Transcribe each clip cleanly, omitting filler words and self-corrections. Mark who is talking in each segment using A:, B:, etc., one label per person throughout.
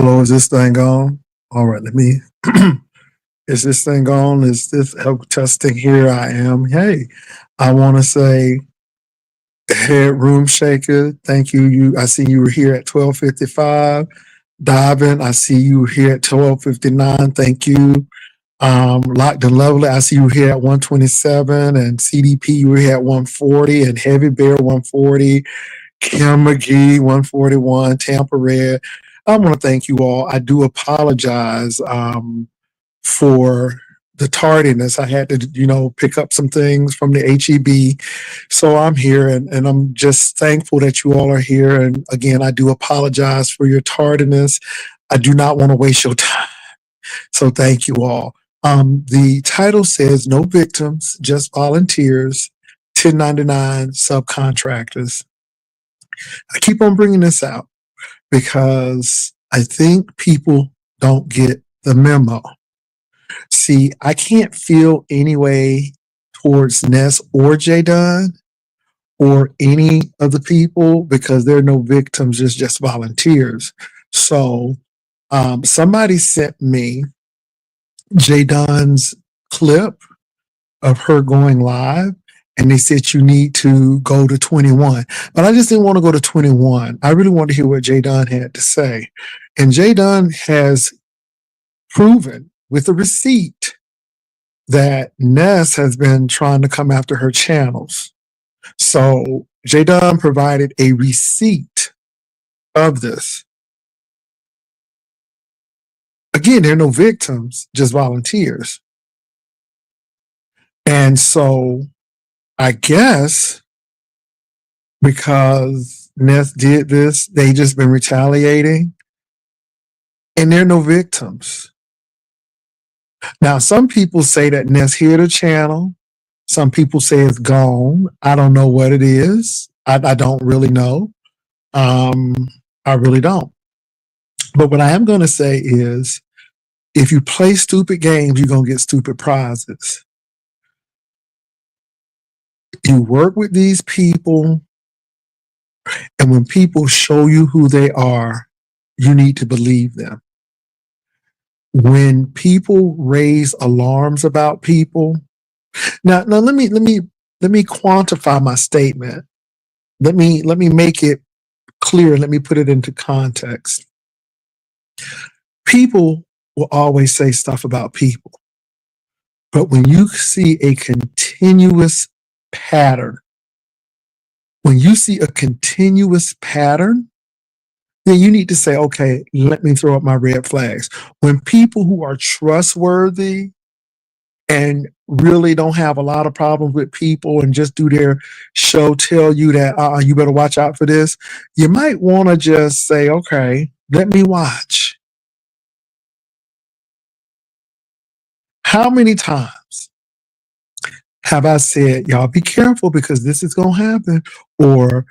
A: Hello, is this thing on? All right, let me. Is this thing on? Is this testing? Here I am. Hey, I want to say, head room shaker. Thank you. I see you were here at 12:55. Diving. I see you here at 12:59. Thank you. Locked and Lovely. I see you here at 127, and CDP you were here at 140, and Heavy Bear 140. Kim McGee, 141, Tampa Red. I want to thank you all. I do apologize for the tardiness. I had to, pick up some things from the HEB. So I'm here and I'm just thankful that you all are here. And again, I do apologize for your tardiness. I do not want to waste your time. So thank you all. The title says No Victims, Just Volunteers, 1099 Subcontractors. I keep on bringing this out because I think people don't get the memo. See, I can't feel any way towards Ness or J. Dunn or any of the people because there are no victims, it's just volunteers. So somebody sent me J. Dunn's clip of her going live. And they said you need to go to 21. But I just didn't want to go to 21. I really wanted to hear what J. Dunn had to say. And J. Dunn has proven with a receipt that Ness has been trying to come after her channels. So J. Dunn provided a receipt of this. Again, there are no victims, just volunteers. And so I guess because Ness did this, they just been retaliating, and there are no victims. Now, some people say that Ness hid the channel. Some people say it's gone. I don't know what it is. I don't really know. I really don't. But what I am going to say is, if you play stupid games, you're going to get stupid prizes. You work with these people, and when people show you who they are, you need to believe them. When people raise alarms about people, now let me quantify my statement. Let me make it clear. Let me put it into context. People will always say stuff about people, but when you see a continuous pattern, when you see a continuous pattern, then you need to say, okay, let me throw up my red flags. When people who are trustworthy and really don't have a lot of problems with people and just do their show tell you that you better watch out for this, you might want to just say, okay, let me watch. How many times have I said, y'all be careful because this is going to happen, or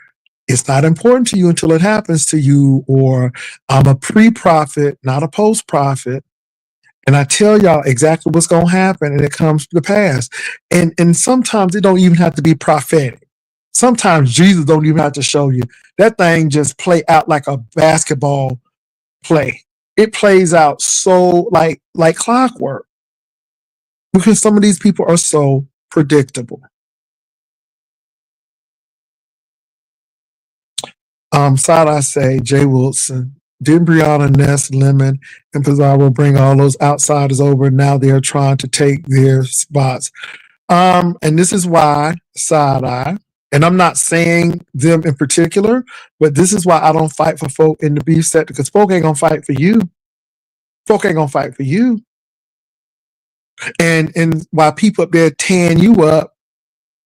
A: it's not important to you until it happens to you, or I'm a pre-prophet, not a post-prophet, and I tell y'all exactly what's going to happen, and it comes to pass. And sometimes it don't even have to be prophetic. Sometimes Jesus don't even have to show you. That thing just play out like a basketball play. It plays out so like clockwork because some of these people are so predictable. Side I say, Jay Wilson, didn't Brianna, Ness, Lemon, and Pizarro bring all those outsiders over? Now they're trying to take their spots. And this is why, side eye, and I'm not saying them in particular, but this is why I don't fight for folk in the beef sector, because folk ain't gonna fight for you. Folk ain't gonna fight for you. And while people up there tearing you up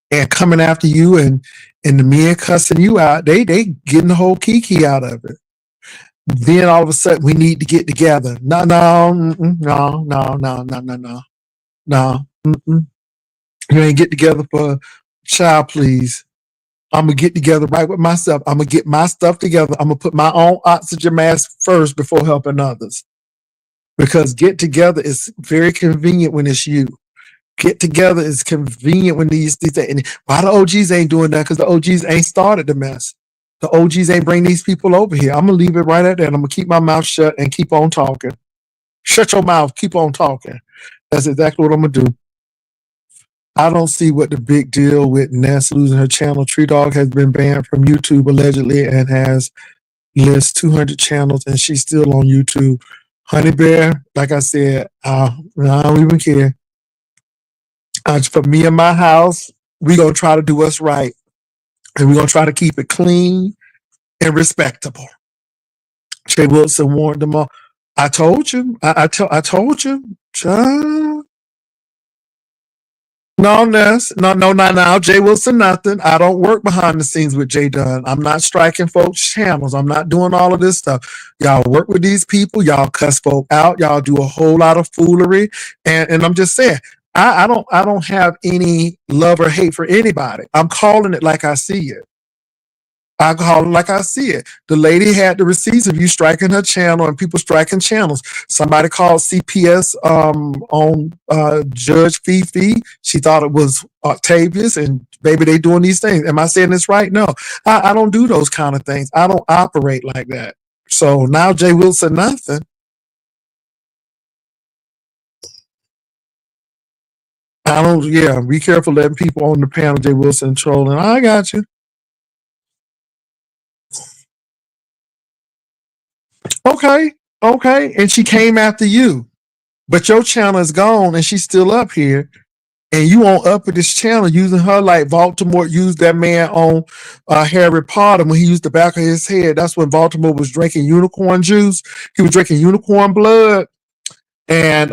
A: and coming after you and the men cussing you out, they getting the whole kiki out of it. Then all of a sudden we need to get together. No. You ain't get together for child, please. I'm gonna get together right with myself. I'm gonna get my stuff together. I'm gonna put my own oxygen mask first before helping others. Because get together is very convenient when it's you. Get together is convenient when these things. And why the OGs ain't doing that? Because the OGs ain't started the mess. The OGs ain't bring these people over here. I'm gonna leave it right at that. I'm gonna keep my mouth shut and keep on talking. Shut your mouth. Keep on talking. That's exactly what I'm gonna do. I don't see what the big deal with Ness losing her channel. Tree Dog has been banned from YouTube allegedly and has lists 200 channels, and she's still on YouTube. Honey Bear, like I said, I don't even care. For me and my house, we gonna try to do what's right, and we're gonna try to keep it clean and respectable. Jay Wilson warned them all. I told you. I told you. No, Ness. No, not now. Jay Wilson, nothing. I don't work behind the scenes with Jay Dunn. I'm not striking folks' channels. I'm not doing all of this stuff. Y'all work with these people. Y'all cuss folk out. Y'all do a whole lot of foolery. And I'm just saying, I don't have any love or hate for anybody. I'm calling it like I see it. I call it like I see it. The lady had the receipts of you striking her channel and people striking channels. Somebody called CPS on Judge Fifi. She thought it was Octavius, and baby, they doing these things. Am I saying this right? No, I don't do those kind of things. I don't operate like that. So now Jay Wilson, nothing. I don't. Yeah, be careful letting people on the panel. Jay Wilson trolling. I got you. Okay, okay. And she came after you. But your channel is gone and she's still up here. And you on up at this channel using her like Baltimore used that man on Harry Potter when he used the back of his head. That's when Baltimore was drinking unicorn juice. He was drinking unicorn blood. And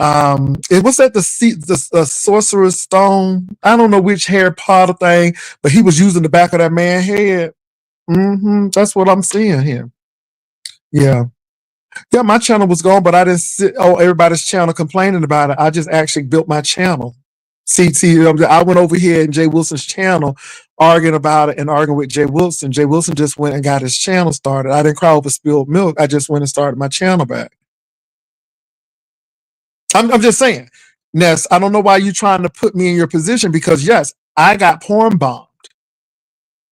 A: it was at the Sorcerer's Stone. I don't know which Harry Potter thing, but he was using the back of that man's head. That's what I'm seeing here. Yeah. Yeah, my channel was gone, but I didn't sit everybody's channel complaining about it. I just actually built my channel. See, I went over here in Jay Wilson's channel arguing about it and arguing with Jay Wilson. Jay Wilson just went and got his channel started. I didn't cry over spilled milk. I just went and started my channel back. I'm just saying, Ness, I don't know why you're trying to put me in your position because, yes, I got porn bombed.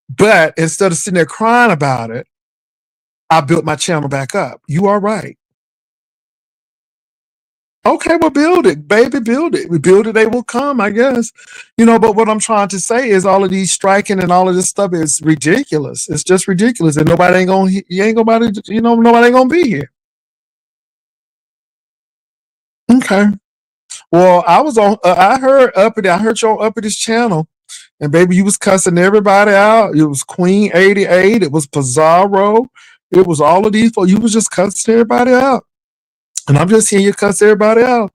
A: But instead of sitting there crying about it, I built my channel back up. You are right. Okay, well, build it, baby, build it. We build it, they will come, I guess. But what I'm trying to say is all of these striking and all of this stuff is ridiculous. It's just ridiculous. And nobody ain't gonna, nobody ain't gonna be here. Okay. Well, I heard I heard you on Uppity channel. And baby, you was cussing everybody out. It was Queen 88. It was Pizarro. It was all of these folks. You was just cussing everybody out. And I'm just hearing you cuss everybody out.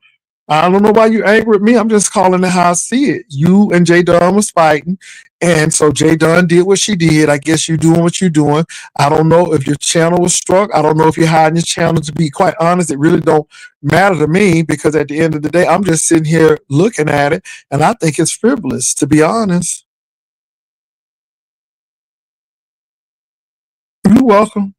A: I don't know why you angry with me. I'm just calling it how I see it. You and Jay Dunn was fighting. And so Jay Dunn did what she did. I guess you doing what you're doing. I don't know if your channel was struck. I don't know if you're hiding your channel. To be quite honest, it really don't matter to me because at the end of the day, I'm just sitting here looking at it. And I think it's frivolous, to be honest. You're welcome.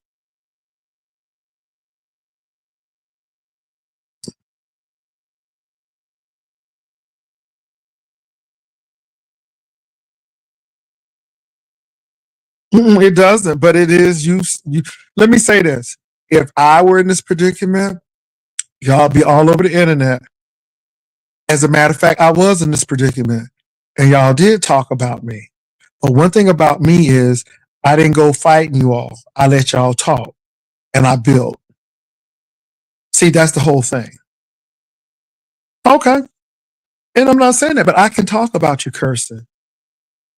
A: It doesn't, but it is you. Let me say this: if I were in this predicament, y'all be all over the internet. As a matter of fact, I was in this predicament, and y'all did talk about me. But one thing about me is I didn't go fighting you all. I let y'all talk, and I built. See, that's the whole thing. Okay, and I'm not saying that, but I can talk about you cursing.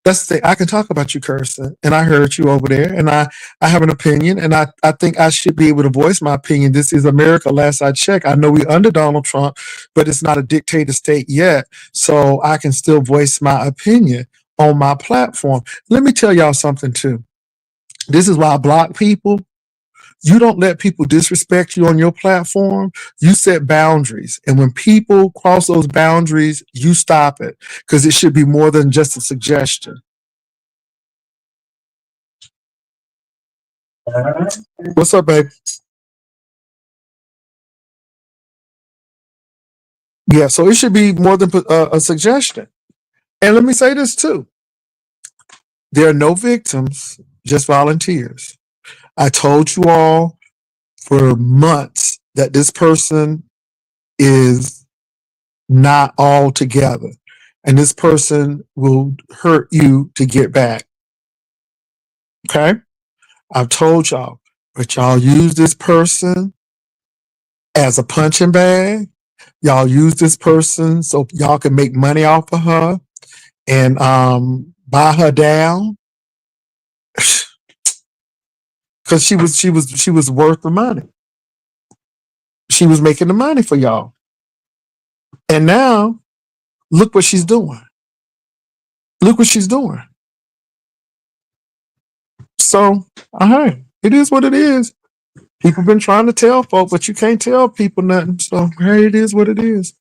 A: That's the thing. I can talk about you cursing, and I heard you over there, and I have an opinion, and I think I should be able to voice my opinion. This is America. Last I checked, I know we under Donald Trump, but it's not a dictator state yet, so I can still voice my opinion on my platform. Let me tell y'all something too. This is why I block people. You don't let people disrespect you on your platform. You set boundaries. And when people cross those boundaries, you stop it because it should be more than just a suggestion. What's up, babe? Yeah, so it should be more than a suggestion. And let me say this too. There are no victims just volunteers. I told you all for months that this person is not all together, and this person will hurt you to get back. Okay? I've told y'all, but y'all use this person as a punching bag. Y'all use this person so y'all can make money off of her and buy her down because she was worth the money. She was making the money for y'all, and now look what she's doing. Look what she's doing. So, hey, it is what it is. People been trying to tell folks, but you can't tell people nothing. So, hey, it is what it is.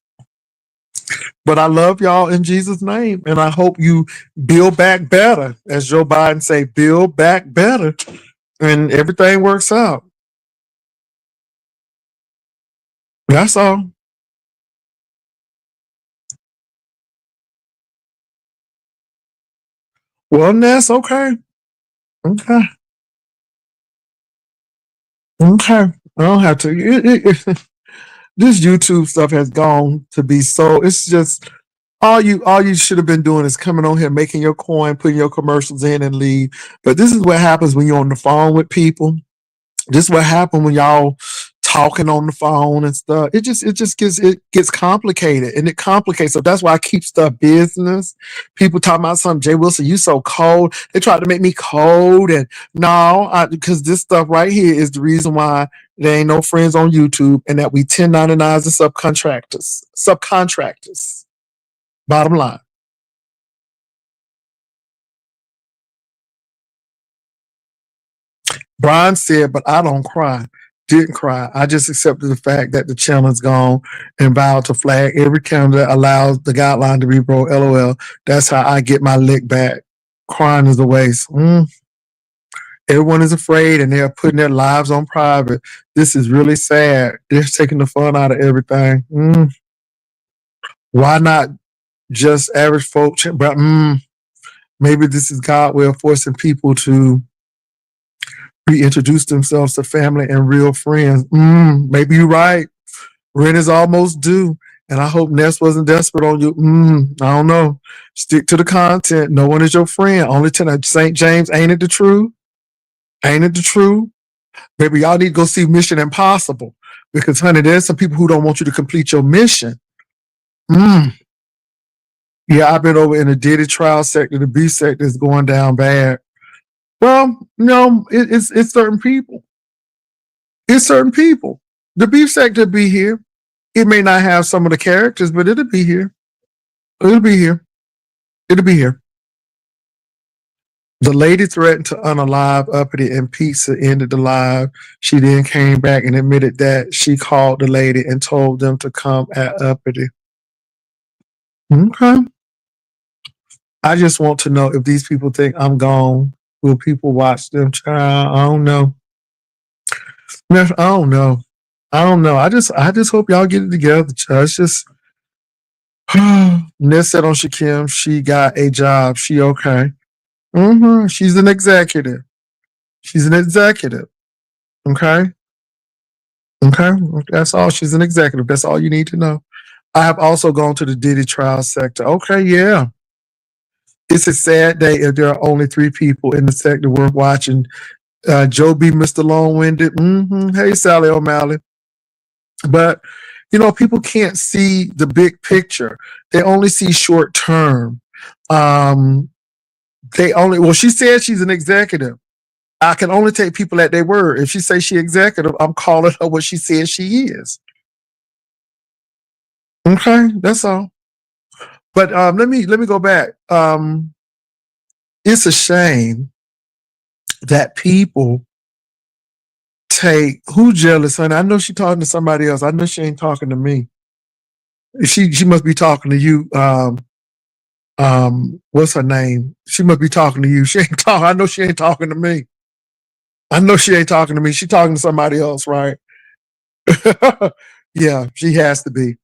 A: But I love y'all in Jesus' name, and I hope you build back better, as Joe Biden say, build back better, and everything works out. That's all. Well, Ness, okay, okay, okay. I don't have to. This YouTube stuff has gone to be so. It's just all you should have been doing is coming on here, making your coin, putting your commercials in, and leave. But this is what happens when you're on the phone with people. This is what happens when y'all talking on the phone and stuff. It gets complicated, and it complicates. So that's why I keep stuff business. People talking about something. Jay Wilson, you so cold. They tried to make me cold, and no, because this stuff right here is the reason why there ain't no friends on YouTube, and that we 1099s and subcontractors. Subcontractors. Bottom line. Brian said, but I don't cry. Didn't cry. I just accepted the fact that the channel is gone and vowed to flag every channel that allows the guideline to be broke. LOL. That's how I get my lick back. Crying is a waste. Everyone is afraid and they're putting their lives on private. This is really sad. They're taking the fun out of everything. Why not just average folks? But maybe this is God will forcing people to reintroduce themselves to family and real friends. Maybe you're right. Rent is almost due. And I hope Ness wasn't desperate on you. I don't know. Stick to the content. No one is your friend. Only to St. James. Ain't it the truth? Ain't it the truth? Maybe y'all need to go see Mission Impossible. Because, honey, there's some people who don't want you to complete your mission. Yeah, I've been over in the Diddy trial sector. The B sector is going down bad. Well, no, it's certain people. It's certain people. The beef sector be here. It may not have some of the characters, but it'll be here. It'll be here. It'll be here. The lady threatened to unalive Uppity and Pizza ended the live. She then came back and admitted that she called the lady and told them to come at Uppity. Okay. I just want to know if these people think I'm gone. Will people watch them? Child, I don't know. I don't know. I don't know. I just hope y'all get it together. Child. It's just Ness said on Shakim, she got a job. She okay. She's an executive. She's an executive. Okay. Okay. That's all. She's an executive. That's all you need to know. I have also gone to the Diddy trial sector. Okay, yeah. It's a sad day if there are only 3 people in the sector worth watching. Joe B. Mr. Long-Winded. Hey, Sally O'Malley. But, people can't see the big picture. They only see short term. She said she's an executive. I can only take people at their word. If she says she's executive, I'm calling her what she says she is. Okay, that's all. But let me go back. It's a shame that people take who jealous, honey. I know she's talking to somebody else. I know she ain't talking to me. She must be talking to you. What's her name? She must be talking to you. She ain't talking. I know she ain't talking to me. I know she ain't talking to me. She talking to somebody else, right? Yeah, she has to be.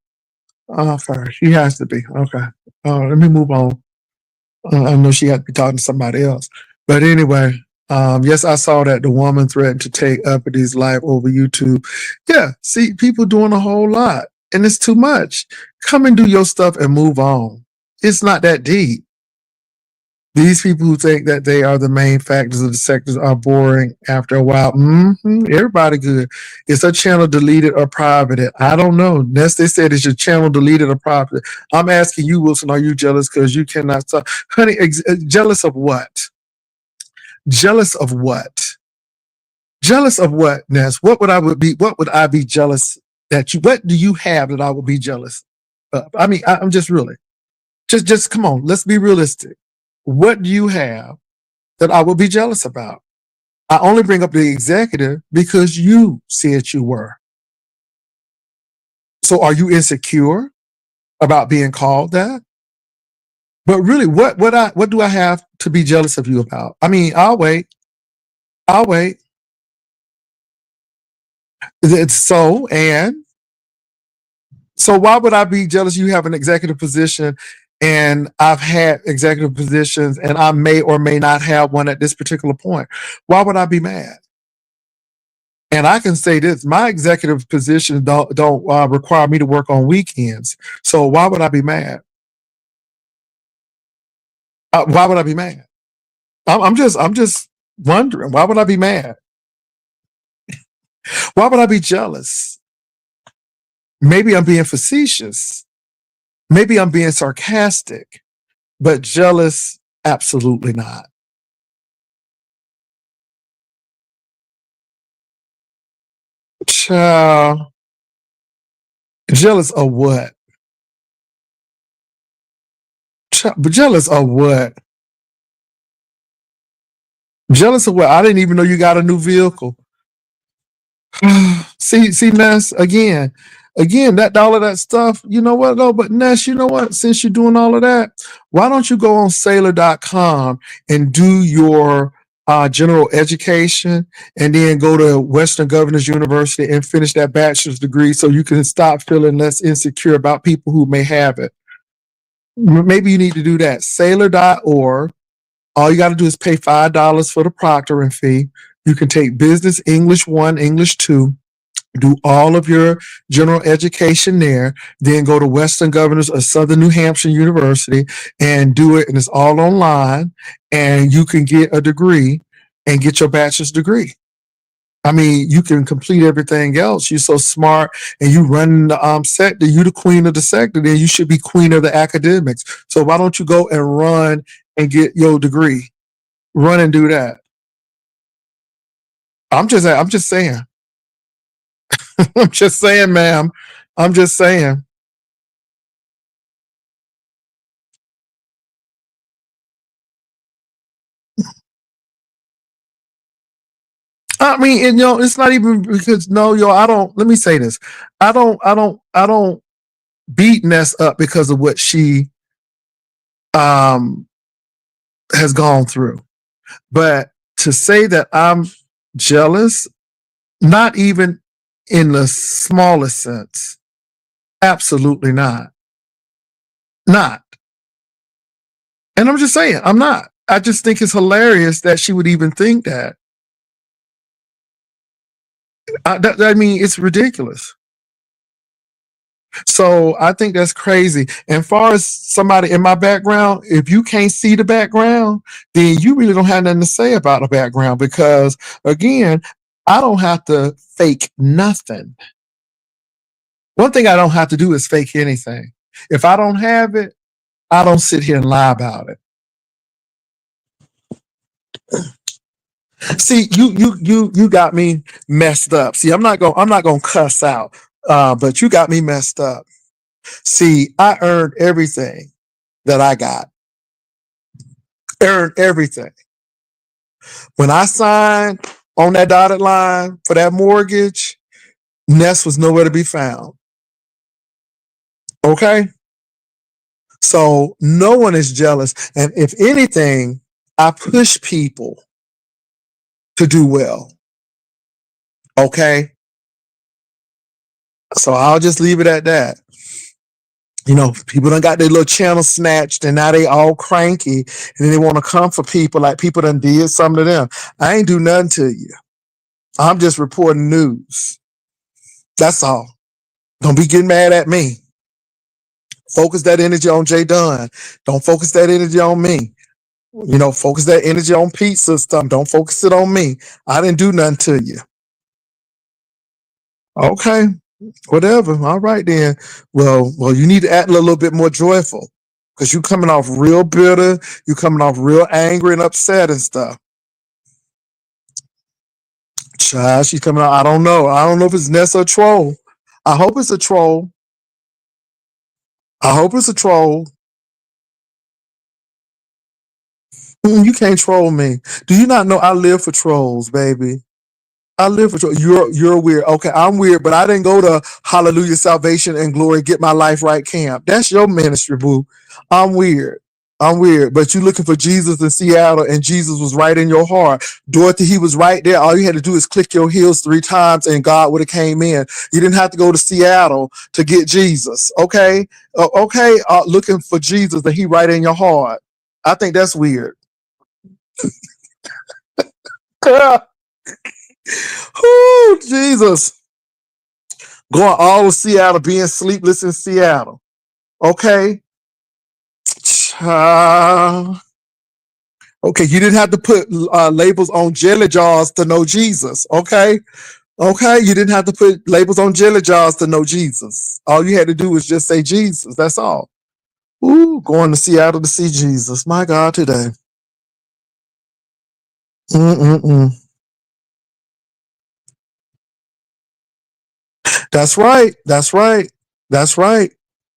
A: Okay, she has to be. Okay. Let me move on. I know she had to be talking to somebody else. But anyway, Yes, I saw that the woman threatened to take Uppity's life over YouTube. Yeah, see, people doing a whole lot, and it's too much. Come and do your stuff and move on. It's not that deep. These people who think that they are the main factors of the sectors are boring after a while. Everybody good. Is her channel deleted or private? I don't know. Ness, they said, is your channel deleted or private? I'm asking you, Wilson, are you jealous because you cannot stop? Honey, jealous of what? Jealous of what? Jealous of what, Ness? What would I be jealous that you, what do you have that I would be jealous of? I mean, I'm just really, just come on, let's be realistic. What do you have that I would be jealous about? I only bring up the executive because you said you were. So are you insecure about being called that? But really, what do I have to be jealous of you about? I mean, I'll wait. I'll wait. So why would I be jealous? You have an executive position and I've had executive positions and I may or may not have one at this particular point. Why would I be mad? And I can say this: my executive positions don't require me to work on weekends. So why would I be mad? Why would I be mad? I'm just wondering. Why would I be mad? Why would I be jealous? Maybe I'm being facetious. Maybe I'm being sarcastic, but jealous, absolutely not. Child, jealous of what? But jealous of what? Jealous of what? I didn't even know you got a new vehicle. see, Ness, again, that all of that stuff, you know what though? But Ness, you know what? Since you're doing all of that, why don't you go on Sailor.com and do your general education and then go to Western Governors University and finish that bachelor's degree so you can stop feeling less insecure about people who may have it. Maybe you need to do that. Sailor.org. All you got to do is pay $5 for the proctoring fee. You can take business, English 1, English 2, do all of your general education there, then go to Western Governors or Southern New Hampshire University and do it. And it's all online and you can get a degree and get your bachelor's degree. I mean, you can complete everything else. You're so smart and you run the sector. You the queen of the sector. Then you should be queen of the academics. So why don't you go and run and get your degree? Run and do that. I'm just saying. I'm just saying, ma'am. I'm just saying. I mean, and, it's not even because no, I don't. Let me say this. I don't beat Ness up because of what she um has gone through. But to say that I'm jealous, not even in the smallest sense, absolutely not. Not. And I'm just saying, I'm not. I just think it's hilarious that she would even think that. I mean, it's ridiculous. So I think that's crazy. And far as somebody in my background, if you can't see the background, then you really don't have nothing to say about the background because again, I don't have to fake nothing. One thing I don't have to do is fake anything. If I don't have it, I don't sit here and lie about it. See, you got me messed up. See, I'm not gonna cuss out, but you got me messed up. See, I earned everything that I got. Earned everything. When I signed on that dotted line for that mortgage, Ness was nowhere to be found. Okay? So no one is jealous. And if anything, I push people to do well. Okay? So I'll just leave it at that. People done got their little channel snatched and now they all cranky and then they want to come for people like people done did something to them. I ain't do nothing to you. I'm just reporting news. That's all. Don't be getting mad at me. Focus that energy on Jay Dunn. Don't focus that energy on me. Focus that energy on Pete's system. Don't focus it on me. I didn't do nothing to you. Okay, whatever. All right then. Well, you need to act a little bit more joyful because you coming off real bitter. You coming off real angry and upset and stuff. Child, she's coming out. I don't know. I don't know if it's Ness or troll. I hope it's a troll. I hope it's a troll. You can't troll me. Do you not know I live for trolls, baby? I live for trolls. You're weird. Okay, I'm weird, but I didn't go to Hallelujah, Salvation, and Glory, Get My Life Right camp. That's your ministry, boo. I'm weird. I'm weird, but you looking for Jesus in Seattle, and Jesus was right in your heart. Dorothy, he was right there. All you had to do is click your heels 3 times, and God would have came in. You didn't have to go to Seattle to get Jesus. Okay, looking for Jesus, and he right in your heart. I think that's weird. Oh, Jesus. Going all to Seattle, being sleepless in Seattle. Okay. Okay, you didn't have to put labels on jelly jars to know Jesus. Okay. You didn't have to put labels on jelly jars to know Jesus. All you had to do was just say Jesus. That's all. Ooh, going to Seattle to see Jesus. My God, today. Mm-mm-mm. That's right. That's right. That's right.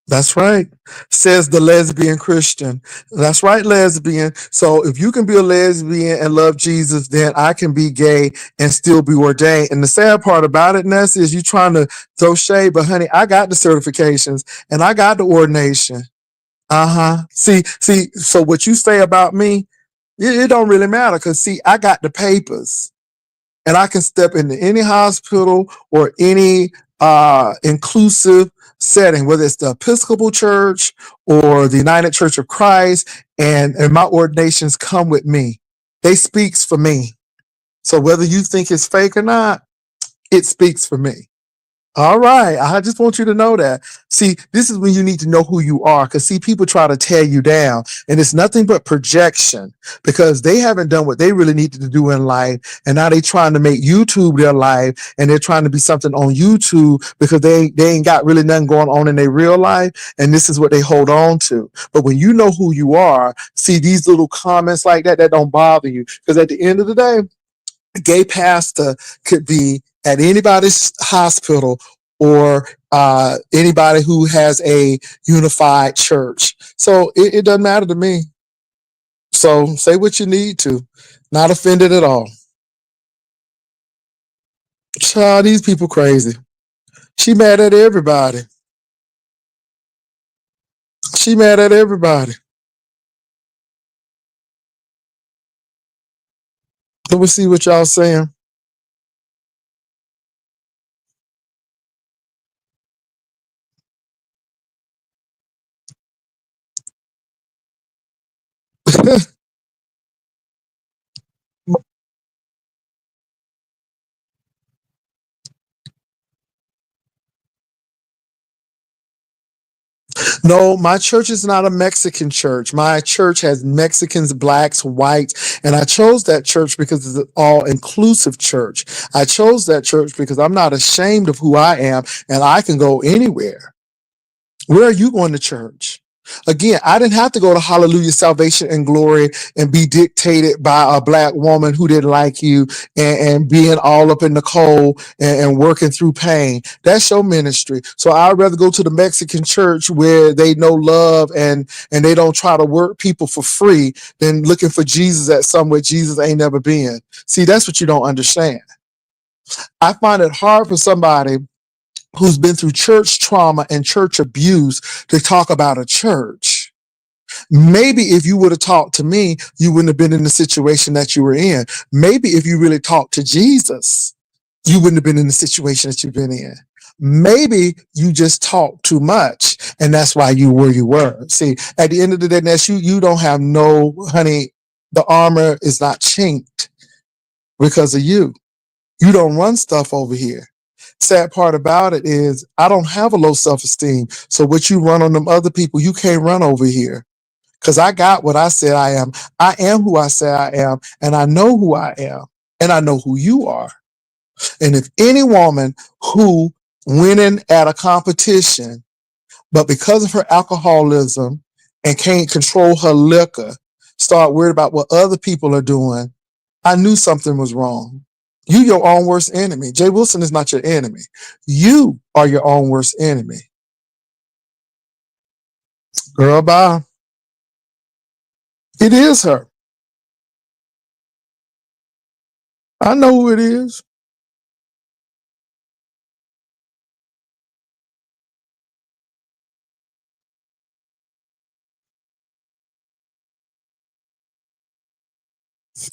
A: That's right. Says the lesbian Christian. That's right, lesbian. So if you can be a lesbian and love Jesus, then I can be gay and still be ordained. And the sad part about it, Ness, is you trying to throw shade, but honey, I got the certifications and I got the ordination. Uh-huh. See, so what you say about me, it don't really matter because see, I got the papers and I can step into any hospital or any inclusive setting, whether it's the Episcopal Church or the United Church of Christ, and my ordinations come with me. They speaks for me. So whether you think it's fake or not, it speaks for me. All right. I just want you to know that. See, this is when you need to know who you are because, see, people try to tear you down and it's nothing but projection because they haven't done what they really needed to do in life. And now they're trying to make YouTube their life and they're trying to be something on YouTube because they ain't got really nothing going on in their real life. And this is what they hold on to. But when you know who you are, see, these little comments like that don't bother you because at the end of the day, a gay pastor could be at anybody's hospital or anybody who has a unified church. So it doesn't matter to me. So say what you need to. Not offended at all. Child, these people crazy. She mad at everybody. She mad at everybody. Let me see what y'all saying. No, my church is not a Mexican church. My church has Mexicans, blacks, whites, and I chose that church because it's an all inclusive church. I chose that church because I'm not ashamed of who I am and I can go anywhere. Where are you going to church? Again, I didn't have to go to Hallelujah, Salvation, and Glory and be dictated by a black woman who didn't like you and being all up in the cold and working through pain. That's your ministry. So I'd rather go to the Mexican church where they know love and they don't try to work people for free than looking for Jesus at somewhere Jesus ain't never been. See, that's what you don't understand. I find it hard for somebody who's been through church trauma and church abuse to talk about a church. Maybe if you would have talked to me, you wouldn't have been in the situation that you were in. Maybe if you really talked to Jesus, you wouldn't have been in the situation that you've been in. Maybe you just talk too much, and that's why you where you were. See, at the end of the day, Ness, you don't have no honey. The armor is not chinked because of you. You don't run stuff over here. Sad part about it is I don't have a low self-esteem. So what you run on them other people, you can't run over here. Because I got what I said I am. I am who I say I am, and I know who I am, and I know who you are. And if any woman who winning at a competition, but because of her alcoholism and can't control her liquor, start worried about what other people are doing, I knew something was wrong. You your own worst enemy. Jay Wilson is not your enemy. You are your own worst enemy. Girl, bye. It is her. I know who it is.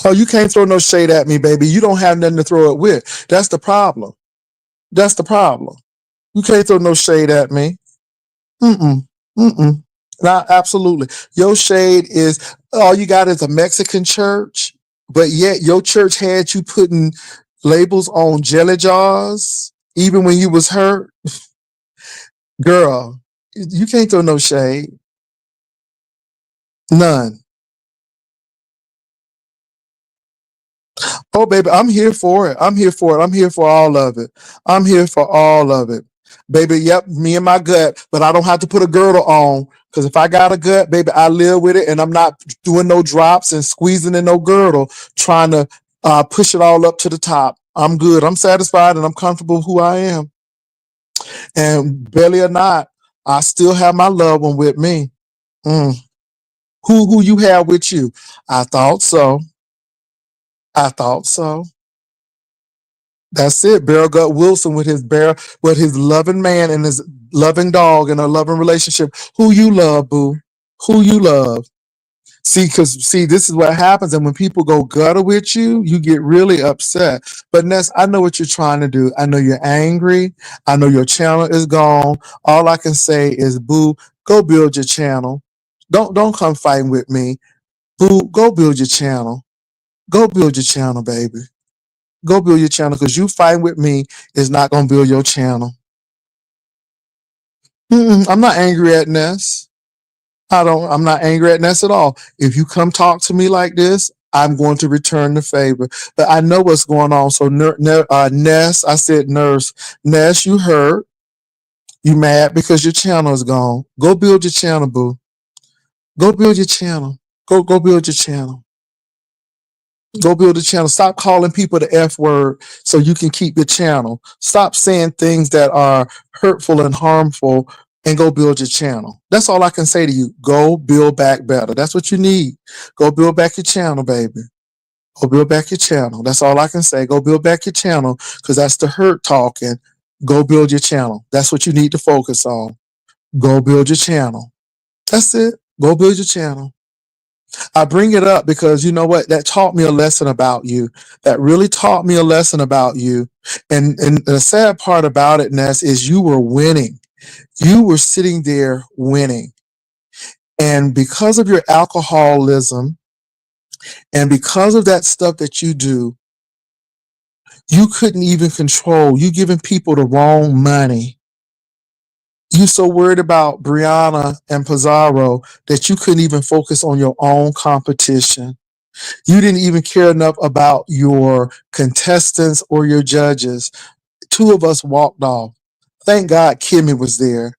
A: Oh, you can't throw no shade at me, baby. You don't have nothing to throw it with. That's the problem. That's the problem. You can't throw no shade at me. Mm-mm. Mm-mm. Not absolutely. Your shade is all you got is a Mexican church, but yet your church had you putting labels on jelly jars, even when you was hurt. Girl, you can't throw no shade. None. Oh, baby, I'm here for it. I'm here for it. I'm here for all of it. I'm here for all of it. Baby, yep, me and my gut, but I don't have to put a girdle on because if I got a gut, baby, I live with it and I'm not doing no drops and squeezing in no girdle, trying to push it all up to the top. I'm good. I'm satisfied and I'm comfortable with who I am. And belly or not, I still have my loved one with me. Mm. Who you have with you? I thought so. I thought so. That's it. Bear Gut Wilson with his loving man and his loving dog and a loving relationship. Who you love, boo? Who you love? See, this is what happens, and when people go gutter with you, you get really upset. But Ness, I know what you're trying to do. I know you're angry. I know your channel is gone. All I can say is, boo, go build your channel. Don't come fighting with me, boo. Go build your channel. Go build your channel, baby. Go build your channel because you fighting with me is not going to build your channel. I'm not angry at Ness. I'm not angry at Ness at all. If you come talk to me like this, I'm going to return the favor. But I know what's going on. So, Ness, I said nurse. Ness, you hurt. You mad because your channel is gone. Go build your channel, boo. Go build your channel. Go build your channel. Go build a channel. Stop calling people the F word so you can keep your channel. Stop saying things that are hurtful and harmful and go build your channel. That's all I can say to you. Go build back better. That's what you need. Go build back your channel, baby. Go build back your channel. That's all I can say. Go build back your channel because that's the hurt talking. Go build your channel. That's what you need to focus on. Go build your channel. That's it. Go build your channel. I bring it up because you know what? That taught me a lesson about you. That really taught me a lesson about you. And the sad part about it, Ness, is you were winning. You were sitting there winning. And because of your alcoholism and because of that stuff that you do, you couldn't even control. You giving people the wrong money. You so worried about Brianna and Pizarro that you couldn't even focus on your own competition. You didn't even care enough about your contestants or your judges. Two of us walked off. Thank God Kimmy was there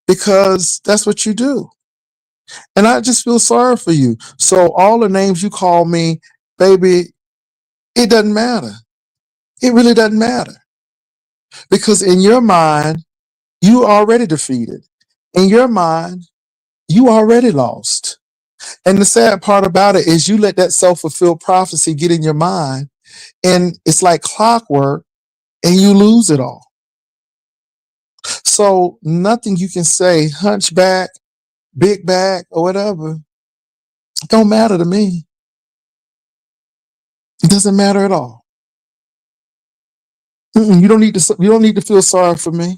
A: because that's what you do. And I just feel sorry for you. So all the names you call me, baby, it doesn't matter. It really doesn't matter because in your mind, you already defeated. In your mind, you already lost. And the sad part about it is you let that self-fulfilled prophecy get in your mind and it's like clockwork and you lose it all. So nothing you can say, hunchback, big back, or whatever, don't matter to me. It doesn't matter at all. You don't need to. You don't need to feel sorry for me.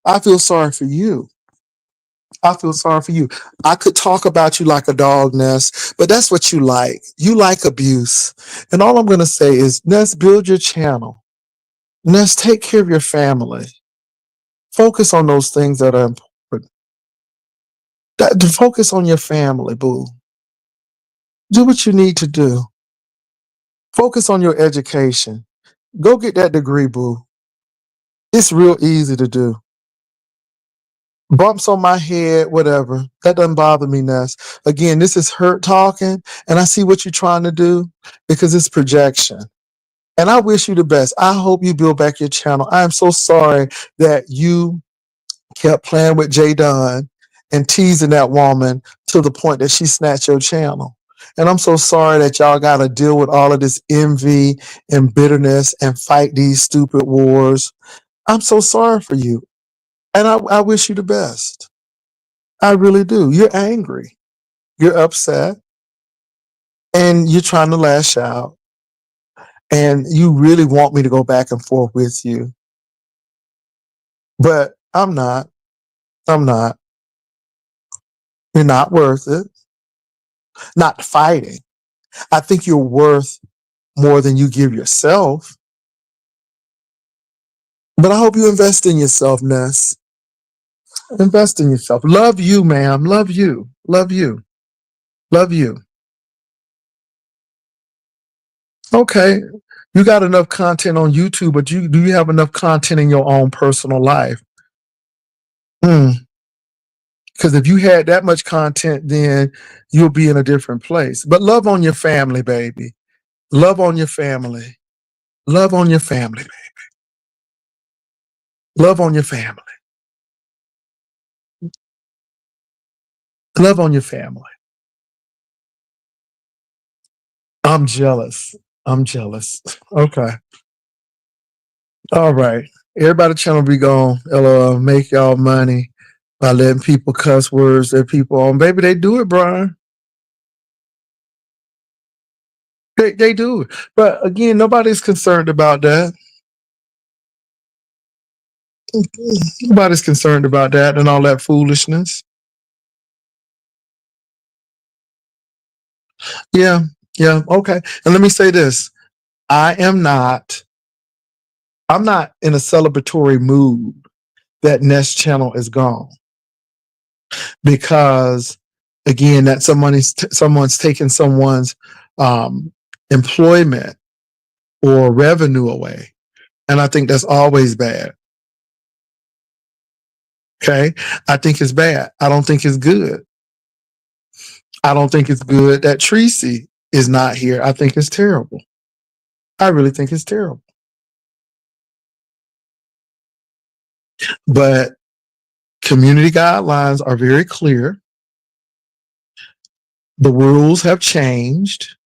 A: I feel sorry for you. I feel sorry for you. I could talk about you like a dog, Ness, but that's what you like. You like abuse. And all I'm going to say is, Ness, build your channel. Ness, take care of your family. Focus on those things that are important. To focus on your family, boo. Do what you need to do. Focus on your education. Go get that degree, boo. It's real easy to do. Bumps on my head, whatever. That doesn't bother me, Ness. Again, this is hurt talking, and I see what you're trying to do because it's projection. And I wish you the best. I hope you build back your channel. I am so sorry that you kept playing with Jay Dunn and teasing that woman to the point that she snatched your channel. And I'm so sorry that y'all got to deal with all of this envy and bitterness and fight these stupid wars. I'm so sorry for you. And I wish you the best. I really do. You're angry. You're upset. And you're trying to lash out. And you really want me to go back and forth with you. But I'm not. I'm not. You're not worth it. Not fighting. I think you're worth more than you give yourself. But I hope you invest in yourself, Ness. Invest in yourself. Love you, ma'am. Love you. Love you. Love you. Okay. You got enough content on YouTube, but do you have enough content in your own personal life? Because if you had that much content, then you'll be in a different place. But love on your family, baby. Love on your family. Love on your family, baby. Love on your family. Love on your family. I'm jealous. I'm jealous. Okay. All right. Everybody channel be gone. LOL. Make y'all money by letting people cuss words that people on. Baby, they do it, Brian. They do it. But again, nobody's concerned about that. Nobody's concerned about that and all that foolishness. Yeah. Yeah. Okay. And let me say this. I'm not in a celebratory mood that Ness channel is gone because again, that someone's taking someone's employment or revenue away. And I think that's always bad. Okay. I think it's bad. I don't think it's good. I don't think it's good that Tracy is not here. I think it's terrible. I really think it's terrible. But community guidelines are very clear. The rules have changed.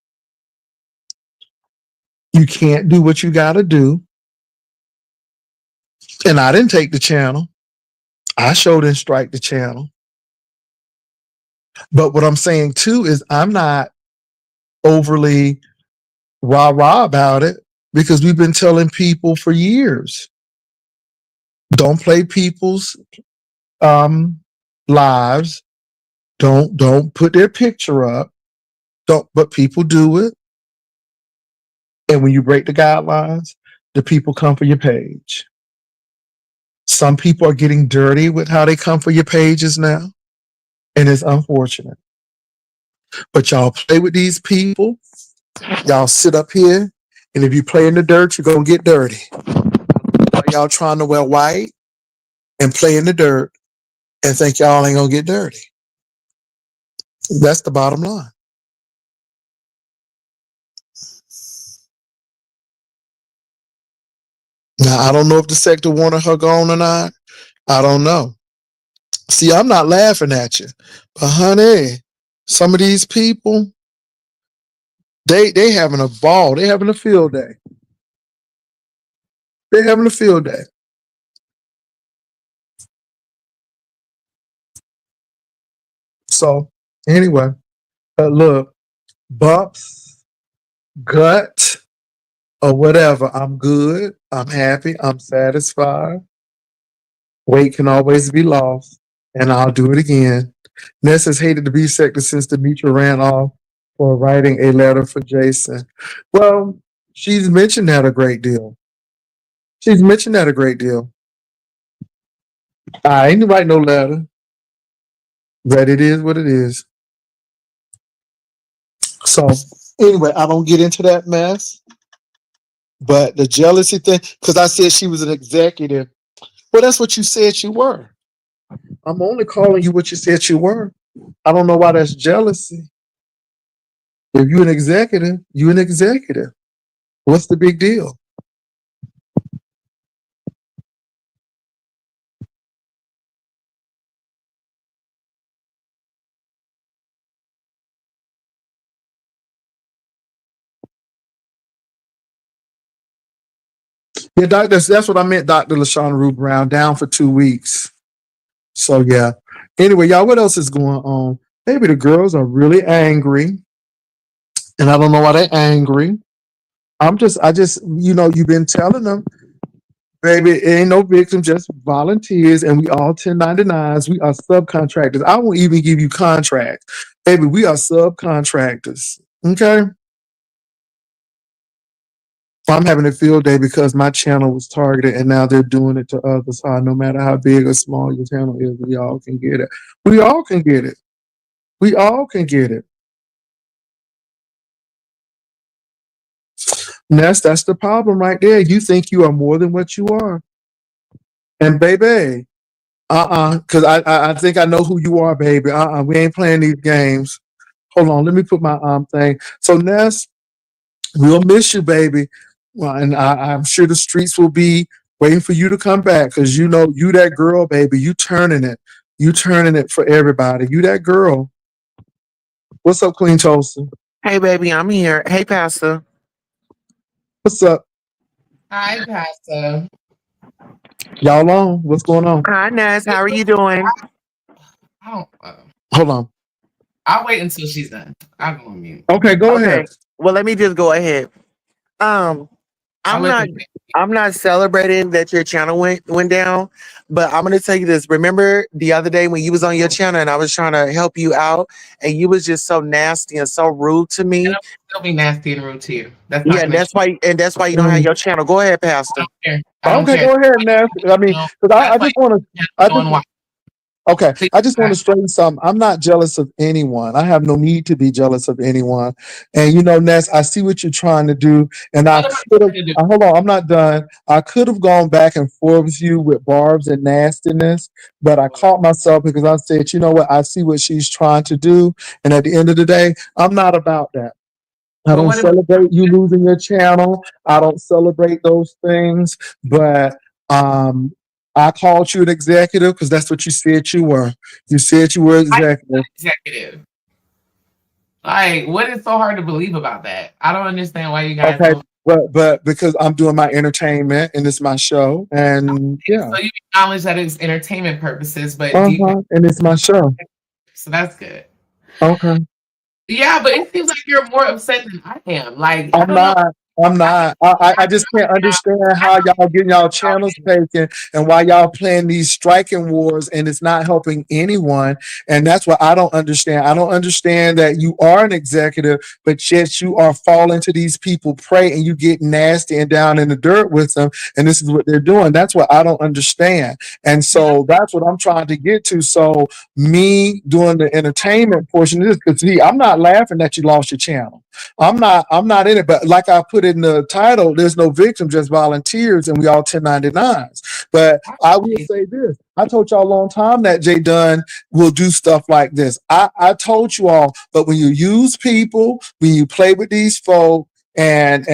A: You can't do what you got to do. And I didn't take the channel. I sure didn't strike the channel. But what I'm saying too is I'm not overly rah-rah about it because we've been telling people for years, don't play people's lives. Don't put their picture up. But people do it. And when you break the guidelines, the people come for your page. Some people are getting dirty with how they come for your pages now. And it's unfortunate. But y'all play with these people. Y'all sit up here. And if you play in the dirt, you're going to get dirty. Y'all trying to wear white and play in the dirt and think y'all ain't going to get dirty. That's the bottom line. Now, I don't know if the sector wanted her gone or not. I don't know. See, I'm not laughing at you. But honey, some of these people, they having a ball. They having a field day. They're having a field day. So anyway, look, bumps, gut, or whatever, I'm good. I'm happy. I'm satisfied. Weight can always be lost, and I'll do it again. Ness has hated to be sector since Demetra ran off for writing a letter for Jason. Well, she's mentioned that a great deal. She's mentioned that a great deal. I ain't write no letter, but it is what it is. So anyway, I don't get into that mess. But the jealousy thing, because I said she was an executive. Well, that's what you said you were. I'm only calling you what you said you were. I don't know why that's jealousy. If you're an executive, you're an executive. What's the big deal? Yeah, that's what I meant, Dr. LaShawn Rue Brown, down for 2 weeks. So yeah. Anyway, y'all, what else is going on? Maybe the girls are really angry, and I don't know why they're angry. You've been telling them, baby, it ain't no victim, just volunteers, and we all 1099s. We are subcontractors. I won't even give you contracts. Baby, we are subcontractors. Okay? I'm having a field day because my channel was targeted and now they're doing it to others. No matter how big or small your channel is, we all can get it. We all can get it. We all can get it. Ness, that's the problem right there. You think you are more than what you are. And baby, because I think I know who you are, baby. We ain't playing these games. Hold on, let me put my thing. So Ness, we'll miss you, baby. Well, and I'm sure the streets will be waiting for you to come back because you know you that girl, baby. You turning it. You turning it for everybody. You that girl. What's up, Queen Toast?
B: Hey, baby, I'm here. Hey, Pastor.
A: What's up?
C: Hi, Pastor.
A: Y'all on? What's going on?
B: Hi, Ness. How are you doing?
C: I don't.
A: Hold on.
C: I'll wait until she's done. I'll go on mute.
A: Okay, go ahead.
B: Okay. Well, let me just go ahead. Um,
C: I'll
B: I'm
C: let
B: not
C: them.
B: I'm not celebrating that your channel went down, but I'm gonna tell you this. Remember the other day when you was on your channel and I was trying to help you out and you was just so nasty and so rude to
C: And
B: me?
C: I'll still be nasty and rude to you. That's
B: Yeah,
C: not
B: and
C: going to
B: that's
C: change.
B: why you don't have
A: Mm.
B: your channel. Go ahead,
C: I
B: Pastor.
C: don't care. I don't
A: Okay,
C: care.
A: go ahead, Ness. I mean,
C: No,
A: because I
C: that's why
A: just want to.
C: you
A: I
C: can't
A: just
C: go and watch.
A: Okay,
C: Please,
A: I just want to straighten something. I'm not jealous of anyone. I have no need to be jealous of anyone. And you know, Ness, I see what you're trying to do. And I
C: what am I
A: could have,
C: trying to do?
A: hold on, I'm not done. I could have gone back and forth with you with barbs and nastiness, but I caught myself because I said, you know what, I see what she's trying to do. And at the end of the day, I'm not about that. I
C: But
A: don't
C: what am I?
A: celebrate you losing your channel. I don't celebrate those things. But um, I called you an executive because that's what you said you were. You said you were
C: I am
A: executive.
C: not executive. Like, what is so hard to believe about that? I don't understand why you guys
A: Okay,
C: don't.
A: but because I'm doing my entertainment and it's my show, and yeah,
C: So you acknowledge that it's entertainment purposes, but deep down,
A: and it's my show.
C: so that's good.
A: Okay.
C: Yeah, but it seems like you're more upset than I am. Like, I
A: I'm
C: don't know.
A: not. I'm
C: I
A: not. I just can't understand how y'all getting y'all channels taken and why y'all playing these striking wars and it's not helping anyone. And that's what I don't understand. I don't understand that you are an executive, but yet you are falling to these people prey and you get nasty and down in the dirt with them. And this is what they're doing. That's what I don't understand. And
C: yeah,
A: so that's what I'm trying to get to. So me doing the entertainment portion of this, because see, I'm not laughing that you lost your channel. I'm not in it, but like I put in the title, there's no victim, just volunteers, and we all 1099s. But I will say this. I told y'all a long time that Jay Dunn will do stuff like this. I told you all, but when you use people, when you play with these folk and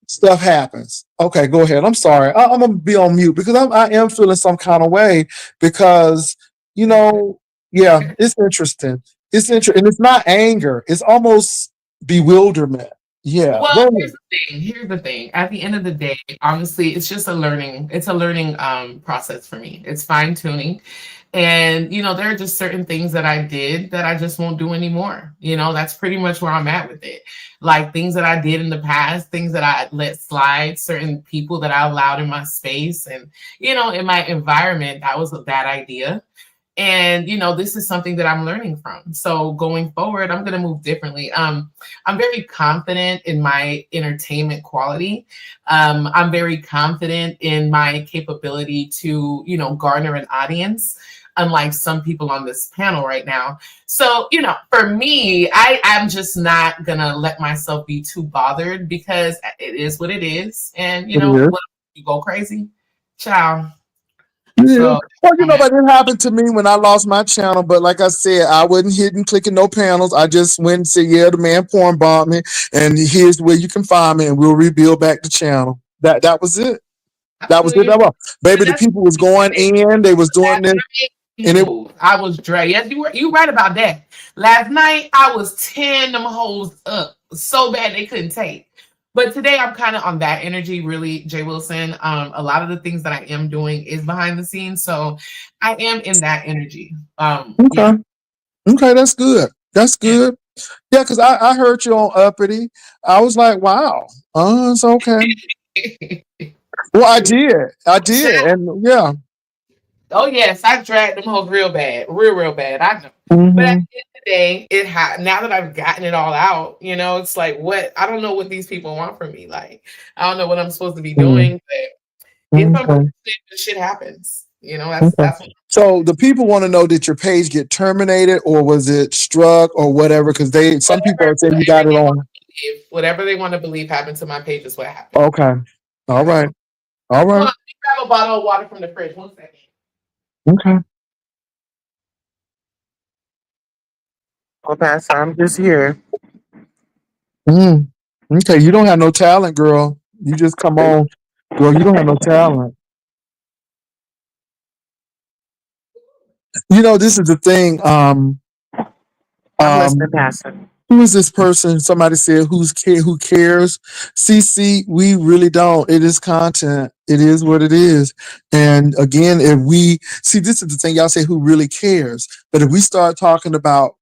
A: stuff happens. Okay, go ahead. I'm sorry. I'm gonna be on mute because I am feeling some kind of way because you know, yeah, it's interesting. It's interesting, and it's not anger. It's almost bewilderment. Yeah,
C: well,
A: go
C: here's
A: ahead.
C: the thing. Here's the thing. At the end of the day, honestly, it's just a learning. It's a learning process for me. It's fine tuning, And, there are just certain things that I did that I just won't do anymore. That's pretty much where I'm at with it. Like things that I did in the past, things that I let slide, certain people that I allowed in my space and, in my environment, that was a bad idea. And this is something that I'm learning from. So going forward, I'm going to move differently. I'm very confident in my entertainment quality. I'm very confident in my capability to garner an audience, unlike some people on this panel right now. So for me, I'm just not gonna let myself be too bothered, because it is what it is. And
A: Yeah.
C: what, you go crazy, ciao.
A: Yeah.
C: So
A: Well, but it happened to me when I lost my channel. But like I said, I wasn't hitting, clicking no panels. I just went and said, yeah, the man porn bombed me, and here's where you can find me, and we'll rebuild back the channel. That was it.
C: I
A: That was
C: feel
A: it.
C: you.
A: That was, baby,
C: And
A: the
C: that's
A: people was going in, they was doing
C: last
A: this,
C: night
A: and it
C: move. I was dragged. Yes, you right about that. Last night I was tearing them hoes up so bad they couldn't take. But today I'm kind of on that energy, really, Jay Wilson. A lot of the things that I am doing is behind the scenes, so I am in that energy. Yeah,
A: okay. Okay, that's good. That's
C: yeah.
A: good. Yeah, because I heard you on Uppity. I was like, wow. It's okay. Well, I did, and yeah.
C: Oh yes, I dragged them hoes real bad, real bad. I know. But at
A: Hmm.
C: the end of the day, now that I've gotten it all out, it's like what I don't know what these people want from me. Like I don't know what I'm supposed to be doing, but it's
A: Okay.
C: unfortunate, but shit happens.
A: Okay.
C: That's what
A: So the people want to know, did your page get terminated, or was it struck, or whatever? Because some people are saying you got
C: whatever
A: it
C: they want
A: on.
C: to believe, whatever they want to believe happened to my page is what happened.
A: Okay. All
C: That's
A: right.
C: all.
A: All
C: Hold
A: right.
C: on, let me grab a bottle of water from the fridge. 1 second.
A: Okay.
B: Oh, Pastor, I'm just here.
A: Mm. Okay. You don't have no talent, girl. You just come on, girl. You don't have no talent. This is the thing.
B: I'm listening,
A: Um,
B: Pastor.
A: who is this person? Somebody said, who cares? CC, we really don't. It is content. It is what it is. And again, if we see, this is the thing, y'all say, who really cares? But if we start talking about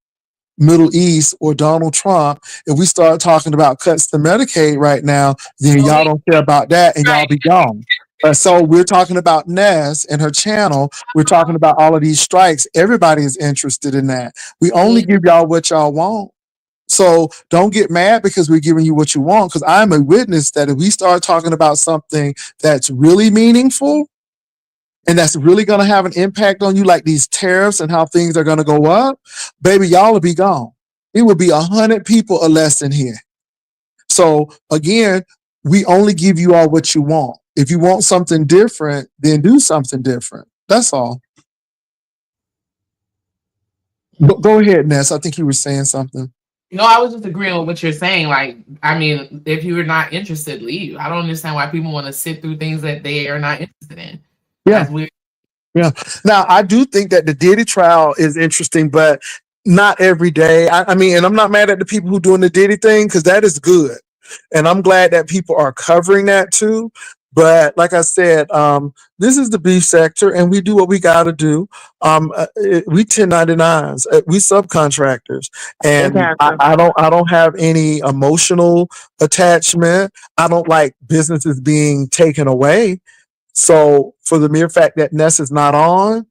A: Middle East or Donald Trump, if we start talking about cuts to Medicaid right now, then
C: Oh,
A: y'all don't care about that, and y'all
C: right.
A: be gone. So we're talking about Ness and her channel. We're talking about all of these strikes. Everybody is interested in that. We only
C: Mhm.
A: give y'all what y'all want. So don't get mad because we're giving you what you want. Because I'm a witness that if we start talking about something that's really meaningful and that's really going to have an impact on you, like these tariffs and how things are going to go up, baby, y'all will be gone. It will be 100 people or less in here. So again, we only give you all what you want. If you want something different, then do something different. That's all. Go ahead, Ness. I think you were saying something.
C: No, I was just agreeing with what you're saying. Like, I mean, if you're not interested, leave. I don't understand why people want to sit through things that they are not interested in.
A: Yeah.
C: That's weird.
A: Yeah. Now, I do think that the Diddy trial is interesting, but not every day. I mean, and I'm not mad at the people who doing the Diddy thing, because that is good. And I'm glad that people are covering that too. But like I said, this is the beef sector, and we do what we got to do. We 1099s, we subcontractors,
B: Hey,
A: and
B: Pastor.
A: I don't have any emotional attachment. I don't like businesses being taken away. So for the mere fact that Ness is not on,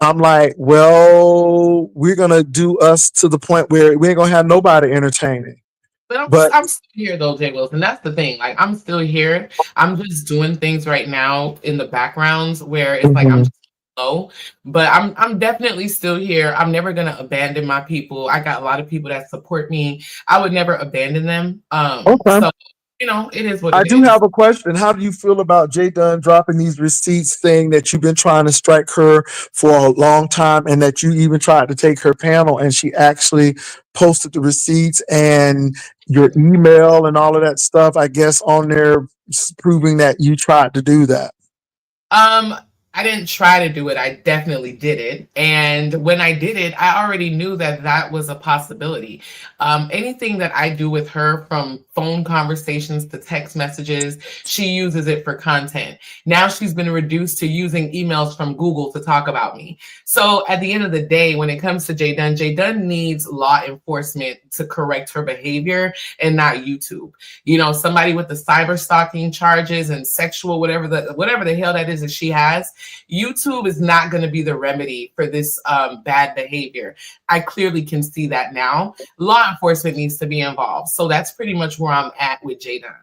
A: I'm like, well, we're gonna do us to the point where we ain't gonna have nobody entertaining.
C: But
A: But
C: I'm still here though, Jay Wilson. That's the thing. Like, I'm still here. I'm just doing things right now in the backgrounds where it's like I'm
A: mhm,
C: just low. But I'm definitely still here. I'm never gonna abandon my people. I got a lot of people that support me. I would never abandon them.
A: okay.
C: So it is what
A: I
C: it
A: do
C: is.
A: have a question. How do you feel about Jay Dunn dropping these receipts, saying that you've been trying to strike her for a long time, and that you even tried to take her panel, and she actually posted the receipts and your email and all of that stuff, I guess, on there, proving that you tried to do that?
C: Um, I didn't try to do it. I definitely did it. And when I did it, I already knew that that was a possibility. Anything that I do with her, from phone conversations to text messages, she uses it for content. Now she's been reduced to using emails from Google to talk about me. So at the end of the day, when it comes to J Dunn needs law enforcement to correct her behavior and not YouTube. You know, somebody with the cyber stalking charges and sexual whatever the hell that is that she has, YouTube is not going to be the remedy for this bad behavior. I clearly can see that now. Law enforcement needs to be involved. So that's pretty much where I'm at with Jada.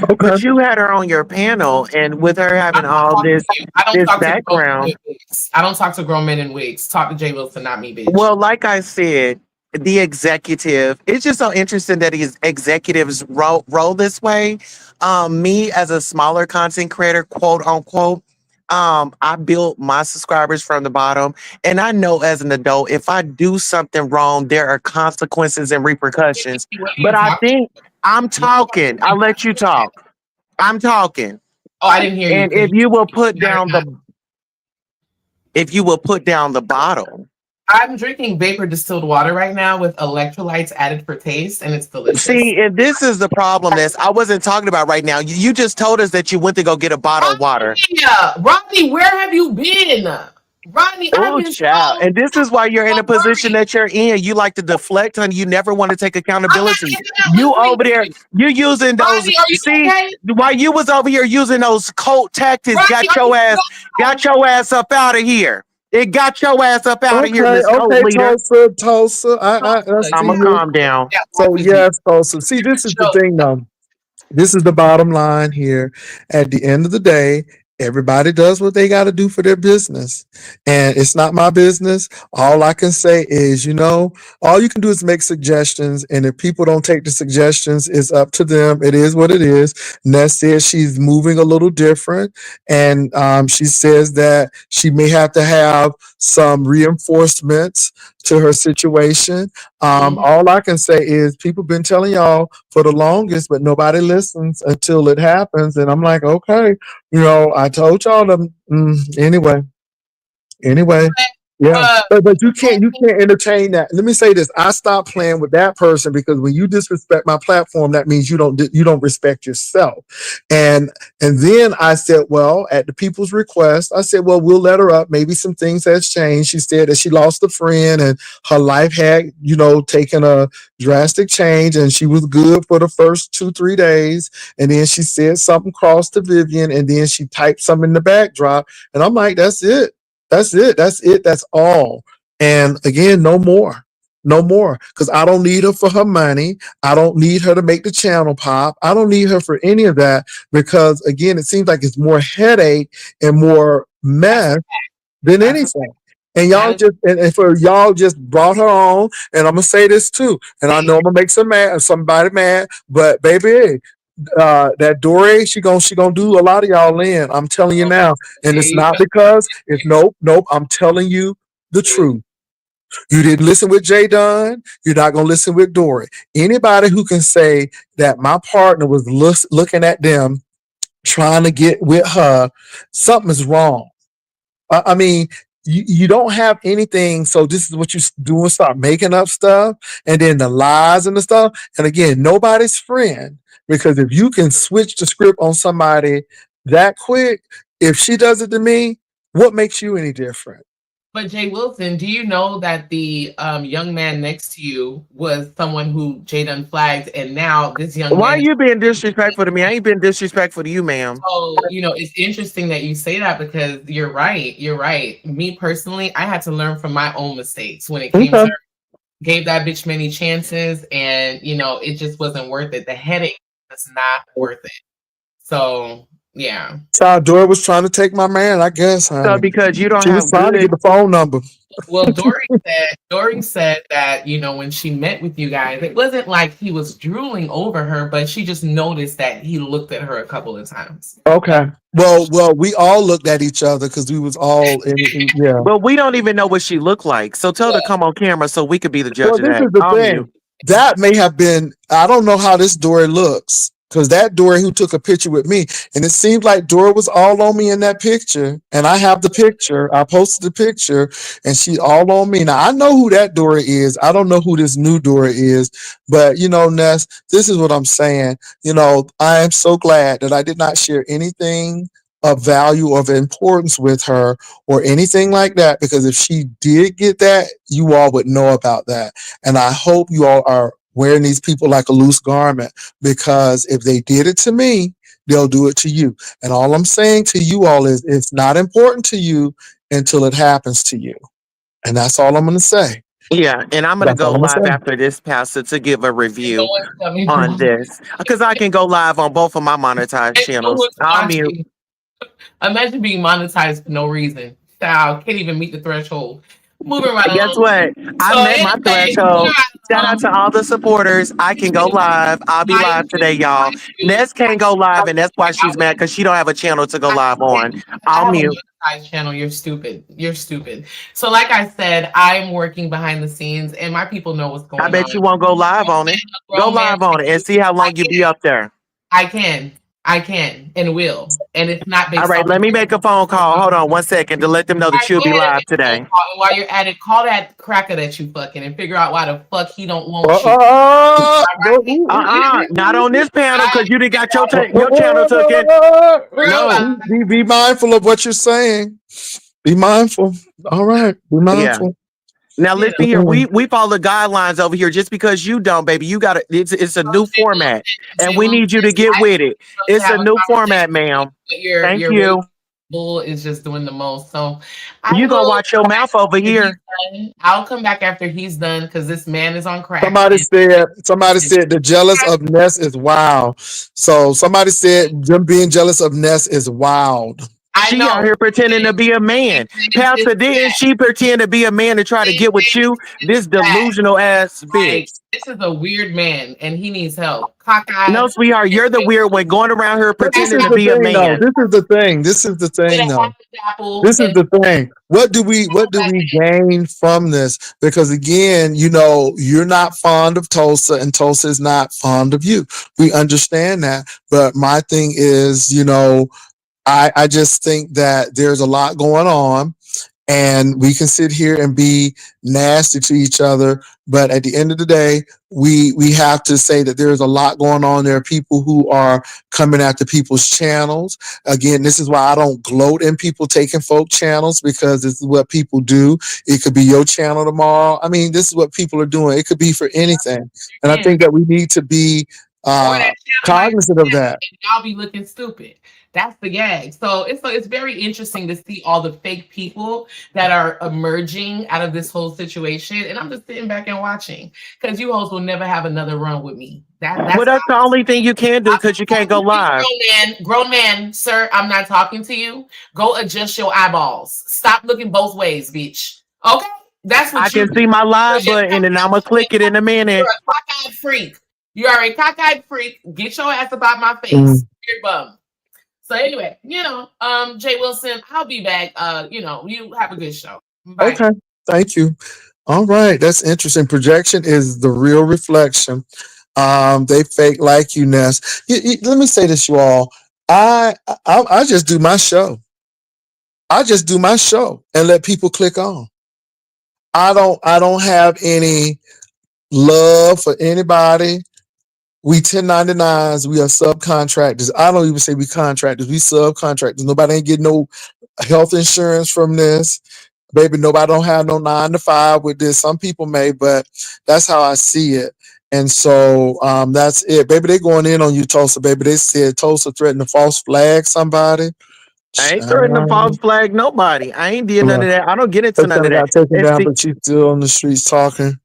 A: Okay.
B: But you had her on your panel, and with her
C: I'm
B: having
C: not
B: all
C: talking
B: this
C: to you. I don't
B: this
C: talk to grown men
B: background.
C: in wigs. I don't talk to grown men in wigs. Talk to Jay Wilson, not me, bitch.
B: Well, like I said, the executive, it's just so interesting that these executives roll this way. Me as a smaller content creator, quote unquote, I built my subscribers from the bottom. And I know as an adult, if I do something wrong, there are consequences and repercussions.
C: What are
B: But
C: you
B: I
C: talking
B: think I'm
C: about?
B: talking. I'll let you talk. I'm talking.
C: Oh, I didn't hear you
B: And
C: because
B: if you will put down the bottle.
C: I'm drinking vapor distilled water right now with electrolytes added for taste, and it's delicious.
B: See, and this is the problem that I wasn't talking about right now. You just told us that you went to go get a bottle of water.
C: Rodney, where have you been? Rodney, I've
B: Oh,
C: been
B: child.
C: so
B: And this is why you're in a position
C: worried.
B: that you're in. You like to deflect, honey. You never want to take
C: I'm not
B: accountability.
C: getting out.
B: You
C: Listening
B: over
C: to
B: there,
C: you.
B: you're using those.
C: Rodney, are you
B: See,
C: okay?
B: while you was over here using those cult tactics,
C: Rodney, are you
B: got your ass up out of here. It got your ass up out of here,
A: Okay.
B: Miss Cult
A: Okay.
B: Leader.
A: Tulsa. That's to
B: I'ma
A: you.
B: calm down.
C: yeah, walk
A: So
C: with me?
A: yes, Tulsa. See, this is the
C: Show.
A: thing, though. This is the bottom line here. At the end of the day, everybody does what they got to do for their business. And it's not my business. All I can say is, all you can do is make suggestions. And if people don't take the suggestions, it's up to them. It is what it is. Ness says she's moving a little different. And she says that she may have to have some reinforcements to her situation.
C: Mhm.
A: All I can say is people been telling y'all for the longest, but nobody listens until it happens. And I'm like, okay, I told y'all them anyway. Yeah.
C: But
A: But you can't entertain that. Let me say this. I stopped playing with that person because when you disrespect my platform, that means you don't respect yourself. And and then I said, well, at the people's request, I said, well, we'll let her up. Maybe some things has changed. She said that she lost a friend and her life had, taken a drastic change and she was good for the first 2-3 days. And then she said something crossed to Vivian and then she typed something in the backdrop. And I'm like, that's it. That's it. That's it. That's all. And again, no more. No more. Because I don't need her for her money. I don't need her to make the channel pop. I don't need her for any of that because, again, it seems like it's more headache and more
C: that's
A: mess than
C: that's
A: anything. And
C: that
A: y'all
C: is
A: just and for y'all just brought her on, and I'm gonna say this too, and I know I'm gonna make somebody mad, but baby, that Dory, she gonna do a lot of y'all in. I'm telling you now, and
C: here
A: it's
C: you
A: not because it's nope. I'm telling you the
C: go.
A: truth. You didn't listen with Jay Dunn. You're not gonna listen with Dory. Anybody who can say that my partner was looking at them trying to get with her, something is wrong. I mean, you don't have anything. So this is what you doing. Start making up stuff, and then the lies and the stuff. And again, nobody's friend because if you can switch the script on somebody that quick, if she does it to me, what makes you any different?
C: But Jay Wilson, do you know that the young man next to you was someone who Jada flagged, and now this young
B: Why are
C: man is.
B: you being disrespectful to me? I ain't been disrespectful to you, ma'am.
C: So, it's interesting that you say that because you're right. You're right. Me personally, I had to learn from my own mistakes when it came
A: Okay.
C: to gave that bitch many chances, and it just wasn't worth it. The headache was not worth it. So, yeah.
A: So Dory was trying to take my man, I guess,
B: So
A: honey.
B: because you don't
A: She was
B: have
A: trying to get
B: good,
C: Well,
A: the phone number.
C: Dory said that, when she met with you guys, it wasn't like he was drooling over her, but she just noticed that he looked at her a couple of times.
A: Okay. Well, we all looked at each other because we was all yeah.
B: but we don't even know what she looked like. So tell her to come on camera so we could be the judge
A: Well,
B: of
A: this
B: that.
A: is the
B: I'm mute.
A: thing. That may have been, I don't know how this Dory looks. because that Dory who took a picture with me, and it seemed like Dory was all on me in that picture. And I have the picture. I posted the picture, and she all on me. Now I know who that Dory is. I don't know who this new Dory is, but Ness, this is what I'm saying. I am so glad that I did not share anything of value or of importance with her or anything like that, because if she did get that, you all would know about that. And I hope you all are wearing these people like a loose garment, because if they did it to me, they'll do it to you. And all I'm saying to you all is it's not important to you until it happens to you. And that's all I'm going to say.
B: Yeah, and I'm gonna
A: That's all
B: go
A: I'm going to
B: live
A: say.
B: after this, Pastor, to give a
C: And no
B: review
C: one's coming for
B: on
C: me.
B: this because I can go live on both of my monetized
C: And no
B: channels.
C: one's
B: I'll mute.
C: watching. Imagine being monetized for no reason. Child can't even meet the threshold. Moving right
B: Guess
C: along.
B: what? I
C: So
B: met my
C: anyway, moving
B: threshold.
C: right
B: Shout out
C: along.
B: to all the supporters. I can go live. I'll be
C: Mind
B: live
C: you,
B: today, y'all.
C: mind you,
B: Ness can't go live, and that's why she's mad because she don't have a channel to go
C: I,
B: live on.
C: I
B: I'll
C: have a
B: mute.
C: monetized channel. You're stupid. You're stupid. So, like I said, I'm working behind the scenes, and my people know what's
B: I
C: going on.
B: bet you won't go live on it. Go
C: Grown man,
B: live on it and see how
C: I
B: long you be up there.
C: I can, I can, and will, and it's not
B: All
C: based
B: right,
C: off.
B: let me make a phone call. Hold on 1 second to let them know that
C: Alright,
B: you'll
C: go
B: be
C: ahead and
B: live
C: make a phone
B: today.
C: call. And while you're at it, call that cracker that you fucking and figure out why the fuck he don't want you.
B: Not on this panel because you done got your channel taken.
C: Real
B: No.
C: life.
A: Be mindful of what you're saying. Be mindful. All right. Be
B: Yeah.
A: mindful.
B: Now
C: You
B: listen
C: know,
B: here, we follow guidelines over here. Just because you don't, baby, you got to. It's a new
C: Jay
B: format,
C: Wilson,
B: and
C: Jay
B: we
C: Wilson,
B: need you to get
C: I
B: with it.
C: love to
B: It's a
C: have a
B: new format,
C: conversation with you,
B: ma'am.
C: but
B: Thank
C: your
B: you.
C: bull is just doing the most. So I
B: You gonna
C: will
B: watch your
C: come back
B: mouth over
C: after he's
B: here.
C: done. I'll come back after he's done because this man is on crack.
A: Somebody said the jealous of Ness is wild. So somebody said them being jealous of Ness is wild.
C: I
B: She out
C: know.
B: here pretending to be a man.
C: It's
B: Pastor, didn't she pretend to be a man to try to get with you? This
C: sad.
B: delusional ass
C: Like,
B: bitch.
C: this is a weird man and he needs help. Cockeyed
B: No, sweetheart, you're the weird one going around here
A: But this
B: pretending
A: is
B: to
A: the
B: be a
A: thing though.
B: man.
A: This is the thing. This is the
C: with
A: thing
C: a
A: though.
C: happy apple
A: This is
C: and
A: the thing. What do we gain from this? Because again, you're not fond of Tulsa and Tulsa is not fond of you. We understand that. But my thing is, I just think that there's a lot going on, and we can sit here and be nasty to each other, but at the end of the day, we have to say that there's a lot going on. There are people who are coming after people's channels. Again, this is why I don't gloat in people taking folk channels, because this is what people do. It could be your channel tomorrow. I mean, this is what people are doing. It could be for anything, and I
C: can.
A: think that we need to be
C: Or that channel might
A: cognizant of that.
C: and y'all be looking stupid. That's the gag. So it's very interesting to see all the fake people that are emerging out of this whole situation. And I'm just sitting back and watching because you hoes will never have another run with me.
B: Well,
C: That's
B: that's the only thing you can do
C: I'm
B: because you
C: not
B: can't go
C: talking to
B: live.
C: you, grown man, sir. I'm not talking to you. Go adjust your eyeballs. Stop looking both ways, bitch. Okay, that's
B: I
C: what you
B: can
C: do.
B: see my live
C: You're
B: button and I'm going to click it in a
C: you're
B: minute.
C: a cockeyed freak. You are a cockeyed freak. Get your ass about my face.
A: Mm,
C: You're bum. So anyway, Jay Wilson, I'll be back. You have a good show. Bye.
A: okay, thank you. All right, that's interesting. Projection is the real reflection. They fake like you, Ness. Let me say this, you all. I just do my show. I just do my show and let people click on. I don't have any love for anybody. We 1099s. We are subcontractors. I don't even say we contractors. We subcontractors. Nobody ain't getting no health insurance from this. Baby, nobody don't have no 9 to 5 with this. Some people may, but that's how I see it. And so that's it. Baby, they going in on you, Tulsa. Baby, they said Tulsa threatened to false flag somebody.
B: I ain't threatening to false
A: Child.
B: flag nobody. I ain't did none
A: Yeah.
B: of that. I don't get into
A: That
B: none of that.
A: got taken
B: And
A: down,
B: see,
A: but she's still on the streets talking.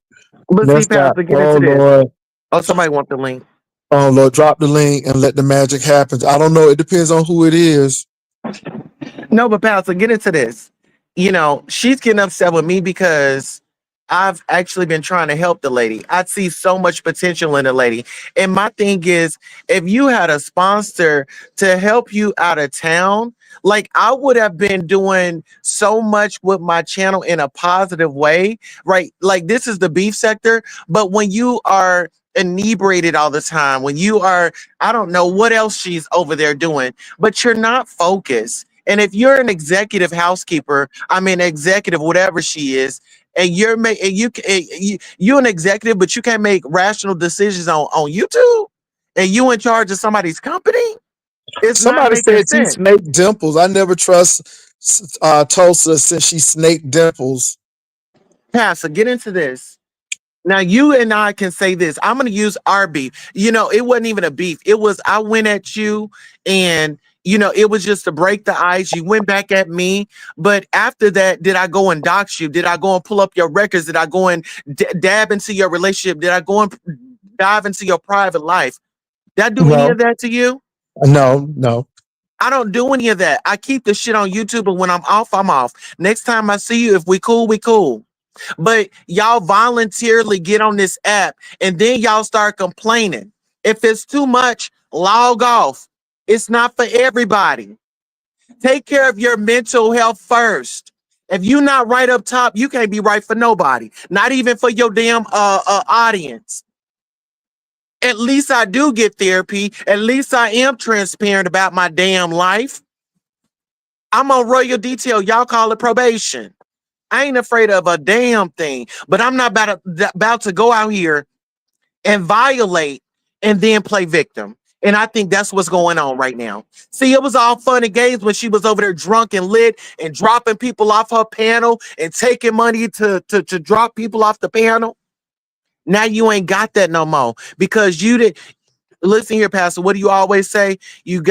B: but see,
A: That's got,
B: Pastor, get
A: oh
B: into this.
A: Lord.
B: Oh, somebody want the link.
A: Oh Lord, drop the link and let the magic happen. I don't know. It depends on who it is.
B: No, but Pastor, get into this. She's getting upset with me because I've actually been trying to help the lady. I see so much potential in the lady. And my thing is, if you had a sponsor to help you out of town, like I would have been doing so much with my channel in a positive way, right? Like this is the beef sector. But when you are inebriated all the time, when you are, I don't know what else she's over there doing, but you're not focused. And if you're an executive housekeeper, I mean, executive, whatever she is, and you're an executive, but you can't make rational decisions on YouTube, and you in charge of somebody's company, it's not
A: Somebody
B: making
A: said she
B: sense.
A: snake dimples. I never trust Tulsa since she snake dimples.
B: Pastor, get into this. Now you and I can say this. I'm gonna use our beef. It wasn't even a beef. It was I went at you, and it was just to break the ice. You went back at me, but after that, did I go and dox you? Did I go and pull up your records? Did I go and dab into your relationship? Did I go and dive into your private life? Did I do any
A: No,
B: of that to you?
A: no, no.
B: I don't do any of that. I keep the shit on YouTube, but when I'm off, I'm off. Next time I see you, if we cool, we cool. But y'all voluntarily get on this app and then y'all start complaining. If it's too much, log off. It's not for everybody. Take care of your mental health first. If you're not right up top, you can't be right for nobody, not even for your damn audience. At least I do get therapy. At least I am transparent about my damn life. I'm on royal detail. Y'all call it probation. I ain't afraid of a damn thing, but I'm not about to go out here and violate and then play victim. And I think that's what's going on right now. See, it was all fun and games when she was over there drunk and lit and dropping people off her panel and taking money to drop people off the panel. Now you ain't got that no more because you did. Listen here, Pastor. What do you always say? You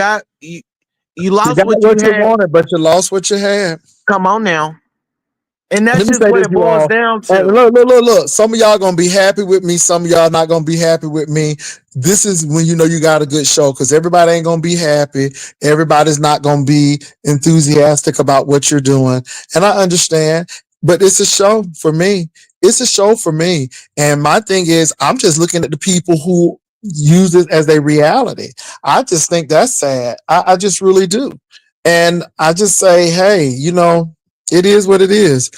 A: You
B: lost
A: got
B: what you
A: what you
B: had.
A: wanted, but you lost what you had.
B: Come on now. And that's
A: Let me
B: just
A: say
B: what
A: this,
B: it
A: you
B: boils
A: all.
B: down
A: And
B: to.
A: look, look, look, look. Some of y'all gonna be happy with me. Some of y'all not gonna be happy with me. This is when you know you got a good show because everybody ain't gonna be happy. Everybody's not gonna be enthusiastic about what you're doing, and I understand. But it's a show for me. It's a show for me. And my thing is, I'm just looking at the people who use it as a reality. I just think that's sad. I just really do. And I just say, hey, it is what it is.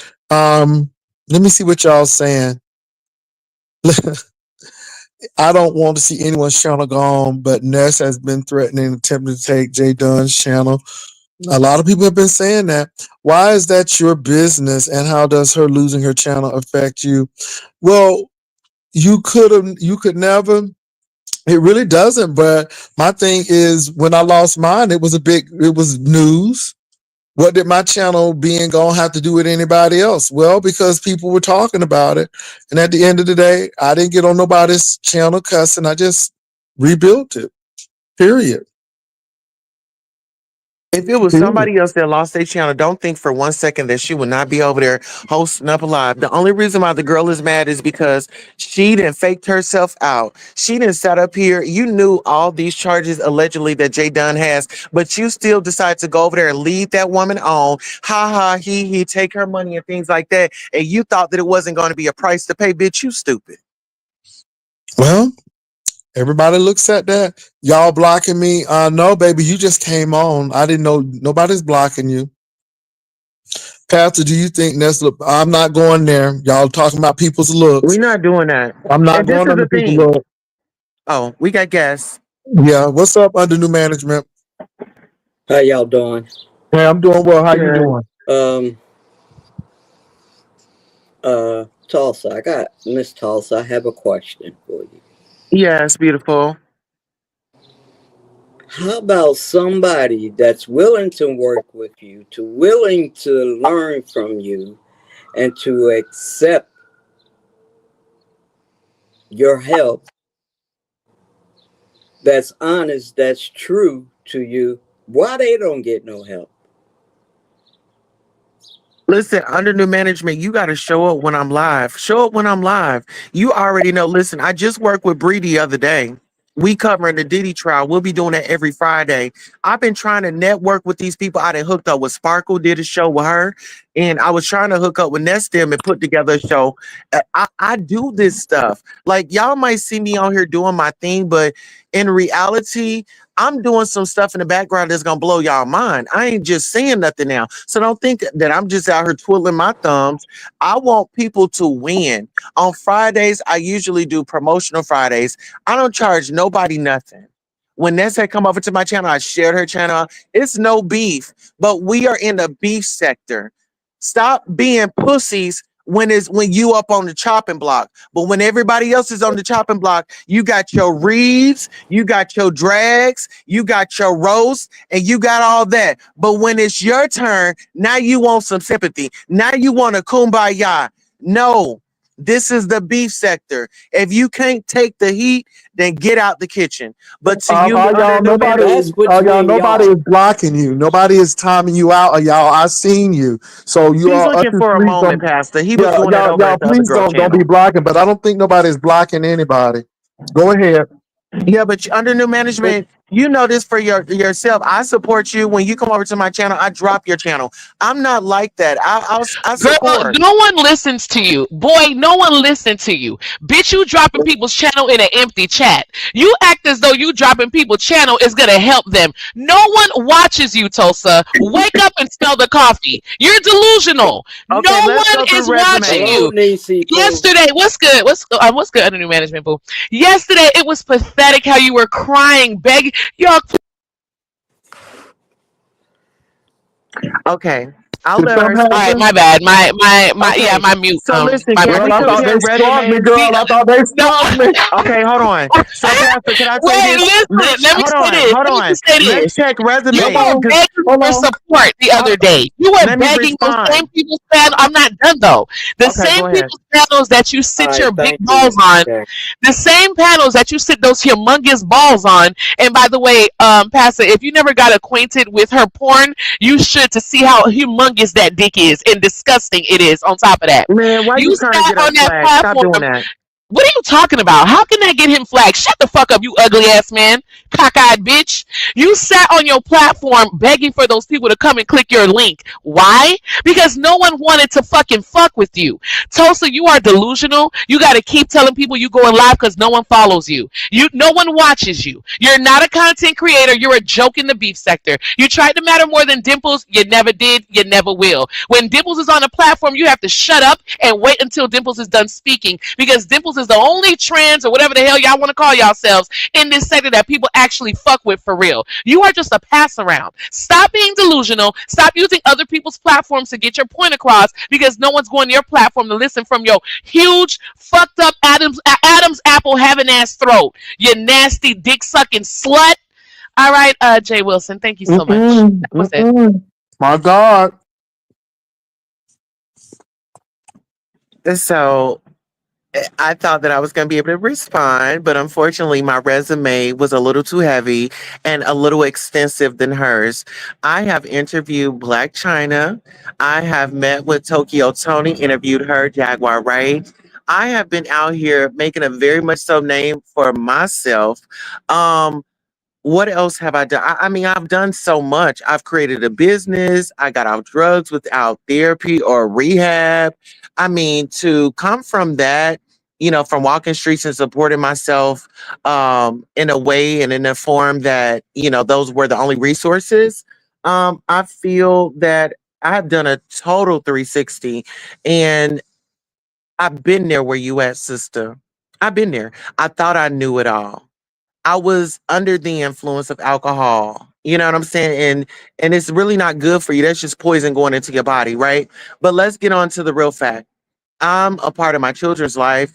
A: Let me see what y'all saying. I don't want to see anyone's channel gone, but Ness has been threatening, attempting to take Jay Dunn's channel. A lot of people have been saying that. Why is that your business, and how does her losing her channel affect you? Well, you could never. It really doesn't. But my thing is, when I lost mine, it was news. What did my channel being gone have to do with anybody else? Well, because people were talking about it. And at the end of the day, I didn't get on nobody's channel cussing. I just rebuilt it. Period.
B: If it was
A: Period.
B: somebody else that lost their channel, don't think for 1 second that she would not be over there hosting up live. The only reason why the girl is mad is because she didn't faked herself out. She didn't set up here. You knew all these charges allegedly that Jay Dunn has, but you still decide to go over there and lead that woman on. Ha ha, he, take her money and things like that. And you thought that it wasn't going to be a price to pay. Bitch, you stupid.
A: Well, everybody looks at that. Y'all blocking me. No, baby, you just came on. I didn't know nobody's blocking you. Pastor, do you think that's I'm not going there. Y'all talking about people's looks.
B: We're not doing that.
A: I'm not
B: And this
A: going
B: is
A: under
B: the
A: people's
B: thing.
A: looks.
B: Oh, we got guests.
A: Yeah. What's up under new management?
D: How y'all doing?
A: Hey, I'm doing well. How you
B: Good.
A: doing?
D: Um, Tulsa, I got Miss Tulsa. I have a question for you.
B: Yes, beautiful.
D: How about somebody that's willing to work with you, to willing to learn from you, and to accept your help? That's honest. That's true to you. Why they don't get no help?
B: Listen, under new management, you got to show up when I'm live. Show up when I'm live. You already know. Listen, I just worked with Bree the other day. We covering the Diddy trial. We'll be doing that every Friday. I've been trying to network with these people. I done hooked up with Sparkle, did a show with her, and I was trying to hook up with Ness them and put together a show. I do this stuff. Like y'all might see me on here doing my thing, but in reality, I'm doing some stuff in the background that's gonna blow y'all mind. I ain't just saying nothing now. So don't think that I'm just out here twiddling my thumbs. I want people to win. On Fridays, I usually do promotional Fridays. I don't charge nobody nothing. When Ness had come over to my channel, I shared her channel. It's no beef, but we are in the beef sector. Stop being pussies when you up on the chopping block. But when everybody else is on the chopping block, you got your reads, you got your drags, you got your roast, and you got all that. But when it's your turn, now you want some sympathy. Now you want a kumbaya. No, this is the beef sector. If you can't take the heat, then get out the kitchen. But to you,
A: All
B: under
A: y'all,
B: new
A: nobody,
B: management,
D: That's
A: all y'all,
D: between
A: nobody is
D: y'all.
A: blocking you. Nobody is timing you out. Y'all, I seen you. So you
B: he's
A: all,
B: looking
A: just
B: for a
A: please
B: moment,
A: don't.
B: Pastor. He was
A: Yeah,
B: doing that over
A: y'all,
B: at the other
A: please
B: girl
A: don't be
B: channel.
A: blocking. But I don't think nobody's blocking anybody. Go ahead.
B: Yeah, but under new management, you know this for yourself. I support you. When you come over to my channel, I drop your channel. I'm not like that. I
E: Girl,
B: support.
E: no one listens to you. Boy, no one listens to you. Bitch, you dropping people's channel in an empty chat. You act as though you dropping people's channel is going to help them. No one watches you, Tulsa. Wake up and smell the coffee. You're delusional.
B: Okay,
E: No
B: let's
E: one
B: go through
E: is watching
B: resumes.
D: Hello,
E: you.
D: Nisi Poo.
E: Yesterday, what's good? What's good under new management, boo? Yesterday, it was pathetic how you were crying, begging. Y'all,
B: Okay, I'll
A: Did
B: let her
A: something
E: all right,
B: speak.
A: happen?
E: my bad. My, yeah,
B: Okay,
E: my mute,
B: so listen,
E: my
B: can
E: bad.
A: Girl,
B: we
A: I thought
B: compare
A: they struck me,
B: resumes?
A: girl. I thought they
E: No.
A: struck me.
B: Okay, hold on. So, Pastor, can I say
E: Wait,
B: this?
E: listen.
B: Let's
E: Let me
B: hold
E: say
B: on,
E: this.
B: hold
E: Let me
B: on.
E: just say
B: Let's
E: this.
B: check
E: You
A: Hold
B: resumes
E: were
A: on,
B: because
E: begging
A: hold
E: for
A: on.
E: support the
B: hold,
E: other day. You were
B: let me
E: begging those same
B: respond.
E: people's channels. I'm not done though. The
B: Okay, go
E: same
B: ahead.
E: people's channels that you
D: All
E: sit
D: right,
E: your big
D: thank you,
E: balls
D: Mr.
E: on,
D: K.
E: the same panels that you sit those humongous balls on. And by the way, Pastor, if you never got acquainted with her porn, you should to see how humongous that dick is and disgusting it is. On top of that,
B: Man, why you
E: you
B: trying to
E: sat
B: get us
E: on that
B: flagged? Stop doing
E: platform.
B: that.
E: What are you talking about? How can that get him flagged? Shut the fuck up, you ugly ass man. Cockeyed bitch. You sat on your platform begging for those people to come and click your link. Why? Because no one wanted to fucking fuck with you. Tulsa, you are delusional. You got to keep telling people you going live because no one follows you. No one watches you. You're not a content creator. You're a joke in the beef sector. You tried to matter more than Dimples. You never did. You never will. When Dimples is on a platform, you have to shut up and wait until Dimples is done speaking because Dimples is the only trans or whatever the hell y'all want to call yourselves in this sector that people actually fuck with for real. You are just a pass around. Stop being delusional. Stop using other people's platforms to get your point across because no one's going to your platform to listen from your huge, fucked up Adam's apple having ass throat. You nasty dick sucking slut. All right, Jay Wilson, thank you so much.
A: Mm-mm,
E: That was it.
A: mm-mm. My God.
B: So I thought that I was going to be able to respond, but unfortunately, my resume was a little too heavy and a little extensive than hers. I have interviewed Black China. I have met with Tokyo Tony, interviewed her, Jaguar Wright. I have been out here making a very much so name for myself. Um, what else have I done? I mean, I've done so much. I've created a business. I got out drugs without therapy or rehab. I mean, to come from that, from walking streets and supporting myself in a way and in a form that, those were the only resources. I feel that I've done a total 360 and I've been there where you at, sister. I've been there. I thought I knew it all. I was under the influence of alcohol. You know what I'm saying? And it's really not good for you. That's just poison going into your body, right? But let's get on to the real fact. I'm a part of my children's life.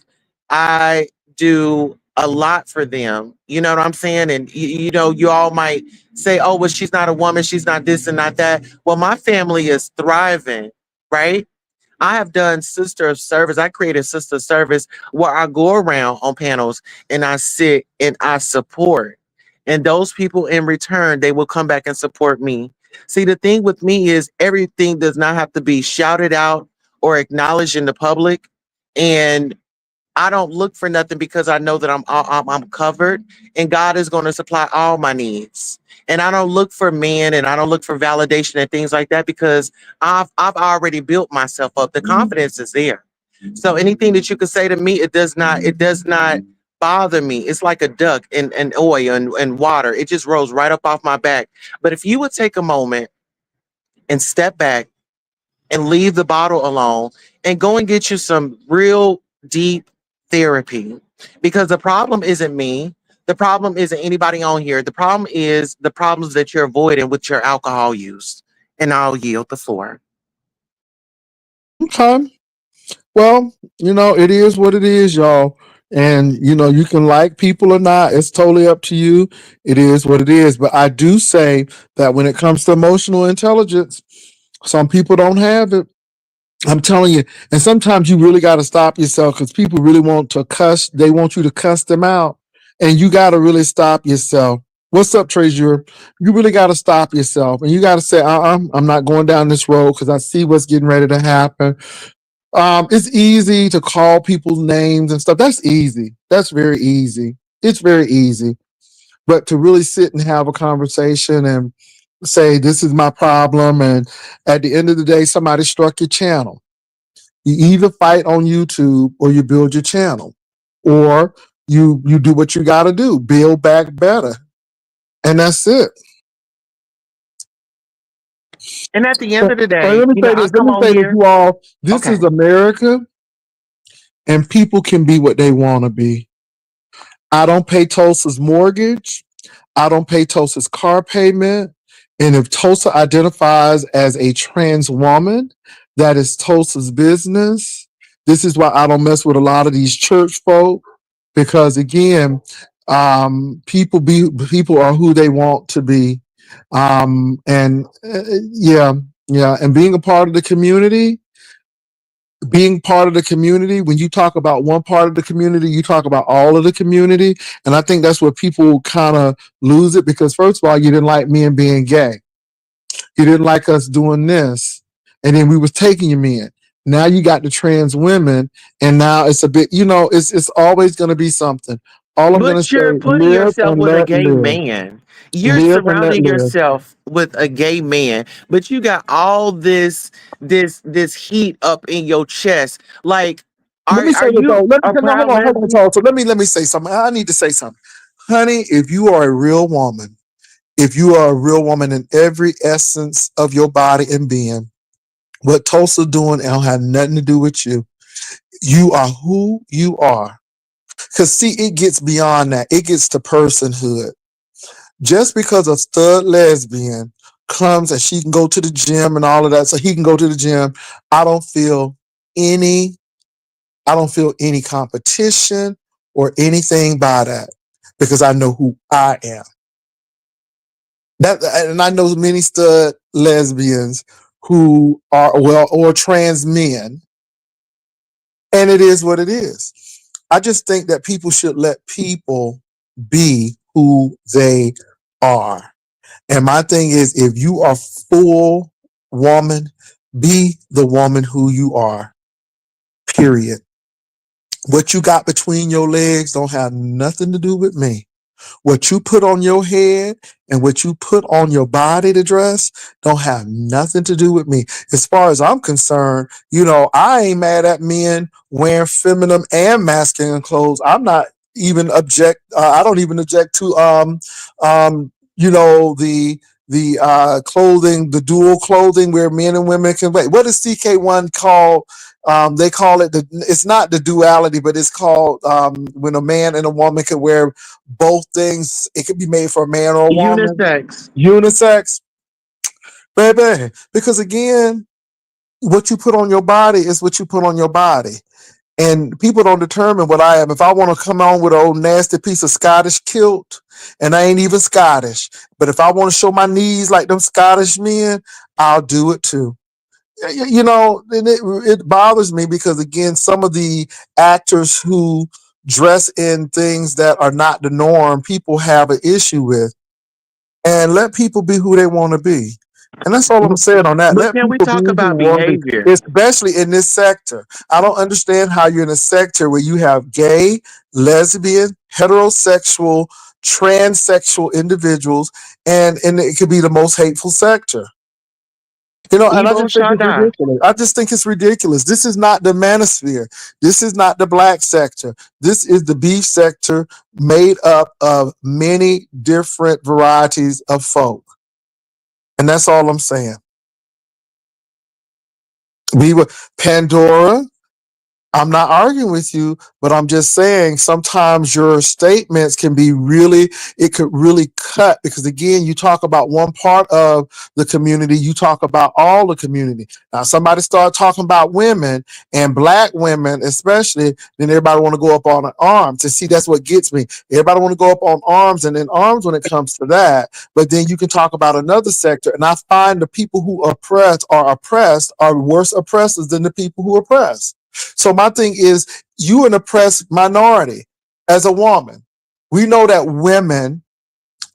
B: I do a lot for them. You know what I'm saying? And you all might say, "Oh, well, she's not a woman. She's not this and not that." Well, my family is thriving, right? I have done sister of service. I created sister service where I go around on panels and I sit and I support. And those people in return, they will come back and support me. See, the thing with me is everything does not have to be shouted out or acknowledged in the public. And I don't look for nothing because I know that I'm covered and God is going to supply all my needs. And I don't look for men and I don't look for validation and things like that because I've already built myself up. The confidence is there. So anything that you could say to me, it does not bother me. It's like a duck in oil and water. It just rolls right up off my back. But if you would take a moment and step back and leave the bottle alone and go and get you some real deep therapy. Because the problem isn't me. The problem isn't anybody on here. The problem is the problems that you're avoiding with your alcohol use. And I'll yield the floor.
A: Okay. Well, it is what it is, y'all. And, you can like people or not. It's totally up to you. It is what it is. But I do say that when it comes to emotional intelligence, some people don't have it. I'm telling you. And sometimes you really got to stop yourself because people really want to cuss. They want you to cuss them out. And you got to really stop yourself. What's up, Treasurer? You really got to stop yourself. And you got to say, I'm not going down this road because I see what's getting ready to happen. It's easy to call people's names and stuff. That's easy. That's very easy. It's very easy. But to really sit and have a conversation and say, this is my problem. And at the end of the day, somebody struck your channel. You either fight on YouTube or you build your channel, or you do what you got to do, build back better. And that's it.
B: And at the end of the
A: So
B: day,
A: let me say
B: I
A: this. Let
B: come
A: me
B: on
A: say this,
B: here.
A: you all. This
B: Okay.
A: is America, and people can be what they want to be. I don't pay Tulsa's mortgage. I don't pay Tulsa's car payment. And if Tulsa identifies as a trans woman, that is Tulsa's business. This is why I don't mess with a lot of these church folk because again, people are who they want to be, and yeah, yeah, and being a part of the community, when you talk about one part of the community, you talk about all of the community. And I think that's where people kind of lose it because, first of all, you didn't like men being gay. You didn't like us doing this. And then we was taking you men. Now you got the trans women. And now it's a bit, it's always going to be something. All I'm going to
B: But you're
A: say,
B: putting
A: live
B: yourself
A: and
B: with a
A: let
B: gay
A: live.
B: man. You're
A: Live and let
B: surrounding
A: live.
B: yourself with a gay man, but you got all this heat up in your chest. Like,
A: Let me say
B: are
A: this though.
B: you
A: Let me
B: a
A: no, hold
B: proud
A: on, hold on,
B: lesbian?
A: Charles. So let me say something. I need to say something. Honey, if you are a real woman, if you are a real woman in every essence of your body and being, what Tulsa doing don't have nothing to do with you. You are who you are. Because see, it gets beyond that. It gets to personhood. Just because a stud lesbian comes and she can go to the gym and all of that, so he can go to the gym, I don't feel any I don't feel any competition or anything by that because I know who I am. And I know many stud lesbians who are or trans men, and it is what it is. I just think that people should let people be who they are. And my thing is, if you are full woman, be the woman who you are. Period. What you got between your legs don't have nothing to do with me. What you put on your head and what you put on your body to dress don't have nothing to do with me. As far as I'm concerned, I ain't mad at men wearing feminine and masculine clothes. I'm not even object. I don't even object to the clothing, the dual clothing where men and women can wait. What is CK1 called? They call it it's not the duality, but it's called when a man and a woman can wear both things. It could be made for a man or a woman.
B: Unisex.
A: Unisex, baby. Because again, what you put on your body is what you put on your body. And people don't determine what I am. If I want to come on with an old nasty piece of Scottish kilt, and I ain't even Scottish, but if I want to show my knees like them Scottish men, I'll do it too. And it bothers me because again, some of the actors who dress in things that are not the norm, people have an issue with. And let people be who they want to be. And that's all I'm saying on that.
B: But
A: Let
B: can we
A: people be
B: talk
A: who they
B: about
A: want to be,
B: behavior?
A: especially in this sector. I don't understand how you're in a sector where you have gay, lesbian, heterosexual, transsexual individuals, and it could be the most hateful sector. And I
B: Evil
A: just think
B: shall
A: it's
B: die.
A: ridiculous. I just think it's ridiculous. This is not the manosphere. This is not the black sector. This is the beef sector made up of many different varieties of folk. And that's all I'm saying. We were Pandora. I'm not arguing with you, but I'm just saying sometimes your statements can be really, it could really cut because again, you talk about one part of the community, you talk about all the community. Now, somebody start talking about women and black women, especially, then everybody want to go up on arms. And see, that's what gets me. Everybody want to go up on arms and then arms when it comes to that. But then you can talk about another sector. And I find the people who are oppressed are worse oppressors than the people who oppress. So my thing is, you an oppressed minority as a woman. We know that women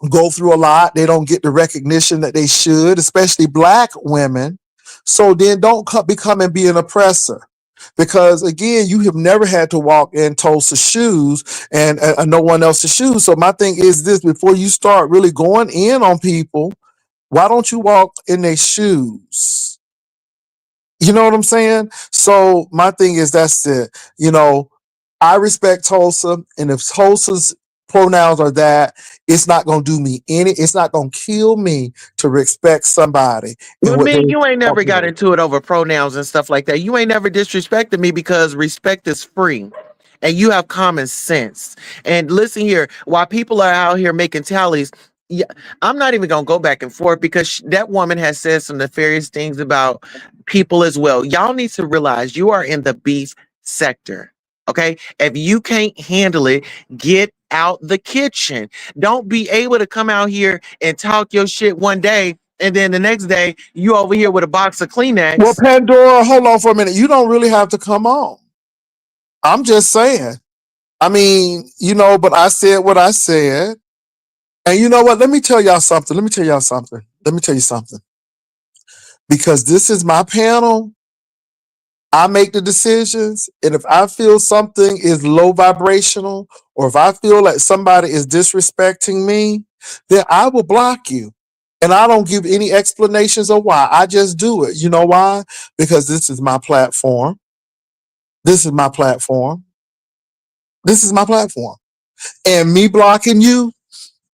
A: go through a lot. They don't get the recognition that they should, especially black women. So then don't become and be an oppressor. Because again, you have never had to walk in Tulsa's shoes and no one else's shoes. So my thing is this, before you start really going in on people, why don't you walk in their shoes? You know what I'm saying? So my thing is that's it. I respect Tulsa, and if Tulsa's pronouns are that, it's not gonna do me any. It's not gonna kill me to respect somebody and
B: But
A: what they
B: me, you ain't never got
A: operate.
B: into it over pronouns and stuff like that. You ain't never disrespected me because respect is free. And you have common sense. And listen here, while people are out here making tallies, yeah, I'm not even gonna go back and forth because that woman has said some nefarious things about people as well. Y'all need to realize you are in the beef sector. Okay. If you can't handle it, get out the kitchen. Don't be able to come out here and talk your shit one day and then the next day you over here with a box of
A: Well,
B: Kleenex.
A: Pandora, hold on for a minute. You don't really have to come on. I'm just saying. I mean, but I said what I said. And you know what? Let me tell y'all something. Let me tell you something. Because this is my panel. I make the decisions, and if I feel something is low vibrational, or if I feel like somebody is disrespecting me, then I will block you. And I don't give any explanations of why. I just do it. You know why? Because this is my platform. This is my platform. This is my platform. And me blocking you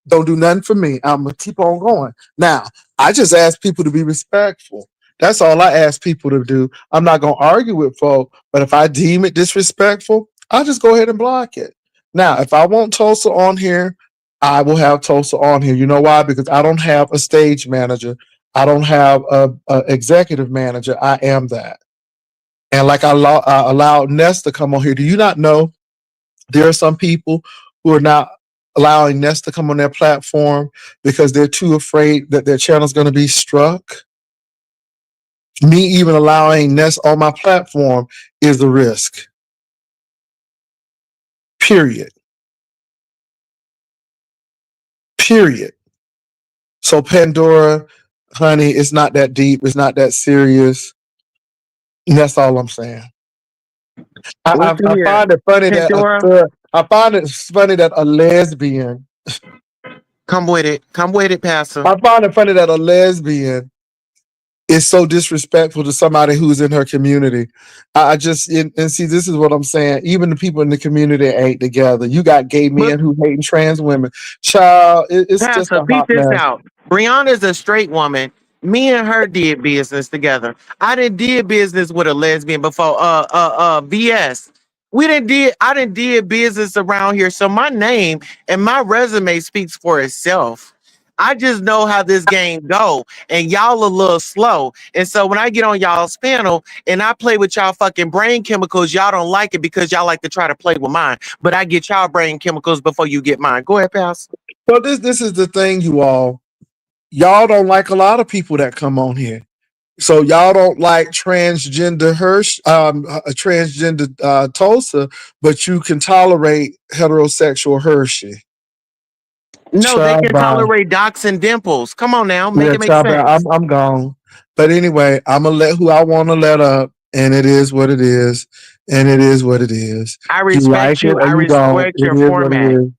A: don't do nothing for me. I'm gonna keep on going. Now, I just ask people to be respectful. That's all I ask people to do. I'm not gonna argue with folk, but if I deem it disrespectful, I'll just go ahead and block it. Now, if I want Tulsa on here, I will have Tulsa on here. You know why? Because I don't have a stage manager. I don't have a executive manager. I am that. And like I allowed Ness to come on here. Do you not know there are some people who are not allowing Ness to come on their platform because they're too afraid that their channel is going to be struck? Me even allowing Ness on my platform is a risk. Period. Period. So Pandora, honey, it's not that deep. It's not that serious. And that's all I'm saying.
B: Listen
A: I
B: here,
A: find it funny
B: Pandora,
A: that a lesbian.
B: come with it. Come with it, Pastor.
A: I find it funny that a lesbian is so disrespectful to somebody who's in her community. I just and see, this is what I'm saying. Even the people in the community ain't together. You got gay
B: But
A: men who hating trans women. Child, it's just
B: Pastor,
A: a
B: peep
A: hot
B: this
A: mess.
B: out. Brianna's a straight woman. Me and her did business together. I didn't did business with a lesbian before. VS. I didn't did business around here. So my name and my resume speaks for itself. I just know how this game go, and y'all a little slow. And so when I get on y'all's panel and I play with y'all fucking brain chemicals, y'all don't like it because y'all like to try to play with mine. But I get y'all brain chemicals before you get mine. Go ahead, Pastor.
A: So this is the thing, you all. Y'all don't like a lot of people that come on here. So y'all don't like transgender transgender Tulsa, but you can tolerate heterosexual Hershey.
B: No, they
A: Child
B: can
A: bye.
B: tolerate docs and dimples. Come on now, make
A: Yeah,
B: it make
A: child bye.
B: sense.
A: I'm gone. But anyway, I'm gonna let who I want to let up, and it is what it is, and it is what it is.
B: I
A: You like
B: respect
A: it
B: you.
A: or
B: I
A: you don't.
B: respect
A: It
B: your
A: is what it
B: format.
A: is.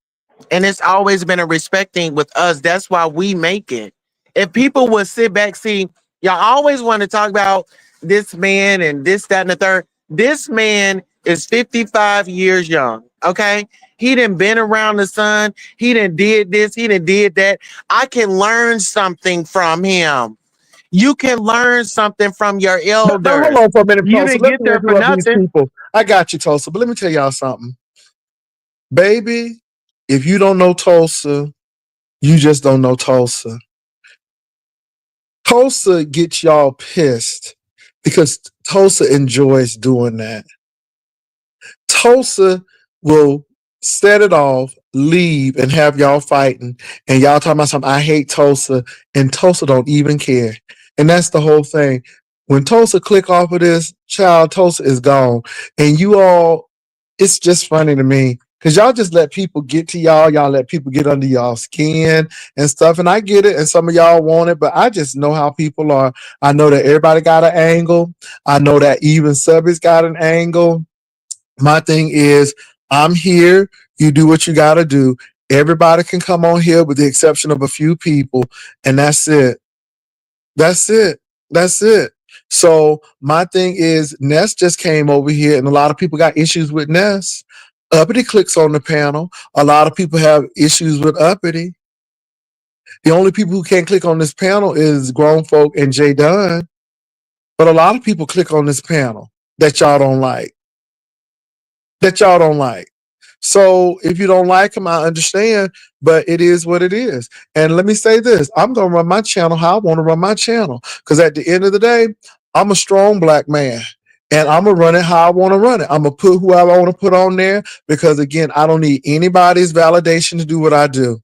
B: And it's always been a respecting with us. That's why we make it. If people would sit back, see, Y'all always want to talk about this man and this, that, and the third. This man is 55 years young. Okay. He done been around the sun. He done did this. He done did that. I can learn something from him. You can learn something from your
A: Now hold
B: elders.
A: on for a minute,
B: You
A: Tulsa.
B: didn't
A: Let
B: get
A: me
B: there for
A: interrupt these
B: nothing.
A: people. I got you, Tulsa, but let me tell y'all something. Baby, if you don't know Tulsa, you just don't know Tulsa. Tulsa gets y'all pissed because Tulsa enjoys doing that. Tulsa will set it off, leave, and have y'all fighting. And y'all talking about something, I hate Tulsa, and Tulsa don't even care. And that's the whole thing. When Tulsa click off of this, child, Tulsa is gone. And you all, it's just funny to me. Cause y'all just let people get to y'all let people get under y'all skin and stuff. And I get it, and some of y'all want it, but I just know how people are. I know that everybody got an angle. I know that even Subby's got an angle. My thing is, I'm here. You do what you got to do. Everybody can come on here with the exception of a few people, and that's it. That's it. That's it. So my thing is, Ness just came over here, and a lot of people got issues with Ness. Uppity clicks on the panel. A lot of people have issues with Uppity. The only people who can't click on this panel is grown folk and Jay Dunn. But a lot of people click on this panel that y'all don't like. That y'all don't like. So if you don't like them, I understand, but it is what it is. And let me say this, I'm going to run my channel how I want to run my channel. Because at the end of the day, I'm a strong black man. And I'm going to run it how I want to run it. I'm going to put whoever I want to put on there. Because again, I don't need anybody's validation to do what I do.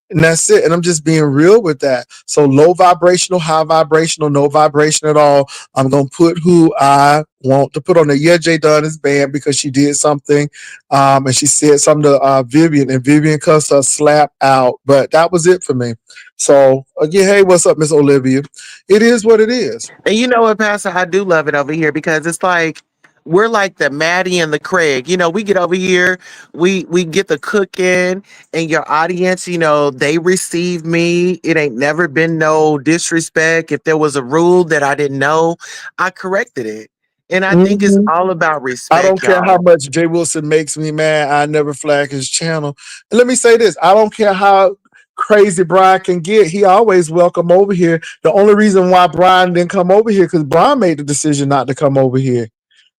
A: And that's it. And I'm just being real with that. So low vibrational, high vibrational, no vibration at all. I'm gonna put who I want to put on there. Yeah, Jay Dunn is banned because she did something, and she said something to Vivian, and Vivian cussed her slap out. But that was it for me. So again, hey, what's up, Miss Olivia? It is what it is.
B: And you know what, Pastor? I do love it over here because it's like we're like the Maddie and the Craig. We get over here, we get the cooking, and your audience, they receive me. It ain't never been no disrespect. If there was a rule that I didn't know, I corrected it. And I think it's
A: Mhm.
B: all about
A: I don't
B: respect,
A: care how
B: y'all.
A: much Jay Wilson makes me mad. I never flag his channel. And let me say this: I don't care how crazy Brian can get. He always welcome over here. The only reason why Brian didn't come over here because Brian made the decision not to come over here.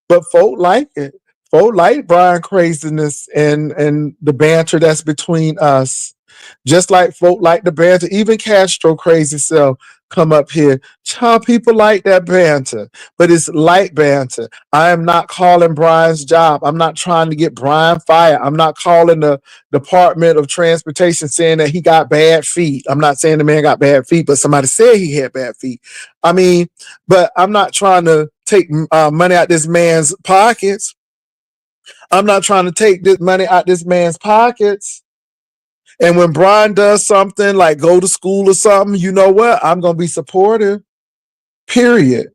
A: But folk like it. Folk like Brian craziness and the banter that's between us. Just like folk like the banter, even Castro crazy self come up here. Child, people like that banter, but it's light banter. I am not calling Brian's job. I'm not trying to get Brian fired. I'm not calling the Department of Transportation saying that he got bad feet. I'm not saying the man got bad feet, but somebody said he had bad feet. I mean, but I'm not trying to take money out this man's pockets. I'm not trying to take this money out this man's pockets. And when Brian does something like go to school or something, you know what? I'm going to be supportive, period.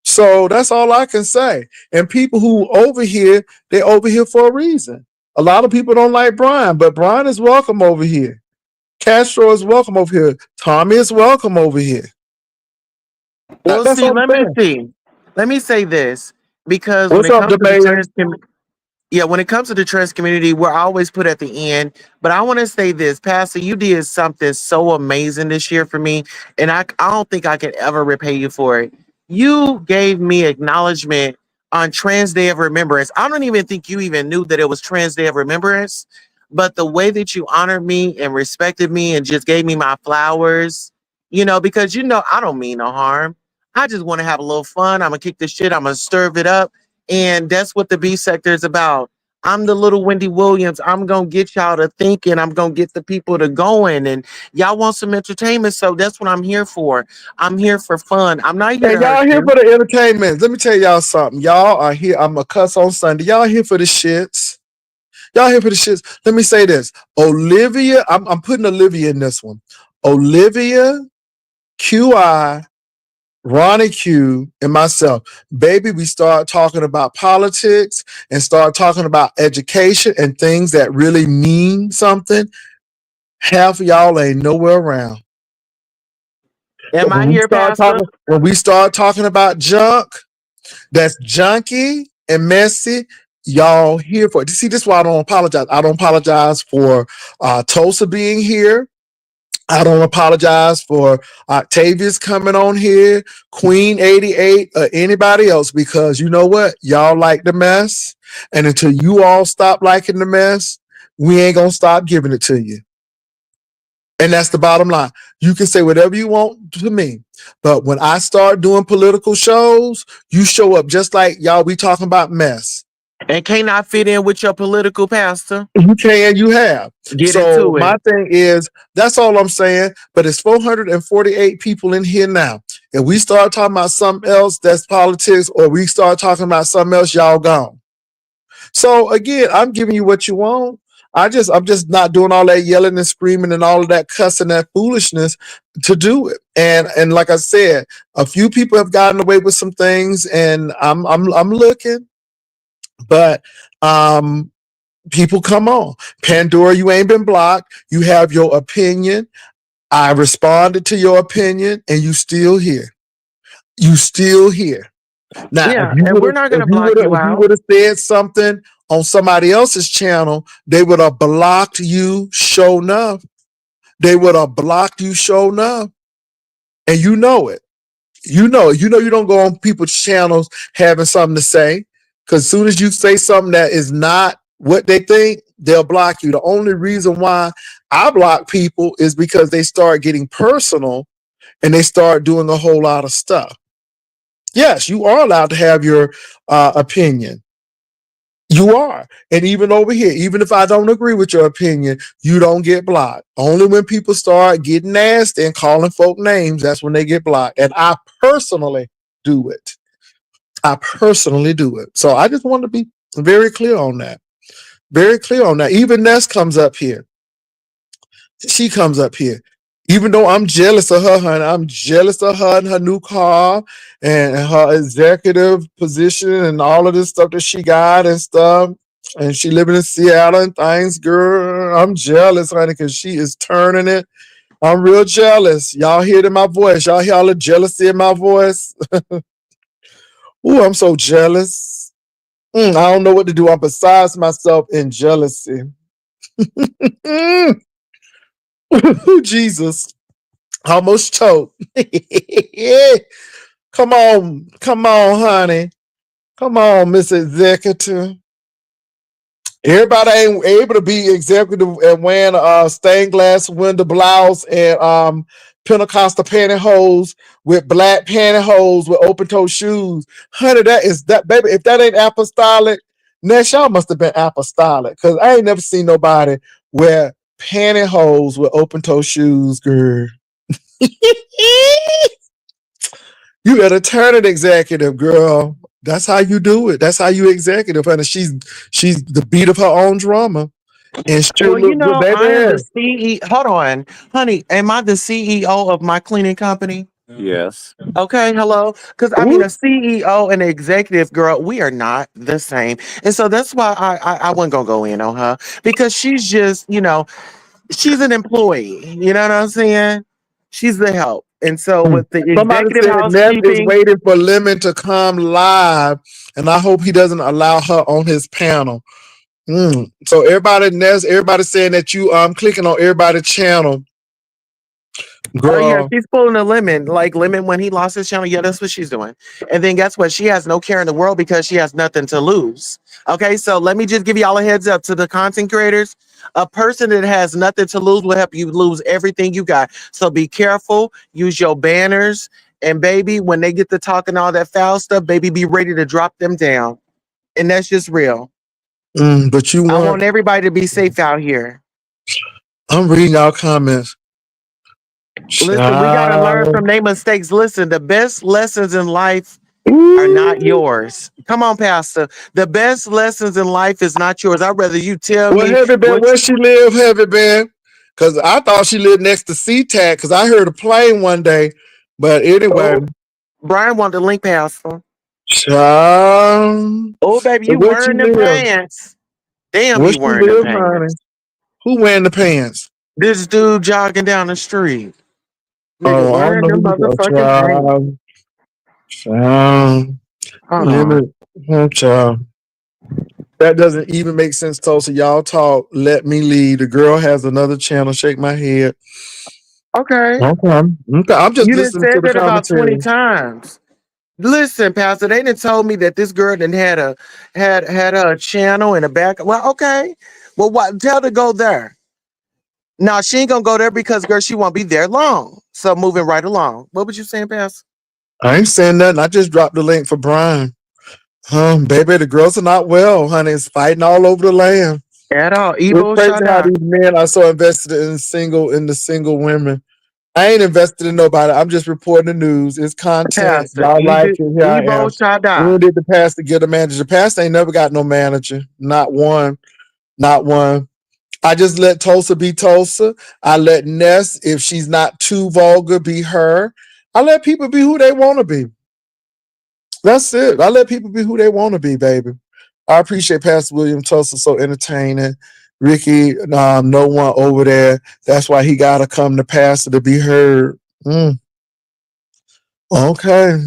A: So that's all I can say. And people who over here, they're over here for a reason. A lot of people don't like Brian, but Brian is welcome over here. Castro is welcome over here. Tommy is welcome over here.
B: Well,
A: That's
B: see,
A: all I'm
B: let me
A: saying.
B: see. Let me say this because when
A: What's
B: it
A: up,
B: comes to the
A: DeMayor?
B: yeah, when it comes to the trans community, we're always put at the end. But I want to say this, Pastor, you did something so amazing this year for me, and I don't think I could ever repay you for it. You gave me acknowledgement on Trans Day of Remembrance. I don't even think you even knew that it was Trans Day of Remembrance, but the way that you honored me and respected me and just gave me my flowers, because I don't mean no harm. I just want to have a little fun. I'm gonna kick this shit. I'm gonna stir it up, and that's what the B sector is about. I'm the little Wendy Williams. I'm going to get y'all to thinking. I'm going to get the people to going. And y'all want some entertainment. So that's what I'm here for. I'm here for fun. I'm not here to
A: And
B: hurt
A: y'all here
B: you.
A: for the entertainment. Let me tell y'all something. Y'all are here. I'm a cuss on Sunday. Y'all here for the shits. Y'all here for the shits. Let me say this. Olivia, I'm putting Olivia in this one. Olivia, QI, Ronnie Q, and myself. Baby, we start talking about politics and start talking about education and things that really mean something. Half of y'all ain't nowhere around.
B: Am I here, Pastor?
A: When we start talking about junk, that's junky and messy. Y'all here for it. See, this is why I don't apologize. I don't apologize for Tulsa being here. I don't apologize for Octavius coming on here, Queen 88, or anybody else, because you know what? Y'all like the mess. And until you all stop liking the mess, we ain't going to stop giving it to you. And that's the bottom line. You can say whatever you want to me. But when I start doing political shows, you show up just like y'all be talking about mess.
B: And can I fit in with your political pastor?
A: You can, you have.
B: Get
A: So
B: into
A: my
B: it.
A: thing is, that's all I'm saying. But it's 448 people in here now. If we start talking about something else that's politics, or we start talking about something else, y'all gone. So again, I'm giving you what you want. I'm just not doing all that yelling and screaming and all of that cussing, that foolishness to do it. And like I said, a few people have gotten away with some things, and I'm looking, but people, come on. Pandora, you ain't been blocked. You have your opinion. I responded to your opinion, and you still here. You still here. Now,
B: Yeah, and we're not gonna block you
A: if you
B: out.
A: would have said something on somebody else's channel, they would have blocked you. Show enough, they would have blocked you. Show enough, and you know it. You know it. You know you don't go on people's channels having something to say, because as soon as you say something that is not what they think, they'll block you. The only reason why I block people is because they start getting personal and they start doing a whole lot of stuff. Yes, you are allowed to have your opinion. You are. And even over here, even if I don't agree with your opinion, you don't get blocked. Only when people start getting nasty and calling folk names, that's when they get blocked. And I personally do it. I personally do it. So I just want to be very clear on that. Very clear on that. Even Ness comes up here. She comes up here. Even though I'm jealous of her, honey, I'm jealous of her and her new car and her executive position and all of this stuff that she got and stuff. And she living in Seattle and things, girl. I'm jealous, honey, because she is turning it. I'm real jealous. Y'all hear it in my voice. Y'all hear all the jealousy in my voice. Ooh, I'm so jealous. I don't know what to do. I'm besides myself in jealousy. Jesus. Almost choked. Come on, honey. Come on, Miss Executive. Everybody ain't able to be executive and wearing a stained glass window blouse and Pentecostal pantyhose with black pantyhose with open toe shoes. Honey, that baby. If that ain't apostolic, Ness, y'all must have been apostolic. Cause I ain't never seen nobody wear pantyhose with open toe shoes, girl. You gotta turn it executive, girl. That's how you do it. That's how you executive, honey. She's the beat of her own drama, and she
B: Well, you
A: look good,
B: know, I am the
A: baby.
B: CEO. Hold on, honey. Am I the CEO of my cleaning company?
D: Yes.
B: Okay, hello. Because I mean,
A: Ooh,
B: a CEO and an executive girl, we are not the same, and so that's why I wasn't gonna go in on her because she's just, she's an employee. You know what I'm saying? She's the help, and so with the
A: somebody
B: executive
A: said Ness is
B: housekeeping.
A: waiting for Lemon to come live, and I hope he doesn't allow her on his panel. So everybody, Ness, everybody saying that you clicking on everybody's channel,
B: Oh yeah,
A: girl.
B: she's pulling a lemon, like lemon when he lost his channel. Yeah, that's what she's doing. And then guess what? She has no care in the world because she has nothing to lose. Okay, so let me just give y'all a heads up to the content creators. A person that has nothing to lose will help you lose everything you got. So be careful. Use your banners, and baby, when they get to talking all that foul stuff, baby, be ready to drop them down. And that's just real.
A: But you
B: I want
A: want?
B: everybody to be safe out here.
A: I'm reading y'all comments.
B: Listen, we got to learn
A: Child.
B: from their mistakes. Listen, the best lessons in life are not
A: Ooh.
B: yours. Come on, Pastor. The best lessons in life is not yours. I'd rather you tell
A: Well,
B: me
A: Heavy Bear,
B: what.
A: where she live, Heavy Bear? Because I thought she lived next to SeaTac because I heard a plane one day. But anyway,
B: Oh, Brian wanted to link, Pastor.
A: child.
B: Oh, baby,
A: So
B: you
A: where she
B: wearing them
A: live?
B: pants. Damn,
A: Where
B: you
A: she
B: wearing them
A: live, honey?
B: pants.
A: Who wearing the pants?
B: This dude jogging down the street. Nigga,
A: Oh, I don't
B: wearing
A: know
B: the
A: who you got,
B: motherfucking paint.
A: child. Child.
B: Hold on.
A: Limit. Child. That doesn't even make sense, Tulsa. Y'all talk. Let me lead. The girl has another channel. Shake my head.
B: Okay.
A: Okay. Okay. I'm just
B: You done
A: listening to
B: said
A: the
B: that about 20
A: commentary.
B: times. Listen, Pastor, they done told me that this girl done had a channel in the back. Well, okay. Well, what? Tell her to go there. Now she ain't gonna go there because girl, she won't be there long. So moving right along. What was you saying, Pastor?
A: I ain't saying nothing. I just dropped the link for Brian. Baby, the girls are not well, honey. It's fighting all over the land.
B: At all.
A: It's
B: Evo
A: crazy how
B: Shada.
A: these men are so invested in the single women. I ain't invested in nobody. I'm just reporting the news. It's content.
B: Pastor.
A: Y'all like it. Here I
B: Evo
A: am.
B: Shada.
A: When did the pastor get a manager? The pastor ain't never got no manager. Not one. Not one. I just let Tulsa be Tulsa. I let Ness, if she's not too vulgar, be her. I let people be who they want to be. That's it. I let people be who they want to be, baby. I appreciate Pastor William Tulsa, so entertaining. Ricky, no one over there. That's why he got to come to pastor to be heard. Okay.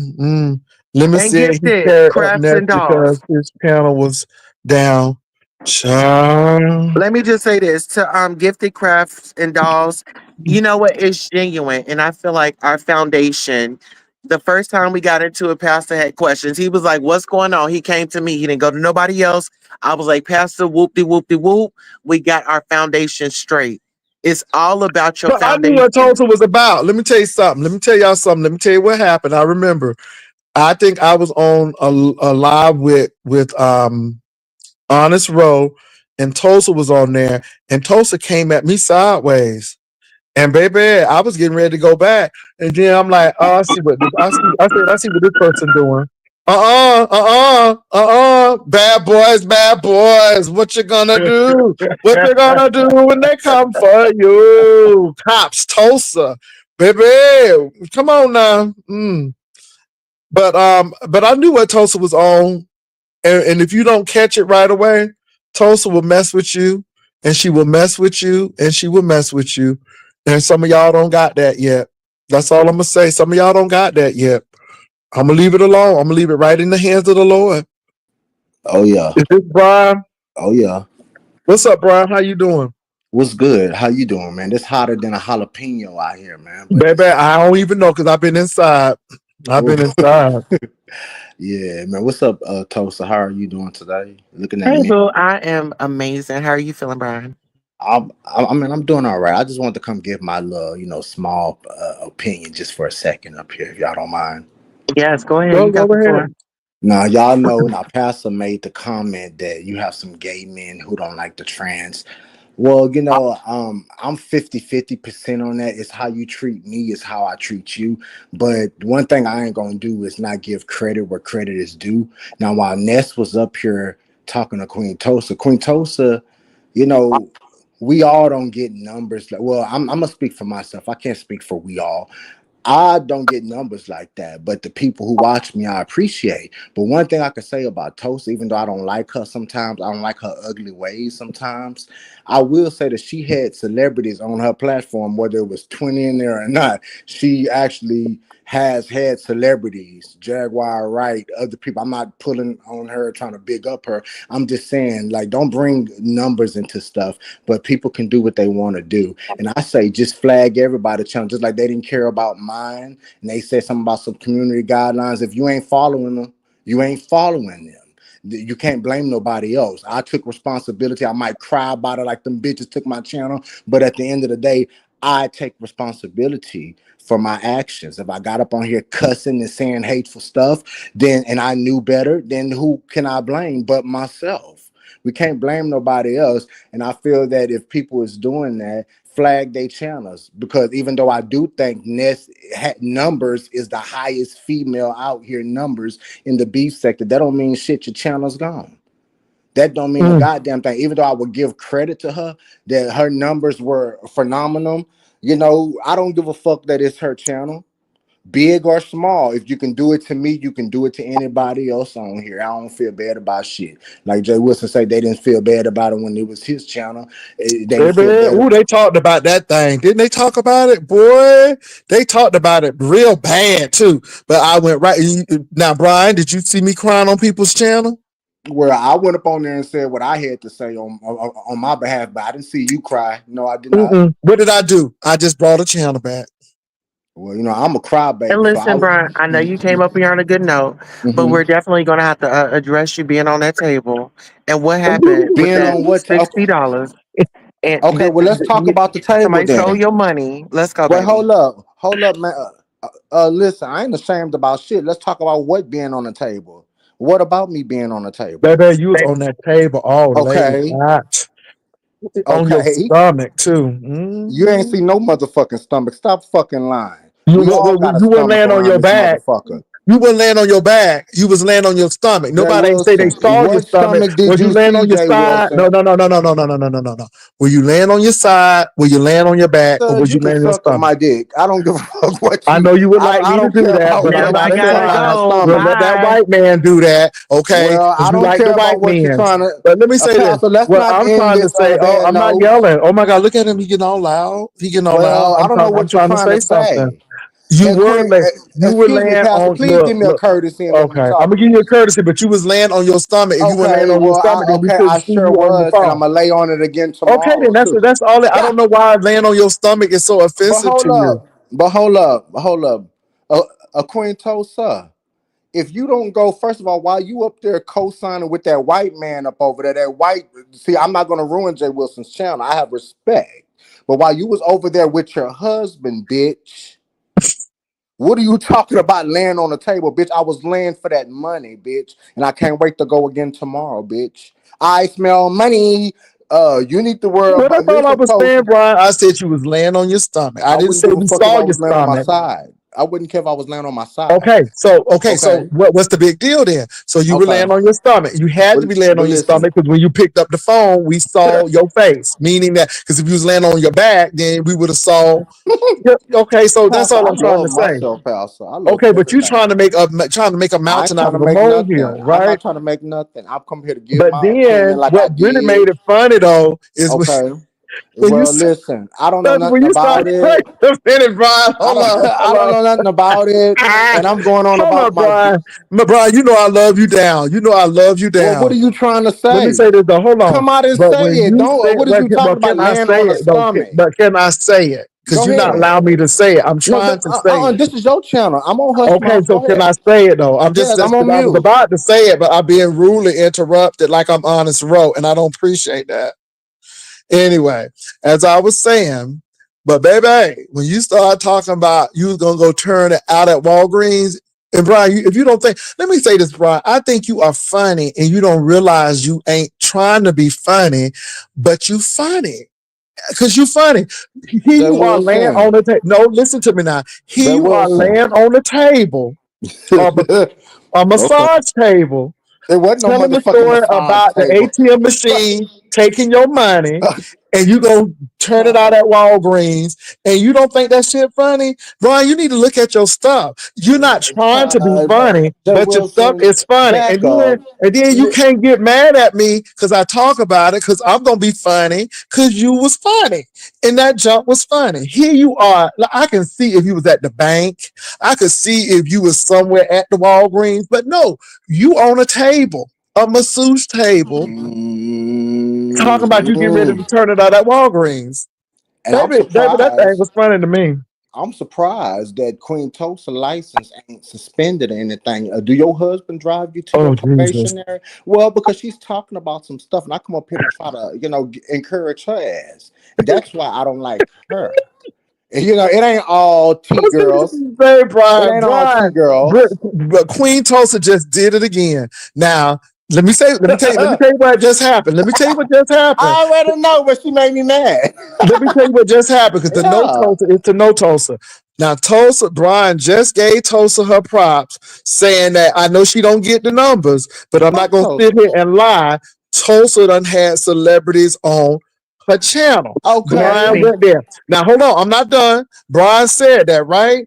A: Let me
B: And
A: see. He
B: gifted
A: carried up
B: crafts
A: next
B: and dolls.
A: because his panel was down. Child.
B: Let me just say this to gifted crafts and dolls. You know what? It's genuine, and I feel like our foundation. The first time we got into it, Pastor had questions. He was like, "What's going on?" He came to me. He didn't go to nobody else. I was like, "Pastor, whoop de whoop de whoop." We got our foundation straight. It's all about your
A: But I knew what
B: foundation.
A: Tulsa was about. Let me tell you something. Let me tell y'all something. Let me tell you what happened. I remember. I think I was on a live with Honest Row, and Tulsa was on there, and Tulsa came at me sideways. And baby, I was getting ready to go back, and then I'm like, "Oh, I see what this, I see what this person doing." Bad boys, bad boys. What you gonna do? What you gonna do when they come for you? Cops, Tulsa, baby, come on now. But I knew what Tulsa was on, and if you don't catch it right away, Tulsa will mess with you, and she will mess with you, and she will mess with you. And some of y'all don't got that yet. That's all I'm gonna say. Some of y'all don't got that yet. I'm gonna leave it alone. I'm gonna leave it right in the hands of the Lord.
F: Oh yeah.
A: Is this Brian?
F: Oh yeah.
A: What's up, Brian? How you doing?
F: What's good? How you doing, man? It's hotter than a jalapeno out here, man. But
A: Baby,
F: it's
A: I don't even know because I've been inside. I've
F: oh,
A: been inside.
F: yeah, man. What's up, Tosa? How are you doing today? Looking at
B: Hey,
F: me.
B: boo, I am amazing. How are you feeling, Brian?
F: I mean, I'm doing all right. I just wanted to come give my little, small opinion just for a second up here, if y'all don't mind.
B: Yes, go ahead.
A: Go
B: You got
A: go
B: the floor.
A: ahead.
F: Now, y'all know, now Pastor made the comment that you have some gay men who don't like the trans. Well, I'm 50-50% on that. It's how you treat me, it's how I treat you. But one thing I ain't gonna do is not give credit where credit is due. Now, while Ness was up here talking to Queen Tosa, you know, we all don't get numbers like, well, I'm gonna speak for myself. I can't speak for we all. I don't get numbers like that, but the people who watch me, I appreciate. But one thing I can say about Toast, even though I don't like her sometimes, I don't like her ugly ways sometimes. I will say that she had celebrities on her platform, whether it was 20 in there or not. She actually has had celebrities, Jaguar Wright, other people. I'm not pulling on her, trying to big up her. I'm just saying, like, don't bring numbers into stuff, but people can do what they want to do. And I say just flag everybody channel, just like they didn't care about mine. And they said something about some community guidelines. If you ain't following them, you ain't following them. You can't blame nobody else. I took responsibility. I might cry about it like them bitches took my channel, but at the end of the day, I take responsibility for my actions. If I got up on here cussing and saying hateful stuff, then and I knew better, then who can I blame but myself? We can't blame nobody else. And I feel that if people is doing that, flag their channels, because even though I do think Ness numbers is the highest female out here numbers in the beef sector, that don't mean shit. Your channel's gone. That don't mean a
A: Mm.
F: goddamn thing. Even though I would give credit to her that her numbers were phenomenal, I don't give a fuck that it's her channel. big or small. If you can do it to me, you can do it to anybody else on here. I don't feel bad about shit. Like Jay Wilson said, they didn't feel bad about it when it was his channel. They didn't
A: Baby,
F: feel bad.
A: ooh, they talked about that thing. Didn't they talk about it? Boy, they talked about it real bad too. But I went right. Now, Brian, did you see me crying on people's channel?
F: Where I went up on there and said what I had to say on my behalf, but I didn't see you cry. No, I did not.
A: What did I do? I just brought a channel back.
F: Well, I'm a
B: And
F: crybaby, so
B: listen, Brian, I know you came up here on a good note, but we're definitely going to have to address you being on that table and what happened with
F: being
B: that
F: on what.
B: $60. And
F: Okay, well, let's talk about the table
B: somebody stole
F: then.
B: your money. Let's go,
F: Well,
B: baby.
F: hold up, man. Listen, I ain't ashamed about shit. Let's talk about what being on the table. What about me being on the table?
A: Baby, you was on that table all laid
F: Okay,
A: out. On your
F: okay.
A: stomach too.
F: You ain't see no motherfucking stomach. Stop fucking lying.
A: You,
F: We all got a
A: you wouldn't
F: stomach
A: land on
F: around
A: your
F: this
A: back.
F: motherfucker.
A: You wouldn't land on your back. You was laying on your stomach.
F: Jay
A: Nobody ain't say they
F: Wilson,
A: saw your
F: what
A: stomach.
F: stomach did
A: Was you
F: you
A: laying
F: see,
A: on your
F: Jay
A: side?
F: Wilson?
A: No, no, no, no, no, no, no, no, no, no, no, no. Were you laying on your side? Were you laying on your back? Or
F: Sir,
A: was
F: you
A: you
F: can
A: laying on your
F: suck on
A: stomach?
F: my dick. I don't give a fuck what
A: I
F: you.
A: know you would like
F: I
A: me to
F: don't
A: do
F: care
A: that,
F: about
A: but
F: what
A: I'm
F: you
A: not
B: Everybody
F: say
B: got to
F: about
A: inclined.
F: my
B: go.
A: We'll
F: stomach.
A: let that
B: Bye.
A: white man do that, okay?
F: Well,
A: Because
F: I
A: you
F: don't
A: like the
F: care
A: white
F: about what you're
A: men.
F: trying to.
A: But let me say this.
F: Pastor, let's
A: What
F: not
A: I'm
F: end
A: trying to
F: this on
A: say,
F: a
A: oh,
F: bad
A: I'm not
F: note.
A: yelling. Oh my God, look at him. He getting all loud. He getting all loud.
F: Well, I don't know
A: I'm
F: what you're
A: trying to
F: trying to
A: say something.
F: say.
A: You
F: And
A: were
F: Queen,
A: lay, you were
F: excuse me,
A: laying
F: Pastor,
A: on
F: please
A: look,
F: give me a
A: look.
F: courtzy and let me
A: Okay, I'm
F: talk.
A: gonna give you a courtesy, but you was laying on your stomach. If you weren't laying
F: Okay,
A: on your
F: well,
A: stomach, then we
F: okay,
A: couldn't
F: I
A: see
F: sure
A: you on the
F: was, and I'm
A: phone.
F: gonna lay on it again
A: Okay, then
F: tomorrow too.
A: that's all. I don't know why laying on your stomach is so
F: But
A: offensive
F: hold
A: to you.
F: up, hold up. A Queen Tosa, if you don't go, first of all, while you up there co-signing with that white man up over there, that white, see, I'm not gonna ruin Jay Wilson's channel. I have respect. But while you was over there with your husband, bitch, what are you talking about laying on the table, bitch? I was laying for that money, bitch, and I can't wait to go again tomorrow, bitch. I smell money. You need to worry
A: Well,
F: about.
A: that's all I
F: Listen,
A: was
F: Toast.
A: saying, Brian. I said you was laying on your stomach. I
F: I
A: didn't
F: wouldn't
A: say
F: give a
A: we
F: fuck if
A: saw
F: I
A: your
F: was laying on my
A: stomach.
F: side. I wouldn't care if I was laying on my side.
A: Okay. So
F: Okay,
A: what's the big deal then? So you were
F: okay.
A: laying on your stomach. You had to be laying
F: But
A: on your
F: listen,
A: stomach because when you picked up the phone, we saw your face. Meaning that because if you was laying on your back, then we would have saw. Yeah, okay, so that's
F: Pastor,
A: all
F: I
A: I'm trying to
F: love
A: say.
F: myself, Pastor. I love
A: Okay, but you
F: everything.
A: trying to make a
F: I ain't
A: mountain
F: trying
A: out
F: to
A: of a
F: make nothing.
A: molehill,
F: I'm
A: right?
F: not trying to make nothing. I've come here to give
A: But
F: my opinion
A: then
F: like I
A: what really
F: did.
A: made it funny though is
F: Okay.
A: when you
F: Well, listen, I don't know
A: when
F: nothing
A: you start.
F: about it.
A: Wait a minute, Brian.
F: I
A: Hold
F: don't
A: on,
F: I
A: hold
F: don't
A: on.
F: know nothing about it. And I'm going on
A: Hold
F: about
A: on,
F: my
A: Brian. Brian, you know I love you down. You know I love you
F: well, what are
A: down.
F: you trying to
A: Let me
F: say?
A: say this though. Hold on.
F: Come out and
A: But
F: say
A: when
F: it.
A: you
F: Don't
A: say,
F: what is you talking about
A: can I
F: laying
A: say
F: on a
A: it though?
F: stomach?
A: But can I say it? Because
F: Go
A: you're not
F: ahead.
A: allowing me to say it. I'm
F: No,
A: trying to say it.
F: this is your channel. I'm on Hush
A: Okay,
F: Mouth.
A: so
F: Go
A: can I
F: ahead.
A: say it though? I'm just
F: Yes, I'm
A: because
F: on
A: I was
F: mute.
A: about to say it, but I'm being rudely interrupted like I'm honest wrote, and I don't appreciate that. Anyway, as I was saying, but baby, when you start talking about you was gonna go turn it out at Walgreens, and Brian, if you don't think, let me say this, Brian, I think you are funny, and you don't realize you ain't trying to be funny, but you funny because you funny. Here
F: Jay
A: you are laying on
F: Wilson.
A: the table. No, listen to me now. Here
F: Jay
A: you are
F: Wilson.
A: laying on the table, a, a
F: Okay.
A: massage table,
F: There wasn't no
A: telling the
F: motherfucking
A: story
F: massage
A: about the
F: table.
A: ATM machine taking your money and you go turn it out at Walgreens and you don't think that shit funny? Brian, you need to look at your stuff. You're not trying to be funny,
F: Jay
A: but your stuff
F: Wilson,
A: is funny.
F: back up.
A: And then you
F: Li-
A: can't get mad at me because I talk about it because I'm gonna be funny because you was funny. And that jump was funny. Here you are. Like, I can see if you was at the bank. I could see if you was somewhere at the Walgreens, but no, you on a table, a masseuse table, talking about you getting ready to
F: Mm,
A: turn it out at Walgreens.
F: and
A: Baby, that thing was funny to me.
F: I'm surprised that Queen Tulsa license ain't suspended or anything. Do your husband drive you to your
A: Oh Jesus.
F: probationary? Well, because she's talking about some stuff, and I come up here to try to, encourage her ass, and that's why I don't like her. And, it ain't all T girls.
A: Hey,
F: It
A: Brian,
F: ain't all T
A: Brian,
F: girls.
A: but Queen Tulsa just did it again. Now, let me tell you what just happened. Let me tell you what just happened.
F: I already know, but she made me mad.
A: Let me tell you what just happened because the no
F: Yeah,
A: Tulsa is to no Tulsa. Now Tulsa, Brian just gave Tulsa her props, saying that I know she don't get the numbers, but I'm not
F: fuck
A: gonna sit
F: Tulsa.
A: here and lie. Tulsa done had celebrities on her channel.
B: Yes,
A: Brian
F: Okay.
B: me.
A: went there. Now hold on, I'm not done. Brian said that, right?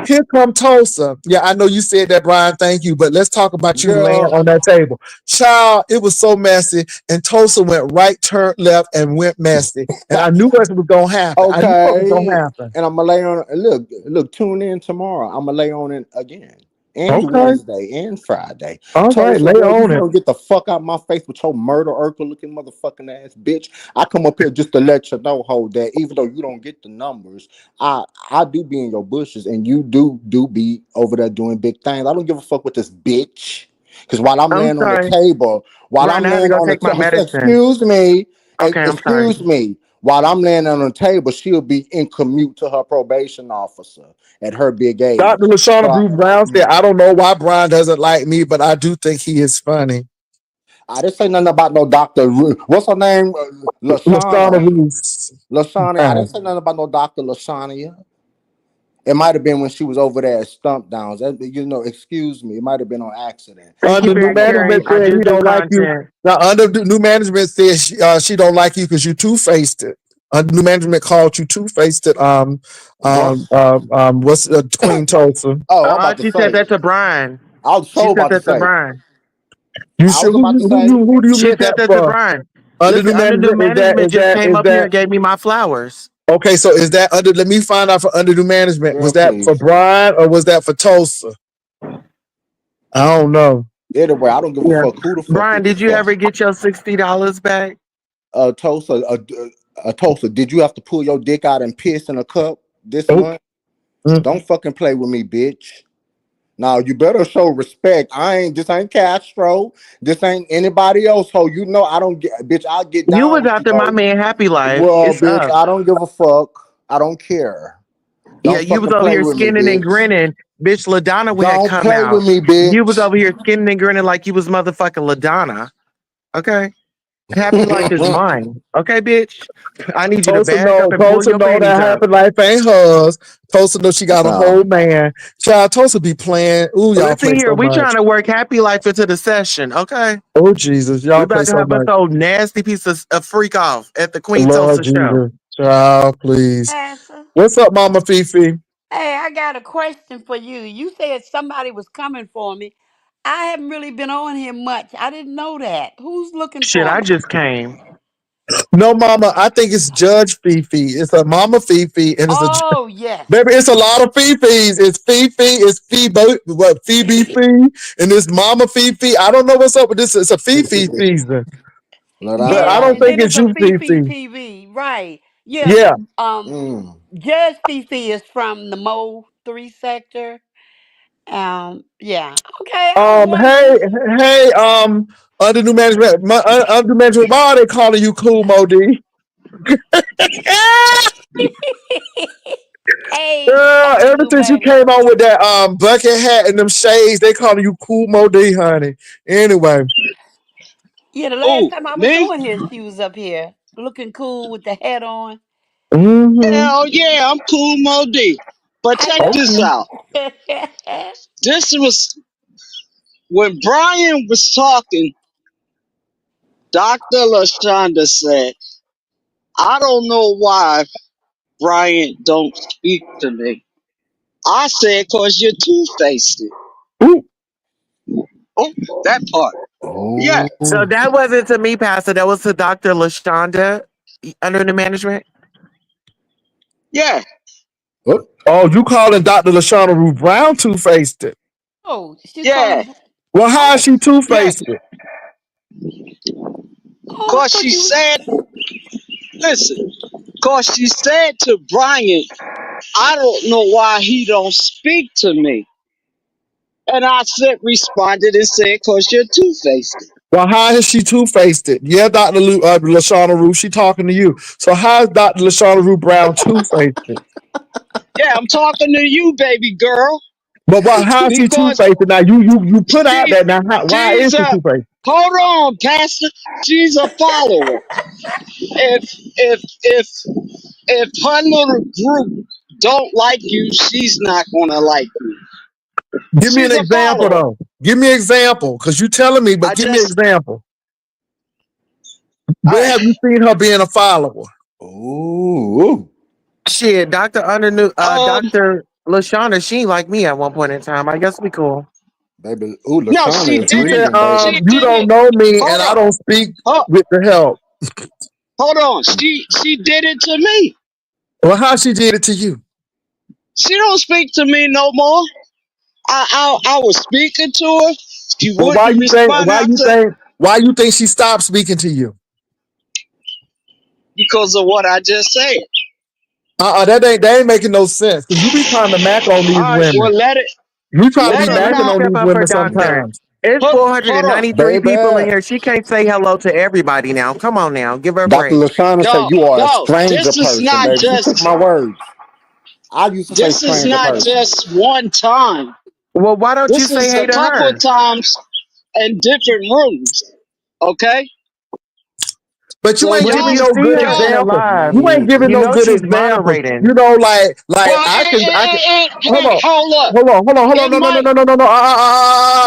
A: here come Tulsa. Yeah, I know you said that, Brian. Thank you. But let's talk about you laying
F: Girl,
A: on that table. Child, it was so messy. And Tulsa went right, turned left, and went messy. And I knew what was going to happen. I knew what was going to
F: okay.
A: happen.
F: And I'm gonna lay on. Look, tune in tomorrow. I'm gonna lay on it again. And
A: Okay.
F: Wednesday and Friday.
A: All right.
F: Tulsa,
A: Lay
F: boy, you
A: on it.
F: don't get the fuck out my face with your murder Urkel looking motherfucking ass bitch. I come up here just to let you know, hold that. Even though you don't get the numbers, I do be in your bushes, and you do be over there doing big things. I don't give a fuck with this bitch. Because while I'm
B: I'm
F: laying on the
B: sorry.
F: table, while
B: Brian,
F: I'm
B: I had to
F: laying
B: go
F: on the
B: take my medicine.
F: excuse me,
B: Okay, I'm sorry.
F: excuse me. While I'm laying on the table, she'll be in commute to her probation officer at her big
A: Dr.
F: age.
A: Lashawna
F: So
A: Bruce Brown said, I don't know why Brian doesn't like me, but I do think he is funny.
F: I didn't say nothing about no Dr. What's her name?
A: Lashawna
F: Lashana.
A: Bruce.
F: Lashana. I didn't say nothing about no Dr. Lashania. It might have been when she was over there at Stump Downs. Excuse me. It might have been on accident.
B: Thank you
A: Under
B: for
A: new
B: your caring.
A: management
B: I
A: said
B: do
A: he
B: do
A: don't like you.
B: content.
A: Now under new management said she don't like you because you two-faced it. Under new management called you two-faced it.
F: What's
A: What's Queen Tulsa?
F: Oh, I'm about to
B: She said
F: say.
B: that to Brian.
F: I was
B: She
F: so
B: said
F: about to
B: that to
F: say.
B: Brian.
A: You
F: I
A: sure
F: was about to say.
A: who do you
B: She
A: meant
B: said
A: that
B: that to
A: for?
B: Brian.
A: Under new
B: Listen, under new
A: management
B: management just came up here and gave me my flowers.
A: okay? So is that under? Let me find out for under new management. Was
F: Girl,
A: that for
F: please.
A: Brian or was that for Tulsa? I don't know.
F: Either way, I don't give a
B: Yeah.
F: fuck who the fuck
B: Brian,
F: it
B: did
F: was
B: you
F: for.
B: ever get your $60 back?
F: Tulsa, Tulsa, did you have to pull your dick out and piss in a cup this
A: Oh,
F: month? Don't fucking play with me, bitch. Now you better show respect. This ain't Castro. This ain't anybody else. So you know I don't get bitch, I'll get
B: You
F: down
B: was
F: with
B: after my man Happy Life.
F: well,
B: It's
F: bitch,
B: up.
F: I don't give a fuck. I don't care.
B: Yeah,
F: Don't
B: you was
F: fucking
B: over
F: play
B: here
F: with me,
B: skinning and
F: bitch.
B: grinning. Bitch, LaDonna had
F: Don't
B: come
F: play with
B: out.
F: me,
B: You was
F: bitch.
B: over here skinning and grinning like you was motherfucking LaDonna. Okay? Happy Life is mine. Okay, bitch? I need you to bag up and pull
A: Tulsa
B: your
A: know
B: panties
A: that
B: up.
A: happy life ain't hers. Tulsa know she got a whole
F: No.
A: man. Child, Tulsa be playing. Ooh, y'all
B: Listen
A: play
B: here,
A: so
B: we
A: much.
B: trying to work Happy Life into the session, okay?
A: Oh Jesus,
B: We
A: y'all play
B: about to
A: so
B: have us
A: much.
B: old nasty piece of freak off at the Queen
A: Lord
B: Tulsa show.
A: Jesus, child, please.
G: Pastor.
A: What's up, Mama Fifi?
G: Hey, I got a question for you. You said somebody was coming for me. I haven't really been on here much. I didn't know that. Who's looking
B: Shit,
G: for
B: I
G: me?
B: just came.
A: No, Mama, I think it's Judge Fifi. It's a Mama Fifi, and it's a
G: Oh, yes.
A: baby. It's a lot of Fifis. It's Fifi. It's Phoebe. What Phoebe Fee? And this Mama Fifi. I don't know what's up with this. It's a Fifi season,
F: Let
A: but I
G: Yeah,
A: don't
G: and
A: think
G: then
A: it's
G: it's a
A: you,
G: Fifi
A: Fifi.
G: TV. Right. Yeah.
A: Yeah.
G: Um,
F: mm.
G: Judge Fifi is from the Mo 3 sector. Yeah. Okay, I was
A: Hey,
G: wondering.
A: hey, under new management, under management, why are they calling you Cool Modi?
G: Hey,
A: Girl,
G: under
A: ever
G: new
A: since you came
G: management.
A: on with that bucket hat and them shades, they calling you Cool Modi, honey. Anyway,
G: Yeah, the last
H: Who?
G: time I was
H: Me?
G: on here, she was up here looking cool with the hat on.
A: mm-hmm.
H: Hell yeah, I'm cool Mo D. But
G: I
H: check this
A: Okay.
H: out.
G: know.
H: This was when Brian was talking, Dr. LaShonda said, I don't know why Brian don't speak to me. I said, cause you're two-faced.
A: Ooh,
H: Oh, that part. Yeah,
B: So
F: Oh.
B: that wasn't to me, Pastor. That was to Dr. LaShonda under the management.
H: yeah,
F: Oh.
A: oh, you calling Dr. Lashana Rue Brown two-faced it.
G: Oh, she's
H: yeah,
G: calling.
A: Well, how is
G: Oh,
A: she
H: yeah.
A: two-faced it?
G: oh, I
H: Cause
G: thought
H: she
G: you was.
H: said, listen, cause she said to Brian, I don't know why he don't speak to me. And I said, responded and said, cause you're two-faced.
A: Well, how has she two-faced it? Yeah, Dr. Lashana Rue, she talking to you. So how is Dr. Lashana Rue Brown two-faced it?
H: Yeah, I'm talking to you, baby girl,
A: But how is she
H: because
A: two-faced it? Now, you put out
H: she,
A: that now. Why is
H: she's
A: she
H: a,
A: two-faced?
H: hold on, Pastor, she's a follower. If her little group don't like you, she's not gonna like you.
A: Give me an
H: She's a
A: example,
H: follower.
A: though. Give me an example, because you telling me, but
H: I
A: give me an
H: just,
A: example. Where
H: I,
A: have you seen her being a follower?
F: Ooh.
B: Shit, Dr.
H: um,
B: Dr. Lashana, she ain't like me at one point in time. I guess we cool.
F: Baby, ooh,
H: No,
F: Lashana
H: she
F: is
A: She
H: did it.
A: said,
F: breathing, baby.
H: She
A: you
H: did
A: don't
H: it.
A: know me and
H: Hold
A: I
H: on.
A: don't speak
H: Hold,
A: with the help.
H: hold on. She did it to me.
A: Well, how she did it to you?
H: She don't speak to me no more. I was speaking to her. She
A: Well, why
H: wouldn't
A: you think
H: respond
A: why you
H: after
A: think why you think she stopped speaking to you?
H: because of what I just said.
A: That ain't making no sense. Because you be trying to mac on
H: All
A: these
H: right,
A: women.
H: well
A: You try to be
H: let her
B: Let
A: macking
B: me
H: not.
A: on
B: step
A: these
B: up for
A: women
B: doctor.
A: sometimes.
B: It's
H: Hold on.
B: 493 people in
F: Baby,
B: here. She can't say hello to everybody now. Come on now. Give her a
F: Dr.
B: break.
F: Lashana said
H: No,
F: you are a
H: no,
F: stranger person, baby. She took my words. I used to say
H: this is
F: stranger
H: not
F: person.
H: just one time.
B: Well, why don't you
H: This
B: say
H: is
B: hey
H: a
B: to
H: couple of
B: her?
H: times in different rooms. Okay?
A: But you
H: So
A: ain't
B: Well,
A: giving
B: you
H: y'all
A: no
B: see
A: good
B: her
H: y'all
B: being
A: example.
B: alive.
A: You ain't giving
B: You
A: no
B: know
A: good
B: she's
A: example.
B: moderating.
A: You know, like
H: well
A: I can
H: hey, hold up.
A: hold on,
H: It
A: no, no, no,
H: might
A: no, no, no, no,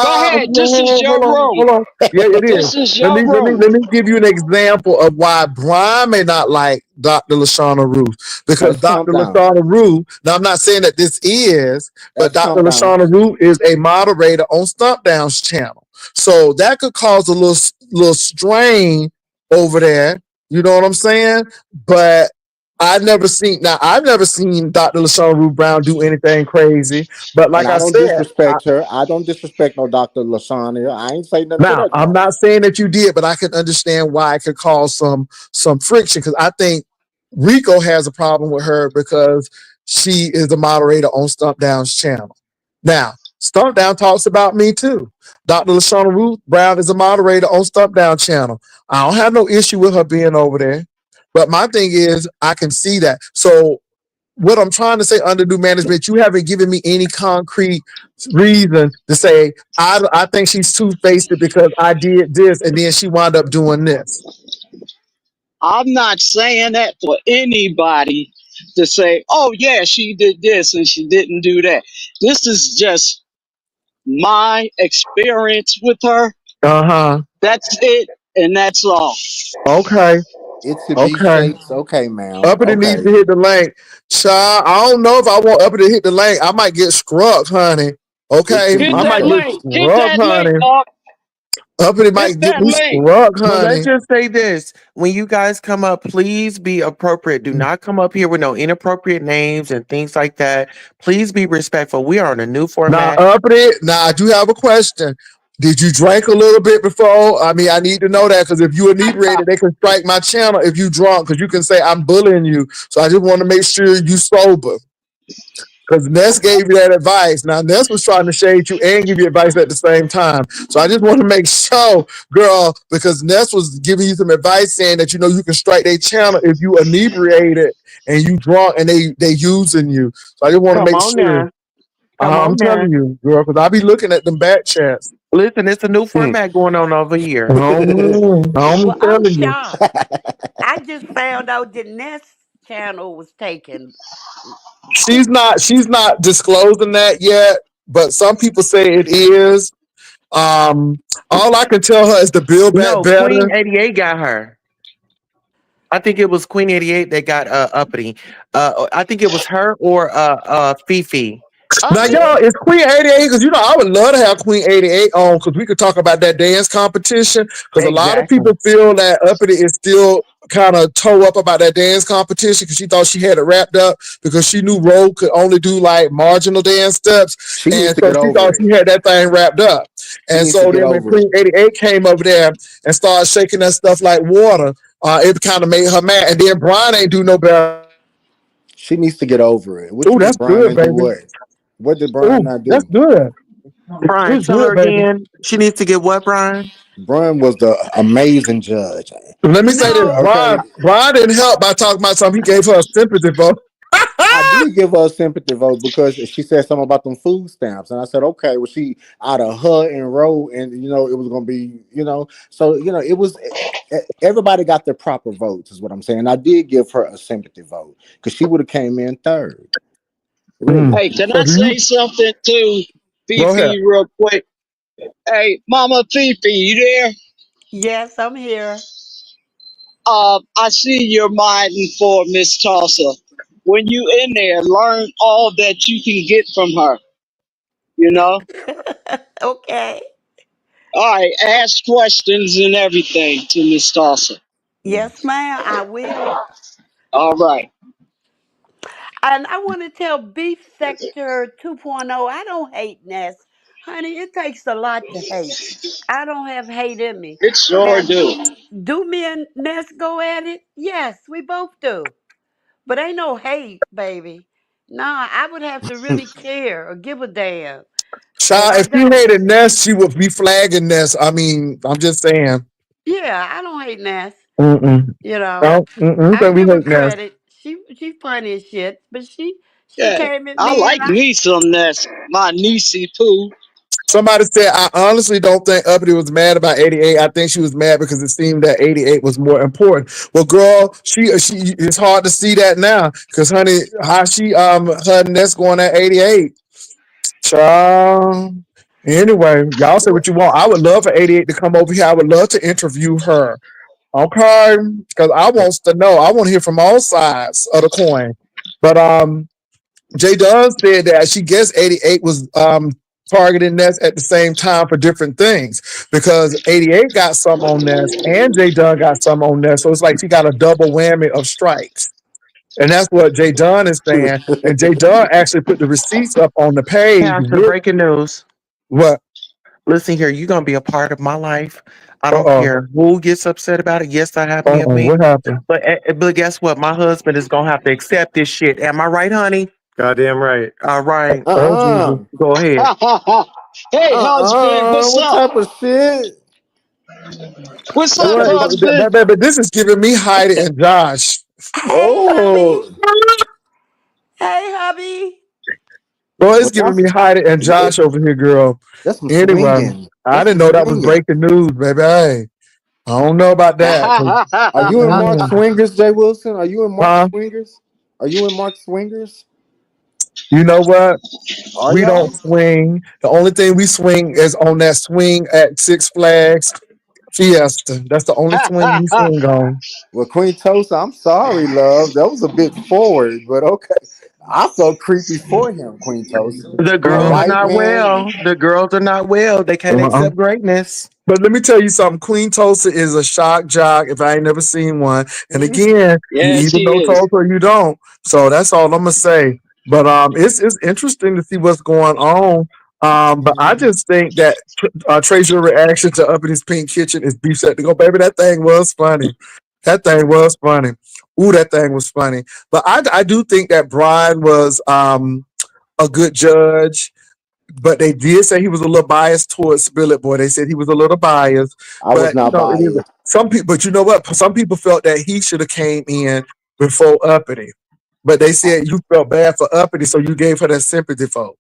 H: go ahead. This is your room.
A: hold on. Yeah, it is.
H: This is
A: Let
H: your
A: me let me
H: room.
A: let me give you an example of why Brian may not like Dr. Lashana Ruth. Because
F: Let's calm
A: Dr.
F: down.
A: Lashana Ruth, now I'm not saying that this is, but
F: Let's
A: Dr.
F: calm down.
A: Lashana Ruth is a moderator on Stump Down's channel. So that could cause a little strain over there. You know what I'm saying? But I've never seen Dr. LaShawn Ruth Brown do anything crazy. But
F: And
A: like
F: I
A: I
F: don't
A: said,
F: disrespect her. I don't disrespect no Dr. Lashana. I ain't say nothing to
A: now
F: that
A: I'm
F: woman.
A: not saying that you did, but I can understand why it could cause some friction because I think Rico has a problem with her because she is the moderator on Stump Down's channel. Now, Stump Down talks about me too. Dr. LaShawn Ruth Brown is a moderator on Stump Down channel. I don't have no issue with her being over there. But my thing is, I can see that. So what I'm trying to say under new management, you haven't given me any concrete reason to say I think she's two faced because I did this and then she wound up doing this.
H: I'm not saying that for anybody to say, oh yeah, she did this and she didn't do that. This is just my experience with her.
A: Uh huh.
H: That's it, and that's all.
A: Okay.
F: It's to be
A: Okay.
F: shapes. Okay, ma'am.
A: Uppity needs to
F: Okay.
A: hit the lane. Child, I don't know if I want Uppity to hit the lane. I might get scrubbed, honey.
F: It's
A: Okay.
F: to
H: Hit
A: I
F: be
H: that
A: might get
H: link.
F: shapes.
H: Hit
A: scrubbed,
H: that link,
A: honey.
H: Doc.
A: Uppity
H: Hit
A: might get
H: that
A: me
H: link.
A: scrubbed,
B: But let's
A: honey.
B: just say this. When you guys come up, please be appropriate. Do not come up here with no inappropriate names and things like that. Please be respectful. We are on a new
A: Now,
B: format.
A: Uppity, now I do have a question. Did you drink a little bit before? I mean, I need to know that because if you inebriated, they can strike my channel if you drunk because you can say I'm bullying you. So I just want to make sure you sober because Ness gave you that advice. Now, Ness was trying to shade you and give you advice at the same time. So I just want to make sure, girl, because Ness was giving you some advice saying that, you can strike their channel if you inebriated and you drunk and they using you. So I just want to
B: Come
A: make
B: on
A: sure.
B: now. Come
A: I'm
B: on now.
A: telling you, girl, because I be looking at them back chats.
B: Listen, it's a new
F: Hmm.
B: format going on over here.
A: I'm
G: Well, I'm
A: telling you.
G: shocked. I just found out the Ness channel was taken.
A: She's not disclosing that yet, but some people say it is. Um, all I can tell her is to build back
B: No, Queen
A: better.
B: 88 got her. I think it was Queen 88 that got uppity. I think it was her or Fifi.
A: Now,
G: Uppity?
A: y'all, it's Queen 88 because I would love to have Queen 88 on because we could talk about that dance competition because a lot of
B: Exactly.
A: people feel that Uppity is still kind of toe up about that dance competition because she thought she had it wrapped up because she knew Roe could only do like marginal dance steps.
F: She needs
A: And
F: to
A: so
F: get
A: she
F: over
A: thought
F: it.
A: she had that thing wrapped up.
F: She
A: And
F: needs to
A: so
F: get
A: then when
F: over it.
A: Queen 88 came over there and started shaking that stuff like water, it kind of made her mad. And then Brian ain't do no better.
F: She needs to get over it. What
A: Oh,
F: you mean,
A: that's
F: Brian?
A: good,
F: And do
A: baby.
F: what? What did
A: Oh,
F: Brian not
A: that's
F: do?
A: good.
B: Brian,
A: It's
B: tell her
A: good, baby.
B: again. She needs to get what, Brian?
F: Brian was the amazing judge.
A: Let me say this.
G: No.
F: Okay,
A: Brian didn't help by talking about something. He gave her a sympathy vote.
F: I did give her a sympathy vote because she said something about them food stamps, and I said, okay, well, she out of her and Roe, and it was gonna be, so it was. Everybody got their proper votes, is what I'm saying. I did give her a sympathy vote because she would have came in third, really.
H: Hey, can
A: So
H: I
A: do you
H: say something to
A: go ahead?
H: Fifi real quick? Hey, Mama Fifi, you there?
G: Yes, I'm here.
H: I see you're minding for Miss Tosser. when you in there, learn all that you can get from her. You know.
G: Okay.
H: All right, ask questions and everything to Miss Dawson.
G: Yes, ma'am, I will.
H: All right.
G: And I want to tell Beef Sector 2.0, I don't hate Ness. Honey, it takes a lot to hate. I don't have hate in me.
H: It sure
G: Now,
H: do.
G: do me and Ness go at it? Yes, we both do. But ain't no hate, baby. Nah, I would have to really care or give a damn. And
A: Child,
G: I
A: if she
G: don't.
A: hated Ness, she would be flagging Ness. I mean, I'm just saying.
G: Yeah, I don't hate Ness.
A: Mm-mm.
G: You know,
A: No, mm-mm.
G: I
A: Think we
G: give her
A: hate Ness.
G: credit. She funny as shit, but she
H: Yeah,
G: came at
H: I
G: me
H: like
G: and I.
H: me some Ness. My niecey poo.
A: Somebody said, I honestly don't think Uppity was mad about 88. I think she was mad because it seemed that 88 was more important. Well, girl, she it's hard to see that now because, honey, how she her Ness going at 88. Child. Anyway, y'all say what you want. I would love for 88 to come over here. I would love to interview her. Okay, because I wants to know. I want to hear from all sides of the coin. But Jay Dunn said that she guessed 88 was targeting Ness at the same time for different things because 88 got some on Ness and Jay Dunn got some on Ness. So it's like she got a double whammy of strikes. And that's what Jay Dunn is saying. And Jay Dunn actually put the receipts up on the page
B: Pastor,
A: with
B: breaking news.
A: what?
B: Listen here, you're gonna be a part of my life. I don't
A: Uh-oh.
B: care who gets upset about it. Yes, I have many
A: Uh-oh. What
B: opinions,
A: happened?
B: but guess what? My husband is gonna have to accept this shit. Am I right, honey? Goddamn right. All right,
A: Oh, Jesus.
B: go ahead.
H: Hey, husband, what's
F: What
H: up?
F: type of shit?
H: What's
A: But,
H: up, husband?
A: but this is giving me Heidi and Josh.
G: Hey, hubby.
F: Oh,
G: Hey, hubby.
A: Boy, it's
F: well,
A: giving me Heidi and Josh over here, girl.
F: that's some
A: Anyway,
F: swinging.
A: I
F: That's
A: didn't
F: some
A: know that was
F: swinging.
A: breaking news, baby. Hey, I don't know about that.
F: Are you in Mark
A: Mm,
F: Swingers, Jay Wilson? Are you in Mark
A: huh?
F: Swingers? Are you in Mark Swingers?
A: You know what?
F: Are
A: We
F: y'all?
A: don't swing. The only thing we swing is on that swing at Six Flags Fiesta. That's the only swing we swing on.
F: Well, Queen Tosa, I'm sorry, love. That was a bit forward, but okay. I felt creepy for him, Queen Tosa.
B: The
F: A
B: girls are
F: white
B: not
F: man.
B: well. The girls are not well. They can't
A: Uh-uh.
B: accept greatness.
A: But let me tell you something. Queen Tulsa is a shock jock if I ain't never seen one. And again, you
H: Yeah,
A: either
H: she
A: know
H: is.
A: Tulsa or you don't. So that's all I'm gonna say. But it's interesting to see what's going on. But I just think that Trace, your reaction to Up in His Pink Kitchen is beef set to go, baby. That thing was funny. That thing was funny. Ooh, that thing was funny. But I do think that Brian was a good judge, but they did say he was a little biased towards Spillet Boy. They said he was a little biased,
F: I was
A: but
F: not
A: it is
F: biased.
A: some people. But you know what? Some people felt that he should have came in before Uppity. But they said you felt bad for Uppity, so you gave her that sympathy vote.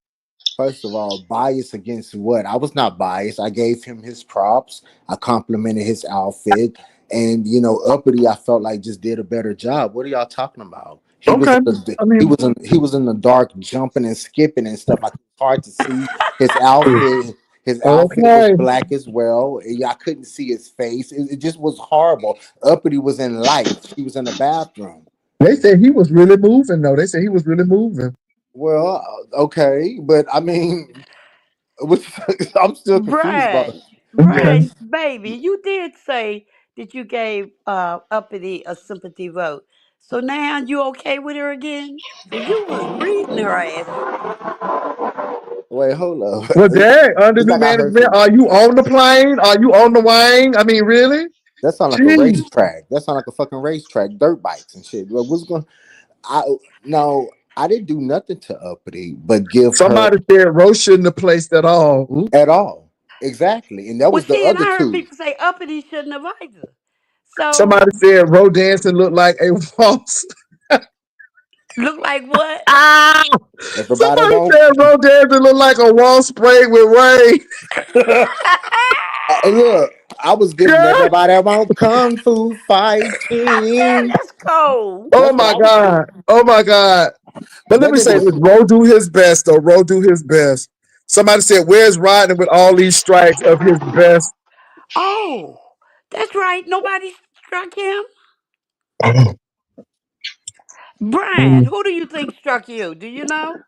F: First of all, bias against what? I was not biased. I gave him his props. I complimented his outfit. And Uppity, I felt like just did a better job. What are y'all talking about? He was
A: Okay,
F: in the
A: I
F: he
A: mean,
F: was in he was in the dark jumping and skipping and stuff. Like it's hard to see his outfit. His outfit was
A: okay.
F: black as well. I couldn't see his face. It just was horrible. Uppity was in lights. She was in the bathroom.
A: They said he was really moving though. They said he was really moving.
F: Well, okay, but I mean, I'm still confused about.
G: Brian.
A: Okay.
G: Brian, baby, you did say that you gave Uppity a sympathy vote. So now you okay with her again? Because you was reading her ass.
F: Wait, hold up.
A: Well, dang, under
F: It's
A: new
F: like I heard
A: management,
F: some.
A: are you on the plane? Are you on the wing? I mean, really?
F: That sound like a
A: Jeez.
F: racetrack. That sound like a fucking racetrack. Dirt bikes and shit. But what's going? I no. I didn't do nothing to Uppity, but give her
A: Somebody said Rose shouldn't have placed at all. Ooh.
F: at all. Exactly, and that
G: Well,
F: was the
G: see, and I
F: other
G: heard
F: two.
G: people say Uppity shouldn't have either. So,
A: Somebody said Ro dancing looked like a waltz.
G: look like what?
A: Ah!
F: Everybody
A: Somebody
F: don't.
A: said Ro dancing looked like a wall sprayed with rain.
F: Look, I was giving
A: Yeah.
F: everybody about kung fu fighting.
G: That's cold.
A: Oh
F: That's what
A: my
F: I was doing.
A: God. Oh my God. But let
F: That
A: me say this.
F: nigga.
A: Ro do his best though. Ro do his best. Somebody said, where's Rodney with all these strikes of his best?
G: Oh, that's right. Nobody struck him. Brian,
A: Mm.
G: who do you think struck you? Do you know?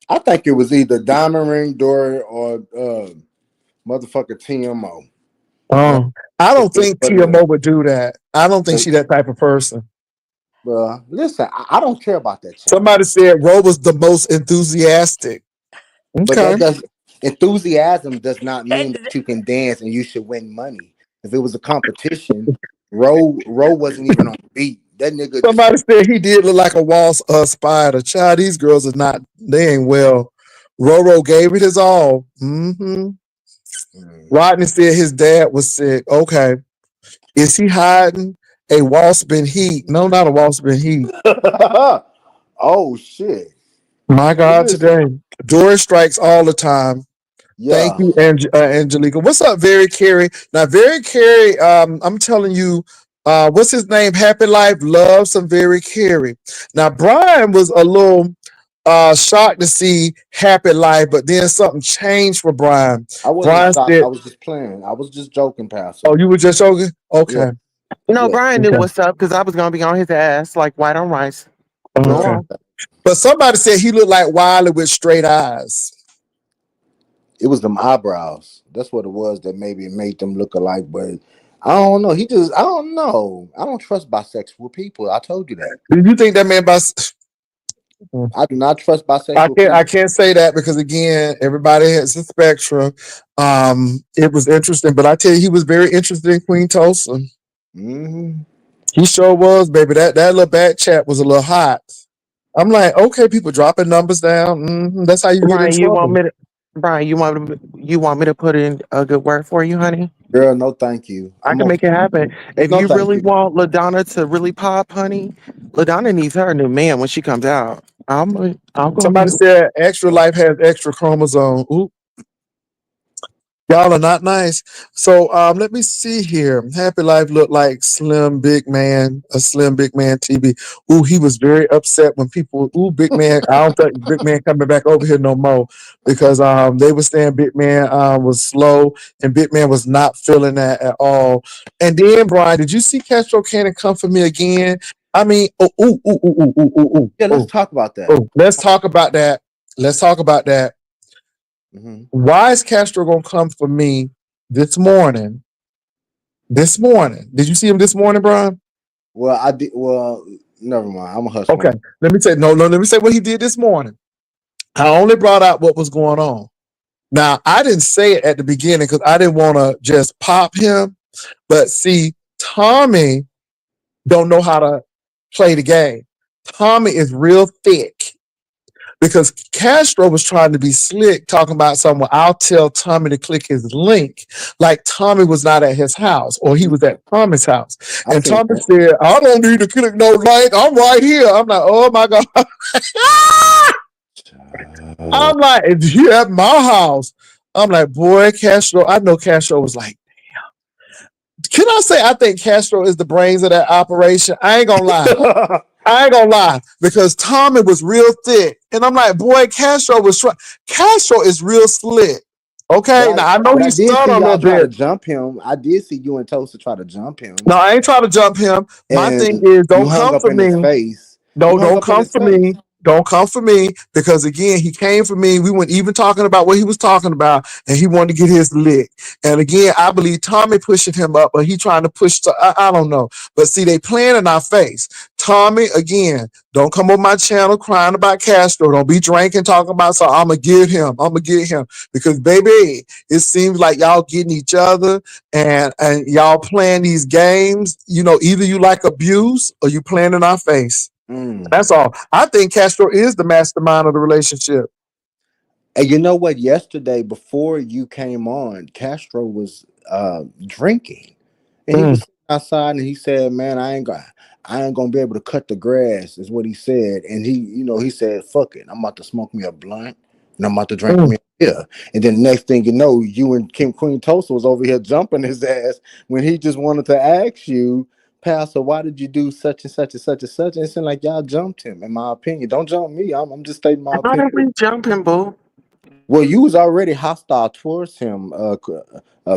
F: I think it was either Diamond Ring Dory or motherfucker TMO. One,
A: Oh, I don't think
F: one of them.
A: TMO would do that. I don't think she that type of person.
F: Well, listen, I don't care about that child.
A: Somebody said Ro was the most enthusiastic.
F: But
A: Okay.
F: that does enthusiasm does not mean
G: And
F: that you can dance and you should win money. If it was a competition, Roe wasn't even on beat. That nigga just
A: Somebody said he did look like a wall spider. Child, these girls are not, they ain't well. Roro gave it his all.
F: mm.
A: Rodney said his dad was sick. Okay. Is he hiding a wasp in heat? No, not a wasp in heat.
F: Oh shit.
A: My
F: Well,
A: God,
F: listen,
A: today. Doris strikes all the time. Thank
F: yeah,
A: you, Angelica. What's up, Very Carey? Now, Very Carey, I'm telling you, what's his name? Happy Life loves some Very Carey. Now, Brian was a little shocked to see Happy Life, but then something changed for Brian.
F: I wasn't
A: Brian
F: shocked. I
A: said,
F: was just playing. I was just joking, Pastor.
A: "Oh, you were just joking?
F: Yeah,
A: Okay,
B: No,
F: yeah.
B: Brian knew
A: okay,
B: what's up because I was gonna be on his ass like white on rice. Go
A: okay."
B: on.
A: But somebody said he looked like Wiley with straight eyes.
F: It was them eyebrows. That's what it was that maybe it made them look alike. But I don't know. I don't know. I don't trust bisexual people. I told you that.
A: Do you think that man by?
F: I do not trust bisexual
A: I
F: people.
A: can't say that because again, everybody has a spectrum. It was interesting, but I tell you, he was very interested in Queen Tulsa.
F: Hmm.
A: He sure was, baby. That little back chat was a little hot. I'm like, okay, people dropping numbers down. That's how you get in
B: Brian, you want
A: trouble.
B: me to? Brian, you want me to put in a good word for you, honey?
F: Girl, no, thank you.
B: I can make it happen. If
F: No,
B: you
F: thank
B: really
F: you.
B: want LaDonna to really pop, honey, LaDonna needs her a new man when she comes out. I'll go
A: Somebody
B: ahead.
A: said extra life has extra chromosome. Ooh, y'all are not nice. So let me see here. Happy Life looked like Slim Big Man, a Slim Big Man TV. Ooh, he was very upset when people, ooh, Big Man, I don't think Big Man coming back over here no more because they were saying Big Man was slow and Big Man was not feeling that at all. And then, Brian, did you see Castro Cannon come for me again? I mean, oh, ooh, ooh, ooh, ooh, ooh, ooh, ooh,
F: Yeah, let's
A: ooh,
F: talk about that.
A: ooh. Let's talk about that. Let's talk about that.
F: Hmm.
A: Why is Castro gonna come for me this morning? This morning. Did you see him this morning, Brian?
F: Well, I did. Well, never mind. I'm a hush
A: Okay.
F: money.
A: Let me say no, no, let me say what he did this morning. I only brought out what was going on. Now, I didn't say it at the beginning because I didn't want to just pop him. But see, Tommy don't know how to play the game. Tommy is real thick. Because Castro was trying to be slick, talking about something. Well, I'll tell Tommy to click his link, like Tommy was not at his house or he was at Tommy's house.
F: I
A: And
F: seen
A: Tommy
F: that.
A: said, I don't need to click no link. I'm right here. I'm like, oh my God.
F: Uh,
A: I'm like, if you at my house, I'm like, boy, Castro, I know Castro was like, can I say I think Castro is the brains of that operation? I ain't gonna lie. I ain't gonna lie because Tommy was real thick, and I'm like, boy, Castro was Castro is real slick. Okay, now I know
F: but I
A: he's
F: did
A: stunned
F: see
A: a
F: y'all
A: little
F: try to
A: bit.
F: jump him. I did see you and Toast try to jump him,
A: No, I ain't trying to jump him. My thing
F: and
A: is,
F: you
A: don't
F: hung
A: come
F: up
A: for
F: in his
A: me.
F: face.
A: No,
F: You hung
A: don't
F: up in
A: come
F: his
A: for
F: face.
A: me. Don't come for me because again, he came for me. We weren't even talking about what he was talking about, and he wanted to get his lick. And again, I believe Tommy pushing him up, but he trying to push. I don't know, but see, they playing in our face. Tommy, again, don't come on my channel crying about Castro. Don't be drinking, talking about. So I'm gonna get him. I'm gonna get him because baby, it seems like y'all getting each other and y'all playing these games. You know, either you like abuse or you playing in our face.
F: Mm.
A: That's all. I think Castro is the mastermind of the relationship.
F: And you know what? Yesterday, before you came on, Castro was drinking, and he
A: Mm,
F: was sitting outside, and he said, "Man, I ain't gonna be able to cut the grass," is what he said. And he said, "Fuck it, I'm about to smoke me a blunt, and I'm about to drink
A: mm.
F: me a beer." And then next thing you know, you and Kim Queen Toast was over here jumping his ass when he just wanted to ask you, Pastor, why did you do such and such and such and such? And it seemed like y'all jumped him. In my opinion, don't jump me. I'm just stating my
B: How
F: opinion.
B: did we jump him, boo?
F: Well, you was already hostile towards him,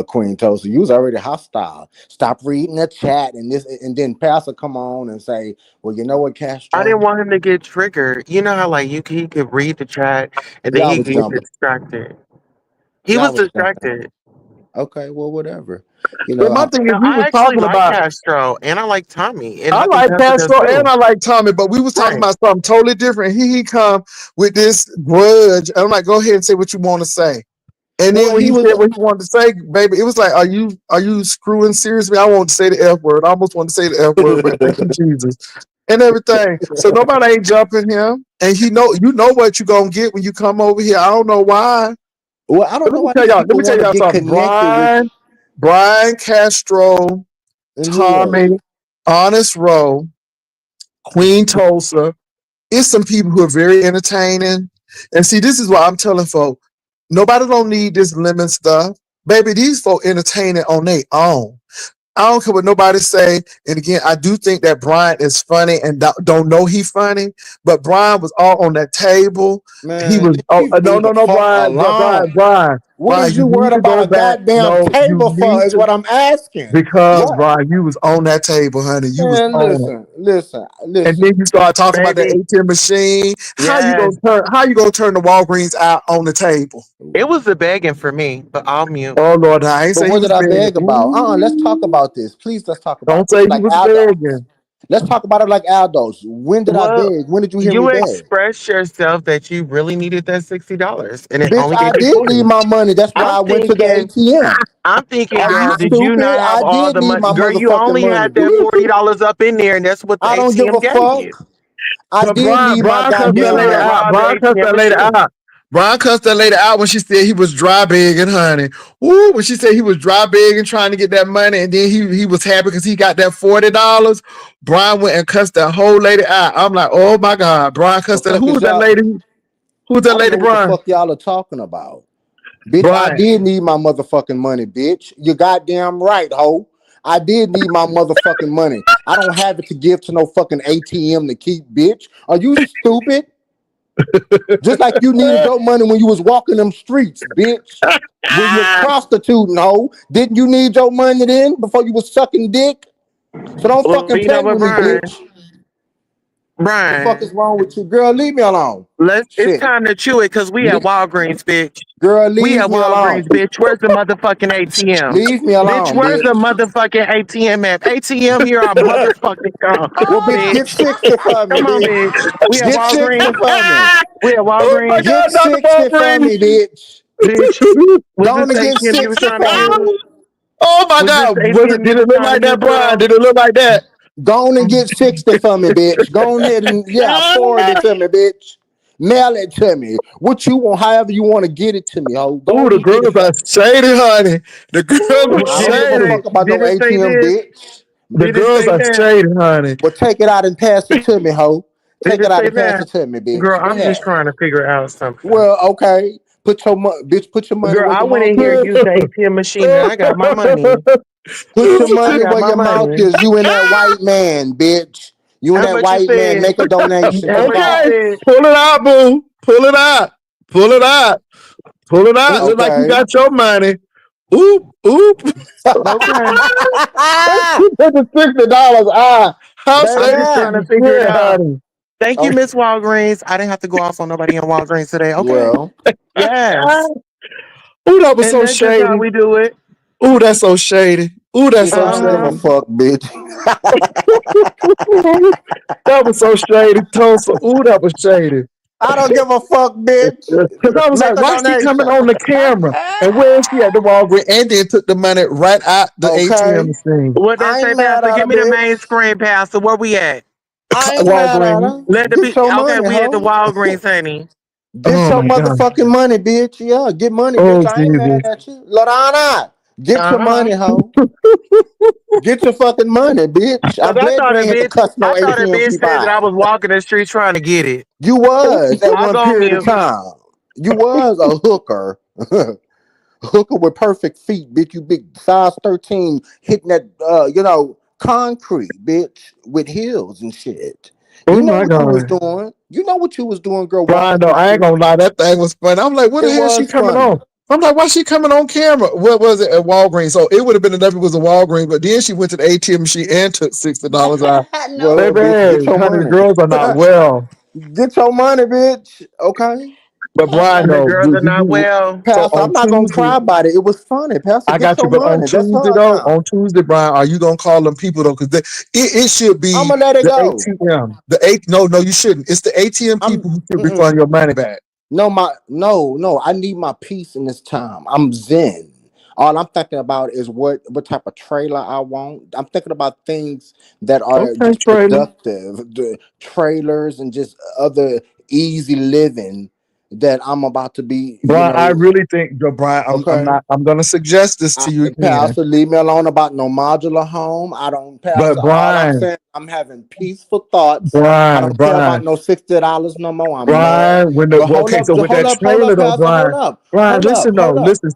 F: Queen Toast. You was already hostile. Stop reading the chat and this, and then Pastor come on and say, "Well, you know what,
B: I
F: Castro?
B: didn't want him to get triggered. You know how like he could read the chat and then
F: Y'all
B: he
F: was
B: get
F: jumping.
B: distracted. He
F: Y'all
B: was
F: was jumping.
B: distracted.
F: Okay, well, whatever. You
A: But
F: know,
A: my thing is,
B: Now
A: we
B: I
A: was
B: actually
A: talking
B: like
A: about.
B: Castro and I like Tommy and
A: I
B: I think
A: like
B: Pastor does
A: Castro and
B: too.
A: I like Tommy, but we was talking
B: Right.
A: about something totally different. He come with this grudge. And I'm like, go ahead and say what you want to say. And then
F: well,
A: when
F: he
A: he
F: was.
A: said what he wanted to say, baby, it was like, are you screwing seriously? I want to say the F word. I almost want to say the F word, but thank you, Jesus. And everything. So nobody ain't jumping him. And you know what you gonna get when you come over here. I don't know why.
F: Well, I don't
A: But
F: know why
A: let
F: these
A: me
F: people
A: tell
F: want to
A: y'all
F: get
A: something.
F: connected with.
A: Brian Castro,
F: And who else?
A: Tommy, Honest Rowe, Queen Tulsa. It's some people who are very entertaining. And see, this is what I'm telling folks. Nobody don't need this lemon stuff. Baby, these folk entertaining on their own. I don't care what nobody say. And again, I do think that Brian is funny and don't know he funny. But Brian was all on that table. He
F: Man,
A: was, oh,
F: leave me
A: no,
F: the
A: no, no,
F: fuck
A: Brian,
F: alone. What
A: Brian,
F: is
A: you
F: you
A: need
F: worried
A: to
F: about
A: go
F: a
A: back.
F: goddamn
A: No, you
F: table for?
A: need
F: Is
A: to,
F: what I'm asking.
A: because
F: What?
A: Brian, you was on that table, honey. You was
F: Man,
A: on it.
F: listen, listen,
A: And
F: listen.
A: then you start talking about the
B: Baby.
A: ATM machine.
B: Yes.
A: How you gonna turn the Walgreens out on the table?
B: It was the begging for me, but I'll mute.
A: Oh Lord, I ain't
F: But
A: say he
F: what did
A: was
F: I
A: begging.
F: beg about? Let's talk
A: Ooh,
F: about this. Please, let's talk
A: don't
F: about
A: say
F: this.
A: he
F: Like
A: was
F: Aldos.
A: begging.
F: Let's talk about it like Aldos. When did I
B: Well,
F: beg? When did you hear me
B: you
F: beg?
B: expressed yourself that you really needed that $60 and it
F: Bitch,
B: only
F: I
B: gave you
F: did
B: 40.
F: need my money. That's why
B: I'm
F: I went to the
B: thinking,
F: ATM.
B: I'm thinking,
F: Are you
B: girl, did you
F: stupid?
B: not have
F: I
B: all
F: did
B: the
F: need
B: money?
F: my
B: Girl, you
F: motherfucking
B: only
F: money,
B: had that
F: bitch.
B: $40 up in there, and that's what the
F: I don't give
B: ATM
F: a
B: gave you.
F: fuck. I
A: But
F: did need my
A: Brian cussed
B: You
A: that
B: should
F: goddamn
A: lady
B: have
F: money.
A: out.
B: robbed the
A: Brian cussed
B: ATM
A: that lady
B: machine.
A: out. Brian cussed that lady out when she said he was dry begging, honey. Ooh, when she said he was dry begging, trying to get that money, and then he was happy because he got that $40. Brian went and cussed that whole lady out. I'm like, oh my God, Brian
F: The
A: cussed that.
F: fuck
A: Who
F: is
A: was that
F: y'all?
A: lady? Who's that
F: I don't
A: lady,
F: know what the
A: Brian?
F: fuck y'all are talking about. Bitch, I
A: Brian.
F: did need my motherfucking money, bitch. You goddamn right, ho. I did need my motherfucking money. I don't have it to give to no fucking ATM to keep, bitch. Are you stupid? Just like you needed your money when you was walking them streets, bitch. When you was prostituting, ho. Didn't you need your money then before you was sucking dick? So don't
B: Well,
F: fucking
B: you know
F: play
B: what,
F: with me,
B: Brian?
F: bitch. The fuck is
B: Brian,
F: wrong with you? Girl, leave me alone.
B: it's
F: Shit.
B: time to chew it because we at
F: Le-
B: Walgreens, bitch.
F: Girl,
B: We
F: leave
B: at
F: me alone.
B: Walgreens, bitch. Where's the motherfucking ATM?
F: Leave me
B: Bitch,
F: alone,
B: where's the
F: bitch.
B: motherfucking ATM at? ATM, here I motherfucking come,
F: Well, bitch, get
B: bitch.
F: 60 for me,
B: Come on,
F: bitch.
B: bitch. We at
F: Get 60
B: Walgreens.
F: for me.
B: We at
A: Oh my
B: Walgreens,
A: God,
F: Get
A: Dr.
F: 60 for
A: Barbara.
F: me, bitch.
B: bitch. Was
F: Go
B: this
F: on and get
B: ATM you was
F: 60
B: trying to
F: for
B: use?
F: me.
A: Oh my
B: Was this
A: God.
B: the
A: Did
B: ATM you
A: it
B: was
A: look
B: trying
A: like
B: to use,
A: that, Brian?
B: girl?
A: Did it look like that?
F: Go on and get 60 for me, bitch. Go on ahead and, yeah, forward it to me, bitch. Mail it to me. What you want, however you want to get it to me, ho. Go
A: Ooh,
F: on
A: the
F: and get it
A: girls
F: for
A: are
F: me.
A: shady, honey. The girls are
F: I
B: Did
F: don't
B: it
F: give a
B: say?
A: shady.
F: fuck about no
B: Did it say
F: ATM,
B: this?
F: bitch.
A: The
B: Did it
A: girls
B: say
A: are
B: that?
A: shady, honey.
F: But take it out and pass it to me, ho.
B: Did
F: Take it
B: it
F: out
B: say
F: and pass
B: that?
F: it to me,
B: Girl,
F: bitch. Go
B: I'm just
F: ahead.
B: trying to figure out something.
F: Well, okay. Bitch, put your money
B: Girl,
F: where
B: I
F: your
B: went
F: mouth
B: in here,
F: is.
B: used the ATM machine, and I got my money.
F: Put your
B: I
F: money
B: got
F: where
B: my
F: your mouth
B: money.
F: is. You and that white man, bitch. You and
B: How
F: that
B: much you
F: white man
B: said?
F: make a donation to
B: How
F: the
B: much you
A: Okay,
F: cause.
B: said?
A: pull it out, boo. Pull it out. Pull it out. Pull it out. Look like you
F: Okay.
A: got your money. Oop, oop.
B: Okay.
A: You put the $60 out. How
B: I'm
A: shady
B: just
F: Baby.
B: trying
A: can
B: to
A: you
B: figure it
A: get,
B: out.
A: honey?
B: Thank you,
F: Okay.
B: Miss Walgreens. I didn't have to go off on nobody in Walgreens today. Okay.
F: Well,
B: Yes.
A: Ooh, that was
B: And
A: so
B: that's just how
A: shady.
B: we do it.
A: Ooh, that's so shady. Ooh, that's
F: bitch,
A: so
F: I don't give a
B: Uh-huh.
A: shady.
F: fuck, bitch.
A: That was so shady, Tulsa. Ooh, that was shady.
F: I don't give a fuck, bitch.
A: Because I was
F: Make
A: like,
F: a
A: why she coming
F: donation.
A: on the camera? And where is she at the Walgreens? And then took the money right out the ATM
F: Okay.
A: machine.
B: What they
F: I
B: say,
F: ain't mad
B: Pastor?
F: at her,
B: Give me the main
F: bitch.
B: screen, Pastor. Where we at?
F: I ain't mad at
A: Walgreens.
F: her.
B: Let it
F: Get
B: be.
F: your
B: Okay,
F: money,
B: we at the
F: ho.
B: Walgreens, honey.
F: Get
A: Oh
F: your
A: my God.
F: motherfucking money, bitch. Yeah, get money, bitch.
A: Oh,
F: I ain't mad
A: Jesus.
F: at you. Lorana, get your
B: Uh-huh.
F: money, ho. Get your fucking money, bitch. I'm
B: Cause
F: glad you ain't had to cuss no
B: I thought a
F: ATM
B: bitch
F: people
B: said that I
F: out.
B: was walking the street trying to get it.
F: You was at
B: I'll
F: one
B: go on
F: period of
B: mute.
F: time. You was a hooker. Hooker with perfect feet, bitch. You big size 13 hitting that concrete, bitch, with heels and shit.
A: Oh
F: You know
A: my
F: what you was
A: God.
F: doing. You know what you was doing, girl,
A: Brian,
F: walking
A: though,
F: me
A: I ain't
F: through.
A: gonna lie, that thing was funny. I'm like, what
F: It
A: the hell is she
F: was
A: coming
F: funny.
A: on? I'm like, why she coming on camera? What was it at Walgreens? So it would have been enough if it was a Walgreens, but then she went to the ATM machine and took $60 out.
F: Well,
G: No.
F: bitch, get
A: Baby,
F: your
A: honey, the
F: money.
A: girls are not well.
F: Get your money, bitch. Okay.
A: But Brian,
B: The
A: though,
B: girls are not well.
A: so
F: Pastor,
A: on
F: I'm not gonna
A: Tuesday,
F: cry about it. It was funny. Pastor,
A: I
F: get
A: got you.
F: your
A: But on
F: money. That's
A: Tuesday,
F: her
A: though,
F: account.
A: on Tuesday, Brian, are you gonna call them people though? Because it should be
F: I'ma let it
A: the
F: go.
A: ATM. No, you shouldn't. It's the ATM
F: I'm
A: people who should
F: mm-mm.
A: refund your money back.
F: No. I need my peace in this time. I'm zen. All I'm thinking about is what type of trailer I want. I'm thinking about things that are
A: Okay,
F: just
A: trailer.
F: productive, the trailers and just other easy living that I'm about to be,
A: Brian, I really think, Brian, I'm
F: okay.
A: not. I'm gonna suggest this to you again.
F: Pastor, leave me alone about no modular home. I don't,
A: But
F: Pastor. All I'm
A: Brian,
F: saying, I'm having peaceful thoughts. I
A: Brian,
F: don't care about
A: Brian,
F: no $60 no more. I'm mad.
A: Brian.
F: But hold up,
A: So with that
F: hold
A: trailer
F: up,
A: though,
F: Pastor,
A: Brian, Brian, listen though,
F: hold up.
A: listen,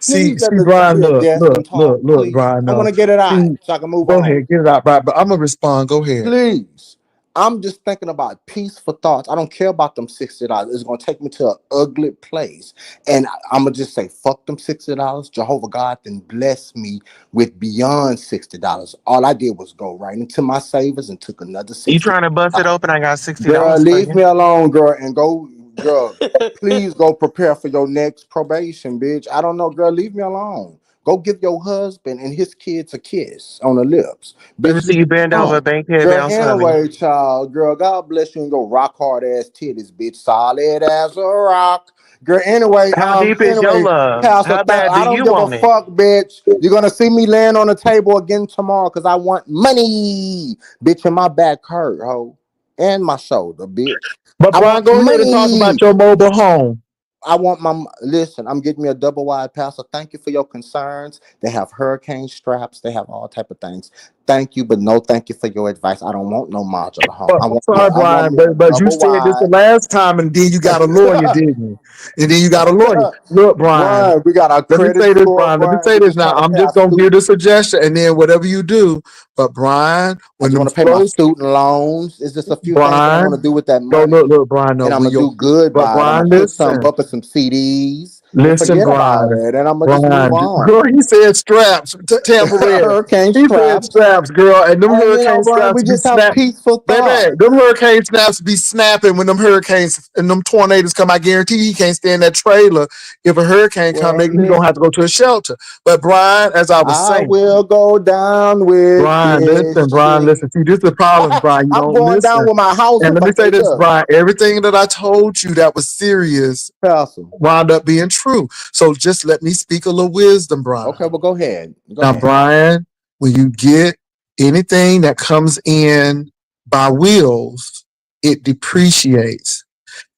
F: Please let
A: see,
F: me
A: Brian,
F: be a guest and talk,
A: look,
F: please.
A: Brian,
F: I want
A: no,
F: to get it
A: see,
F: out so I can move
A: go
F: on.
A: ahead, get it out, Brian. But I'm gonna respond. Go ahead.
F: Please. I'm just thinking about peaceful thoughts. I don't care about them $60. It's gonna take me to an ugly place. And I'm gonna just say, fuck them $60. Jehovah God then bless me with beyond $60. All I did was go right into my savings and took another
B: You
F: 60.
B: trying to bust it open? I got $60
F: Girl,
B: for
F: leave
B: you.
F: me alone, girl, and go, girl. Please go prepare for your next probation, bitch. I don't know, girl. Leave me alone. Go give your husband and his kids a kiss on the lips,
B: Let me
F: bitch.
B: see
F: Leave
B: you
F: me
B: bend over,
F: alone.
B: bankhead
F: Girl,
B: bounce for me.
F: anyway, child, girl, God bless you and go rock hard ass titties, bitch, solid as a rock. Girl, anyway,
B: How deep is your love?
F: Pastor,
B: How bad do
F: I don't
B: you
F: give a
B: want it?
F: fuck, bitch. You're gonna see me laying on the table again tomorrow because I want money, bitch, and my back hurt, ho, and my shoulder, bitch.
A: But
F: I
A: Brian,
F: want
A: go ahead and talk about
F: money.
A: your mobile home.
F: I want my listen. I'm getting me a double wide pastor. Thank you for your concerns. They have hurricane straps. They have all type of things. Thank you, but no, thank you for your advice. I don't want no modular home.
A: But I'm sorry,
F: I want
A: Brian,
F: me a
A: but you
F: double
A: said this the
F: wide.
A: last time, and then you got a lawyer, didn't you? And then you got a lawyer. Look, Brian,
F: Brian, we got our
A: let me
F: credit
A: say this,
F: score,
A: Brian. Let me
F: Brian.
A: say
F: We
A: this
F: just
A: now.
F: trying to
A: I'm
F: pay our
A: just gonna give
F: student.
A: the suggestion, and then whatever you do. But Brian,
F: I
A: when
F: just
A: them
F: want to pay my
A: flows,
F: student loans. It's just a few things that I want
A: Brian,
F: to do with that
A: no,
F: money,
A: look, Brian, no,
F: and I'm
A: we
F: gonna
A: your,
F: do good
A: but
F: by it. I'm gonna
A: Brian,
F: put some
A: listen.
F: up in some CDs and
A: Listen,
F: forget about
A: Brian.
F: it, and I'm gonna just move
A: Brian,
F: on.
A: girl, he said straps, tambourine.
F: Hurricane
A: He said
F: straps.
A: straps, girl, and them
F: And
A: hurricane
F: Brian, we
A: straps be
F: just have
A: snap.
F: peaceful
A: Baby,
F: thoughts.
A: them hurricane snaps be snapping when them hurricanes and them tornadoes come. I guarantee he can't stay in that trailer. If a hurricane come,
F: Well,
A: he gonna have to go to a shelter. But Brian, as I was
F: I
A: saying,
F: will go down with this
A: Brian,
F: ship.
A: listen. See, this is the problem, Brian. You
F: I'm
A: don't
F: going down
A: listen.
F: with my house
A: And
F: if
A: let
F: I
A: me say
F: stay
A: this,
F: there.
A: Brian. Everything that I told you that was serious
F: Castle.
A: wound up being true. So just let me speak a little wisdom,
F: Okay,
A: Brian.
F: well, go ahead. Go
A: Now,
F: ahead.
A: Brian, when you get anything that comes in by wheels, it depreciates.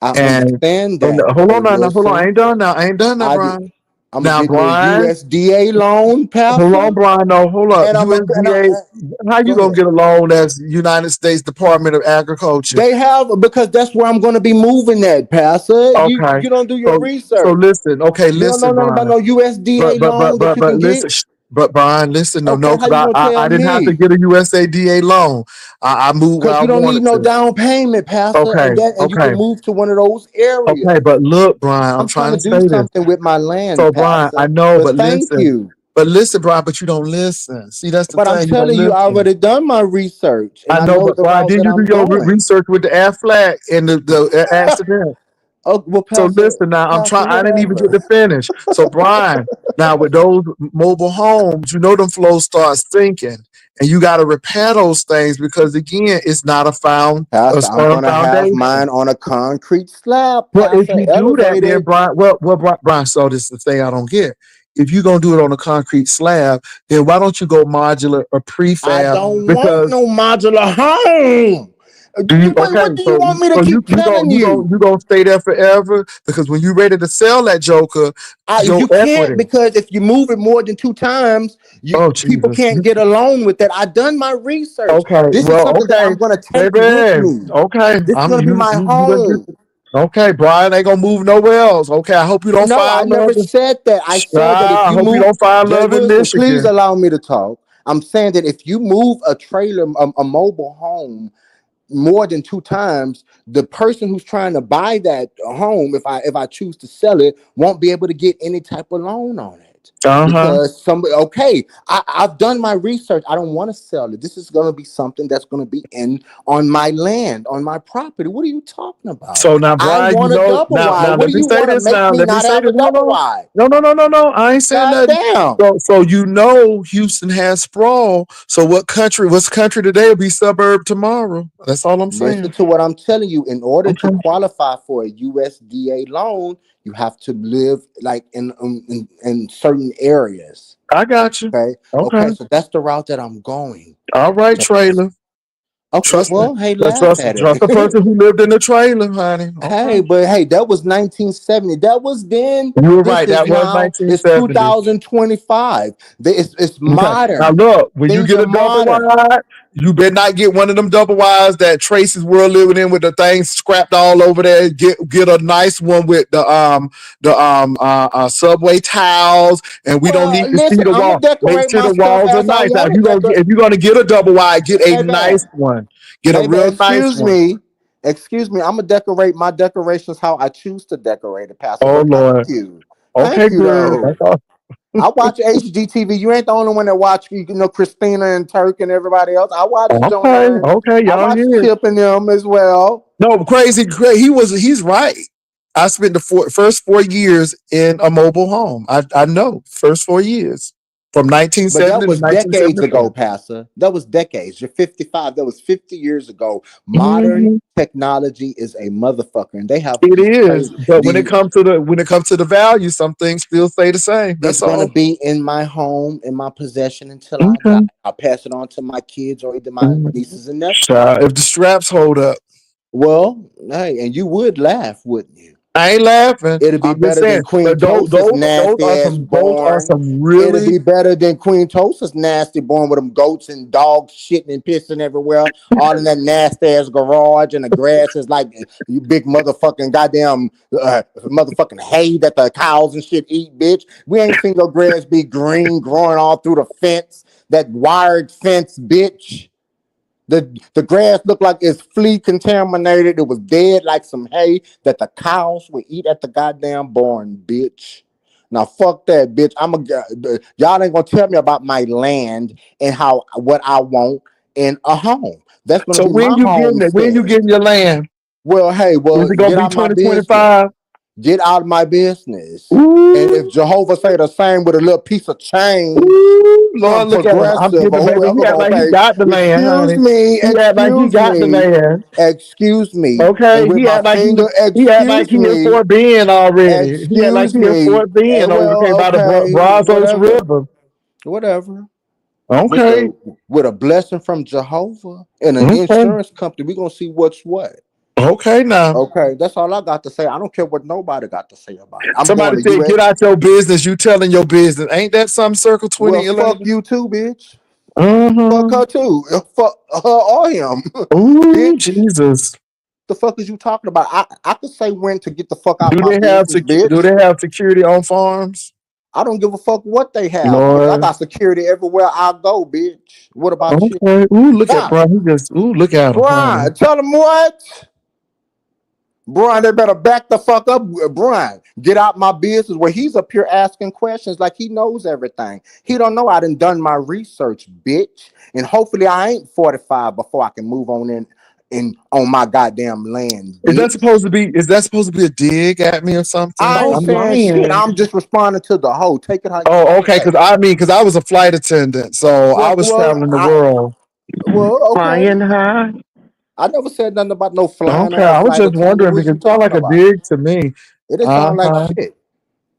F: I
A: And
F: understand
A: oh, no,
F: that,
A: hold
F: but
A: on now, hold on. I
F: listen,
A: ain't done now. I ain't done now, Brian.
F: I'm gonna
A: Now,
F: get me a
A: Brian,
F: USDA loan,
A: hold on,
F: Pastor,
A: Brian. No, hold up.
F: and
A: USDA, how you
F: go
A: gonna
F: ahead.
A: get a loan as United States Department of Agriculture?
F: They have because that's where I'm going to be moving at, Pastor.
A: Okay.
F: You don't do your
A: So
F: research.
A: listen. Okay,
F: You don't know
A: listen,
F: nothing about
A: Brian.
F: no USDA loan that you
A: But
F: can get.
A: listen, but Brian, listen, no,
F: Okay, how
A: because
F: you gonna
A: I
F: tell
A: didn't have to
F: me?
A: get a USADA loan. I moved where
F: Because
A: I
F: you don't need
A: wanted
F: no
A: to.
F: down payment, Pastor,
A: Okay,
F: and you can
A: okay,
F: move to one of those areas.
A: okay. But look, Brian, I'm
F: I'm trying
A: trying
F: to
A: to
F: do
A: say this.
F: something with my land,
A: So, Brian, I
F: Pastor.
A: know,
F: But
A: but
F: thank
A: listen,
F: you.
A: Brian, but you don't listen. See, that's the
F: But I'm
A: thing. You don't
F: telling you, I
A: listen.
F: already done my research and
A: I
F: I
A: know,
F: know
A: but
F: the
A: Brian,
F: route
A: didn't
F: that
A: you do
F: I'm
A: your
F: going.
A: research with the Aflac and the accident?
F: Oh well,
A: So
F: Pastor,
A: listen now, I'm
F: Pastor,
A: trying. I didn't even get
F: whatever.
A: to finish. So Brian, now with those mobile homes, you know them flows start sinking, and you got to repair those things because again, it's not a
F: Pastor, I'm
A: firm
F: gonna have
A: foundation.
F: mine on a concrete slab,
A: Well, if
F: Pastor,
A: you do that, then
F: elevated.
A: Brian, Brian. So this is the thing I don't get. If you're gonna do it on a concrete slab, then why don't you go modular or
F: I
A: prefab?
F: don't want
A: Because
F: no modular home.
A: do you okay?
F: What do you want me to
A: So
F: keep telling you?
A: you gonna stay there forever? Because when you're ready to sell that Joker, your
F: You can't
A: equity.
F: because if you move it more than two times,
A: Oh
F: people
A: Jesus.
F: can't get a loan with that. I done my research.
A: Okay.
F: This is
A: Well,
F: something that
A: okay,
F: I'm gonna take with
A: baby.
F: me.
A: Okay.
F: This is
A: I'm
F: gonna be my
A: you gonna get
F: home.
A: okay, Brian ain't gonna move nowhere else. Okay. I hope you don't
F: No, I
A: find love.
F: never said that. I said that if
A: I
F: you
A: hope you
F: move,
A: don't find
F: Jay
A: love in
F: Wilson, please
A: Michigan.
F: allow me to talk. I'm saying that if you move a trailer, a mobile home, more than 2 times, the person who's trying to buy that home, if I choose to sell it, won't be able to get any type of loan on it
A: Uh-huh.
F: because somebody. Okay, I've done my research. I don't want to sell it. This is going to be something that's going to be in on my land, on my property. What are you talking about?
A: So now,
F: I
A: Brian, you
F: want a
A: know,
F: double
A: now,
F: wide.
A: now
F: What
A: let
F: do
A: me
F: you
A: say
F: want to
A: this
F: make
A: now.
F: me
A: Let me
F: not
A: say
F: have
A: this.
F: a
A: Hold
F: double
A: on.
F: wide?
A: No, no, no, no, no. I ain't saying
F: God
A: nothing.
F: damn.
A: So you know Houston has sprawl. So what's country today will be suburb tomorrow. That's all I'm
F: Listen
A: saying.
F: to what I'm telling you. In order to
A: Okay.
F: qualify for a USDA loan, you have to live like in certain areas.
A: I got you.
F: Okay.
A: Okay.
F: Okay. So that's the route that I'm going.
A: All right,
F: So
A: trailer.
F: okay.
A: Trust me.
F: Well, hey,
A: Trust,
F: laugh
A: trust,
F: at
A: trust the
F: it.
A: person who lived in the trailer, honey. Okay.
F: Hey, but hey, that was 1970. That was then.
A: You were
F: This
A: right.
F: is
A: That was
F: now. It's
A: 1970.
F: 2025. It's
A: Okay. Now
F: modern.
A: look, when you
F: Things
A: get
F: are
A: a double
F: modern.
A: wide, you better not get one of them double wides that Tracy's World living in with the things scrapped all over there. Get a nice one with the subway tiles, and we don't
F: Well,
A: need to see
F: listen,
A: the
F: I'm gonna
A: wall. Make
F: decorate
A: sure
F: my
A: the
F: stuff
A: walls are
F: as I
A: nice. Now
F: want it.
A: if you're gonna get a double wide, get a
F: Baby,
A: nice one. Get a
F: baby,
A: real nice
F: excuse
A: one.
F: me. Excuse me. I'm gonna decorate my decorations how I choose to decorate it, Pastor.
A: Oh
F: But thank
A: Lord.
F: you.
A: Okay,
F: Thank you
A: good.
F: though.
A: That's all.
F: I watch HGTV. You ain't the only one that watch, Christina and Turk and everybody else. I watch
A: Okay,
F: Jonah and
A: okay,
F: I
A: y'all
F: watch
A: hear it.
F: Chip and them as well.
A: No, crazy. He's right. I spent the first 4 years in a mobile home. I know first 4 years from
F: But that
A: 1970 to
F: was decades ago,
A: 1974.
F: Pastor. That was decades. You're 55. That was 50 years ago. Modern
A: Mhm.
F: technology is a motherfucker, and they have
A: It
F: these
A: is, but when it
F: these.
A: comes to the value, some things still stay the same.
F: It's
A: That's
F: gonna
A: all.
F: be in my home, in my possession until I die.
A: Okay.
F: I'll pass it on to my kids or either my
A: Mhm.
F: nieces and nephews.
A: Child, if the straps hold up,
F: Well, hey, and you would laugh, wouldn't you?
A: I ain't laughing.
F: It'll be
A: I'm just
F: better than
A: saying.
F: Queen
A: But
F: Toast's nasty ass
A: those are
F: born.
A: some
F: It'll
A: really
F: be better than Queen Toast's nasty born with them goats and dogs shitting and pissing everywhere, all in that nasty ass garage, and the grass is like you big motherfucking goddamn motherfucking hay that the cows and shit eat, bitch. We ain't seen your grass be green growing all through the fence, that wired fence, bitch. The grass looked like it's flea contaminated. It was dead like some hay that the cows would eat at the goddamn barn, bitch. Now fuck that, bitch. Y'all ain't gonna tell me about my land and how what I want in a home. That's gonna
A: so
F: be my
A: when you getting it, when you
F: homestead.
A: getting your land?
F: Well, hey,
A: Is
F: well,
A: it gonna
F: get
A: be
F: out my business.
A: 2025?
F: Get out of my business. And if
A: Ooh,
F: Jehovah say the same with a little piece of change
A: ooh,
F: from
A: Lord, look at him. I'm
F: Progressive or
A: giving baby. He
F: whoever
A: act
F: gonna
A: like he
F: pay,
A: got the land, honey. He act like he got the land.
F: excuse me, and
A: Okay,
F: with my finger,
A: he act like he in Fort Bend already. He act like
F: excuse
A: he in
F: me.
A: Fort Bend over
F: Well,
A: here by the
F: okay,
A: Brazos
F: whatever,
A: River.
F: whatever. With
A: Okay,
F: a blessing from Jehovah and an
A: okay,
F: insurance company, we gonna see what's what.
A: okay. Now
F: Okay, that's all I got to say. I don't care what nobody got to say about it. I'm going
A: somebody
F: to
A: said,
F: US.
A: "Get out your business." You telling your business? Ain't that some circle
F: Well, fuck
A: 2011?
F: you too, bitch. Fuck
A: Mm-hmm.
F: her too. Fuck her or him,
A: Ooh,
F: bitch.
A: Jesus.
F: The fuck is you talking about? I could say when to get the fuck out
A: Do
F: my
A: they have
F: business,
A: do
F: bitch.
A: they have security on farms?
F: I don't give a fuck what they have, bitch. I
A: Lord.
F: got security everywhere I go, bitch. What about you?
A: Okay. Ooh, look at
F: Stop.
A: Brian. Look at him, honey.
F: Brian, tell them what? Brian, they better back the fuck up. Brian, get out my business where he's up here asking questions like he knows everything. He don't know I done my research, bitch. And hopefully I ain't 45 before I can move on in on my goddamn land, bitch.
A: Is that supposed to be a dig at me or
F: I
A: something?
F: ain't
A: I'm just
F: saying shit.
C: Brian.
F: I'm just responding to the whole. Take it how you
A: Oh,
F: want to
A: okay.
F: take it.
A: Because I was a flight attendant, so I
F: Well,
A: was
F: well,
A: traveling the
F: I
A: world.
F: okay.
C: Flying high.
F: I never said nothing about no flying
A: Okay,
F: ass
A: I was
F: flight
A: just
F: attendant.
A: wondering
F: What is
A: because
F: you
A: it sounded
F: talking
A: like a
F: about?
A: dig to me.
F: It didn't
A: Uh
F: sound like
A: huh.
F: shit.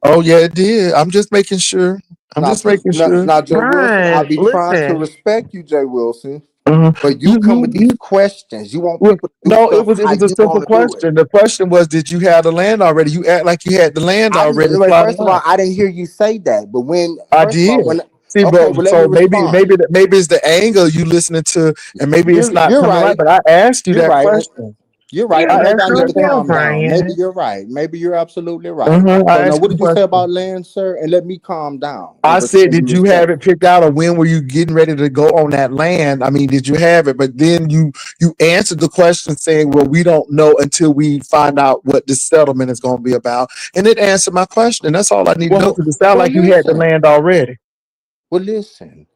A: Oh yeah, it did. I'm just making sure. I'm just making sure.
F: Now, Jay Wilson, I
C: Brian,
F: be trying to
C: listen.
F: respect you, Jay Wilson,
A: Uh-huh.
F: but you come with these questions. You want
A: Well,
F: people to do
A: no,
F: stuff
A: it
F: how
A: was a
F: you
A: simple
F: want to do it.
A: question. The question was, did you have the land already? You act like you had the land
F: I
A: already.
F: didn't. Wait,
A: Fly
F: first of all,
A: out.
F: I didn't hear you say that. But when,
A: I
F: first of all,
A: did.
F: when
A: See,
F: okay,
A: but
F: well, let me
A: so
F: respond.
A: maybe it's the angle you listening to, and maybe it's not
F: You're
A: coming right.
F: right.
A: But I asked you
F: You're
A: that
F: right.
A: question.
F: You're right.
B: Yeah,
F: And maybe
B: that's
F: I
B: how
F: need
B: I
F: to
B: feel,
F: calm down. Maybe
B: Brian.
F: you're right. Maybe you're absolutely right. So
A: I
F: now
A: asked you
F: what
A: the
F: did you say
A: question.
F: about land, sir? And let me calm down in
A: I said,
F: return. You
A: did you
F: respect.
A: have it picked out, or when were you getting ready to go on that land? I mean, did you have it? But then you answered the question saying, "Well, we don't know until we find out what this settlement is going to be about." And it answered my question. And that's all I need to know
F: Well,
A: because it sounded
F: well,
A: like you had the
F: listen.
A: land already.
F: Well, listen.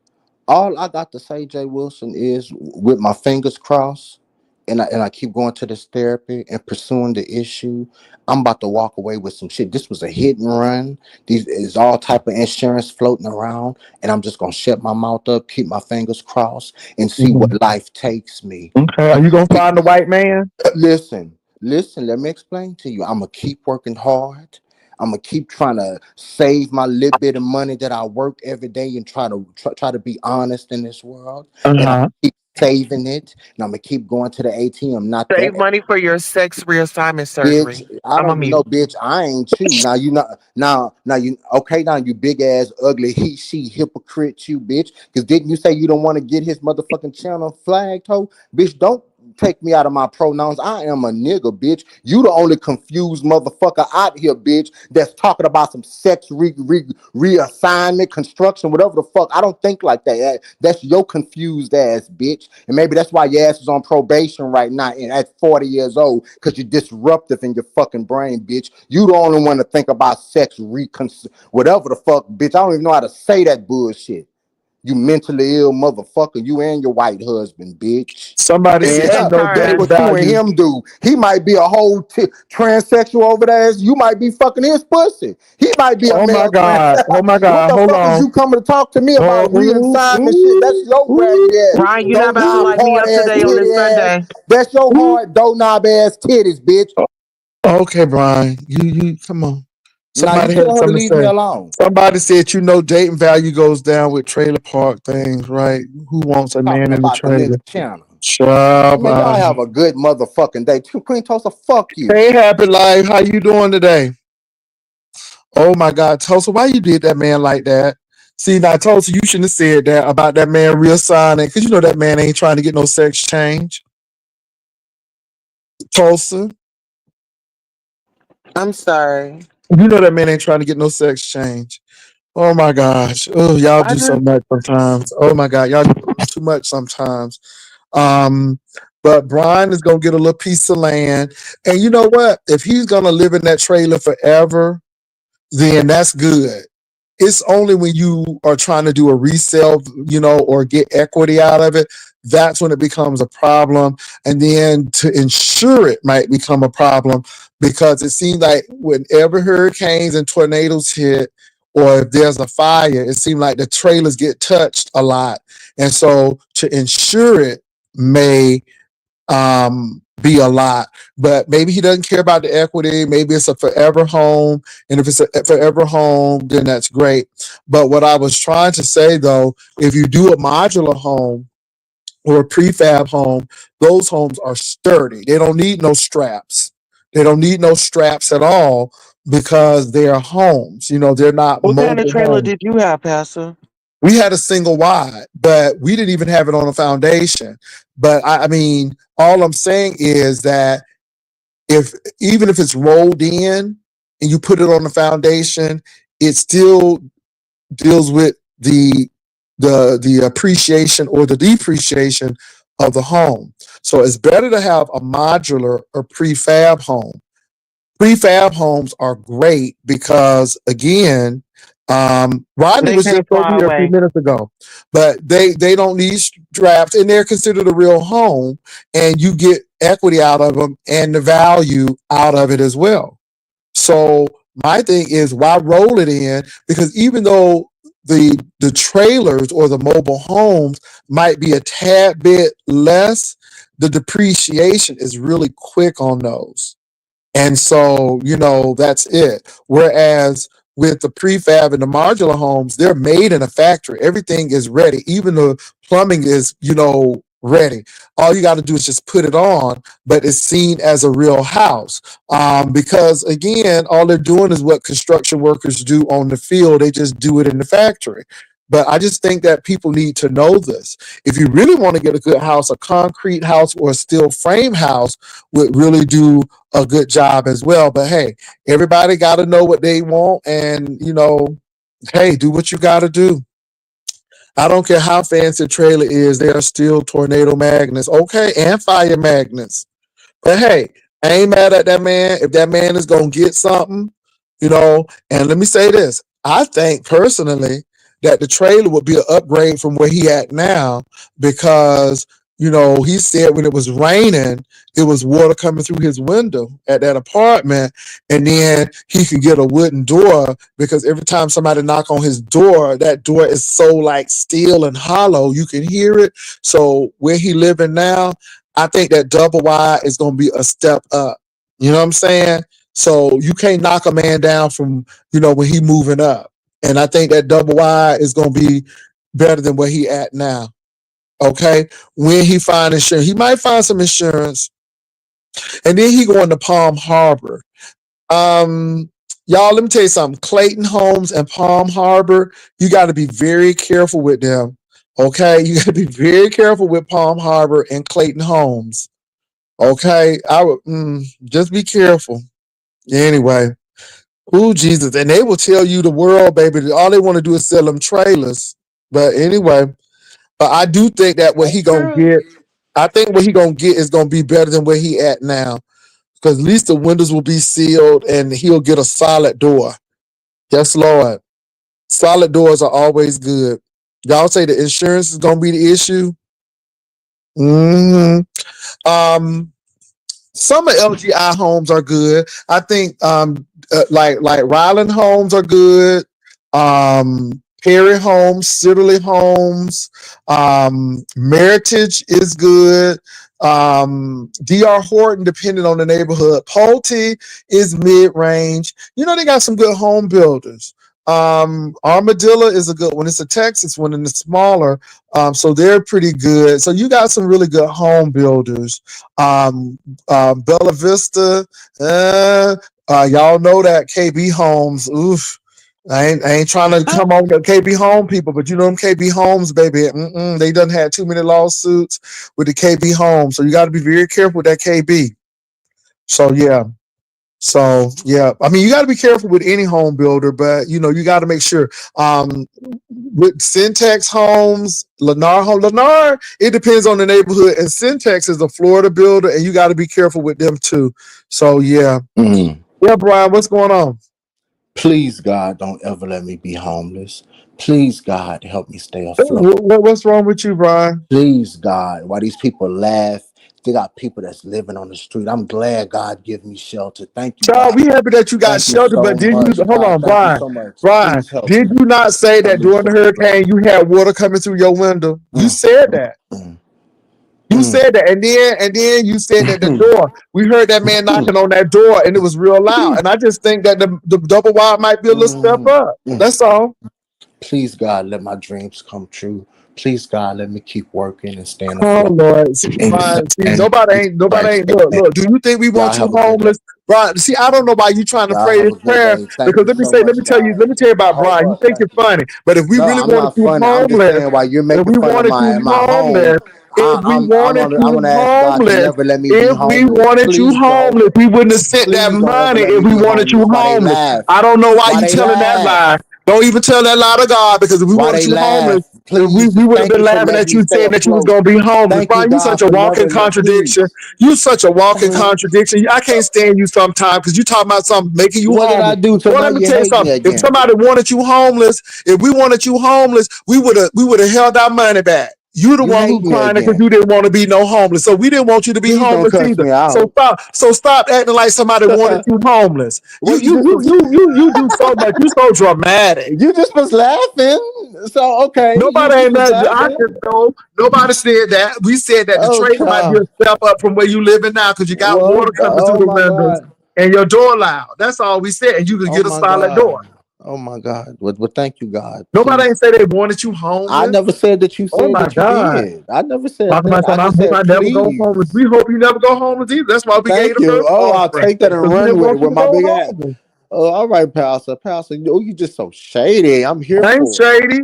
F: All I got to say, Jay Wilson, is with my fingers crossed, and I keep going to this therapy and pursuing the issue. I'm about to walk away with some shit. This was a hit and run. These is all type of insurance floating around, and I'm just gonna shut my mouth up, keep my fingers crossed, and see what
A: Mhm.
F: life takes me.
A: Okay, are you gonna find the white man?
F: Listen, let me explain to you. I'm gonna keep working hard. I'm gonna keep trying to save my little bit of money that I work every day and try to be honest in this world.
A: Uh
F: And I'm
A: huh.
F: keep saving it, and I'm gonna keep going to the ATM. Not
B: Save
F: that
B: money for your sex reassessment
F: bitch.
B: surgery.
F: I
B: I'm a
F: don't know,
B: mute.
F: bitch. I ain't you. Now you not now you okay now you big ass ugly he she hypocrite you bitch. Cause didn't you say you don't want to get his motherfucking channel flagged, ho? Bitch, don't take me out of my pronouns. I am a nigga, bitch. You the only confused motherfucker out here, bitch, that's talking about some sex reassignment, construction, whatever the fuck. I don't think like that. That's your confused ass, bitch. And maybe that's why your ass is on probation right now and at 40 years old, because you're disruptive in your fucking brain, bitch. You the only one to think about sex whatever the fuck, bitch. I don't even know how to say that bullshit. You mentally ill motherfucker. You and your white husband, bitch.
A: Somebody
B: It's
A: said,
F: Yeah,
A: you know,
F: that's
A: date
B: time.
F: what you and
A: value.
F: him do. He might be a whole transsexual over there. You might be fucking his pussy. He might be a
A: Oh my
F: male trans.
A: God. Oh my
F: What
A: God.
F: the
A: Hold
F: fuck is
A: on.
F: you coming to talk to me
A: Oh,
F: about
A: ooh,
F: reassignment shit? That's
A: ooh,
F: your raggedy ass,
A: ooh,
B: Brian, you're not about to
F: doorknob,
B: light
A: ooh,
B: me
F: hard
B: up
F: ass,
B: today on
F: titty
B: this
F: ass.
B: Sunday.
F: That's your
A: ooh.
F: hard doorknob ass titties, bitch.
A: Okay, Brian. You come on.
F: Now you
A: Somebody
F: tell
A: had
F: her to
A: something to
F: leave me
A: say.
F: alone.
A: Somebody said, you know, dating value goes down with trailer park things, right? Who wants a man
F: Talking
A: in the
F: about the nigga
A: trailer?
F: channel.
A: Shut
F: Man, y'all have a good motherfucking day. Queen Tosa, fuck you.
A: Hey, Happy Life. How you doing today? Oh my God, Tulsa, why you did that man like that? See, now Tulsa, you shouldn't have said that about that man reassigning, because you know that man ain't trying to get no sex change. Tulsa,
B: I'm sorry.
A: you know that man ain't trying to get no sex change. Oh my gosh. Oh, y'all
B: I
A: do so
B: just
A: much sometimes. Oh my God, y'all do too much sometimes. Um, but Brian is gonna get a little piece of land. And you know what? If he's gonna live in that trailer forever, then that's good. It's only when you are trying to do a resale, you know, or get equity out of it, that's when it becomes a problem. And then to insure it might become a problem because it seems like whenever hurricanes and tornadoes hit, or if there's a fire, it seems like the trailers get touched a lot. And so to insure it may be a lot, but maybe he doesn't care about the equity. Maybe it's a forever home. And if it's a forever home, then that's great. But what I was trying to say though, if you do a modular home or a prefab home, those homes are sturdy. They don't need no straps. They don't need no straps at all because they're homes. You know, they're not
B: what kind of
A: mobile
B: trailer
A: homes.
B: did you have, Pastor?
A: We had a single wide, but we didn't even have it on a foundation. But I mean, all I'm saying is that if even if it's rolled in and you put it on the foundation, it still deals with the appreciation or the depreciation of the home. So it's better to have a modular or prefab home. Prefab homes are great because again, Rodney
B: They
A: was just
B: can't
A: over
B: fly
A: here a few
B: away.
A: minutes ago, but they don't need straps and they're considered a real home, and you get equity out of them and the value out of it as well. So my thing is, why roll it in? Because even though the trailers or the mobile homes might be a tad bit less, the depreciation is really quick on those. And so, you know, that's it. Whereas with the prefab and the modular homes, they're made in a factory. Everything is ready. Even the plumbing is, you know, ready. All you got to do is just put it on, but it's seen as a real house. Because again, all they're doing is what construction workers do on the field. They just do it in the factory. But I just think that people need to know this. If you really want to get a good house, a concrete house or a steel frame house would really do a good job as well. But hey, everybody got to know what they want, and hey, do what you got to do. I don't care how fancy a trailer is, there are still tornado magnets, okay, and fire magnets. But hey, I ain't mad at that man. If that man is gonna get something, and let me say this. I think personally that the trailer would be an upgrade from where he at now because he said when it was raining, it was water coming through his window at that apartment, and then he could get a wooden door because every time somebody knock on his door, that door is so like steel and hollow, you can hear it. So where he living now, I think that double wide is going to be a step up. You know what I'm saying? So you can't knock a man down from, when he moving up. And I think that double wide is going to be better than where he at now. Okay. When he find insurance, he might find some insurance, and then he going to Palm Harbor. Y'all, let me tell you something. Clayton Homes and Palm Harbor, you got to be very careful with them. Okay, you got to be very careful with Palm Harbor and Clayton Homes. Okay, I would just be careful. Anyway, ooh, Jesus, and they will tell you the world, baby. That all they want to do is sell them trailers. But anyway, but I do think that what he
G: That's
A: gonna
G: true.
A: get, I think what he gonna get is gonna be better than where he at now. Because at least the windows will be sealed, and he'll get a solid door. Yes, Lord. Solid doors are always good. Y'all say the insurance is gonna be the issue. hmm Um, some of LGI homes are good. I think like Ryland homes are good. Perry Homes, Sidderly Homes, Meritage is good. DR Horton, depending on the neighborhood. Pulte is mid range. They got some good home builders. Armadillo is a good one. It's a Texas one and it's smaller. So they're pretty good. So you got some really good home builders. Bella Vista, y'all know that KB Homes. Oof. I ain't trying to come on the KB Home people, but you know them KB Homes, baby. They done had too many lawsuits with the KB Homes, so you got to be very careful with that KB. So yeah. So yeah, I mean you got to be careful with any home builder, but you got to make sure. With Syntax Homes, Lennar, it depends on the neighborhood, and Syntax is a Florida builder, and you got to be careful with them too. So yeah,
F: Mhm.
A: yeah, Brian, what's going on?
F: Please, God, don't ever let me be homeless. Please, God, help me stay afloat.
A: What's wrong with you, Brian?
F: Please, God, why these people laugh, they got people that's living on the street. I'm glad God give me shelter. Thank you,
A: Child,
F: God.
A: we happy that you got
F: Thank you
A: shelter,
F: so
A: but did you
F: much,
A: hold
F: God.
A: on,
F: Thank you
A: Brian?
F: so much.
A: Brian,
F: Please help
A: did
F: me.
A: you not say
F: I'm
A: that during the
F: losing my life.
A: hurricane you had water coming through your window? You said that.
F: Mm,
A: You
F: mm,
A: said that, and then you said that the door. We heard that man knocking on that door, and it was real loud. And I just think that the double wide might be a little step
F: mm,
A: up.
F: mm.
A: That's all.
F: Please, God, let my dreams come true. Please, God, let me keep working and staying
A: Oh
F: afloat.
A: Lord, see,
F: In
A: Brian,
F: Jesus'
A: see,
F: name,
A: nobody ain't. Look,
F: amen.
A: look. Do you think we
F: Y'all
A: want you
F: have a good day.
A: homeless, Brian? See, I don't know why you trying to
F: Y'all
A: pray
F: have
A: this
F: a good
A: prayer
F: day. Thank
A: because
F: you so
A: let
F: much,
A: me tell you,
F: God.
A: about
F: Hold
A: Brian. You
F: up.
A: think you're
F: Thank you.
A: funny, but if we
F: No,
A: really
F: I'm
A: wanted
F: not
A: you
F: funny. I'm just
A: homeless,
F: saying why you're
A: if
F: making
A: we
F: fun of
A: wanted you
F: my home.
A: homeless, if we wanted you
F: I'm gonna ask God to
A: homeless,
F: never let me be
A: if we
F: homeless.
A: wanted you
F: Please,
A: homeless,
F: Jehovah.
A: we wouldn't have sent that
F: Please don't ever
A: money
F: let
A: if
F: me
A: we
F: be
A: wanted you
F: homeless. Why they
A: homeless.
F: laugh?
A: I don't know why
F: Why
A: you
F: they
A: telling that
F: laugh?
A: lie. Don't even tell that lie to God because if we
F: Why
A: wanted
F: they
A: you homeless,
F: laugh?
A: if we,
F: Please,
A: we would have
F: thank
A: been
F: you for
A: laughing
F: letting
A: at
F: me
A: you
F: stay
A: saying that you was
F: afloat.
A: gonna be homeless.
F: Thank you,
A: Brian, you
F: God,
A: such a
F: for
A: walking
F: never let.
A: contradiction.
F: Please.
A: You such a walking contradiction. I can't stand you sometimes because you talking about something making you
F: What did I
A: homeless.
F: do to
A: Well,
F: know
A: let me
F: you
A: tell you
F: hate me
A: something. If
F: again?
A: somebody wanted you homeless, if we wanted you homeless, we would have held our money back. You the
F: You
A: one who
F: hate me
A: crying because
F: again.
A: you didn't want to be no homeless. So we didn't want you to be
F: Please don't
A: homeless
F: cuss
A: either.
F: me
A: So
F: out.
A: stop. So stop acting like somebody wanted you homeless.
F: Well,
A: You do so much. You so dramatic.
F: you just was laughing. So okay, you
A: Nobody
F: just
A: ain't
F: was
A: mad. I
F: laughing.
A: just know. Nobody said that. We said that the
F: Oh
A: trailer might be
F: God.
A: a step up from where you living now because you got water
F: Well,
A: coming through
F: oh
A: the
F: my
A: windows
F: God.
A: and your door loud. That's all we said. And you could
F: Oh
A: get a
F: my
A: solid door.
F: God. Oh my God. Well, thank you, God.
A: Nobody
F: Please.
A: ain't say they wanted you
F: I
A: homeless.
F: never said that you
A: Oh
F: said
A: my
F: that you
A: God.
F: did. I never said
A: Talking
F: that.
A: about
F: I
A: something, I
F: just
A: hope
F: said
A: I never go homeless.
F: please.
A: We hope you never go homeless either. That's why we gave
F: Thank
A: the
F: you.
A: first
F: Oh, I'll
A: offering.
F: take that and
A: Because we
F: run
A: didn't
F: with
A: want
F: it
A: you
F: with
A: to
F: my
A: go
F: big ass.
A: homeless.
F: Oh, all right, Pastor. Pastor, oh, you just so shady. I'm here
A: I ain't
F: for it.
A: shady.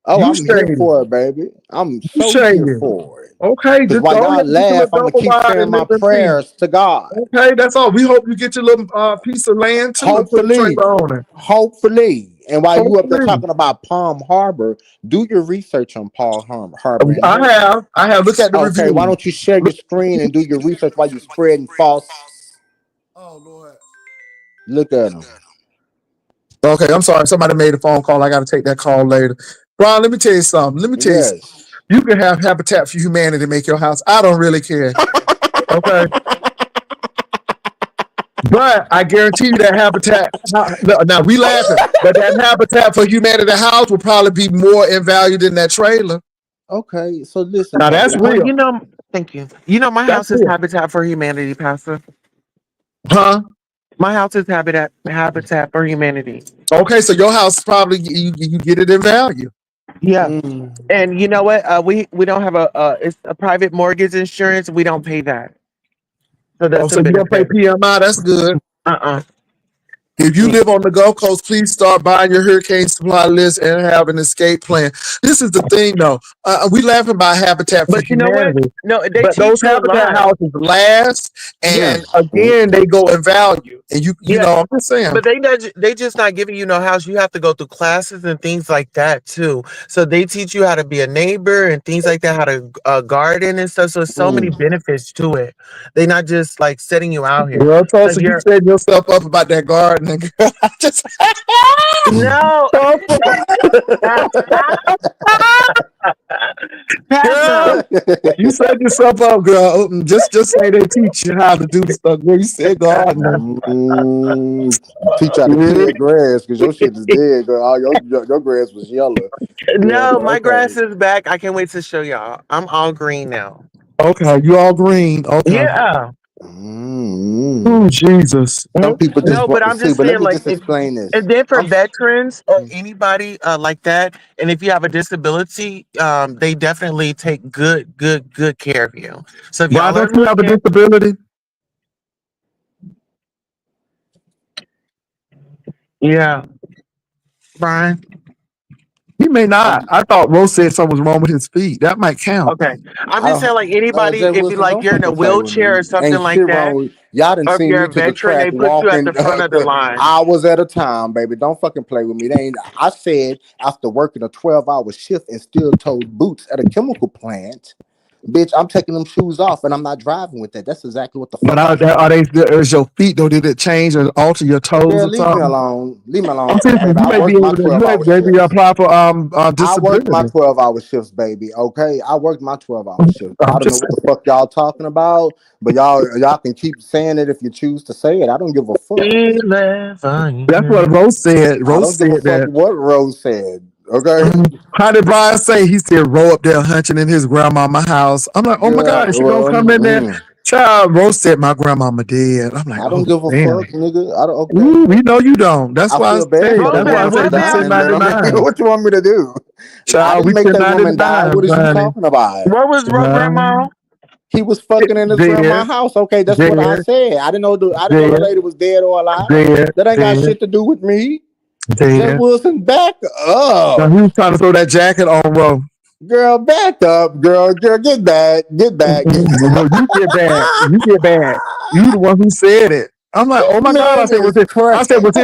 F: Oh,
A: You
F: I'm here
A: shade it.
F: for it, baby. I'm
A: You
F: so
A: shade
F: here
A: it.
F: for it.
A: Okay,
F: Because
A: just
F: while
A: go
F: y'all
A: ahead and get your
F: laugh,
A: little
F: I'm gonna
A: double
F: keep
A: wide
F: saying
A: and
F: my
A: live in peace.
F: prayers to God.
A: Okay, that's all. We hope you get your little piece of land too and put a
F: Hopefully,
A: trailer on it.
F: hopefully. And while you up there
A: Hopefully.
F: talking about Palm Harbor, do your research on Harbor. And
A: I have. Look at the
F: okay, why
A: review.
F: don't you share your screen and do your research while you spreading false?
A: Oh Lord.
F: Look at them.
A: Okay, I'm sorry. Somebody made a phone call. I got to take that call later. Brian, let me tell you something.
F: Yes.
A: You can have Habitat for Humanity make your house. I don't really care. Okay. But I guarantee you that Habitat, now we laughing, but that Habitat for Humanity house will probably be more in value than that trailer.
F: Okay, so listen,
A: Now that's
F: Pastor.
B: Well,
A: real.
B: thank you. You know, my
A: That's
B: house is
A: real.
B: Habitat for Humanity, Pastor.
A: Huh?
B: My house is Habitat for Humanity.
A: Okay, so your house probably you get it in value.
B: Yeah.
F: Mm.
B: And you know what? We don't have it's a private mortgage insurance. We don't pay that, so
A: Oh,
B: that's a
A: so you don't pay
B: benefit.
A: PMI? That's good.
B: Uh
A: If you live on the Gulf Coast, please start buying your hurricane supply list and have an escape plan. This is the thing, though. We laughing about Habitat for
B: But you know what?
A: Humanity,
B: No, they
A: but those
B: teach you a
A: Habitat
B: lot.
A: houses last,
B: Yeah,
A: and again, they go in value. And you
B: yeah.
A: know, I'm just saying.
B: But they just not giving you no house. You have to go through classes and things like that too. So they teach you how to be a neighbor and things like that, how to garden and stuff. So there's so many
F: Mm.
B: benefits to it. They're not just like setting you out here.
A: Girl,
B: So
A: Tulsa,
B: if
A: you
B: you're
A: setting yourself up about that gardening, girl. I just
B: no,
A: girl,
B: Pastor.
A: you set yourself up, girl. Just say they teach you how to do the stuff. Girl, you said gardening.
F: Mm. Teach you how to kill that grass because your shit is dead, girl. All your grass was yellow. Girl,
B: No, my
F: okay.
B: grass is back. I can't wait to show y'all. I'm all green now.
A: Okay, you all green. Okay.
B: Yeah.
A: Oh,
F: Mm.
A: Jesus.
F: Some
B: Mhm.
F: people just
B: No, but
F: want to
B: I'm
F: see,
B: just
F: but let
B: saying,
F: me
B: like,
F: just
B: if
F: explain this.
B: and then for
F: I'm
B: veterans or anybody like that, and if you have a disability, they definitely take good care of you. So if
A: Brian,
B: y'all are
A: don't you have a
B: looking,
A: disability?
B: yeah, Brian.
A: He may
F: I'm
A: not. I thought Rose said something was wrong with his feet. That might count.
B: Okay, I'm
F: I
B: just saying,
F: don't
B: like anybody,
F: Jay
B: if you
F: Wilson,
B: like,
F: don't
B: you're in a
F: fucking play with
B: wheelchair
F: me.
B: or something
F: Ain't
B: like
F: shit
B: that,
F: wrong with y'all done
B: or if
F: seen
B: you're
F: me
B: a
F: to the
B: veteran,
F: track
B: they put you at
F: walking
B: the front of the line.
F: hours at a time, baby. Don't fucking play with me. They ain't I said after working a 12-hour shift and still toed boots at a chemical plant, bitch, I'm taking them shoes off and I'm not driving with that. That's exactly what the
A: But
F: fuck I said.
A: is your feet though? Did it change or alter your toes
F: Girl,
A: or
F: leave me
A: something?
F: alone. Leave me alone,
A: I'm saying
F: baby.
A: you
F: I
A: may be
F: worked my
A: able to. You
F: 12
A: may
F: hour
A: maybe
F: shifts.
A: apply for
F: I worked my
A: disability.
F: 12-hour shifts, baby. Okay, I worked my 12-hour shifts. I
A: I'm
F: don't know
A: just
F: what the
A: saying.
F: fuck y'all talking about, but y'all can keep saying it if you choose to say it. I don't give a fuck.
A: That's what
B: 11.
A: Rose said.
F: I
A: Rose
F: don't give a
A: said
F: fuck
A: that.
F: what Rose said. Okay,
A: How did Brian say? He said, roll up there hunching in his grandmama house. I'm like, oh my
F: girl.
A: God, is she gonna
F: Well,
A: come in there? Child, Rose said, my grandmama dead. I'm like,
F: I don't
A: oh,
F: give a
A: damn.
F: fuck, nigga. I don't. Okay,
A: Ooh, we know you don't.
F: I feel bad for
B: Rose,
F: the
A: That's why I
F: woman for
A: said,
B: what
A: you
B: now,
A: said
F: dying, but I mean,
A: 99.
F: what you want me to do? I
A: Child,
F: didn't
A: we
F: make
A: said
F: that woman die.
A: 99,
F: What is you
A: honey.
F: talking about?
B: what was
A: Child,
B: grandma?
F: He was fucking in his
A: dead,
F: grandma's house. Okay, that's what I
A: dead,
F: said. I didn't know the
A: dead,
F: lady was dead or alive.
A: dead,
F: That ain't got
A: dead,
F: shit to do with me. Jay
A: dead.
F: Wilson, back
A: Now,
F: up.
A: he was trying to throw that jacket on Rose.
F: Girl, back up, girl. Girl, get back. Get back.
A: No, you get back. You get back. You the one who said it. I'm like,
F: This
A: oh my God.
F: man is crazy.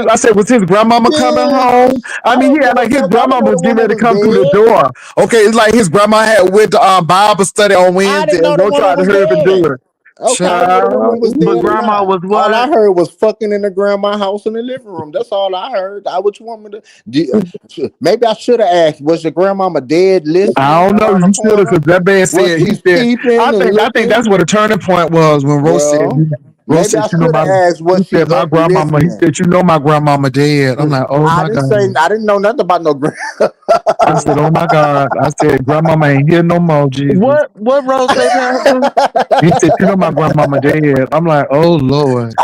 A: I said, was his grandmama coming home?
F: Bitch,
A: I
F: I
A: mean, he
F: don't
A: had
F: give a
A: like his
F: fuck. I didn't
A: grandmama
F: know
A: was
F: the
A: getting
F: woman
A: ready to
F: was
A: come through the
F: dead.
A: door. Okay, it's like his grandma had went to Bible study on
F: I
A: Wednesday
F: didn't know
A: and
F: the
A: go try
F: woman
A: to
F: was
A: hurry up and do
F: dead.
A: it.
F: Okay, I didn't know the woman
A: Child,
F: was
B: But
F: dead or
A: ooh.
B: grandma
F: not.
B: was
F: All I
B: what?
F: heard was fucking in the grandma house in the living room. That's all I heard. I what you want me to maybe I should have asked, was your grandmama dead
A: I
F: listening
A: don't know.
F: around the
A: You should have,
F: corner?
A: because that man
F: Was
A: said,
F: she
A: he said,
F: peeping and
A: I think
F: looking?
A: that's what the turning point was when
F: Well,
A: Rose
F: maybe
A: said,
F: I
A: you know,
F: should have asked,
A: he
F: was
A: said,
F: she
A: my
F: up
A: grandmama, he
F: listening?
A: said, you know, my grandmama dead. I'm like, oh
F: I
A: my
F: didn't say
A: God.
F: I didn't know nothing about no grand.
A: I said, oh my God. I said, grandmama ain't here no more, Jesus.
B: What Rose say, Pastor?
A: He said, you know my grandmama dead. I'm like, oh Lord.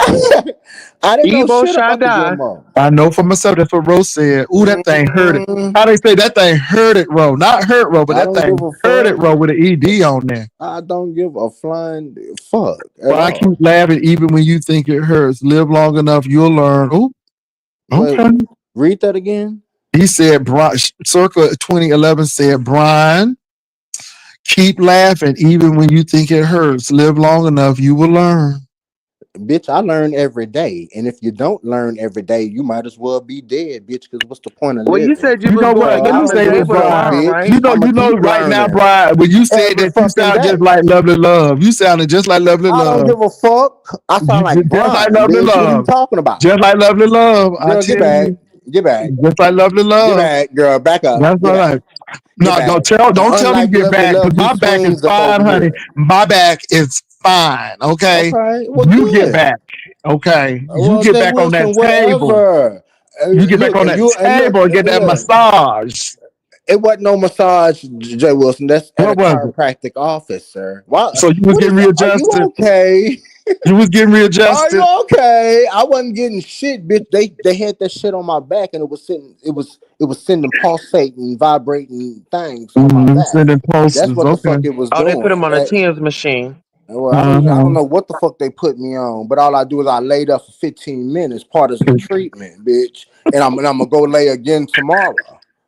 F: I didn't know
B: Ebo
F: shit about the
B: Shaddai.
F: grandma.
A: I know for myself that's what Rose said. Ooh, that thing hurt it.
F: Mm,
A: How they say that thing hurt it, Ro. Not hurt, Ro, but
F: I
A: that
F: don't give
A: thing
F: a
A: hurt it,
F: fuck.
A: Ro, with an ED on there.
F: I don't give a flying fuck at
A: But I keep
F: all.
A: laughing even when you think it hurts. Live long enough, you'll learn. Ooh,
F: Wait,
A: okay.
F: read that again.
A: He said, circa 2011 said, Brian, keep laughing even when you think it hurts. Live long enough, you will learn.
F: Bitch, I learn every day. And if you don't learn every day, you might as well be dead, bitch, because what's the point of
B: Well, you
F: living?
B: said you
A: You
B: was
A: know
B: born
A: what? Let me
B: young
F: I'ma
B: and
A: say
B: was
A: this,
F: keep
B: able to
F: going,
A: Brian.
B: learn,
F: bitch.
B: right?
A: You
F: I'ma
A: know,
F: keep
A: right now,
F: learning
A: Brian, when you said
F: every
A: that, you
F: fucking
A: sound just
F: day.
A: like Lovely Love. You sounded just like Lovely
F: I don't
A: Love.
F: give a fuck. I sound like
A: Just like
F: Brian,
A: Lovely
F: bitch. What are you
A: Love.
F: talking about?
A: Just like Lovely Love. I
F: Girl, get
A: tell
F: back.
A: you.
F: Get back.
A: Just like Lovely
F: Get
A: Love.
F: back, girl. Back up.
A: That's
F: Get
A: what
F: back.
A: I.
F: Get
A: No,
F: back.
A: don't tell me to
F: Unlike
A: get
F: Lovely
A: back
F: Love,
A: because
F: who
A: my back is
F: swings up
A: fine,
F: over
A: honey.
F: here.
A: My back is fine. Okay,
F: Okay, well,
A: you get
F: good.
A: back. Okay, you
F: Well,
A: get
F: Jay
A: back on that
F: Wilson,
A: table.
F: whatever.
A: You get back
F: Look,
A: on
F: and
A: that
F: you and look,
A: table and get that
F: look.
A: massage.
F: It wasn't no massage, Jay Wilson. That's at a
A: What was it?
F: chiropractic office, sir. Why?
A: So you was
F: What is
A: getting
F: that? Are you
A: readjusted.
F: okay?
A: You was getting
F: Are
A: readjusted.
F: you okay? I wasn't getting shit, bitch. They had that shit on my back, and it was sitting. It was sending pulsating, vibrating things on my back.
A: Sending
F: That's
A: posters.
F: what the fuck
A: Okay.
F: it was
B: Oh, they put
F: doing.
B: him on a TENS machine.
F: Well, I don't
A: Uh-huh.
F: know what the fuck they put me on, but all I do is I laid up for 15 minutes, part of the treatment, bitch, and I'm gonna go lay again tomorrow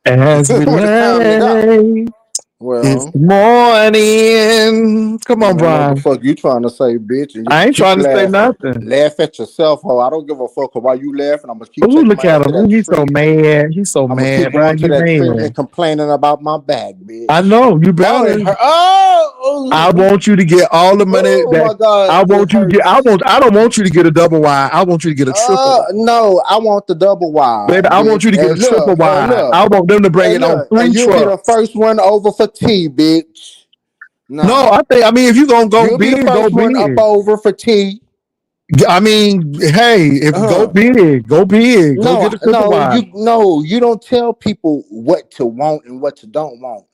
A: As we
F: when it's time to go.
A: lay, it's
F: Well,
A: morning. Come on,
F: I don't know what the
A: Brian.
F: fuck you trying to say, bitch, and you
A: I
F: can
A: ain't
F: keep
A: trying to say
F: laughing.
A: nothing.
F: Laugh at yourself, ho. I don't give a fuck. While you laughing, I'm gonna
A: Oh,
F: keep taking
A: look
F: my
A: at
F: ass
A: him.
F: to
A: Oh,
F: that
A: he's so
F: treatment.
A: mad. He's so
F: I'm gonna keep
A: mad,
F: going
A: Brian.
F: to
A: You
F: that treatment,
A: mad.
F: complaining about my back,
A: I
F: bitch.
A: know. You
F: Oh, it
A: better.
F: hurt.
A: I
F: Oh,
A: want you to get all the money
F: oh
A: that
F: my god,
A: I
F: it
A: want you to get.
F: hurts.
A: I don't want you to get a double wide. I want you to get a triple wide.
F: No, I want the double
A: Baby,
F: wide,
A: I want
F: bitch.
A: you to get a
F: And
A: triple
F: look, and
A: wide.
F: look,
A: I want them to bring
F: and
A: it on
F: look, and
A: 3
F: you'll be the
A: trucks.
F: first one over for tea, bitch.
A: No,
F: Nah,
A: I mean, if you're gonna go
F: you'll be the
A: big, go
F: first one up
A: big.
F: over for tea.
A: I mean, hey, if go
F: Uh-huh.
A: big, go big, go
F: No,
A: get a triple
F: no,
A: wide.
F: you don't tell people what to want and what to don't want.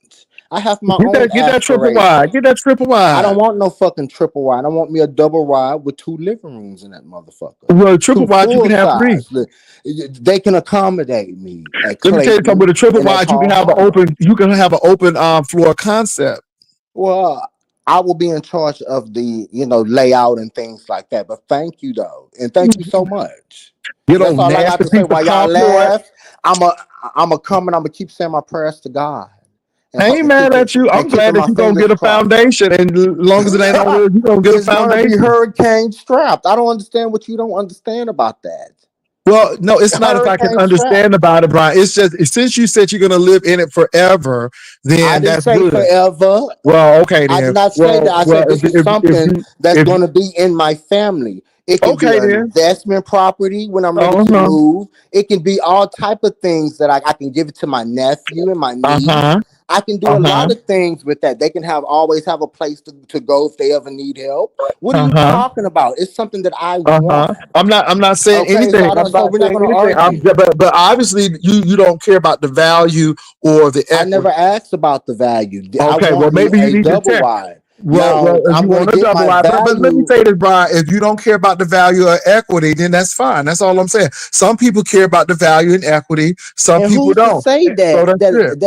F: I have my own
A: Get that triple wide. Get
F: aspirations.
A: that triple
F: I don't
A: wide.
F: want no fucking triple wide. I want me a double wide with 2 living rooms in that motherfucker.
A: Well, triple
F: Two
A: wide you
F: full
A: can have 3.
F: size. They can accommodate me at
A: Let me tell you something.
F: Clayton
A: With a triple
F: and at
A: wide,
F: Paul Harper.
A: you can have an open floor concept.
F: Well, I will be in charge of the, layout and things like that. But thank you though. And thank you so much.
A: Get
F: That's
A: on
F: all I got
A: nasty
F: to say.
A: piece of
F: While y'all
A: carport.
F: laugh, I'm a come and I'm gonna keep saying my prayers to God and
A: I ain't
F: and
A: mad
F: keeping
A: at you. I'm
F: and
A: glad
F: keeping
A: that
F: my
A: you're gonna
F: fingers
A: get a
F: crossed.
A: foundation. And as long as it ain't on there, you're gonna get a
F: It's gonna be
A: foundation.
F: hurricane strapped. I don't understand what you don't understand about that.
A: Well, no, it's not if I can
F: Hurricane strapped.
A: understand about it, Brian. It's just since you said you're gonna live in it forever,
F: I
A: then
F: didn't
A: that's
F: say
A: good.
F: forever.
A: Well, okay
F: I
A: then.
F: did not say that. I
A: Well,
F: said this is
A: if
F: something
A: you
F: that's
A: if
F: going to be in my family. It can be
A: okay
F: an
A: then.
F: investment property when I'm ready
A: Uh
F: to
A: huh.
F: move. It can be all type of things that I can give it to my nephew and my
A: Uh
F: niece.
A: huh.
F: I can do
A: Uh
F: a
A: huh.
F: lot of things with that. They can always have a place to go if they ever need help. What are
A: Uh
F: you
A: huh.
F: talking about? It's something that I
A: Uh-huh.
F: want.
A: I'm not saying
F: Okay,
A: anything. I'm
F: so
A: not
F: we're not
A: saying
F: going to
A: anything.
F: argue.
A: But obviously you don't care about the value or the
F: I never
A: equity.
F: asked about the value. I
A: Okay, well
F: want me
A: maybe you
F: a
A: need to
F: double
A: check.
F: wide.
A: Well,
F: Now
A: if you
F: I'm going to
A: want to
F: get
A: double
F: my
A: wide, but let me
F: value.
A: say this, Brian. If you don't care about the value or equity, then that's fine. That's all I'm saying. Some people care about the value and equity. Some
F: And
A: people
F: who's to
A: don't.
F: say
A: So
F: that
A: that's it.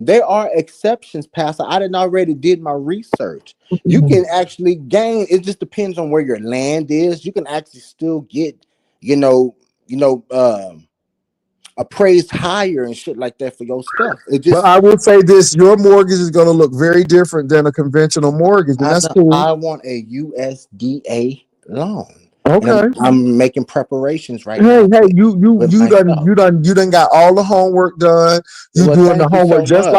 F: there are exceptions, Pastor? I didn't already did my research. You can actually gain. It just depends on where your land is. You can actually still get, you know, you know, appraised higher and shit like that for your stuff. It
A: But
F: just
A: I will say this: your mortgage is going to look very different than a conventional mortgage, and that's cool.
F: I want a USDA loan, and
A: Okay.
F: I'm making preparations right
A: Hey,
F: now
A: hey,
F: with myself.
A: you done got all the homework done. You
F: Well,
A: doing the
F: thank you
A: homework
F: so
A: just
F: much.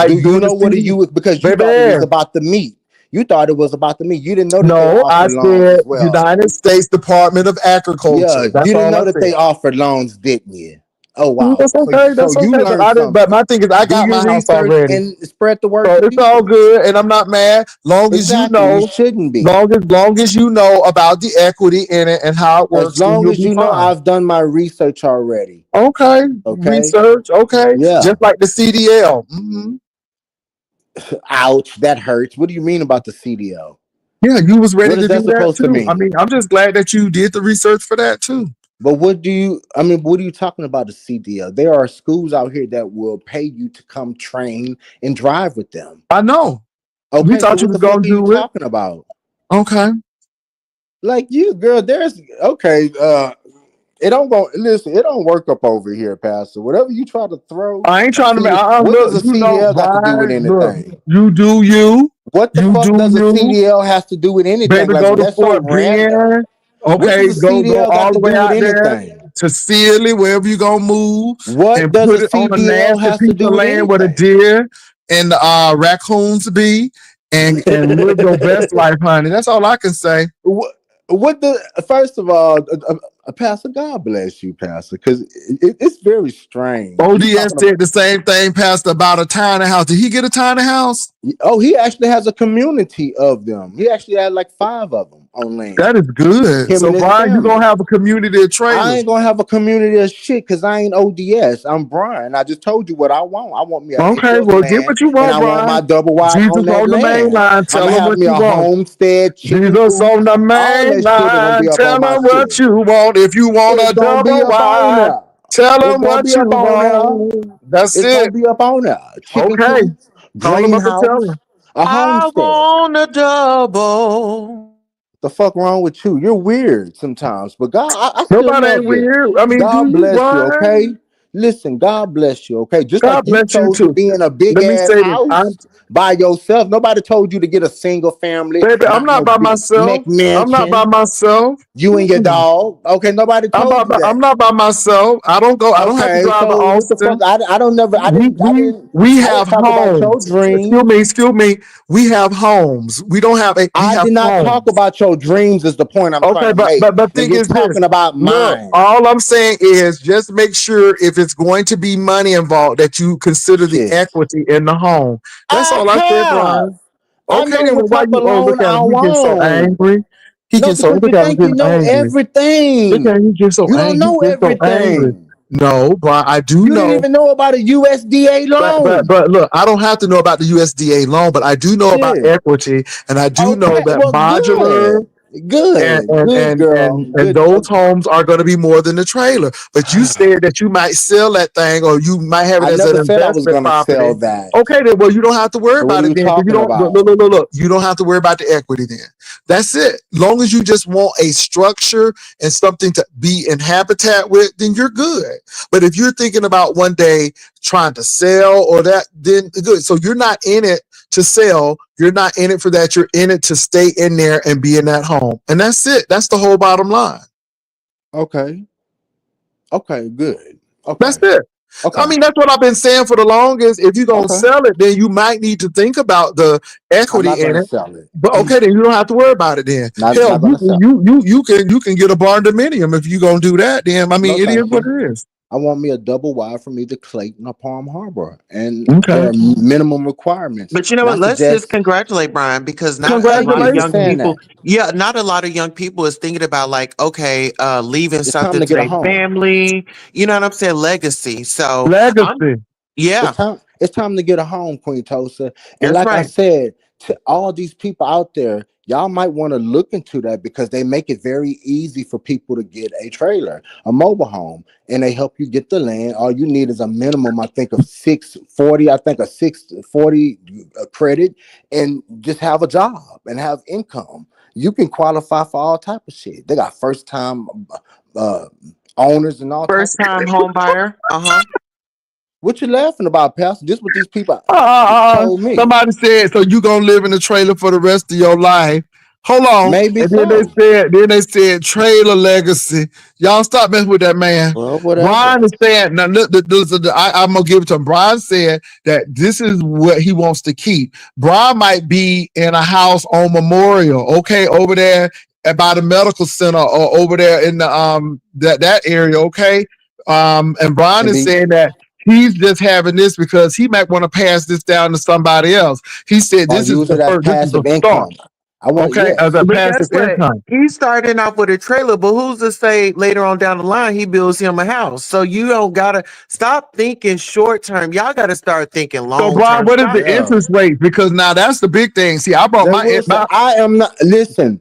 F: Do
A: like
F: you
A: doing the
F: know what
A: CD,
F: you because you thought it was
A: baby.
F: about the meat. You thought it was about the meat. You didn't know that they
A: No, I
F: offer loans
A: said
F: as well.
A: United States Department of
F: Yeah,
A: Agriculture.
F: you
A: That's
F: didn't
A: all I
F: know that
A: said.
F: they offered loans, didn't you? Oh wow.
A: That's
F: So
A: okay.
F: so
A: That's
F: you
A: okay. But
F: learned
A: I didn't. But
F: something.
A: my thing is, I
F: Do
A: got
F: your
A: my house
F: research
A: already,
F: and spread the word
A: so
F: to
A: it's all
F: people.
A: good, and I'm not mad.
F: Exactly. You shouldn't be.
A: Long as you know about the equity in it and how it
F: As
A: works, then
F: long
A: you'll
F: as
A: be
F: you know
A: fine.
F: I've done my research already.
A: Okay,
F: Okay?
A: research. Okay,
F: Yeah.
A: just like the CDL. Hmm.
F: Ouch, that hurts. What do you mean about the CDO?
A: Yeah, you was ready
F: What is
A: to do
F: that
A: that
F: supposed to
A: too. I
F: mean?
A: mean, I'm just glad that you did the research for that too.
F: But what are you talking about the CDL? There are schools out here that will pay you to come train and drive with them.
A: I know. We
F: Okay, so
A: thought you
F: what
A: was
F: the fuck
A: gonna
F: are you
A: do it.
F: talking about?
A: Okay.
F: Like you, girl, there's okay, It don't go. Listen, it don't work up over here, Pastor. Whatever you try to throw.
A: I ain't trying to make.
F: See, what does
A: Look,
F: a
A: you know,
F: CDL got to do with
A: Brian. Look,
F: anything?
A: you do you.
F: What the
A: You
F: fuck
A: do
F: does a
A: you.
F: CDL has to do with anything?
A: Baby,
F: Like
A: go to
F: that's so
A: Fort
F: random.
A: Bend.
F: What
A: Okay,
F: does a
A: go
F: CDL got
A: all
F: to
A: the way
F: do with
A: out there
F: anything?
A: to Sealy, wherever you gonna move,
F: What
A: and
F: does a
A: put it on a
F: CDL
A: nasty
F: has to
A: piece
F: do
A: of
F: with
A: land where the
F: anything?
A: deer and the raccoons be, and live your best life, honey. That's all I can say.
F: what, what the first of all, Pastor, God bless you, Pastor, because it's very strange. You
A: ODS
F: talking about?
A: said the same thing, Pastor, about a tiny house. Did he get a tiny house?
F: Oh, he actually has a community of them. He actually had like 5 of them on land.
A: That is good.
F: Him
A: So,
F: and his
A: Brian, you gonna
F: family.
A: have a community of
F: I
A: trailers.
F: ain't gonna have a community of shit because I ain't ODS. I'm Brian. I just told you what I want. I want me an acre
A: Okay,
F: of
A: well, get
F: land
A: what you
F: and
A: want,
F: I want
A: Brian.
F: my double wide on
A: Jesus
F: that
A: on the main
F: land.
A: line.
F: I'm
A: Tell
F: gonna
A: him
F: have
A: what
F: me
A: you
F: a
A: want.
F: homestead, chicken
A: Jesus
F: coop,
A: on the
F: all
A: main
F: that shit is gonna
A: line.
F: be up
A: Tell
F: on my
A: them what
F: shit.
A: you want. If you want
F: It's
A: a
F: gonna be
A: double
F: up on
A: wide,
F: there.
A: tell
F: It's
A: them
F: gonna
A: what
F: be
A: you
F: up on there.
A: want. That's
F: It's gonna
A: it.
F: be up on there. Chicken
A: Okay.
F: coop,
A: Call him up and tell him.
F: greenhouse, a
B: I
F: homestead.
B: want a double.
F: The fuck wrong with you? You're weird sometimes, but God, I still
A: Nobody ain't
F: love you.
A: weird. I mean, do
F: God
A: you,
F: bless you, okay?
A: Brian?
F: Listen, God bless you, okay? Just like
A: God
F: you
A: bless you
F: chose to
A: too.
F: be in a big
A: Let me
F: ass
A: say this.
F: house by yourself. Nobody told you to get a single family,
A: Baby, I'm
F: not
A: not
F: no
A: by
F: big
A: myself. I'm not by
F: McMansion.
A: myself.
F: You and your
A: Mm-mm.
F: dog. Okay, nobody told you
A: I'm
F: that.
A: not by myself. I don't have to
F: Okay,
A: drive to
F: so what the fuck?
A: Austin.
F: I don't never
A: We we we
F: I didn't
A: have
F: talk about your
A: homes.
F: dreams.
A: Excuse me. We have homes. We
F: I
A: have
F: did not talk
A: homes.
F: about your dreams is the point I'm trying
A: Okay,
F: to make.
A: but
F: When
A: thing
F: you're
A: is this.
F: talking about
A: Look,
F: mine.
A: all I'm saying is just make sure if it's going to be money involved that you consider the
F: Shit.
A: equity in the home. That's
F: I
A: all I said,
F: have.
A: Brian.
F: I
A: Okay,
F: know
A: then
F: what
A: why
F: type
A: you
F: of
A: look
F: loan
A: at
F: I
A: him? He gets so
F: want.
A: angry. He
F: No,
A: gets so
F: because
A: look
F: you
A: at him
F: think you
A: getting
F: know
A: angry. Look at
F: everything.
A: him, he gets so
F: You don't
A: angry. He
F: know
A: gets so angry.
F: everything.
A: No, Brian, I do
F: You didn't
A: know.
F: even know about a USDA loan.
A: But look, I don't have to know about the USDA loan, but I do know about
F: Shit.
A: equity, and I do know
F: Okay.
A: that
F: Well,
A: modular
F: good. Good. Good girl.
A: and
F: Good.
A: those homes are going to be more than the trailer. But you said that you might sell that thing, or you might have it
F: I
A: as an
F: never said I was
A: investment
F: gonna
A: property.
F: sell that.
A: Okay, then well, you don't have to worry
F: So what
A: about
F: are
A: it
F: you
A: then, because you
F: talking
A: don't
F: about?
A: look. You don't have to worry about the equity then. That's it. Long as you just want a structure and something to be in habitat with, then you're good. But if you're thinking about one day trying to sell or that, then good. So you're not in it to sell. You're not in it for that. You're in it to stay in there and be in that home. And that's it. That's the whole bottom line.
F: Okay. Okay. Good.
A: That's
F: Okay.
A: it. I
F: Okay.
A: mean, that's what I've been saying for the longest. If you're going to
F: Okay.
A: sell it, then you might need to think about the
F: I'm
A: equity
F: not
A: in
F: gonna
A: it.
F: sell it.
A: But okay, then you don't have to worry about it then. Hell,
F: Not gonna sell.
A: you can get a barn dominium if you're going to do that. Then, I
F: No,
A: mean, it is
F: thank
A: what
F: you.
A: it is.
F: I want me a double wide from either Clayton or Palm Harbor, and there
A: Okay.
F: are minimum requirements.
B: But you know
F: And I
B: what? Let's just
F: suggest,
B: congratulate Brian because not a
F: thank
B: lot
F: you
B: of
F: for
B: young
F: saying
B: people,
F: that.
B: yeah, not a lot of young people is thinking about like, okay, leaving
F: It's time
B: something
F: to
B: to
F: get a
B: their
F: home.
B: family. You know what I'm saying? Legacy. So I'm,
A: Legacy.
B: yeah,
F: It's time to get a home, Queen Tosa. And
B: that's
F: like I
B: right.
F: said, to all these people out there, y'all might want to look into that because they make it very easy for people to get a trailer, a mobile home, and they help you get the land. All you need is a minimum, I think, of 640, I think a 640 credit, and just have a job and have income. You can qualify for all type of shit. They got first time uh, owners and all type
B: First
F: of shit.
B: time home buyer. Uh-huh.
F: What you laughing about, Pastor? Just what these people told me.
A: Somebody said, so you gonna live in the trailer for the rest of your life. Hold on.
F: Maybe
A: And
F: so.
A: then they said trailer legacy. Y'all stop messing with that man.
F: Well, whatever.
A: Brian is saying, now look, I'm gonna give it to him. Brian said that this is what he wants to keep. Brian might be in a house on Memorial, okay, over there by the medical center or over there in the that area, okay. And Brian
F: And
A: is
F: be
A: saying that he's just having this because he might want to pass this down to somebody else. He said
F: or
A: this is
F: use
A: the
F: it as
A: first, this is the
F: passive
A: start,
F: income. I want
A: okay, as a
F: yes.
B: But guess
A: passive
B: what?
A: income.
B: He's starting off with a trailer, but who's to say later on down the line he builds him a house? So you don't gotta stop thinking short term. Y'all gotta start thinking
A: So,
B: long
A: Brian,
B: term.
A: what is the
B: Stop.
F: Yeah.
A: interest rate? Because now that's the big thing. See, I brought
F: They will say,
A: my
F: I am not listen.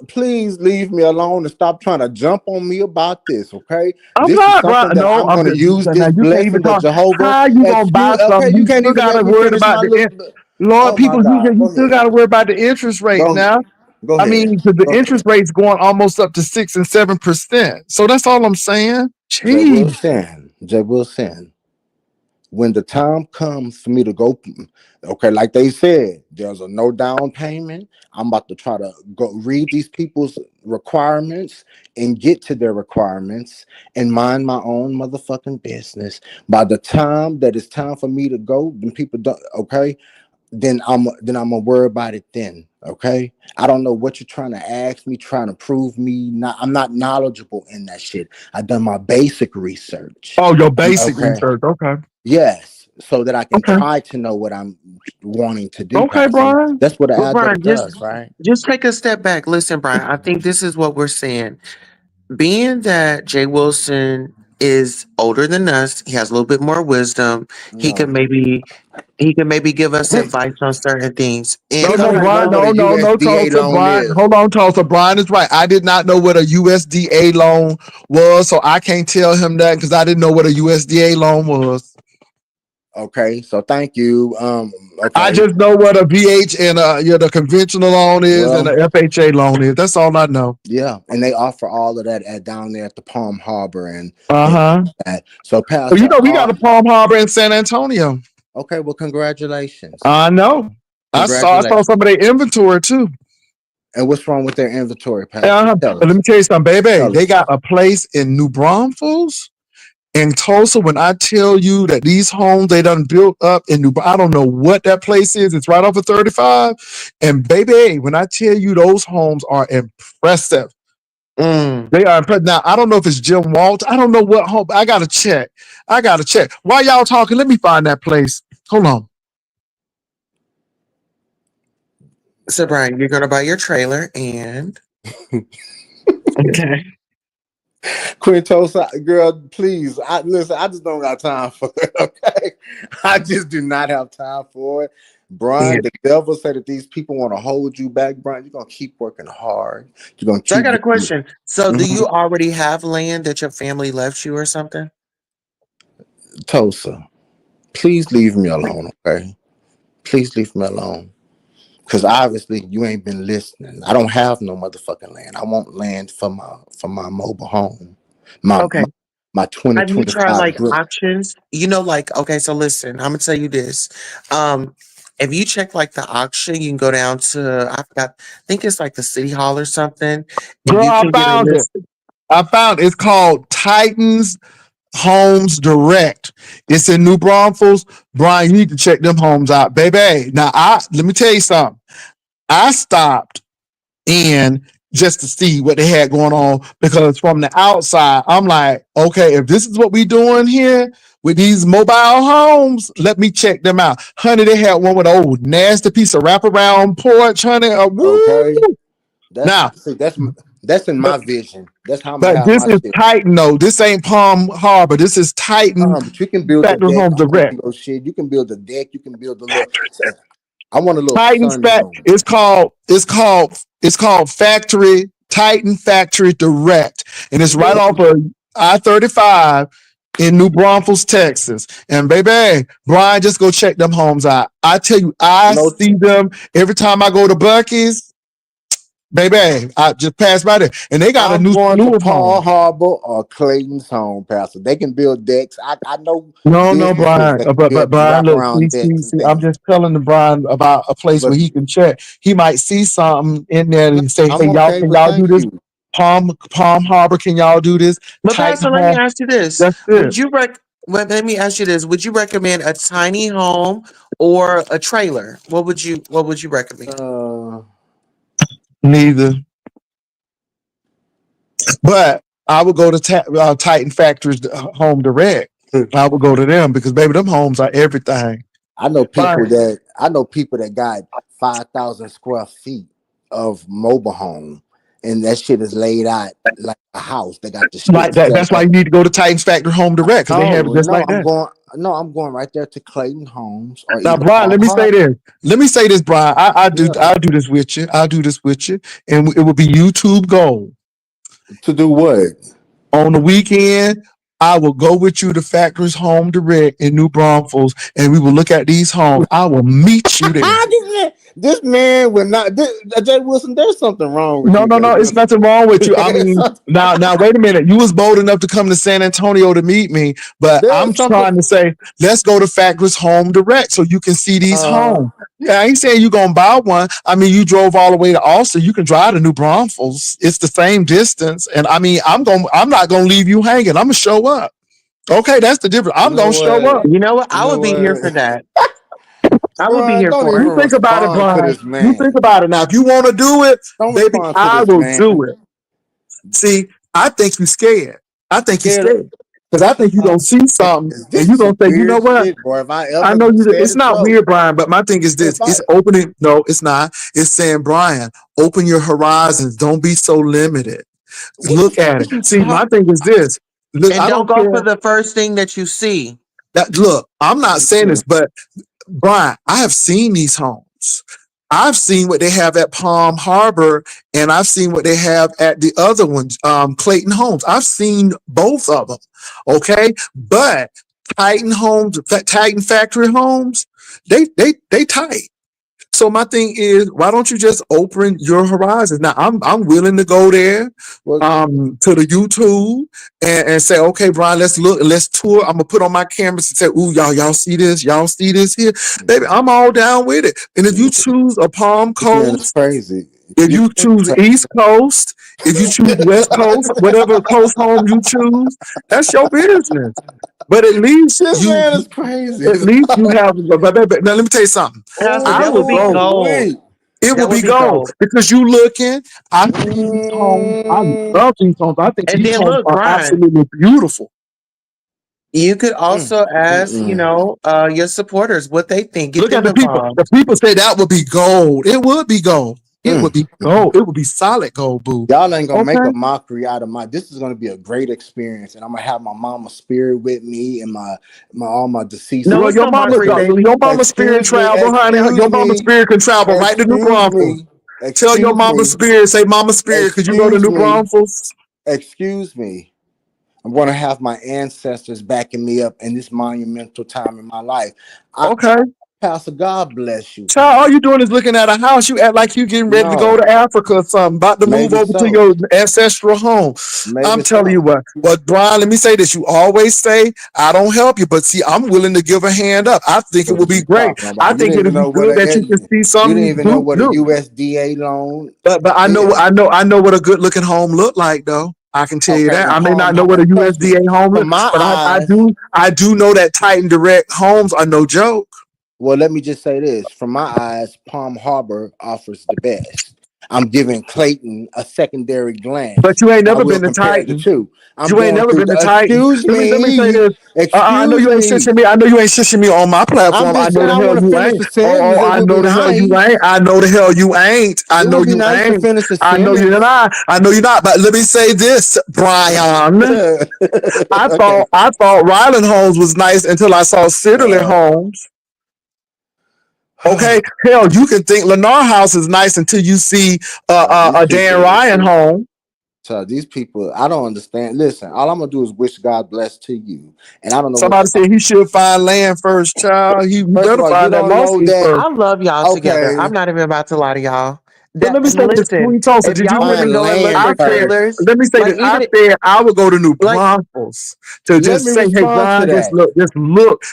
F: Please leave me alone and stop trying to jump on me about this, okay?
A: I'm
F: This is
A: not, bro.
F: something that
A: No,
F: I'm
A: I'm
F: going to
A: just
F: use
A: now.
F: this
A: You can't even
F: blessing of
A: talk.
F: Jehovah.
A: How you gonna buy
F: Excuse, okay,
A: something?
F: you
A: You
F: can't
A: still
F: even
A: gotta
F: let me
A: worry
F: finish
A: about
F: my
A: the
F: little.
A: Lord,
F: Oh my
A: people.
F: God,
A: You
F: go
A: still
F: ahead.
A: gotta worry about the interest rate
F: Go ahead.
A: now.
F: Go
A: I
F: ahead.
A: mean, because the
F: Go
A: interest
F: ahead.
A: rate's going almost up to 6 and 7%. So that's all I'm saying.
F: Jay
A: Jeez.
F: Wilson. Jay Wilson. When the time comes for me to go, okay, like they said, there's a no down payment. I'm about to try to go read these people's requirements and get to their requirements and mind my own motherfucking business. By the time that it's time for me to go, then people don't, okay, then I'm gonna worry about it then. Okay. I don't know what you're trying to ask me, trying to prove me. I'm not knowledgeable in that shit. I've done my basic research.
A: Oh, your basic
F: Okay.
A: research. Okay.
F: Yes, so that I can
A: Okay.
F: try to know what I'm wanting to do,
A: Okay,
F: Pastor.
A: Brian.
F: That's what an
B: But
F: adult
B: Brian,
F: does, right?
B: just take a step back. Listen, Brian, I think this is what we're saying. Being that Jay Wilson is older than us, he has a little bit more wisdom. He
F: No.
B: can maybe give us advice on certain things.
A: No,
B: And
F: He
A: no,
F: don't
A: Brian.
F: know what
B: also,
F: a
A: No,
F: USDA
A: Tulsa.
F: loan
A: Brian.
F: is.
A: Hold on, Tulsa. Brian is right. I did not know what a USDA loan was, so I can't tell him that because I didn't know what a USDA loan was.
F: Okay, so thank you.
A: I
F: Okay.
A: just know what a VH and the conventional loan is and
F: Well,
A: a FHA loan is. That's all I know.
F: yeah, and they offer all of that at down there at the Palm Harbor
A: Uh
F: and
A: huh.
F: that. So,
A: Well,
F: Pastor,
A: we got a Palm Harbor in San Antonio.
F: okay, well, congratulations,
A: I know. I saw
F: congratulations.
A: some of their inventory too.
F: And what's wrong with their inventory, Pastor?
A: Uh-huh.
F: Tell
A: But let
F: us.
A: me tell you something, baby.
F: Tell
A: They
F: us.
A: got a place in New Braunfels in Tulsa. When I tell you that these homes they done built up in New, I don't know what that place is. It's right off of 35. And baby, when I tell you those homes are impressive.
B: mm,
A: They are impressive. Now I don't know if it's Jim Walt. I don't know what home. I gotta check. While y'all talking, let me find that place. Hold on.
B: so Brian, you're gonna buy your trailer and okay.
F: Quintosa, girl, please. Listen. I just don't got time for it. Okay, I just do not have time for it.
B: Yeah.
F: Brian, the devil said that these people want to hold you back. Brian, you're gonna keep working hard. You're gonna
B: So I
F: keep.
B: got a question. So do
F: Mhm.
B: you already have land that your family left you or something?
F: Tosa, please leave me alone. Okay, please leave me alone. Because obviously you ain't been listening. I don't have no motherfucking land. I want land for my mobile home. My
B: Okay.
F: my, my
B: Have you tried
F: 2025
B: like
F: brick.
B: auctions? Like, okay, so listen, I'm gonna tell you this. Um, if you check like the auction, you can go down to I think it's like the city hall or something, and
A: Girl,
B: you
A: I
B: can get a
A: found it.
B: list.
A: It's called Titans Homes Direct. It's in New Braunfels. Brian, you need to check them homes out, baby. Now, let me tell you something. I stopped in just to see what they had going on because from the outside, I'm like, okay, if this is what we doing here with these mobile homes, let me check them out. Honey, they had one with an old nasty piece of wraparound porch, honey. Woo!
F: Okay, that's
A: Now,
F: see, that's in my vision. That's how I'm gonna
A: but
F: have
A: this
F: my
A: is
F: shit.
A: Titan, though. This ain't Palm Harbor. This is Titan
F: But you can build a
A: Factory
F: deck
A: Homes
F: on
A: Direct.
F: your shit. You can build a deck. You can build a little. I want a little
A: Titan's fact.
F: sunroom.
A: It's called Factory Titan Factory Direct, and it's right off of I-35 in New Braunfels, Texas. And baby, Brian, just go check them homes out. I tell you, I
F: No,
A: see them every time I go to Bucky's. Baby, I just pass by there, and they got a
F: I'm
A: new
F: going to
A: slew of
F: Paul
A: homes.
F: Harbor or Clayton's home, Pastor. They can build decks. I know
A: No,
F: businesses
A: Brian.
F: that can
A: But
F: build
A: Brian, look,
F: wraparound decks and
A: I'm
F: things.
A: just telling the Brian about a place
F: But
A: where he can check. He might see something in there
F: no,
A: and say,
F: I'm
A: "Hey, y'all,
F: okay.
A: can
F: But
A: y'all do
F: thank
A: this?
F: you.
A: Palm Harbor, can y'all do this?
B: But
A: Titan
B: Pastor, let me
A: Home,
B: ask you this:
A: that's it.
B: Would you let me ask you this: Would you recommend a tiny home or a trailer? What would you recommend?
F: Uh,
A: Neither, but I would go to Titan Factories Home Direct. I would go to them because baby, them homes are everything. Fine.
F: I know people that got 5,000 square feet of mobile home, and that shit is laid out like a house. They got the
A: Like
F: shit
A: that.
F: set
A: That's why
F: up.
A: you need to go to Titans Factory Home Direct because they
F: No,
A: have it just
F: no,
A: like that.
F: I'm going right there to Clayton Homes or
A: Now,
F: either
A: Brian,
F: Palm
A: let me say
F: Harbor.
A: this. Brian.
F: Yeah.
A: I'll do this with you. I'll do this with you, and it will be YouTube Gold
F: To do what?
A: on the weekend. I will go with you to Factory's Home Direct in New Braunfels, and we will look at these homes. I will meet you there.
F: This man would not. Jay Wilson, there's something wrong with
A: No,
F: you,
A: no,
F: Jay
A: no. It's
F: Wilson.
A: nothing wrong with you. I
F: There's
A: mean,
F: something,
A: now, wait a minute. You was bold enough to come to San Antonio to meet me, but I'm
F: there's something.
A: trying to say, let's go to Factory's Home Direct so you can see these homes. Yeah, I ain't saying you gonna buy one. I mean, you drove all the way to Austin. You can drive to New Braunfels. It's the same distance, and I mean, I'm not gonna leave you hanging. I'm gonna show up. Okay, that's the difference.
F: You
A: I'm
F: know
A: gonna show
F: what?
A: up.
B: You know what?
F: You
B: I
F: know
B: would be here for
F: what?
B: that. I would be
F: Brian,
B: here
F: don't
B: for
F: even
B: it.
A: You think about it,
F: respond to
A: Brian.
F: this
A: You think
F: man.
A: about it now. If you want to do it,
F: Don't
A: baby,
F: respond to
A: I
F: this
A: will
F: man.
A: do it. See, I think you scared. I think you
F: Scared.
A: scared. Because I think you're going to see something and
F: This
A: you're
F: is
A: going
F: some
A: to say, you know
F: weird
A: what?
F: shit, boy. If I
A: I
F: ever
A: know you.
F: said
A: It's
F: it
A: not
F: so,
A: weird, Brian, but my thing is
F: if
A: this.
F: I
A: It's opening. No, it's not. It's saying, Brian, open your horizons. Don't be so limited.
F: what the
A: Look
F: fuck
A: at
F: is
A: it.
F: you
A: See, my
F: talking?
A: thing is this. Look,
B: And
A: I
B: don't
A: don't
B: go for
A: care.
B: the first thing that you see.
A: Look, I'm not saying this, but Brian, I have seen these homes. I've seen what they have at Palm Harbor, and I've seen what they have at the other ones, Clayton Homes. I've seen both of them. Okay, but Titan Factory Homes, they tight. So my thing is, why don't you just open your horizons? Now I'm willing to go there
F: Well,
A: to the YouTube and say, okay, Brian, let's look, let's tour. I'm gonna put on my cameras and say, ooh, y'all see this? Y'all see this here? Baby, I'm all down with it. And if you choose a Palm
F: this man is
A: Coast,
F: crazy.
A: if
F: You
A: you choose East Coast, if you choose West Coast, whatever coast home you choose, that's your business. But
F: this man is crazy.
A: at least you have. But now let me tell you something.
B: Pastor,
A: I
B: that
A: will
B: would be
A: go.
F: Oh,
B: gold.
F: wait.
A: It will
B: That would
A: be
B: be
A: gold
B: gold.
A: because you looking. I see these homes. I
F: Mm,
A: love these homes. I think
B: And
A: these
B: then
A: homes
B: look,
A: are
B: Brian,
A: absolutely beautiful.
B: you could
F: mm,
B: also ask,
F: mm.
B: your supporters what they think. Get
A: Look at
B: them
A: the people.
B: involved.
A: The people say that would be gold. It would be gold. It would be gold. It would be solid gold, boo.
F: Y'all ain't gonna make
A: Okay.
F: a mockery out of my. This is gonna be a great experience, and I'm gonna have my mama spirit with me and my all my deceased
B: No,
A: Well,
B: it's
A: your
B: no
A: mama,
B: mockery,
F: ancestors.
B: baby.
A: your mama spirit
F: Excuse me,
A: travel, honey.
F: excuse
A: Your mama
F: me,
A: spirit can travel right to New
F: excuse
A: Braunfels.
F: me,
A: Tell your
F: excuse
A: mama
F: me,
A: spirit, say mama spirit, because you go to
F: excuse
A: New
F: me,
A: Braunfels.
F: excuse me. I'm gonna have my ancestors backing me up in this monumental time in my life. I,
A: Okay.
F: Pastor, God bless you.
A: Child, all you doing is looking at a house. You act like you getting ready to go
F: No,
A: to Africa or something, about to move
F: maybe
A: over to
F: so,
A: your ancestral home. I'm
F: maybe
A: telling you
F: so.
A: what. Well, Brian, let me say this. You always say, I don't help you, but see, I'm willing to give a hand up. I think it
F: What
A: would be
F: you
A: great.
F: talking
A: I
F: about? You
A: think
F: didn't even
A: it'd be
F: know what
A: good that you can see
F: you didn't
A: something
F: even know what a
A: new.
F: USDA loan
A: But
F: is.
A: I know what a good looking home look like though. I can tell you
F: Okay,
A: that.
F: and
A: I may
F: Palm
A: not know what a
F: Harbor. Trust me,
A: USDA home
F: from
A: look,
F: my
A: but
F: eyes.
A: I do know that Titan Direct homes are no joke.
F: Well, let me just say this: from my eyes, Palm Harbor offers the best. I'm giving Clayton a secondary
A: But
F: glance.
A: you ain't
F: I
A: never
F: will
A: been to
F: compare the
A: Titan.
F: two. I'm
A: You ain't
F: going
A: never
F: through
A: been
F: the.
A: to Titan. Let me say this. I know
F: Excuse
A: you ain't
F: me.
A: shishing me. I know you ain't shishing me on my
F: I'm
A: platform. I
F: just
A: know
F: saying.
A: the
F: I
A: hell
F: want to
A: you
F: finish
A: ain't.
F: the sentence. It
A: I
F: would be
A: know the hell you
F: nice.
A: ain't. I know the hell you ain't. I
F: It
A: know
F: would be
A: you
F: nice to
A: ain't.
F: finish the
A: I know you're
F: sentence.
A: not. I know you're not. But let me say this, Brian.
F: Okay.
A: I thought Ryland Homes was nice until I saw Citadel
F: Uh,
A: Homes. Okay, hell, you can think Lennar House is nice until you see
F: these
A: a Dan
F: people.
A: Ryan home.
F: So these people, I don't understand. Listen, all I'm gonna do is wish God bless to you, and I don't know what
A: Somebody
F: y'all.
A: said he should find land first, child. He
F: First of
A: better
F: all, you
A: find that
F: don't know
A: lawsuit
F: that.
A: first.
B: I love y'all together.
F: Okay,
B: I'm not even about to lie to y'all.
A: But let me say this,
B: Listen,
A: Queen Tulsa.
B: if
A: Did you
B: y'all
A: hear
B: want to
A: me?
F: find
B: go and look
F: land
A: I
B: for
A: said,
F: first.
B: trailers,
A: let me say
B: like
A: this. I
B: even
A: said I would go to New
B: like
A: Braunfels to
F: Let
A: just
F: me
A: say, hey,
F: respond to
A: Brian,
F: that.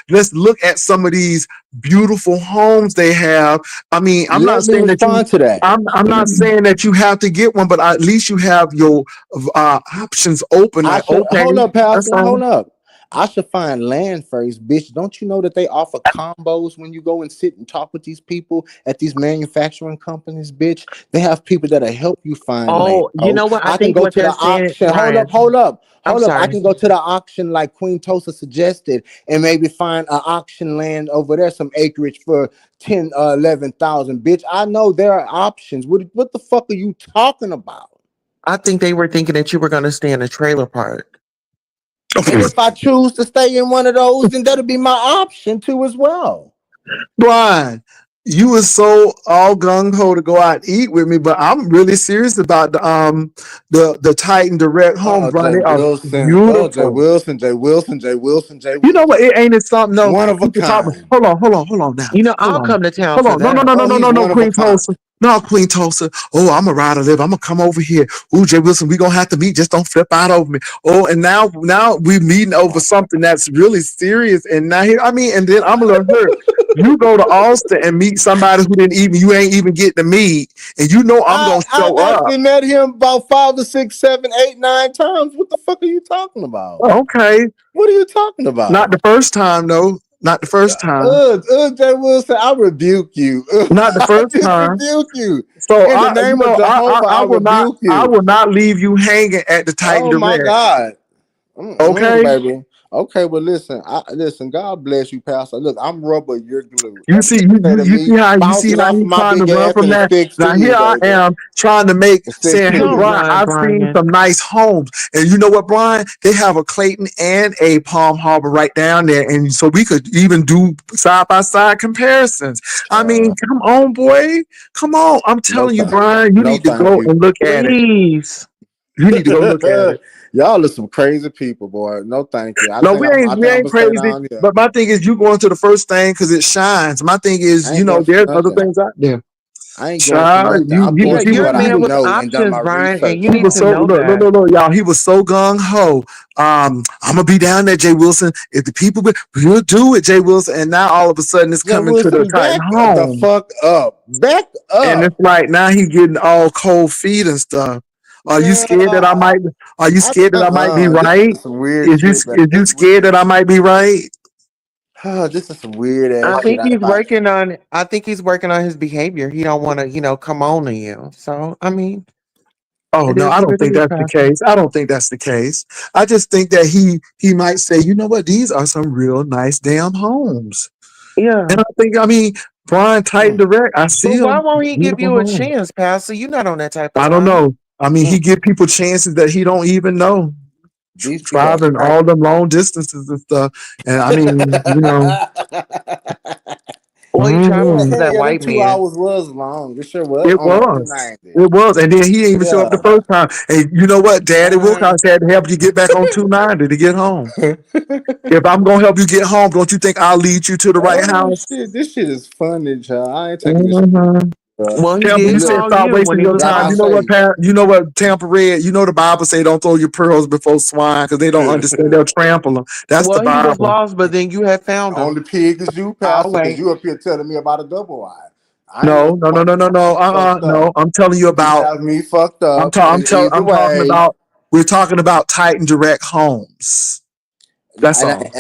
A: let's look at some of these beautiful homes they have. I mean, I'm not
F: Let me
A: saying that you
F: respond to that.
A: I'm not saying that you have to get one, but at least you have your options open.
F: I
A: Like,
F: should
A: okay,
F: hold up,
A: that's
F: Pastor. Hold
A: fine.
F: up. I should find land first, bitch. Don't you know that they offer combos when you go and sit and talk with these people at these manufacturing companies, bitch? They have people that'll help you find land.
B: oh, you
F: Oh,
B: know what? I
F: I can
B: think
F: go
B: what
F: to the
B: they're saying,
F: auction. Hold up,
B: Brian.
F: hold up,
B: I'm
F: hold up. I
B: sorry.
F: can go to the auction like Queen Tosa suggested and maybe find an auction land over there, some acreage for 10, 11,000, bitch. I know there are options. What the fuck are you talking about?
B: I think they were thinking that you were going to stay in a trailer park.
F: And if I choose to stay in one of those, then that'll be my option too as well.
A: Brian, you was so all gung ho to go out and eat with me, but I'm really serious about the Titan Direct Home,
F: Oh,
A: Brian.
F: Jay
A: They are
F: Wilson. Oh, Jay
A: beautiful.
F: Wilson. Jay Wilson. Jay Wilson. Jay
A: You know what?
F: Wilson.
A: It ain't it something. No,
F: One of a
A: people talk.
F: kind.
A: Hold on now.
B: You know,
A: Hold
B: I'll
A: on.
B: come to town
A: Hold
B: for
A: on. No, no,
B: that.
A: no, no,
F: Oh,
A: no,
F: he's
A: no, no,
F: one of a
A: Queen
F: kind.
A: Tulsa. No, Queen Tulsa. Oh, I'm a rider live. I'm gonna come over here. Ooh, Jay Wilson, we gonna have to meet. Just don't flip out over me. Oh, and now we meeting over something that's really serious. And now here, I mean, and then I'm gonna hurt. You go to Austin and meet somebody who didn't even you ain't even get to meet, and you know I'm gonna
F: I've
A: show up.
F: actually met him about 5 or 6, 7, 8, 9 times. What the fuck are you talking about?
A: Okay,
F: What are you talking
A: not
F: about?
A: the first time though. Not the first time.
F: Jay Wilson, I rebuke you.
A: Not the
F: I
A: first
F: just
A: time.
F: rebuke you.
A: So
F: In the
A: you
F: name of
A: know,
F: Jehovah, I rebuke
A: I
F: you.
A: will not leave you hanging at the Titan
F: Oh my
A: Direct.
F: God.
A: Okay,
F: Baby. Okay, well listen, God bless you, Pastor. Look, I'm rubber, you're glue.
A: you see,
F: Everything you say to me
A: you see
F: bouncing
A: how
F: off of
A: he's
F: my
A: trying to
F: big
A: run
F: ass
A: from
F: and it
A: that.
F: sticks
A: Now
F: to you,
A: here I
F: baby.
A: am trying to make
F: It sticks
A: saying,
F: to
A: hey
B: Don't
F: you.
A: Brian,
B: run,
A: I've seen
B: Brian.
A: some nice homes, and you know what, Brian? They have a Clayton and a Palm Harbor right down there, and so we could even do side by side comparisons. I mean, come on, boy, come on! I'm
F: No
A: telling you,
F: thank you.
A: Brian, you
F: No
A: need to
F: thank
A: go
F: you.
A: and look at it.
B: Please.
A: You need to go look at it.
F: Y'all are some crazy people, boy. No thank you. I
A: No,
F: think I
A: we
F: think I'm
A: ain't
F: gonna stay
A: crazy.
F: down here.
A: But my thing is, you going to the first thing because it shines. My thing is,
F: I ain't going for
A: there's other
F: nothing.
A: things out there.
F: I ain't going for
A: Child,
F: nothing. I'm
B: Yeah,
F: going to
B: you're a
F: what I
B: man with
F: know and done
B: options,
F: my
B: Brian, and you
F: research
A: he
B: need
A: was
B: to
A: so
F: on.
B: know that.
A: y'all. He was so gung ho. I'm gonna be down there, Jay Wilson. If the people, we'll do it, Jay Wilson. And now all of a sudden, it's
F: Jay
A: coming to the
F: Wilson,
A: Titan
F: back the
A: home,
F: fuck up. Back
A: and it's
F: up.
A: like now he getting all cold feet and stuff. Are you scared that I
F: Girl,
A: might? Are you scared that I might be
F: this
A: right?
F: is some weird shit, man.
A: Is you scared that I might be right?
F: This is some weird ass
B: I
F: shit.
B: think he's working on his behavior. He don't want to, come on to you. So, I mean,
A: Oh
B: it
A: no,
B: is
A: I
B: what
A: don't
B: it
A: think
B: is,
A: that's the
B: Pastor.
A: case. I don't think that's the case. I just think that he might say, you know what, these are some real nice damn homes. And
B: Yeah.
A: I mean, Brian Titan
F: Mm,
A: Direct, I
B: But
A: see
B: why
A: them.
B: won't he give
A: Beautiful
B: you a
A: homes.
B: chance, Pastor? You're not on that type of
A: I don't
B: time.
A: know. I mean, he
F: mm.
A: give people chances that he don't even know.
F: These people are
A: Traveling all
F: crazy.
A: them long distances and stuff. And I mean,
B: Well, he traveling for
A: mhm.
B: that
F: Yeah, them
B: white
F: two
B: man.
F: hours was long. It sure was
A: It
F: on the
A: was.
F: 290.
A: It was. And then he didn't even show up the
F: Yeah.
A: first time. And you know what? Daddy
F: Uh,
A: Wilcox had to help you get back on 290 to get home. If I'm gonna help you get home, don't you think I'll lead you to the right
F: oh
A: house?
F: shit, this shit is funny, child. I ain't taking this shit.
A: Mhm.
B: Well, he
A: Tampa, you
B: did
A: said
F: Look,
B: call
A: stop
B: you when
A: wasting
B: he
A: your
B: was
F: like
A: time.
F: I
A: You
B: home.
A: know what,
F: say,
A: Pat? You know what, Tampa Red? You know the Bible say don't throw your pearls before swine because they don't understand. They'll trample them. That's the
B: Well, he was
A: Bible.
B: lost, but then you had found him.
F: only pig is you,
B: I'll
F: Pastor, because
B: wait.
F: you up here telling me about a double wide. I ain't
A: No,
F: never
A: no, no,
F: fucked
A: no, no, no.
F: fucked
A: No.
F: up.
A: I'm telling you
F: You
A: about.
F: have me fucked up, and either
A: I'm talking
F: way,
A: about. We're talking about Titan Direct Homes. That's
F: and
A: all.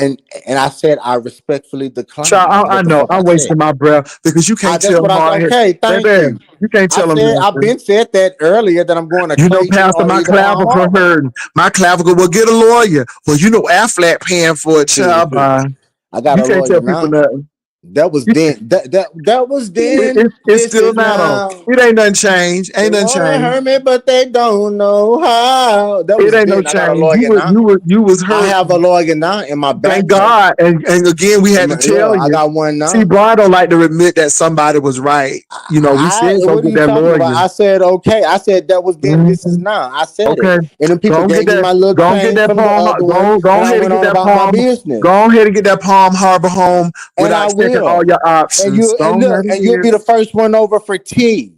F: I said I respectfully
A: Child,
F: decline. That's
A: I
F: what the
A: know.
F: fuck I
A: I'm
F: said.
A: wasting my breath because you can't
F: That's
A: tell
F: what I said.
A: hard head,
F: Okay, thank
A: baby.
F: you.
A: You can't
F: I
A: tell them
F: said I've
A: nothing.
F: been said that earlier that I'm going to
A: You know,
F: Clayton
A: Pastor,
F: or
A: my
F: either Palm
A: clavicle
F: Harbor.
A: hurting. My clavicle will get a lawyer. Well, you know, Aflac paying for it, child. Bye.
F: I got
A: You
F: a
A: can't
F: lawyer
A: tell people
F: now.
A: nothing.
F: That was
A: You,
F: then. That was then.
A: it's
F: This
A: still
F: is
A: now.
F: now.
A: It ain't nothing changed.
F: They
A: Ain't nothing
F: wanna
A: changed.
F: hurt me, but they don't know how. That
A: It
F: was
A: ain't no
F: then. I got a
A: change.
F: lawyer now.
A: You was
F: I
A: hurt.
F: have a lawyer now in my
A: Thank
F: back channel.
A: God. And again, we had to
F: Yeah,
A: tell
F: I
A: you.
F: got one
A: See,
F: now.
A: Brian don't like to admit that somebody was right. You know, we said go
F: What are
A: get
F: you
A: that
F: talking about?
A: lawyer.
F: I said okay. I said that was then. This is
A: Mhm.
F: now. I said it,
A: Okay.
F: and then people
A: Go get
F: gave me
A: that.
F: my little
A: Go get
F: change
A: that
F: from the
A: palm.
F: other one,
A: Go
F: and I
A: ahead and
F: went
A: get
F: on
A: that
F: about my
A: palm.
F: business.
A: Go ahead and get that Palm Harbor home
F: And I
A: without checking all
F: will.
A: your options. Go
F: And look,
A: ahead and
F: and
A: get
F: you'll
A: it.
F: be the first one over for tea.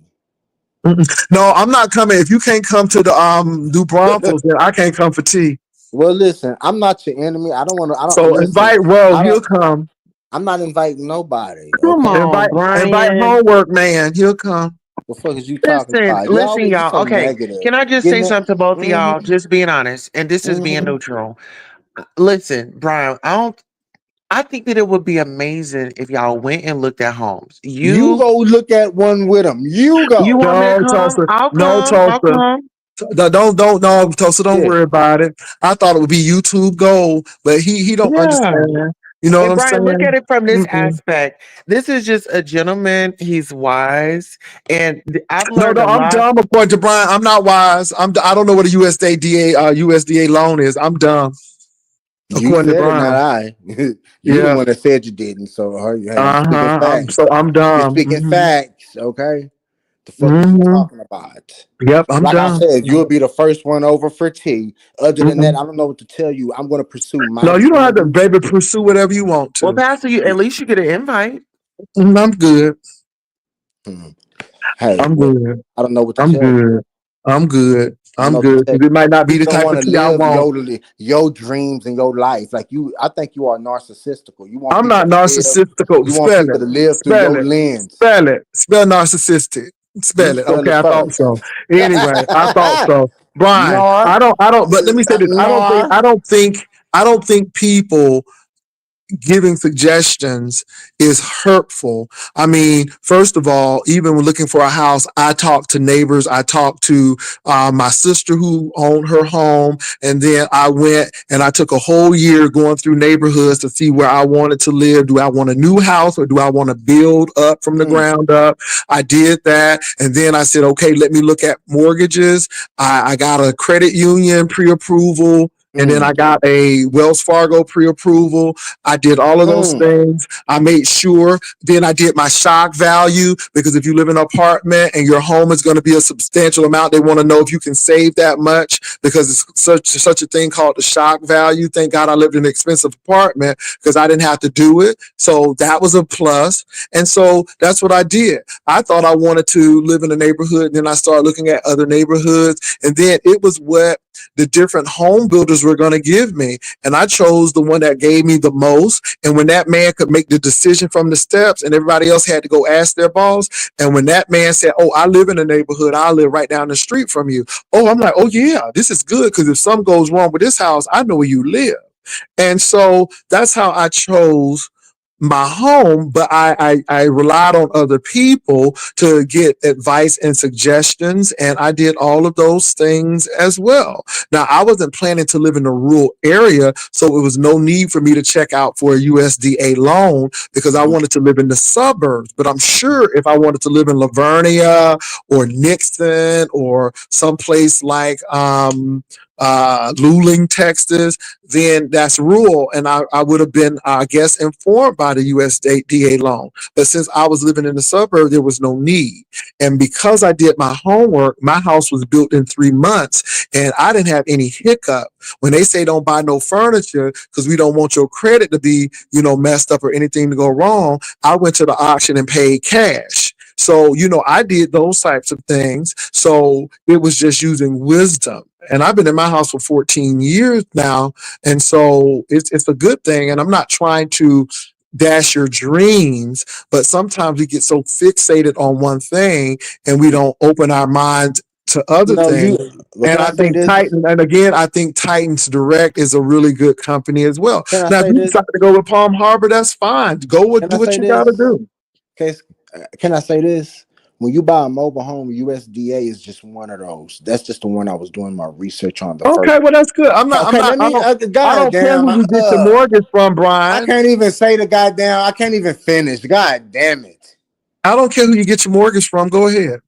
A: No, I'm not coming. If you can't come to the New Braunfels, then I can't come for tea.
F: Well, listen, I'm not your enemy. I don't want to. I don't
A: So
F: listen.
A: invite Will.
F: I
A: He'll
F: don't.
A: come.
F: I'm not inviting nobody.
B: Come
F: Okay.
B: on,
A: Invite
B: Brian.
A: Homework Man. He'll come.
F: The fuck is you talking
B: Listen,
F: about?
B: listen,
F: Y'all just
B: y'all.
F: so
B: Okay,
F: negative.
B: can I just say
F: Getting it?
B: something to both of y'all?
F: Mm-hmm.
B: Just being honest, and this is being
F: Mm-hmm.
B: neutral. Listen, Brian, I don't. I think that it would be amazing if y'all went and looked at homes.
F: You go look at one with them. You
B: You
F: go.
B: want me to
A: No,
B: come?
A: Tulsa.
B: I'll
A: No,
B: come. I'll
A: Tulsa.
B: come.
A: No, Tulsa. Don't
F: Shit.
A: worry about it. I thought it would be YouTube Gold, but he don't
B: Yeah.
A: understand. You know what
B: And
A: I'm
B: Brian, look at
A: saying?
B: it from this
A: Mm-mm.
B: aspect. This is just a gentleman. He's wise, and I've
A: No,
B: learned
A: no,
B: a
A: I'm
B: lot.
A: dumb. According to Brian, I'm not wise. I don't know what a USDA loan is. I'm dumb.
F: You
A: according to
F: said it, not
A: Brian.
F: I. You the
A: Yeah.
F: one that said you didn't. So hey, I'm speaking
A: Uh-huh.
F: facts.
A: I'm
F: You're
A: done.
F: speaking facts, okay? The fuck is you
A: Mm-hmm.
F: talking about?
A: Yep, I'm
F: Like I
A: done.
F: said, you'll be the first one over for T. Other than that,
A: Mm-mm.
F: I don't know what to tell you. I'm going to pursue my
A: No, you don't have to,
F: dreams.
A: baby, pursue whatever you want
B: Well,
A: to.
B: Pastor, you at least you get an invite.
A: I'm good.
F: Hmm. Hey,
A: I'm
F: well,
A: good.
F: I don't know what to
A: I'm
F: tell you.
A: good. I'm good.
F: I don't
A: I'm
F: know what to
A: good.
F: tell you.
A: It might not be
F: You
A: the
F: don't
A: type
F: want
A: of
F: to
A: tea I
F: live
A: want.
F: your dreams and your life. Like you, I think you are narcissistical. You want
A: I'm
F: people
A: not
F: to live.
A: narcissistical.
F: You want
A: Spell
F: people
A: it.
F: to live through
A: Spell
F: your
A: it.
F: lens.
A: Spell it. Spell narcissistic.
F: You
A: Spell it.
F: spell
A: Okay,
F: it
A: I thought
F: first.
A: so. Anyway, I thought so. Brian,
F: Nor,
A: I don't, but let me say this.
F: nor.
A: I don't think people giving suggestions is hurtful. I mean, first of all, even when looking for a house, I talk to neighbors. I talked to my sister who owned her home. And then I went and I took a whole year going through neighborhoods to see where I wanted to live. Do I want a new house or do I want to build up from the
F: Mm,
A: ground up? I did that. And then I said, okay, let me look at mortgages. I got a credit union pre-approval. And then I
F: mm,
A: got a Wells Fargo pre-approval. I did all of those
F: mm,
A: things. I made sure. Then I did my shock value because if you live in an apartment and your home is going to be a substantial amount, they want to know if you can save that much because it's such a thing called the shock value. Thank God I lived in an expensive apartment because I didn't have to do it. So that was a plus. And so that's what I did. I thought I wanted to live in a neighborhood. And then I started looking at other neighborhoods. And then it was what the different home builders were going to give me. And I chose the one that gave me the most. And when that man could make the decision from the steps and everybody else had to go ask their boss. And when that man said, oh, I live in a neighborhood, I live right down the street from you. Oh, I'm like, oh, yeah, this is good. Because if something goes wrong with this house, I know where you live. And so that's how I chose my home, but I relied on other people to get advice and suggestions, and I did all of those things as well. Now, I wasn't planning to live in a rural area, so it was no need for me to check out for a USDA loan because I
F: mm.
A: wanted to live in the suburbs. But I'm sure if I wanted to live in Lavernia or Nixon or someplace like Luling, Texas, then that's rural. And I would have been, I guess, informed by the USDA loan. But since I was living in the suburb, there was no need. And because I did my homework, my house was built in 3 months and I didn't have any hiccup. When they say don't buy no furniture because we don't want your credit to be, messed up or anything to go wrong, I went to the auction and paid cash. So, I did those types of things. So it was just using wisdom. And I've been in my house for 14 years now. And so it's a good thing. And I'm not trying to dash your dreams, but sometimes we get so fixated on one thing and we don't open our minds to other
F: No,
A: things.
F: well,
A: And
F: can I
A: I
F: say
A: think
F: this?
A: Titan, and again, I think Titans Direct is a really good company as well.
F: Can I
A: Now, if
F: say
A: you
F: this?
A: decide to go with Palm Harbor, that's fine.
F: Can
A: Do
F: I
A: what
F: say
A: you got to
F: this?
A: do.
F: Okay, can I say this? When you buy a mobile home, USDA is just one of those. That's just the one I was doing my research on the first.
A: Okay, well, that's good.
F: Okay, let me.
A: I don't care
F: Goddamn,
A: who you get your mortgage from,
F: I
A: Brian.
F: can't even say the goddamn. I can't even finish. God damn it.
A: I don't care who you get your mortgage from. Go ahead.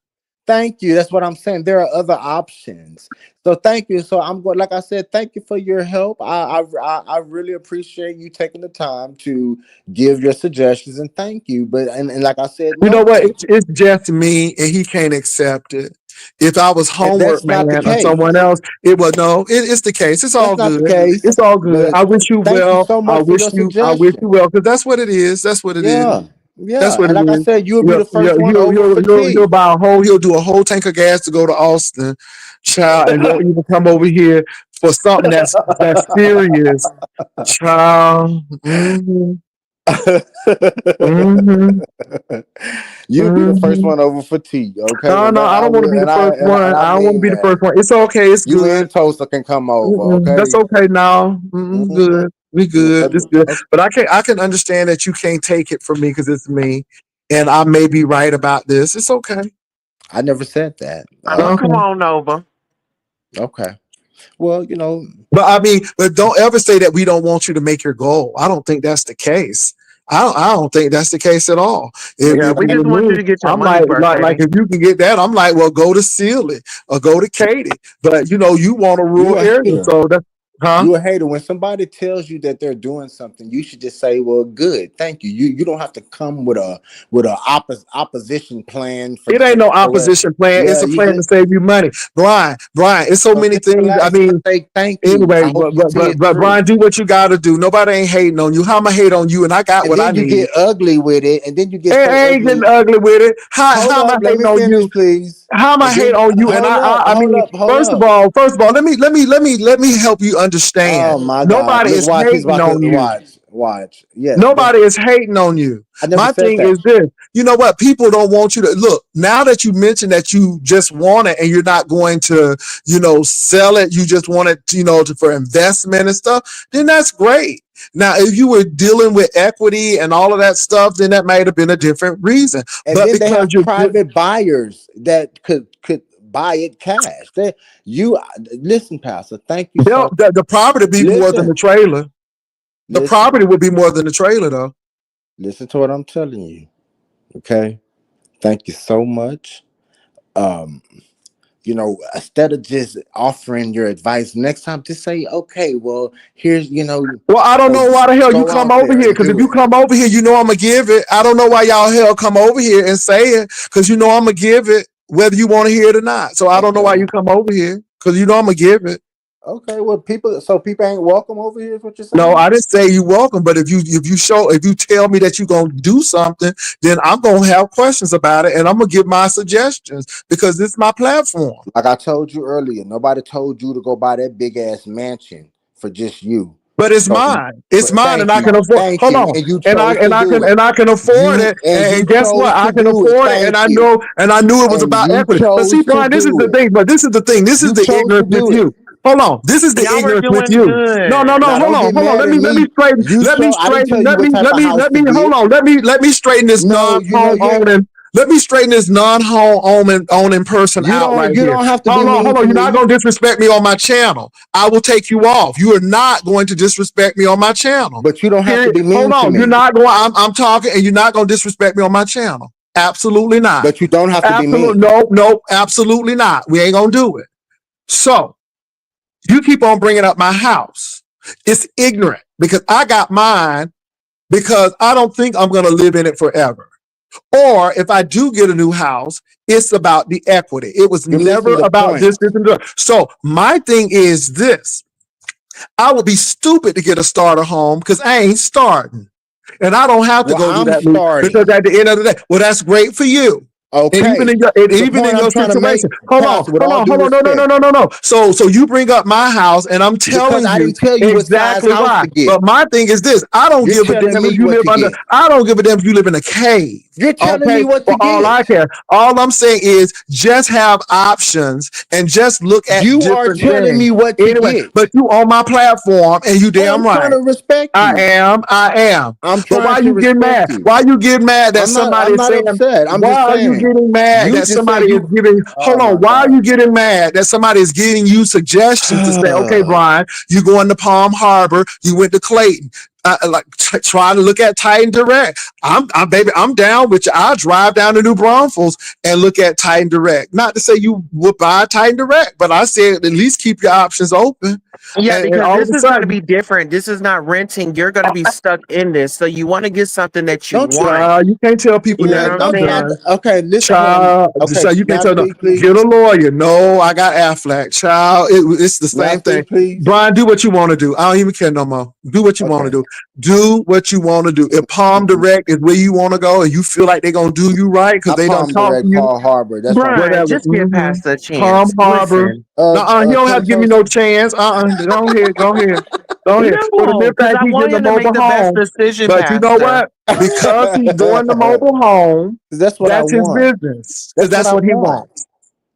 F: Thank you. That's what I'm saying. There are other options. So thank you. So I'm going. Like I said, thank you for your help. I really appreciate you taking the time to give your suggestions and thank you. But and like I said,
A: You know
F: no,
A: what?
F: thank you.
A: It's just me, and he can't accept it. If I was
F: And
A: homework
F: that's not the
A: man or someone
F: case.
A: else, it was no. It's the case. It's all
F: That's not the
A: good.
F: case.
A: It's all good.
F: But
A: I wish you
F: thank you
A: well.
F: so much for your
A: I wish you
F: suggestion.
A: well because that's what it is. That's what it is.
F: Yeah,
A: That's
F: yeah.
A: what
F: And
A: it
F: like I
A: is.
F: said, you'll be the first one over for
A: He'll
F: tea.
A: buy a whole. He'll do a whole tank of gas to go to Austin, child, and won't even come over here for something that's serious, child. Mm-hmm.
F: You'll be the first
A: Mm-hmm.
F: one over for tea, okay?
A: No,
F: And
A: no,
F: that
A: I
F: I
A: don't want to
F: will,
A: be the first
F: and
A: one.
F: I
A: I don't want to
F: mean
A: be the
F: that.
A: first one. It's okay. It's
F: You
A: good.
F: and Toaster can come over,
A: That's
F: okay?
A: okay now.
F: Hmm.
A: Good. We good. It's good. But I can understand that you can't take it from me because it's me, and I may be right about this. It's okay.
F: I never said that.
B: Well, come
A: Okay.
B: on, Nova.
F: Okay. Well,
A: But I mean, but don't ever say that we don't want you to make your goal. I don't think that's the case. I don't think that's the case at all.
B: Yeah,
A: If
B: we
A: you
B: just
A: were
B: want you
A: me,
B: to get your
A: I'm
B: money
A: like,
B: first,
A: like
B: baby.
A: if you can get that, I'm like, well, go to Sealy or go to Katy. But you want a rural
F: you
A: area,
F: ain't
A: so that's Huh?
F: You a hater. When somebody tells you that they're doing something, you should just say, "Well, good, thank you." You don't have to come with a opposition plan
A: It ain't no
F: for what.
A: opposition plan. It's
F: Yeah,
A: a
F: you
A: plan to
F: just
A: save you money. Brian, it's so many
F: just
A: things. I
F: relax and
A: mean,
F: say thank you.
A: anyway,
F: I hope you see it
A: but
F: through.
A: Brian, do what you gotta do. Nobody ain't hating on you. How am I hate on you? And I got
F: And
A: what I
F: then you
A: need.
F: get ugly with it, and then you get so
A: I ain't getting
F: ugly.
A: ugly with it.
F: Hold
A: How am I
F: up, let
A: hating
F: me
A: on
F: finish,
A: you?
F: please.
A: How am I
F: And
A: hate
F: then
A: on you? And
F: hold up,
A: I
F: hold
A: mean,
F: up, hold up.
A: first of all, let me help you understand.
F: Oh my God!
A: Nobody
F: Look,
A: is
F: watch. He's
A: hating
F: about to
A: on you.
F: watch. Yes,
A: Nobody is hating on you.
F: I never
A: My
F: said
A: thing
F: that.
A: is this. You know what? People don't want you to look. Now that you mentioned that you just want it and you're not going to, sell it, you just want it, for investment and stuff, then that's great. Now, if you were dealing with equity and all of that stuff, then that might have been a different reason.
F: And
A: But
F: then they
A: because
F: have
A: you're
F: private buyers that could buy it cash. They you listen, Pastor. Thank you so.
A: the property be more than the
F: Listen,
A: trailer. The
F: listen,
A: property would be more than the trailer, though.
F: listen to what I'm telling you. Okay. Thank you so much. Um, instead of just offering your advice next time, just say, okay, well, here's,
A: Well, I don't
F: uh,
A: know why the hell you
F: go
A: come
F: out
A: over
F: there
A: here.
F: and
A: Because if
F: do
A: you
F: it.
A: come over here, I'm gonna give it. I don't know why y'all hell come over here and say it. Because I'm gonna give it, whether you want to hear it or not. So I don't know why
F: Okay.
A: you come over here. Because I'm gonna give it.
F: Okay. Well, people ain't welcome over here, is what you're
A: No,
F: saying?
A: I didn't say you welcome. But if you tell me that you're gonna do something, then I'm gonna have questions about it, and I'm gonna give my suggestions because this is my platform.
F: Like I told you earlier, nobody told you to go buy that big ass mansion for just you.
A: But it's
F: So
A: mine. It's mine, and
F: thank
A: I
F: you,
A: can afford.
F: thank
A: Hold
F: you,
A: on,
F: and you
A: and I
F: chose
A: and
F: to
A: I
F: do
A: can
F: it.
A: and I can afford
F: You
A: it.
F: and
A: And
F: you
A: guess what?
F: chose
A: I
F: to
A: can
F: do it.
A: afford it, and
F: Thank
A: I
F: you.
A: know, and I knew it was
F: And
A: about
F: you
A: equity. But see,
F: chose to
A: Brian, this is
F: do
A: the
F: it.
A: thing. But this is the thing. This is
F: You
A: the
F: chose to
A: ignorance with
F: do it.
A: you. Hold on. This is the
B: Y'all were
A: ignorance with
B: doing
A: you. No, no,
B: good.
A: no.
F: Now
A: Hold
F: don't
A: on,
F: get
A: hold on.
F: mad at me. You
A: Let me
F: chose. I didn't tell
A: straighten.
F: you what type of house to
A: Hold
F: get.
A: on. Let me straighten this
F: No,
A: non-home
F: you ain't.
A: owning. Let me straighten this non-home owning person
F: You
A: out
F: don't.
A: right
F: You
A: here.
F: don't have to be
A: Hold on,
F: mean
A: hold on.
F: to
A: You're not
F: me.
A: gonna disrespect me on my channel. I will take you off. You are not going to disrespect me on my channel.
F: But you don't have to
A: Period.
F: be
A: Hold
F: mean to
A: on. You're
F: me.
A: not going. I'm talking, and you're not going to disrespect me on my channel. Absolutely not.
F: But you don't have to be
A: Absolutely.
F: mean.
A: Nope. Nope. Absolutely not. We ain't gonna do it. So you keep on bringing up my house. It's ignorant because I got mine because I don't think I'm gonna live in it forever. Or if I do get a new house, it's about the equity. It was
F: You're
A: never
F: missing the
A: about
F: point.
A: this, and that. So my thing is this. I would be stupid to get a starter home because I ain't starting. And I don't have to
F: Well,
A: go do
F: I'm
A: that move because
F: starting.
A: at the end of the day, well, that's great for you. And even
F: Okay.
A: in your and
F: The
A: even
F: point
A: in
F: I'm
A: your
F: trying to
A: situation,
F: make, Pastor, with all due
A: hold on, no, no, no,
F: respect,
A: no, no, no. So you bring up my house, and I'm
F: because
A: telling
F: I
A: you
F: didn't tell you what size
A: exactly
F: house
A: why.
F: to get.
A: But my thing is this: I don't
F: You're
A: give a
F: telling
A: damn if
F: me
A: you
F: what
A: live
F: to
A: under.
F: get.
A: I don't give a damn if you live in a cave.
F: You're telling
A: Okay,
F: me what to
A: for all I
F: get.
A: care. All I'm saying is just have options and just look at
F: You are
A: different
F: telling
A: things.
F: me what to
A: Anyway, but
F: get.
A: you on my platform, and you
F: Oh,
A: damn
F: I'm trying
A: right.
F: to respect
A: I
F: you.
A: am. I am.
F: I'm
A: But why
F: trying to
A: you getting mad?
F: respect you.
A: Why you getting mad that somebody
F: I'm
A: is
F: not
A: saying,
F: upset. I'm
A: why
F: just
A: are you
F: saying.
A: getting mad
F: You
A: that
F: just said
A: somebody is
F: you.
A: giving, hold
F: Oh
A: on,
F: my
A: why are you
F: God.
A: getting mad that somebody is giving you suggestions to say, okay, Brian, you going to Palm Harbor, you went to Clayton, trying to look at Titan Direct. Baby, I'm down with you. I'll drive down to New Braunfels and look at Titan Direct. Not to say you would buy Titan Direct, but I said at least keep your options open.
B: Yeah,
A: And
B: because
A: all of
B: this
A: a
B: is going to
A: sudden,
B: be different. This is not renting. You're going to be stuck in this. So you want to get something that you
F: Don't you?
B: want.
A: you can't tell people
B: You know
F: Yeah,
B: what
A: that.
B: I'm
A: I'm
F: don't try
A: done.
F: to.
B: saying?
F: Okay, listen. Hold on.
A: Child,
F: Okay,
A: so you can't
F: now
A: tell them,
F: speak, please.
A: get a lawyer. No, I got Aflac. Child, it's the
F: Now
A: same thing.
F: speak, please.
A: Brian, do what you want to do. I don't even care no more. Do what you want to
F: Okay.
A: do. Do what you want to do. If Palm Direct is where you want to go and you feel like they're going to do you right because
F: Not
A: they don't
F: Palm
A: talk to
F: Direct,
A: you,
F: Paul Harbor. That's what I'm
B: Brian,
F: talking
A: whatever.
B: just give Pastor a
A: Palm
B: chance.
A: Harbor.
B: Listen.
A: You don't have to give me no
F: 20.
A: chance. Go ahead. Go ahead. Go ahead. For the
B: No,
A: mere
B: because
A: fact
B: I
A: he's
B: want
A: getting a
B: him to make
A: mobile
B: the best
A: home.
B: decision,
A: But you know
B: Pastor.
A: what? Because he's doing the mobile home,
F: That's what I
A: that's his
F: want.
A: business. Because
F: That's what
A: that's
F: I
A: what he
F: want.
A: wants.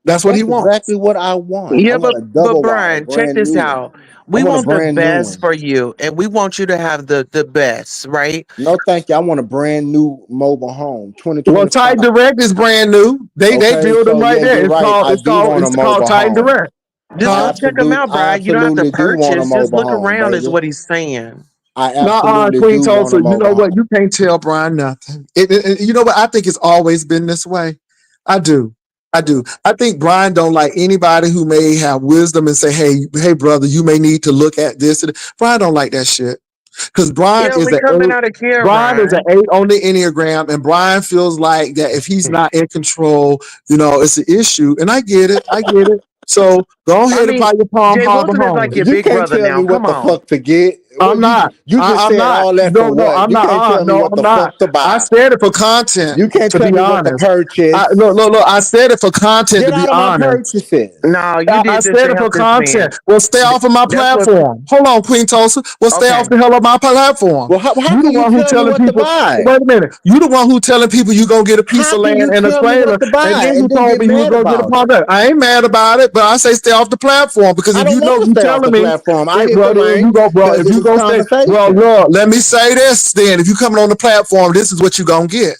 A: That's what he
F: That's
A: wants.
F: exactly what I want. I
B: Yeah,
F: want a
B: but
F: double wide, a
B: Brian, check
F: brand
B: this
F: new one.
B: out.
F: I
B: We
F: want a
B: want the
F: brand new
B: best
F: one.
B: for you, and we want you to have the best, right?
F: No, thank you. I want a brand new mobile home,
A: Well,
F: 2025.
A: Titan Direct is brand new. They
F: Okay,
A: build them
F: so
A: right
F: yeah,
A: there.
F: you're
A: It's
F: right.
A: called
F: I
A: it's
F: do
A: called
F: want a
A: it's called
F: mobile
A: Titan
F: home.
A: Direct.
B: Just
F: I
A: Huh?
B: go check them out,
F: I
B: Brian. You don't have to
F: absolutely do want a
B: purchase. Just
F: mobile
B: look
F: home,
B: around, is
F: baby.
B: what he's saying.
F: I
A: Nuh-uh,
F: absolutely
A: Queen
F: do want a
A: Tulsa. You know
F: mobile
A: what?
F: home.
A: You can't tell Brian nothing. You know what? I think it's always been this way. I do. I do. I think Brian don't like anybody who may have wisdom and say, hey, brother, you may need to look at this. Brian don't like that shit. Because Brian
B: Yeah,
A: is
B: we
A: an
B: coming
A: eight.
B: out of care,
A: Brian is an
B: Brian.
A: 8 on the Enneagram, and Brian feels like that if he's not in control, it's an issue. And I get it. I get it. So go
B: I
A: ahead and
B: mean,
A: buy your Palm
B: Jay
A: Harbor
B: Wilson is like
A: home.
B: your
F: You
B: big
F: can't
B: brother
F: tell
B: now.
F: me what
B: Come
F: the
B: on.
F: fuck to get. Well,
A: I'm not.
F: you just
A: I'm
F: said
A: not.
F: all that for
A: No,
F: what?
A: I'm
F: You
A: not.
F: can't tell me
A: No,
F: what
A: I'm
F: the
A: not.
F: fuck to
A: I
F: buy.
A: said it for content,
F: You can't
A: to
F: tell
A: be
F: me what to
A: honest.
F: purchase.
A: Look, I said it for content, to
F: Get
A: be
F: out of my
A: honest.
F: purchases.
B: No, you
A: I
B: did this
A: said
B: to
A: it for
B: help this man.
A: content. Well, stay off of my
B: That's what.
A: platform. Hold on, Queen Tulsa. Well, stay
B: Okay.
A: off the hell of my platform.
F: Well, how
A: You the
F: can you
A: one who
F: tell me
A: telling
F: what to
A: people,
F: buy?
A: wait a minute. You the one who telling people you gonna get a piece
F: How
A: of
F: can
A: land
F: you
A: and a
F: tell me
A: trailer,
F: what to
A: and
F: buy
A: then you
F: and then
A: told
F: get
A: me you was
F: mad
A: gonna get a
F: about
A: part
F: it?
A: of it. I ain't mad about it, but I say stay off the platform because
F: I
A: if you
F: don't
A: know
F: want to
A: you
F: stay off
A: telling
F: the
A: me,
F: platform. I hit
A: well,
F: the
A: then you
F: link
A: go, bro.
F: because
A: If
F: it
A: you
F: was
A: gonna say, well,
F: conversation.
A: look, let me say this. Then, if you coming on the platform, this is what you gonna get.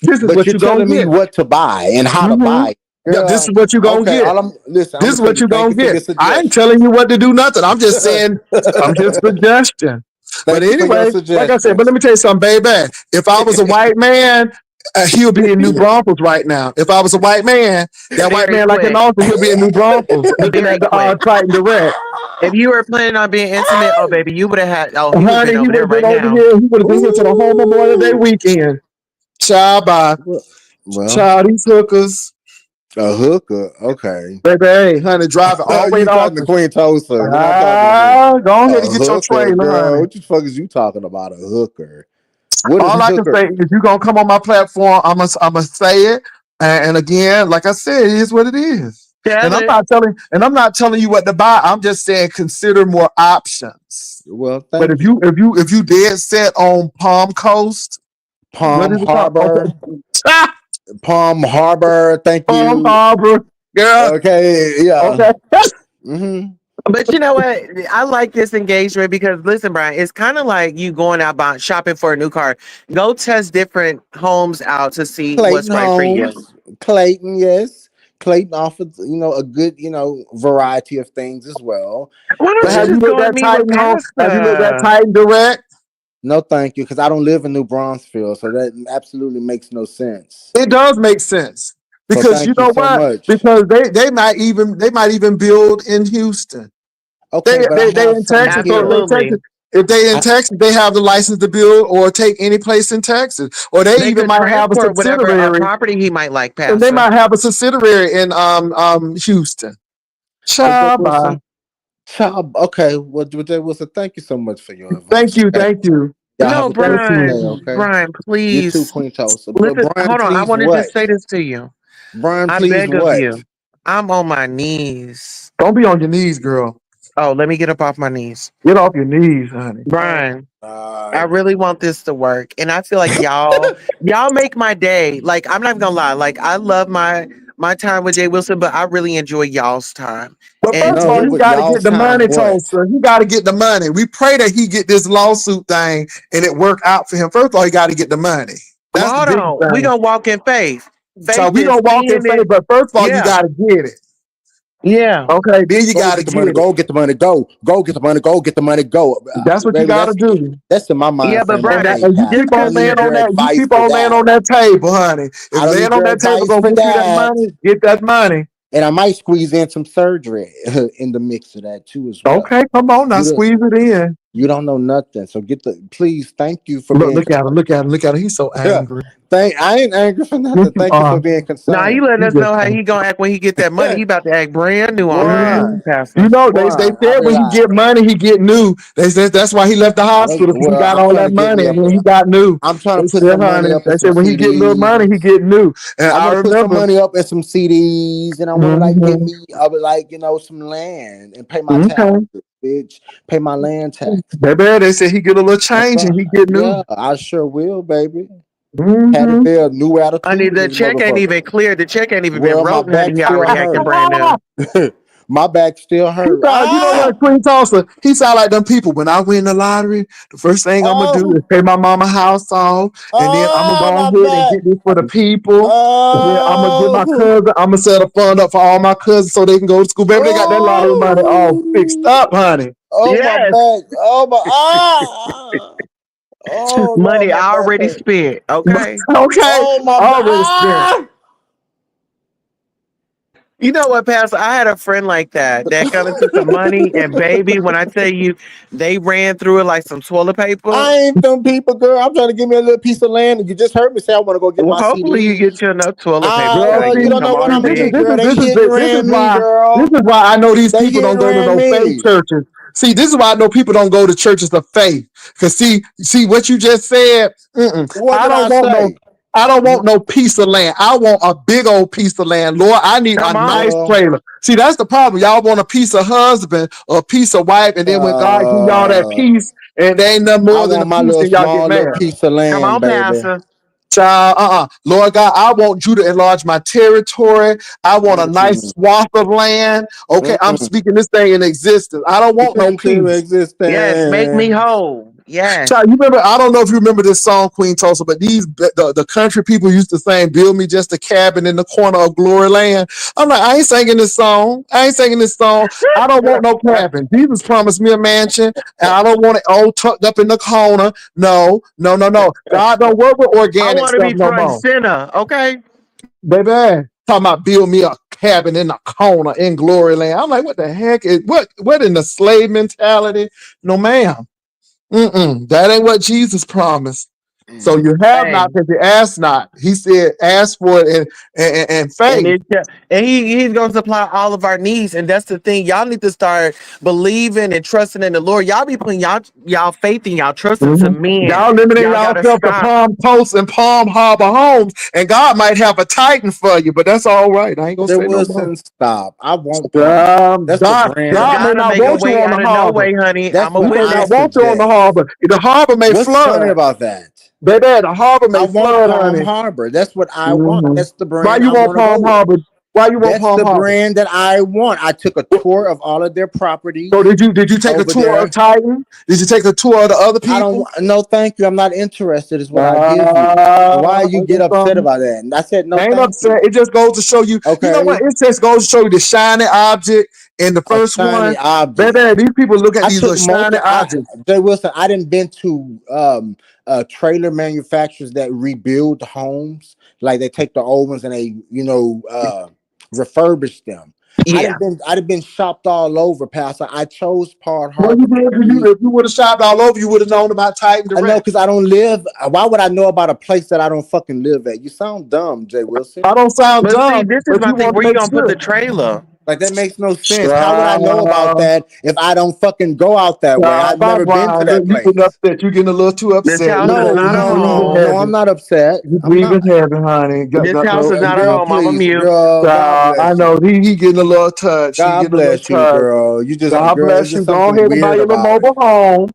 A: This is
F: But
A: what
F: you're
A: you gonna
F: telling me
A: get.
F: what to buy and how to
A: Mm-hmm.
F: buy it.
A: Yeah, this
F: Girl,
A: is what you gonna
F: okay,
A: get.
F: listen, I'm
A: This
F: gonna
A: is
F: tell
A: what
F: you
A: you
F: thank
A: gonna
F: you for
A: get.
F: your
A: I ain't
F: suggestion.
A: telling you what to do, nothing. I'm just saying, I'm just suggesting. But
F: Thank you for your
A: anyway, like I said,
F: suggestion.
A: but let me tell you something, baby. If I was a white man, he'll be in New Braunfels right now. If I was a white man, that white
B: Very
A: man like in
B: quick.
A: Austin, he'll be in New Braunfels looking
B: Very
A: at the
B: quick.
A: Triton Direct.
B: If you were planning on being intimate, oh baby, you would have had. Oh, he would have been
A: Honey, he
B: over
A: would
B: there
A: have been
B: right
A: over
B: now.
A: here. He would have been here for the whole Memorial Day
F: Ooh.
A: weekend. Child, bye.
F: Well,
A: Child, these hookers.
F: a hooker, okay.
A: Baby, hey, honey, driving all the way
F: You
A: to
F: talking to
A: Austin.
F: Queen Tulsa. You're not talking to me.
A: Go ahead and
F: A
A: get your
F: hooker,
A: trailer,
F: girl.
A: honey.
F: What the fuck is you talking about? A hooker. What is
A: All I can
F: hooker?
A: say is you're gonna come on my platform, I'm gonna say it. And again, like I said, it is what it is.
B: Tell
A: And I'm
B: it.
A: not telling you what to buy. I'm just saying consider more options.
F: Well,
A: But
F: thank
A: if
F: you.
A: you dead set on Palm Coast, what
F: Palm
A: is it called?
F: Harbor.
A: Ah,
F: Palm Harbor. Thank
A: Palm
F: you.
A: Harbor, girl.
F: Okay, yeah.
A: Okay.
F: Mm-hmm.
B: But you know what? I like this engagement because listen, Brian, it's kind of like you going out shopping for a new car. Go test different homes out to see what's
F: Clayton
B: right for you.
F: Homes. Clayton, yes. Clayton offers, a good, variety of things as well.
B: Why
A: But
B: don't you
A: have you
B: just
A: looked
B: go and
A: at
B: meet with
A: Titan Home? Have you looked at
B: Pastor?
A: Titan Direct?
F: No, thank you, because I don't live in New Braunfels, so that absolutely makes no sense.
A: It does make sense
F: So
A: because you
F: thank you
A: know
F: so
A: what?
F: much.
A: Because they might even build in Houston.
F: Okay,
A: They
F: but I
A: they they
F: have
A: in
F: something
A: Texas, so they
F: here.
B: Absolutely.
A: Texas. If they in
F: I,
A: Texas, they have the license to build or take any place in Texas, or they
B: They
A: even
B: could
A: might have a
B: transport whatever
A: subsidiary,
B: property he might like,
A: and they
B: Pastor.
A: might have a subsidiary in Houston.
F: but
A: Shaba.
F: listen, child, okay, well, thank you so much for your
A: Thank
F: advice.
A: you,
F: Okay,
A: thank you,
F: y'all have
B: No,
F: a beautiful
A: thank
F: day.
A: you.
F: Okay,
B: Brian,
F: you too,
B: please.
F: Queen Tulsa. But
B: Listen,
F: Brian,
B: hold on. I
F: please
B: want to just
F: what?
B: say this to you.
F: Brian,
B: I
F: please
B: beg of
F: what?
B: you. I'm on my knees.
A: Don't be on your knees, girl.
B: Oh, let me get up off my knees.
A: Get off your knees, honey.
F: Oh
B: Brian,
F: my
B: I
F: God.
B: really want this to work. And I feel like y'all make my day. Like, I'm not even gonna lie. Like, I love my time with Jay Wilson, but I really enjoy y'all's time.
A: But
B: And
A: first of
B: to
F: No,
A: all,
F: it
A: he
B: just
F: was
A: got to get
F: y'all's
A: the
F: time.
A: money,
F: What?
A: Tulsa. He got to get the money. We pray that he get this lawsuit thing and it work out for him. First of all, he got to get the money. That's
B: well,
A: the
B: hold
A: biggest
B: on. We
A: thing.
B: gonna walk in faith.
A: So
B: Faith
A: we
B: is
A: gonna walk in
B: seeing
A: faith,
B: it.
A: but first of all, you
B: Yeah.
A: got to get it.
B: Yeah.
A: Okay, then you
F: Go
A: got to
F: get the
A: get
F: money.
A: it.
F: Go get the money. Go. Go get the money. Go get the money. Go.
A: That's what you
F: Baby,
A: got to do.
F: that's in my
B: Yeah,
F: mind
B: but
F: frame.
A: And
B: Brian,
A: that,
F: Okay,
A: and you
B: just
A: keep
F: Pastor. I
A: on
F: don't
A: laying
F: need
A: on
F: your
B: consider
A: that. You
F: advice
A: keep
F: for
A: on laying
F: that.
A: on that table, honey.
F: I
A: If
F: don't
A: laying
F: need
A: on
F: your
A: that table
F: advice
A: gonna
F: for
A: get you that
F: that.
A: money, get that money.
F: And I might squeeze in some surgery in the mix of that too as well.
A: Okay, come on now,
F: You don't,
A: squeeze it in.
F: you don't know nothing. So please, thank you for
A: Look,
F: being
A: look at him, look at him, look at him. He's so angry.
F: I ain't angry for
A: Yes,
F: nothing.
A: you
F: Thank you
A: are.
F: for being
B: now he
F: concerned.
B: letting
A: You
B: us
A: just
B: know how he gonna act when he get that money. He about to act brand new on
F: Boy,
B: her,
A: You
B: Pastor.
A: know, they
F: boy, I
A: said when he get
F: relax.
A: money, he get new. They said that's why he left the hospital because he
F: Well,
A: got
F: I'm
A: all
F: trying
A: that
F: to get
A: money
F: me
A: and
F: up.
A: then he got new.
F: I'm trying
A: They
F: to put
A: said,
F: some money
A: honey,
F: up in
A: they
F: some
A: said when he get little money, he
F: CDs.
A: get new. And
F: I
A: I
F: want to put some
A: remember,
F: money up in some CDs, and I want to get
A: mm-hmm,
F: me some land and pay my
A: okay,
F: taxes, bitch. Pay my land tax.
A: baby, they said he get a little
F: That's
A: change
F: right.
A: and he get new.
F: Yeah, I sure will, baby. Had to
A: Mm-hmm.
F: be a new
B: Honey,
F: attitude in
B: the
F: this
B: check ain't
F: motherfucker.
B: even clear. The check ain't even been
F: Well, my
B: wrote, honey.
F: back
B: He
F: still
B: already acting
F: hurt.
B: brand new.
F: My back still hurt.
A: You know
F: Ah!
A: what, Queen Tulsa? He sound like them people. When I win the lottery, the first thing I'm gonna do
F: Oh!
A: is pay my mama house off, and then I'm gonna
F: Oh,
A: go
F: my
A: ahead and
F: back!
A: get this for the people. And then I'm gonna get my
F: Oh!
A: cousin. I'm gonna set a fund up for all my cousins so they can go to school. Baby, they got their lottery money all fixed
F: Oh!
A: up, honey.
F: Oh, my
B: Yes,
F: back! Oh, my... Ah! Oh, Lord,
B: money
F: my back
B: already
F: hurt.
B: spent. Okay.
A: Okay,
F: Oh, my back!
A: already spent.
F: Ah!
B: You know what, Pastor? I had a friend like that got into some money, and baby, when I tell you, they ran through it like some toilet paper.
F: I ain't them people, girl. I'm trying to give me a little piece of land, and you just heard me say I want to go get
B: Well,
F: my
B: hopefully, you
F: CD.
B: get you enough toilet paper
F: Ah,
B: so
A: Girl,
B: they
F: well, you
B: can
F: don't
B: come
F: know what
B: on
A: see,
B: the
F: I'm gonna do,
B: bed.
F: girl. They
A: this
F: hit and
A: is
F: ran me,
A: why
F: girl.
A: I know these
F: They
A: people
F: hit
A: don't
F: and
A: go to
F: ran
A: no faith
F: me.
A: churches. See, this is why I know people don't go to churches of faith. Cause see what you just said.
F: What
A: I
F: did
A: don't
F: I
A: want no.
F: say?
A: I don't want no piece of land. I want a big old piece of land, Lord. I need a
B: Come
A: nice
B: on.
F: Girl,
A: trailer. See, that's the problem. Y'all want a piece of husband or a piece of wife, and then when God give y'all that
F: uh,
A: peace, and there ain't nothing
F: I
A: more than a
F: want my
A: piece,
F: little
A: then y'all get
F: small little
A: mad.
F: piece of
B: Come
F: land,
B: on,
F: baby.
B: Pastor.
A: Child, Lord God, I want you to enlarge my territory. I want a nice
F: Mm-mm,
A: swath of land. Okay, I'm
F: mm-mm.
A: speaking this thing in existence. I don't
F: Speak
A: want no
F: into
A: peace.
B: Yes, make me
F: existence.
B: whole. Yes.
A: Child, you remember? I don't know if you remember this song, Queen Tulsa, but the country people used to sing, "Build me just a cabin in the corner of glory land." I'm like, I ain't singing this song. I ain't singing this song. I don't want no cabin. Jesus promised me a mansion, and I don't want it all tucked up in the corner. No, no, no, no. God don't work with
B: I
A: organic
B: want to
A: stuff
B: be
A: no
B: front and
A: more,
B: center. Okay.
A: baby. Talking about build me a cabin in the corner in glory land. I'm like, what the heck is what in the slave mentality? No, ma'am. That ain't what Jesus promised. So you have
B: Hey.
A: not because you ask not. He said, ask for it and
B: And
A: faith.
B: it and he's gonna supply all of our needs. And that's the thing. Y'all need to start believing and trusting in the Lord. Y'all be putting y'all faith and y'all trust into men.
A: Y'all limiting
B: Y'all gotta
A: yourself to
B: stop.
A: Palm Coast and Palm Harbor homes, and God might have a Titan for you, but that's all right. I ain't gonna
F: Jay
A: say no more.
F: Wilson, stop. I want Palm. That's the
A: God,
F: brand
B: Cause
F: that
A: God may
B: God will
A: not
B: make a
A: want you
B: way
A: on
B: out
A: the
B: of no
A: harbor.
B: way, honey.
F: that's
B: I'm a
A: He
F: what
A: may
F: I
A: not
B: witness.
A: want you on the
F: suggest.
A: harbor. The harbor may
F: What's funny
A: flood,
F: about that?
A: baby. The harbor
F: I
A: may
F: want
A: flood,
F: Palm
A: honey.
F: Harbor. That's what I want.
A: hmm
F: That's the
A: Why
F: brand
A: you
F: I
A: want
F: want to go
A: Palm
F: with.
A: Harbor? Why you want
F: That's
A: Palm
F: the
A: Harbor?
F: brand that I want. I took a tour of all of their
A: So
F: properties
A: did you take a
F: over
A: tour of
F: there.
A: Titan? Did you take a tour of the other
F: I don't
A: people?
F: no thank you. I'm not interested is what I give you. So why
A: Uh,
F: you get upset
A: something.
F: about that? And I said no
A: I ain't
F: thank
A: upset.
F: you.
A: It just goes to show you. You know what?
F: Okay.
A: It just goes to show you the shiny object in the
F: A
A: first
F: shiny
A: one.
F: object.
A: Baby, these people look at
F: I
A: these
F: took
A: little shiny
F: multi I
A: objects.
F: Jay Wilson, I didn't been to trailer manufacturers that rebuild homes. Like they take the old ones and they, refurbish them.
B: Yeah.
F: I didn't been shopped all over, Pastor. I chose Port
A: What you
F: Harbor
A: did
F: for
A: for you?
F: me.
A: If you would have shopped all over, you would have known about Titan
F: I know
A: Direct.
F: because I don't live. Why would I know about a place that I don't fucking live at? You sound dumb, Jay Wilson.
A: I don't sound
B: But see,
A: dumb,
B: this is
A: but
B: my
A: you
B: thing.
A: want to
B: Where you
A: make
B: gonna put the
A: sure.
B: trailer?
F: Like that makes no sense. How would I know about
A: Child,
F: that if I don't fucking go out that way?
A: child,
F: I've
A: bye
F: never been to
A: bye.
F: that
A: Look, you getting
F: place.
A: upset. You getting a little too
B: This
A: upset.
B: house
A: Look
B: is
A: at you.
B: not a
A: You breathing
B: home.
F: No, I'm
A: heavy.
F: not upset.
A: You
F: I'm
A: breathing
F: not.
A: heavy, honey.
B: This house is not a
F: Girl,
B: home. I'm a
F: please,
B: mute.
F: girl, God
A: I
F: bless
A: know
F: you.
A: he getting a little touch. He
F: God
A: getting a little
F: bless you,
A: touch.
F: girl. You just,
A: God
F: girl, it's
A: bless
F: just
A: you. Go
F: something
A: ahead and buy
F: weird
A: your little
F: about
A: mobile
F: it.
A: home,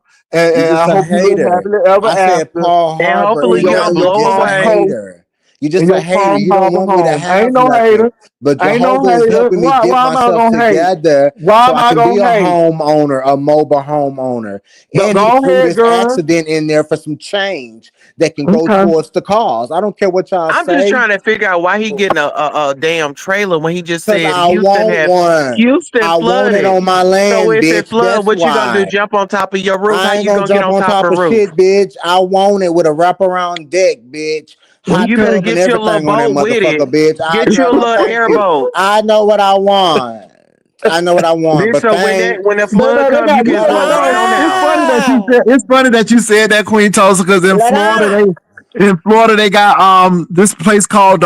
F: You're
A: and
F: just
A: I
F: a
A: hope you live
F: hater.
A: happily ever
F: I said
A: after
F: Paul
B: And
F: Harbor,
B: hopefully
F: and
B: you
A: in
B: don't
F: you're
A: your
B: blow
F: just a
A: Palm
B: away.
A: Coast,
F: hater. You're
A: in
F: just a
A: your
F: hater.
A: Palm
F: You don't
A: Harbor
F: want me to
A: home. Ain't
F: have
A: no
F: nothing.
A: hater.
F: But
A: Ain't no
F: Jehovah is
A: hater.
F: helping me get
A: Why am I
F: myself
A: gonna hate?
F: together
A: Why
F: so
A: am
F: I
A: I
F: can be a
A: gonna hate?
F: homeowner, a mobile homeowner. And he
A: Go
F: threw
A: ahead,
F: this
A: girl.
F: accident in there for some change that can go
A: Okay.
F: towards the cause. I don't care what y'all
B: I'm just
F: say.
B: trying to figure out why he getting a damn trailer when he just
F: Cause
B: said
F: I want one.
B: Houston
F: I want it
B: flooded.
F: on my
B: So
F: land,
B: if it
F: bitch.
B: flood,
F: That's
B: what you gonna do?
F: why.
B: Jump on top of your roof? How
F: I ain't
B: you
F: gonna
B: gonna get
F: jump
B: on
F: on
B: top
F: top
B: of
F: of
B: roof?
F: shit, bitch. I want it with a wraparound deck, bitch.
B: Well,
F: Hot
B: you better
F: tub and
B: get your little
F: everything on that
B: boat with
F: motherfucker,
B: it.
F: bitch. I
B: Get
F: girl,
B: your
F: no
B: little
F: thank you.
B: airboat.
F: I know what I want. I know what I want,
B: Then
F: but
B: so when
F: thank
B: the
A: But
B: flood
A: they
B: come, you
A: got, you
B: can
A: know what
B: flood right
A: though?
B: on
A: It's
B: out.
A: funny that you
F: Lada.
A: said that, Queen Tulsa, because
F: Lada.
A: in Florida they got this place called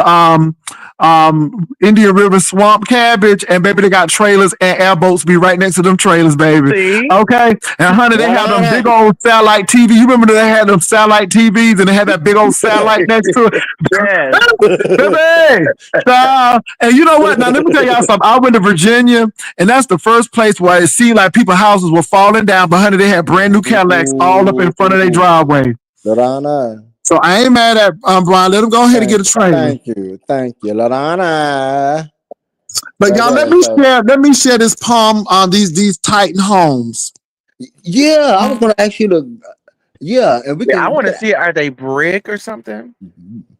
A: Indian River Swamp Cabbage, and baby they got trailers and airboats be right next to them trailers, baby.
B: See?
A: Okay, and honey, they have them big
F: Lada.
A: old satellite TV. You remember they had them satellite TVs, and they had that big old satellite next to
B: Yes.
A: it, baby. And you know what? Now let me tell y'all something. I went to Virginia, and that's the first place where it seemed like people's houses were falling down. But honey, they had brand new Cadillacs all up in front of their
F: Ooh.
A: driveway.
F: Lorana.
A: So I ain't mad at Brian. Let him go ahead and get a trailer.
F: Thank you. Thank you. Lorana.
A: But y'all,
F: Baby, so
A: let me share this palm on these Titan homes.
F: yeah, I was gonna ask you to yeah, and we
B: Yeah, I
F: can
B: want to see. Are they brick or something?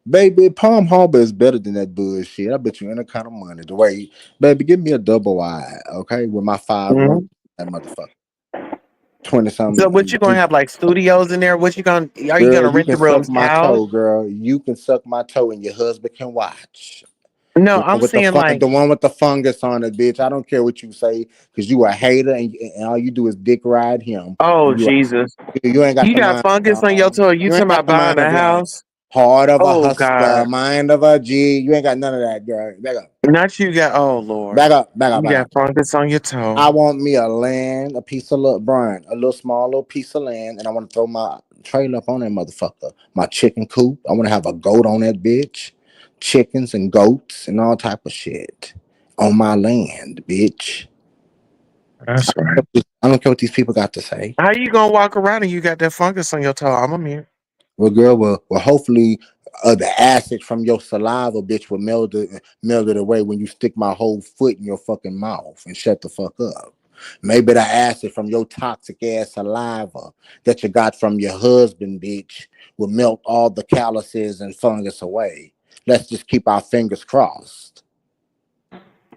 F: baby, Palm Harbor is better than that bullshit. I bet you any kind of money. The way, baby, give me a double wide, okay, with my 5 room,
A: Mhm.
F: that motherfucker, 20
B: So what
F: something.
B: you gonna have like studios in there? What you gonna? Are you
F: Girl,
B: gonna
F: you
B: rent
F: can
B: the
F: suck
B: rooms
F: my
B: out?
F: toe, girl. You can suck my toe, and your husband can watch.
B: No,
F: The one
B: I'm
F: with
B: saying like,
F: the one with the fungus on it, bitch. I don't care what you say, because you a hater and all you do is dick ride him.
B: oh
F: And
B: Jesus,
F: you ain't got
B: you
F: the
B: got
F: mind
B: fungus
F: of
B: on your
F: him.
B: toe. You
F: You
B: talking
F: ain't got
B: about
F: the
B: buying
F: mind
B: a
F: of him.
B: house?
F: Heart of a
B: Oh
F: hustler,
B: God,
F: mind of a G. You ain't got none of that, girl. Back up.
B: not you got. Oh Lord,
F: Back up. Back up.
B: you
F: Back
B: got
F: up.
B: fungus on your
F: I
B: toe.
F: want me a land, a piece of little Brian, a little small little piece of land, and I want to throw my trailer up on that motherfucker. My chicken coop. I want to have a goat on that bitch, chickens and goats and all type of shit on my land, bitch.
B: That's right.
F: I don't care what these people got to say.
B: How you gonna walk around and you got that fungus on your toe? I'm a mute.
F: Well, girl, well hopefully the acid from your saliva, bitch, will melt it away when you stick my whole foot in your fucking mouth and shut the fuck up. Maybe the acid from your toxic ass saliva that you got from your husband, bitch, will melt all the calluses and fungus away. Let's just keep our fingers crossed.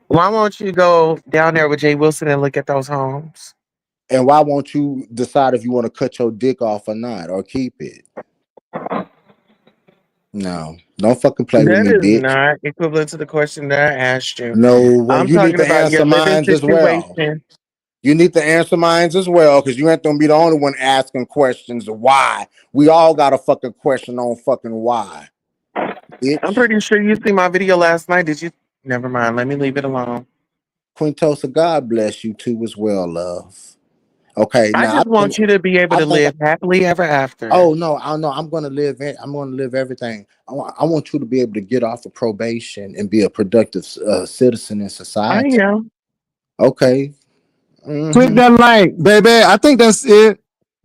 B: Why won't you go down there with Jay Wilson and look at those homes?
F: And why won't you decide if you want to cut your dick off or not, or keep it? No, don't fucking play with
B: That
F: me,
B: is
F: bitch.
B: not equivalent to the question that I asked you.
F: No, well,
B: I'm
F: you need
B: talking
F: to
B: about your
F: answer
B: living
F: mine as well.
B: situation.
F: You need to answer mine as well, because you ain't gonna be the only one asking questions. Why? We all got a fucking question on fucking why,
B: I'm
F: bitch.
B: pretty sure you see my video last night. Did you? Never mind. Let me leave it alone.
F: Quintosa, God bless you too as well, love. Okay,
B: I
F: now
B: just want you to be able
F: I
B: to
F: think.
B: live happily ever after.
F: Oh no, I know. I'm gonna live. I'm gonna live everything. I want you to be able to get off of probation and be a productive citizen in
B: I
F: society.
B: am.
F: Okay.
A: Click
F: Mm-hmm.
A: that link, baby. I think that's it.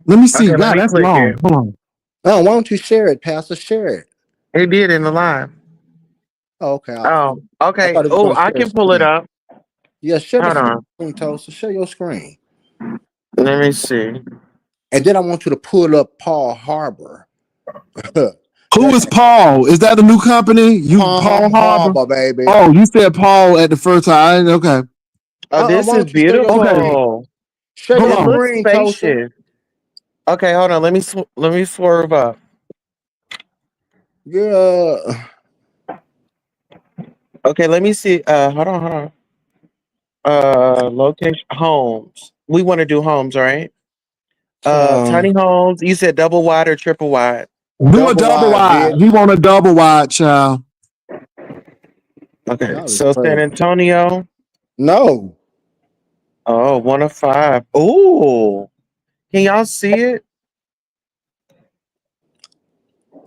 A: Let me see.
B: Okay, let
A: God,
B: me
A: that's
B: click
A: long.
B: it.
A: Hold on.
F: Oh, why don't you share it, Pastor? Share it.
B: It did in the live.
F: Oh, okay.
B: Oh,
F: I
B: okay.
F: thought it was
B: Oh,
F: gonna
B: I
F: share a
B: can pull it
F: screen.
B: up.
F: Yeah, share the
B: Hold
F: screen,
B: on.
F: Quintosa. Share your screen.
B: Let me see.
F: And then I want you to pull up Paul Harbor.
A: Who
F: That
A: is Paul? Is that a new company? You
F: Palm
A: Paul Harbor?
F: Harbor, baby.
A: Oh, you said Paul at the first time. Okay.
B: Oh, this
F: Why
B: is
F: don't you share your
A: Okay.
F: screen?
B: beautiful.
F: Share
A: Hold
F: your
B: It
A: on.
B: looks
F: screen, Tosa.
B: spacious. Okay, hold on. Let me swerve up.
F: Yeah.
B: Okay, let me see. Hold on. Location homes. We want to do homes, right?
F: Um,
B: Tiny homes. You said double wide or triple wide?
A: Do a
F: double
A: double
F: wide,
A: wide.
F: bitch.
A: He want a double wide, child.
B: Okay,
F: Y'all is
B: so San
F: crazy.
B: Antonio.
F: No.
B: Oh, 105. Ooh, can y'all see it?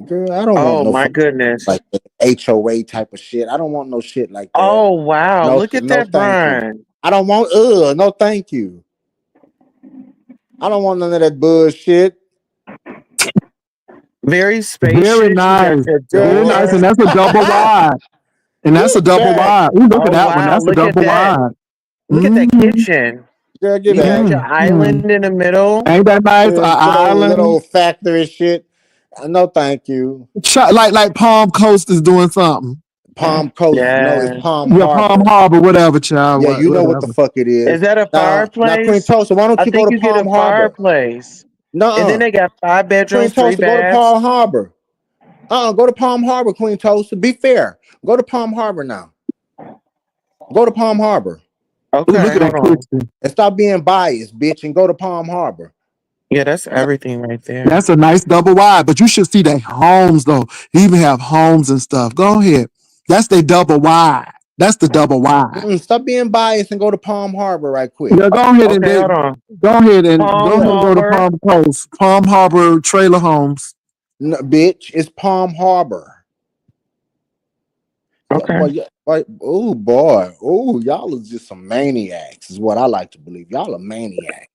F: Girl, I don't want
B: Oh
F: no
B: my
F: fucking
B: goodness.
F: like HOA type of shit. I don't want no shit like that.
B: Oh wow,
F: No,
B: look at
F: no,
B: that,
F: thank you.
B: Brian.
F: I don't want. No, thank you. I don't want none of that bullshit.
B: Very
A: Very
B: spacious. You got
A: nice.
B: your
A: Very
F: Girl,
A: nice. And
B: door.
A: that's a double wide. And that's a
F: get
A: double
F: back.
A: wide. Ooh, look at
B: Oh
A: that one.
B: wow,
A: That's a
B: look at
A: double
B: that.
A: wide.
B: Look at that
A: Mm-hmm.
B: kitchen.
F: Girl, get
B: You got
F: back.
B: your
A: Mm-hmm.
B: island in the middle.
A: Ain't that nice?
F: Good
A: Island.
F: old factory shit. No, thank you.
A: Like Palm Coast is doing something.
F: Palm Coast. No, it's
B: Yeah.
F: Palm
A: Yeah, Palm
F: Harbor.
A: Harbor, whatever, child.
F: Yeah, you know what the
A: Whatever.
F: fuck it
B: Is
F: is.
B: that a
F: Now, Queen
B: fireplace?
F: Tosa, why don't
B: I
F: you go
B: think
F: to
B: you get a
F: Palm Harbor?
B: fireplace. And then
F: Nuh-uh.
B: they got 5 bedrooms,
F: Queen
B: three
F: Tosa, go to
B: baths.
F: Palm Harbor. Go to Palm Harbor, Queen Tosa. Be fair. Go to Palm Harbor now. Go to Palm Harbor.
A: Ooh, look
B: Okay,
A: at
B: hold
A: that
B: on.
A: kitchen.
F: And stop being biased, bitch, and go to Palm Harbor.
B: Yeah, that's everything right there.
A: That's a nice double wide, but you should see their homes though. They even have homes and stuff. Go ahead. That's the double wide. That's the double wide.
F: Stop being biased and go to Palm Harbor right quick.
A: Yeah, go ahead and
B: Okay, hold on.
A: go
B: Palm
A: ahead
F: Yeah.
A: and go to
B: Harbor.
A: Palm Coast, Palm Harbor Trailer Homes.
F: No, bitch, it's Palm Harbor. Yeah,
B: Okay.
F: boy, oh boy, oh y'all is just some maniacs, is what I like to believe. Y'all are maniacs.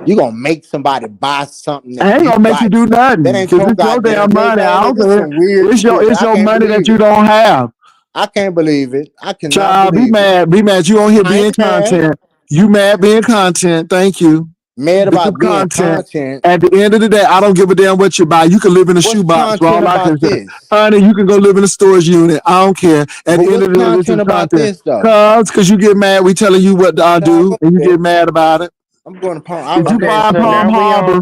F: You gonna make somebody buy something
A: I
F: that
A: ain't
F: you
A: gonna make you
F: like?
A: do
F: That
A: nothing
F: ain't
A: because
F: your
A: it's your
F: goddamn
A: damn money. I
F: business.
A: don't
F: This is
A: care.
F: some weird shit.
A: It's
F: I
A: your
F: can't
A: money that
F: believe
A: you
F: it.
A: don't have.
F: I can't believe it. I cannot
A: Child, be
F: believe it.
A: mad. Be mad. You on here
F: I
A: being
F: ain't mad.
A: content. You mad being content. Thank you.
F: Mad
A: This is
F: about being
A: content.
F: content.
A: At the end of the day, I don't give a damn what you buy. You can live in a
F: What's
A: shoebox for
F: content
A: all I can
F: about
A: say.
F: this?
A: Honey, you can go live in a storage unit. I don't care. At
F: But
A: the end
F: what's
A: of the day, this is
F: content about
A: content.
F: this though?
A: Cause you get mad, we telling you what I
F: Nah,
A: do,
F: go
A: and you
F: ahead.
A: get mad about it.
F: I'm going to Palm.
A: Did you
B: Okay,
A: buy
B: so
A: Palm
B: now we on
A: Harbor?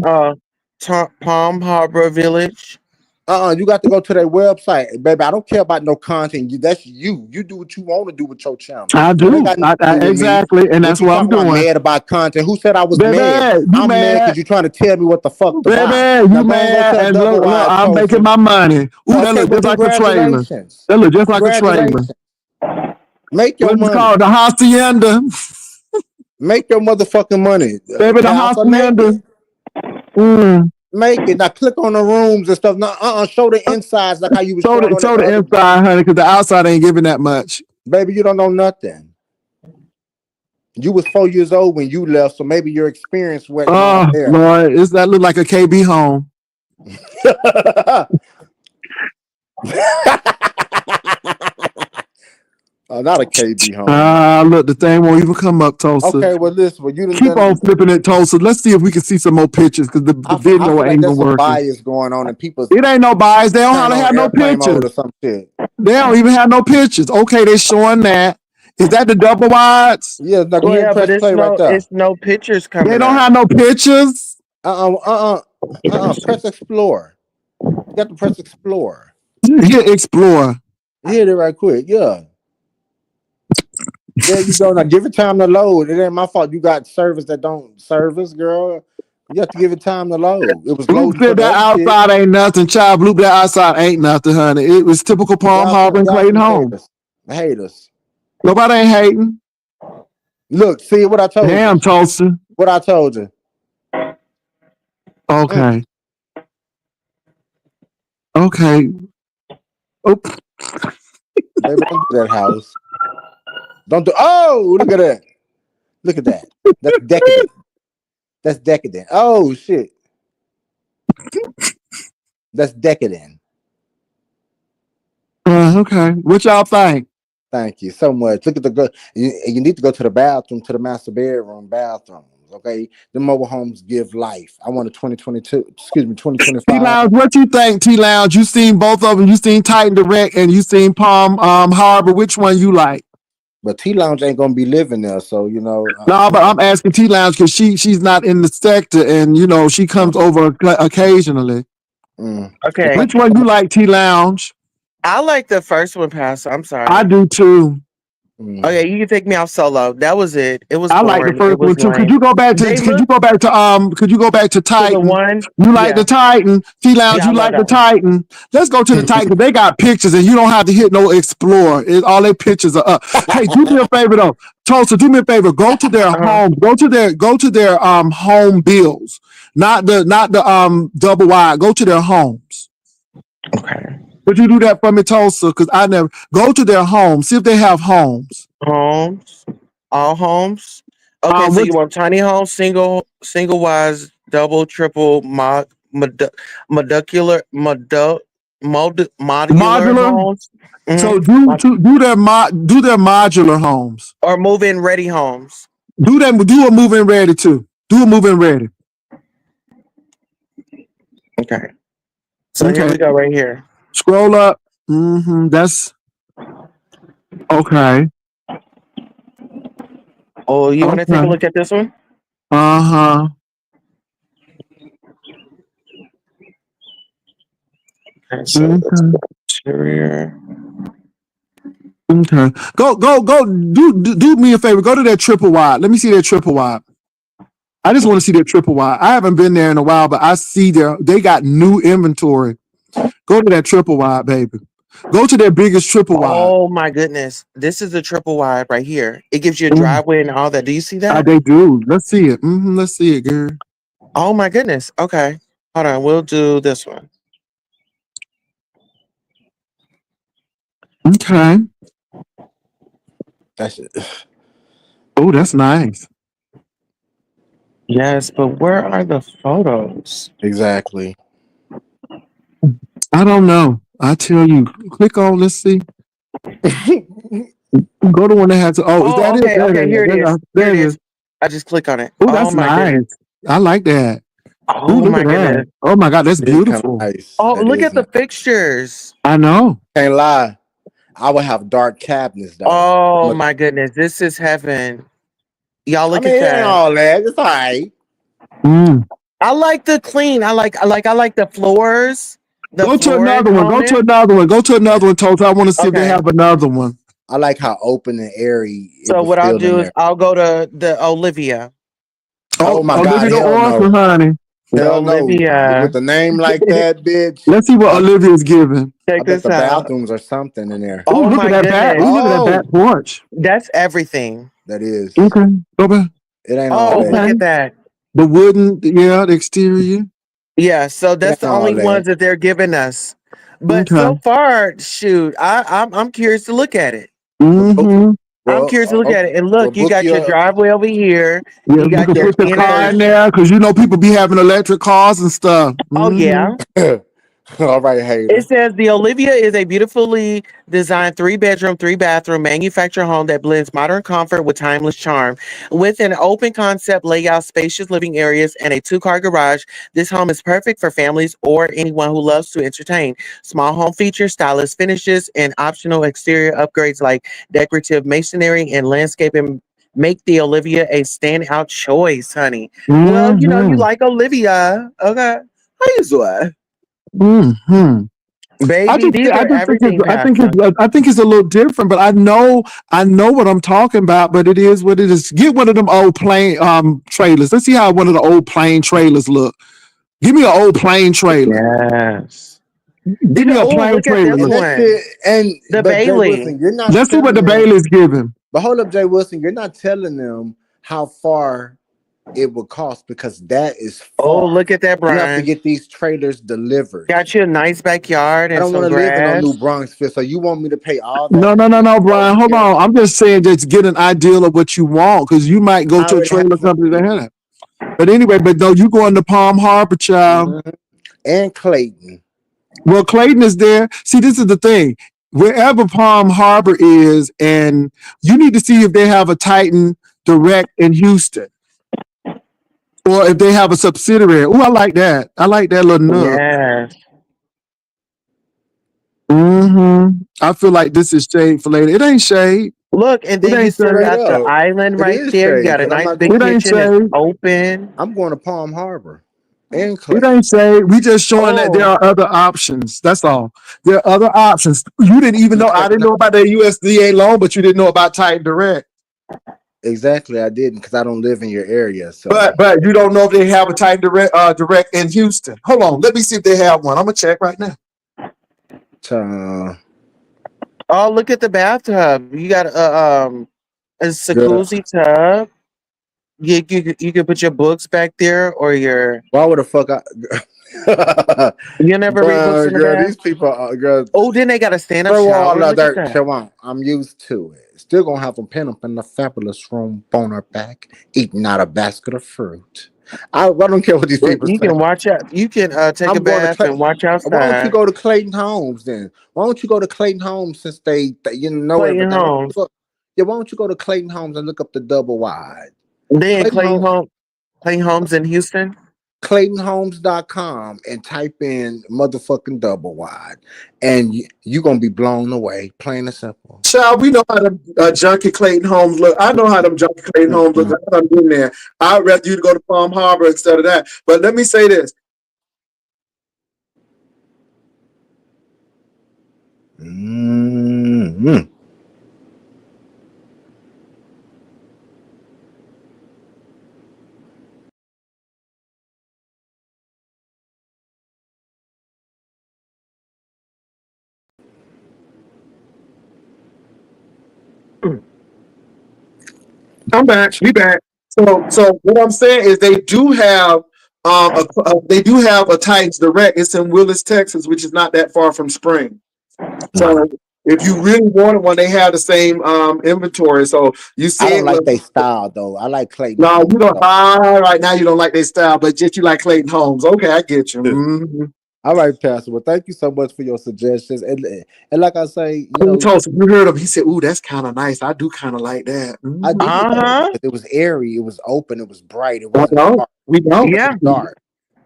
B: Palm Harbor Village.
F: You got to go to their website, baby. I don't care about no content. That's you. You do what you want to do with your channel.
A: I
F: That ain't
A: do.
F: got nothing to do with me.
A: Exactly. And
F: What
A: that's
F: you
A: what I'm
F: talking about?
A: doing.
F: Mad about content? Who said I was mad?
A: Baby, you
F: I'm mad because
A: mad.
F: you're trying to tell me what the fuck to buy.
A: Baby,
F: Now
A: you
F: go and go
A: mad.
F: to a
A: And
F: double
A: look,
F: wide
A: I'm making
F: Tulsa.
A: my money. Ooh, that
F: Okay,
A: look
F: well,
A: just like a trailer.
F: congratulations.
A: That look just like a trailer.
F: Congratulations. Make your
A: What's it
F: money.
A: called? The hacienda.
F: Make your motherfucking money.
A: Baby, the
F: Pastor, make
A: hacienda.
F: it. Make it. Now click on the rooms and stuff. Now, show the insides like how you was showing on
A: Show
F: that
A: the
F: other.
A: inside, honey, because the outside ain't giving that much.
F: Baby, you don't know nothing. You was 4 years old when you left, so maybe your experience wasn't on
A: Oh,
F: there.
A: Lord. That look like a KB home.
F: Not a KB home.
A: Look, the thing won't even come up, Tulsa.
F: Okay, well, listen, well, you done
A: Keep
F: done.
A: on flipping it, Tulsa. Let's see if we can see some more pictures because the
F: I
A: video
F: feel
A: ain't
F: like
A: even
F: there's some
A: working.
F: bias going on and people
A: It ain't no bias. They don't
F: turn
A: hardly
F: on
A: have no
F: airplane mode
A: pictures.
F: or some shit.
A: They don't even have no pictures. Okay, they're showing that. Is that the double wides?
F: Yeah, now go ahead and
B: Yeah, but
F: press play right there.
B: it's no pictures
A: They
B: coming
A: don't
B: up.
A: have no pictures.
F: Press explore. You got to press explore.
A: Hit explore.
F: Hit it right quick. Yeah. There you go. Now give it time to load. It ain't my fault. You got service that don't service, girl. You have to give it time to load. It was
A: Blue
F: loading for
A: said
F: the
A: that
F: other shit.
A: outside ain't nothing. Child, Blue, that outside ain't nothing, honey. It was typical Palm Harbor and Clayton home.
F: Haters.
A: Nobody ain't hating.
F: Look, see what I told you.
A: Damn, Tulsa.
F: What I told you.
A: Okay. Okay. Oh,
F: Baby, don't do that house. Don't do. Oh, look at that. Look at that. That's decadent. That's decadent. Oh shit. That's decadent.
A: okay. What y'all think?
F: Thank you so much. Look at the girl. You need to go to the bathroom, to the master bedroom bathrooms. Okay, the mobile homes give life. I want a 2022. Excuse me, 2025.
A: T-Lounge, what you think, T-Lounge? You seen both of them. You seen Titan Direct and you seen Palm Harbor. Which one you like?
F: But T Lounge ain't gonna be living there, so you know.
A: No, but I'm asking T-Lounge because she's not in the sector and, you know, she comes over occasionally.
B: Okay.
A: Which one you like, T-Lounge?
B: I like the first one, Pastor. I'm sorry.
A: I do too.
B: Okay, you can take me off solo. That was it. It was
A: I
B: boring.
A: like the first
B: It was
A: one too.
B: lame.
A: Could you go back to?
B: They
A: Could you
B: look
A: go back to? Could you go back to
B: to the
A: Titan?
B: one.
A: You like
B: Yeah.
A: the Titan? T-Lounge,
B: Yeah, I
A: you
B: love
A: like the
B: that one.
A: Titan? Let's go to the Titan because they got pictures and you don't have to hit no explore. All their pictures are up. Hey, do me a favor though, Tulsa. Do me a favor. Go to their home. Go to their home bills. Not the double wide. Go to their homes.
B: Okay.
A: Would you do that for me, Tulsa? Because I never go to their homes. See if they have homes.
B: Homes. All homes. Okay, so
A: What
B: you want tiny homes, single wise, double, triple, modular, modular
A: modular?
B: homes.
A: So
B: Mhm.
A: do their modular homes.
B: Or move-in ready homes.
A: Do a move-in ready too. Do a move-in ready.
B: Okay. So here we go right here.
A: Scroll up. That's okay.
B: Oh, you want to take a
A: Okay.
B: look at this one?
A: Uh-huh.
B: Okay, so let's go interior.
A: Okay. Go. Do me a favor. Go to that triple wide. Let me see that triple wide. I just want to see that triple wide. I haven't been there in a while, but I see they got new inventory. Go to that triple wide, baby. Go to their biggest triple wide.
B: Oh my goodness. This is a triple wide right here. It gives you a driveway and all that. Do you see that?
A: They do. Let's see it. Let's see it, girl.
B: Oh my goodness. Okay. Hold on. We'll do this one.
A: Okay.
F: That's it.
A: Oh, that's nice.
B: Yes, but where are the photos?
F: Exactly.
A: I don't know. I tell you, click on. Let's see. Go to one that has. Oh, is that
B: okay.
A: it?
B: Okay. Here it is. Here it is. I just click on it.
A: Oh,
B: Oh
A: that's
B: my
A: nice.
B: goodness.
A: I like that.
B: Oh
A: Look
B: my
A: at that.
B: goodness.
A: Oh my God, that's
F: It's kind of
A: beautiful.
F: nice.
B: Oh,
F: That
B: look
F: is
B: at the
F: nice.
B: fixtures.
A: I know.
F: Can't lie. I would have dark cabinets though.
B: Oh my goodness. This is heaven. Y'all look
F: I mean,
B: at
F: it ain't
B: that.
F: all that. It's all right.
A: Mm.
B: I like the clean. I like the floors. The
A: Go to
B: floor is
A: another one.
B: on
A: Go to
B: it.
A: another one. Go to another one, Tulsa. I want to see if they
B: Okay.
A: have another one.
F: I like how open and airy it
B: So
F: would
B: what I'll
F: feel in
B: do is
F: there.
B: I'll go to the Olivia.
F: Oh
A: Oh,
F: my God,
A: Olivia the
F: hell no.
A: Oracle, honey.
B: The
F: Hell no.
B: Olivia.
F: With a name like that, bitch.
A: Let's see what Olivia's giving.
F: I
B: Check
F: bet
B: this
F: the
B: out.
F: bathrooms are something in there.
A: Oh,
B: Oh
A: look at
B: my
A: that back.
B: goodness.
A: Ooh, look at that back
F: Oh,
A: porch.
B: That's everything.
F: that is.
A: Okay. Go back.
F: It ain't all
B: Oh,
F: that.
B: look
A: Okay.
B: at that.
A: The wooden, yeah, the exterior.
B: Yeah, so
F: It
B: that's
F: ain't
B: the
F: all
B: only
F: that.
B: ones that they're giving us. But
A: Okay.
B: so far, shoot, I'm curious to look at it.
F: Well,
A: Mm-hmm.
B: I'm curious to look at it. And look, you
F: book
B: got your
F: your
B: driveway over here.
A: Yeah,
B: You
A: you
B: got
A: can
B: your
A: put your car in
B: inner.
A: there because you know people be having electric cars and stuff.
B: Oh
A: Mm-hmm.
B: yeah.
F: all right,
B: It
F: hater.
B: says the Olivia is a beautifully designed 3 bedroom, 3 bathroom manufactured home that blends modern comfort with timeless charm. With an open concept layout, spacious living areas, and a 2-car garage, this home is perfect for families or anyone who loves to entertain. Small home features, stylish finishes, and optional exterior upgrades like decorative masonry and landscaping make the Olivia a standout choice, honey. Well, you
A: Mm-hmm.
B: like Olivia. Okay. How you doing?
A: Mm-hmm.
B: Baby, these
A: I
B: are
A: just think it's,
B: everything pastor.
A: I think it's a little different, but I know what I'm talking about. But it is what it is. Get one of them old plain trailers. Let's see how one of the old plain trailers look. Give me an old plain trailer.
B: Yes.
A: Give me a
B: Oh,
A: plain
B: look at
A: trailer.
B: this
F: And
A: Look.
F: that
B: one.
F: shit, and
B: The
F: but Jay
B: Bailey.
F: Wilson, you're not
A: Let's see what
F: telling
A: the
F: them.
A: Bailey's giving.
F: But hold up, Jay Wilson, you're not telling them how far it would cost because that is
B: Oh,
F: far.
B: look at that,
F: You have to
B: Brian.
F: get these trailers delivered.
B: Got you a nice backyard
F: I
B: and
F: don't want
B: some
F: to live in no New
B: grass.
F: Bronxville, so you want me to pay all that
A: No,
F: to
A: no, no, no,
F: go
A: Brian.
F: over
A: Hold
F: there?
A: on. I'm just saying, just get an idea of what you want because you might go
F: I
A: to a
F: already have
A: trailer company that
F: something.
A: has it. But anyway, but no, you going to Palm Harbor, child.
F: Mhm. And Clayton.
A: Well, Clayton is there. See, this is the thing. Wherever Palm Harbor is, and you need to see if they have a Titan direct in Houston or if they have a subsidiary. Oh, I like that. I like that little nook.
B: Yes.
A: I feel like this is shade for later. It ain't shade.
B: Look, and
A: It
B: then you
A: ain't
B: still
A: shade.
F: Straight
B: got the
F: up.
B: island
F: It
B: right
F: is
B: there. You
F: shade
B: got a
F: because I'm
B: nice
F: not
B: big
A: It
F: going.
A: ain't
B: kitchen. It's
A: shade.
B: open.
F: I'm going to Palm Harbor and
A: It
F: Clayton.
A: ain't shade. We just showing that there
B: Oh,
A: are other options. That's all. There are other options. You didn't even know. I didn't know about the USDA loan, but you didn't know about Titan Direct.
F: Exactly, I didn't because I don't live in your area. So,
A: But you don't know if they have a Titan Direct in Houston. Hold on. Let me see if they have one. I'm gonna check right now.
F: uh,
B: oh, look at the bathtub. You got a
F: girl,
B: jacuzzi tub. You can put your books back there or your.
F: why would the fuck I?
B: You never read books in the
F: Girl,
B: bath.
F: these people, girl.
B: Oh, then they got a stand up
F: Throw all
B: shower.
F: of
B: Look at
F: that
B: that.
F: shit on. I'm used to it. Still gonna have them pin up in the fabulous room on her back, eating out a basket of fruit. I don't care what these
B: Look,
F: people
B: you
F: say.
B: can watch out. You can take a
F: I'm going to
B: bath and
F: Clayton.
B: watch
F: Why don't you
B: outside.
F: go to Clayton Homes then? Why don't you go to Clayton Homes since they you know
B: Clayton
F: everything?
B: Homes.
F: Yeah, why don't you go to Clayton Homes and look up the double wide?
B: They in
F: Clayton Home
B: Clayton Homes in Houston.
F: ClaytonHomes.com and type in motherfucking double wide, and you're gonna be blown away. Plain and simple.
A: Child, we know how them junkie Clayton Homes look. I know how them junkie Clayton Homes look.
F: Mm-mm.
A: I've been there. I'd rather you to go to Palm Harbor instead of that. But let me say this.
F: Mm-mm.
A: I'm back. We back. So what I'm saying is they do have a Titans Direct. It's in Willis, Texas, which is not that far from Spring. So if you really wanted one, they have the same inventory. So you
F: I don't
A: said, well,
F: like their style though. I like Clayton
A: no,
F: Homes
A: you don't.
F: though.
A: Right now you don't like their style, but just you like Clayton Holmes. Okay, I get you.
F: All right, Pastor. Well, thank you so much for your suggestions. And like I say,
A: Queen Tulsa, you heard him. He said, "Ooh, that's kind of nice. I do kind of like that."
F: I do
B: Uh
F: like it
B: huh.
F: because it was airy, it was open, it was bright, it
A: I
F: wasn't
A: don't.
F: dark.
A: We
F: It
A: don't.
B: Yeah.
F: wasn't dark.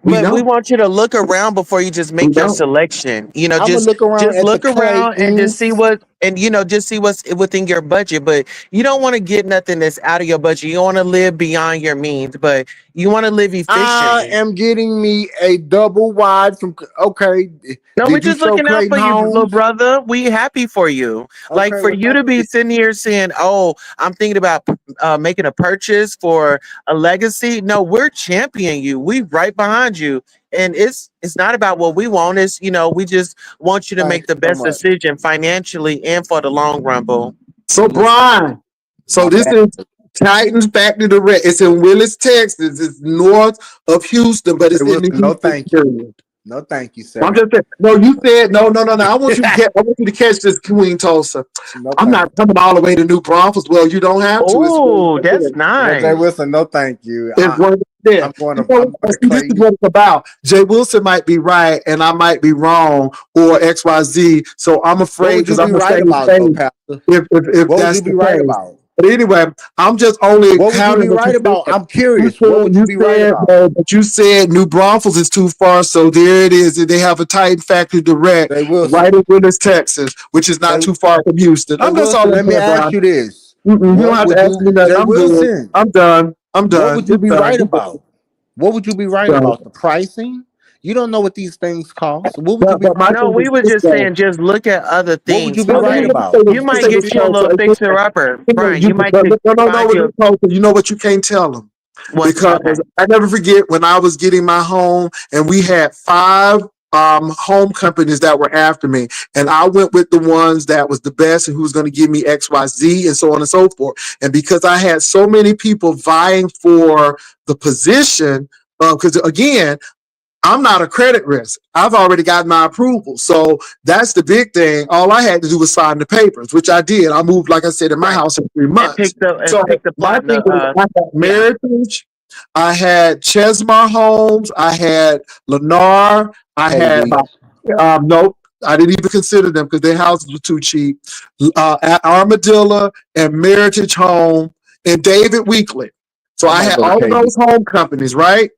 A: We
B: But we
A: don't.
B: want you to look around before you just
A: We
B: make your
A: don't.
B: selection.
F: I'm gonna look around
B: Just
F: at the
B: look around and just see
F: Claytons.
B: and just see what's within your budget. But you don't want to get nothing that's out of your budget. You want to live beyond your means, but you want to live
F: I
B: efficiently.
F: am getting me a double wide from. Okay,
B: No, we're
F: did you
B: just
F: show
B: looking out
F: Clayton
B: for you, little
F: Homes?
B: brother. We happy for you. Like
F: Okay,
B: for
F: well,
B: you
F: thank
B: to be
F: you.
B: sitting here saying, "Oh, I'm thinking about making a purchase for a legacy." No, we're championing you. We right behind you, and it's not about what we want. It's we just want you to
F: Thank
B: make
F: you
B: the
F: so
B: best
F: much.
B: decision financially and for the long run, boo.
A: So Brian, so
F: My
A: this
F: bad.
A: is Titans Factory Direct. It's in Willis, Texas. It's north of Houston, but
F: Hey,
A: it's in the
F: Wilson, no,
A: Houston
F: thank you.
A: area.
F: No, thank you,
A: I'm
F: sir.
A: just saying. No, you said no, no, no, no. I want you to catch. I want you to catch this, Queen Tulsa.
F: No,
A: I'm
F: thank
A: not coming all the way to New Braunfels. Well, you don't have to. It's
B: Oh, that's
F: you. Jay
B: nice.
F: Wilson, no, thank you.
A: it's one of them.
F: I'm going
A: You
F: to.
A: know,
F: I'm going to
A: see, this is
F: Clayton.
A: what it's about. Jay Wilson might be right, and I might be wrong, or X, Y, Z. So I'm
F: What
A: afraid
F: would you
A: because I'm
F: be
A: gonna
F: right
A: stay
F: about, though,
A: safe
F: Pastor?
A: if
F: What would you
A: that's
F: be
A: the
F: right
A: case.
F: about?
A: But anyway, I'm just only
F: What would you be
A: countering what you
F: right about?
A: said.
F: I'm curious. What would you be right about?
A: But you said New Braunfels is too far, so there it is. They have a Titan Factory Direct
F: Jay
A: right
F: Wilson.
A: in Willis, Texas, which is not
F: Jay,
A: too far from Houston.
F: Jay
A: I'm just all
F: Wilson.
A: in
F: Let me
A: there,
F: ask
A: Brian.
F: you this:
A: You don't
F: What
A: have to
F: would
A: ask
F: you,
A: me nothing.
F: Jay
A: I'm good.
F: Wilson?
A: I'm done. I'm
F: What
A: done.
F: would you
A: It's
F: be
A: done.
F: right about? What would you be right
A: Done.
F: about? The pricing? You don't know what these things cost. What would you be
A: But my
F: right
B: No,
A: thing
F: about?
B: we
A: is
B: were
A: this
B: just
A: though.
B: saying, just look at other
F: What would you
B: things
F: be
A: No,
B: because
A: let
F: right
A: me
B: then
A: say
F: about?
A: this.
B: you
A: Let me
B: might
A: say this,
B: get you a little
A: Tulsa.
B: fixer upper, Brian. You might
A: No,
B: could
A: no, no,
B: find
A: no,
B: you
A: Tulsa. You know what you can't tell them
B: what's
A: because
B: okay.
A: I never forget when I was getting my home and we had five home companies that were after me, and I went with the ones that was the best and who was going to give me X, Y, Z, and so on and so forth. And because I had so many people vying for the position, because again, I'm not a credit risk. I've already gotten my approval. So that's the big thing. All I had to do was sign the papers, which I did. I moved, like I said, in my
B: Right.
A: house in 3 months.
B: And
A: So
B: pick the
A: my
B: plot
A: thing was I had
B: yeah.
A: Meritage, I had Chesmar Homes, I had Lennar, I had
F: KB.
A: nope, I didn't even consider them because their houses were too cheap. Armadillo and Meritage Home and David Weekly. So
F: I
A: I
F: might
A: had
F: go to
A: all of
F: KB.
A: those home companies, right?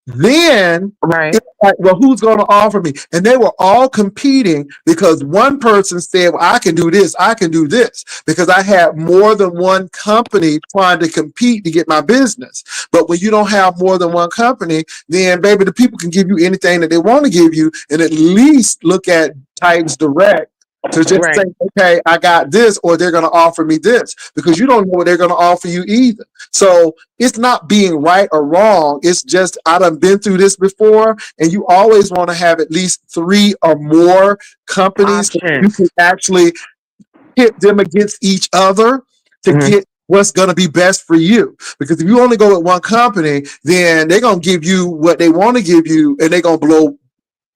A: Then
B: Right.
A: it's like, well, who's going to offer me? And they were all competing because one person said, well, I can do this, I can do this, because I had more than one company trying to compete to get my business. But when you don't have more than one company, then baby, the people can give you anything that they want to give you, and at least look at Titans Direct to just say,
B: Right.
A: okay, I got this, or they're going to offer me this, because you don't know what they're going to offer you either. So it's not being right or wrong. It's just I done been through this before, and you always want to have at least three or more companies so you
B: Options.
A: can actually pit them against each other to
B: Mhm.
A: get what's going to be best for you. Because if you only go with one company, then they're going to give you what they want to give you, and they're going to blow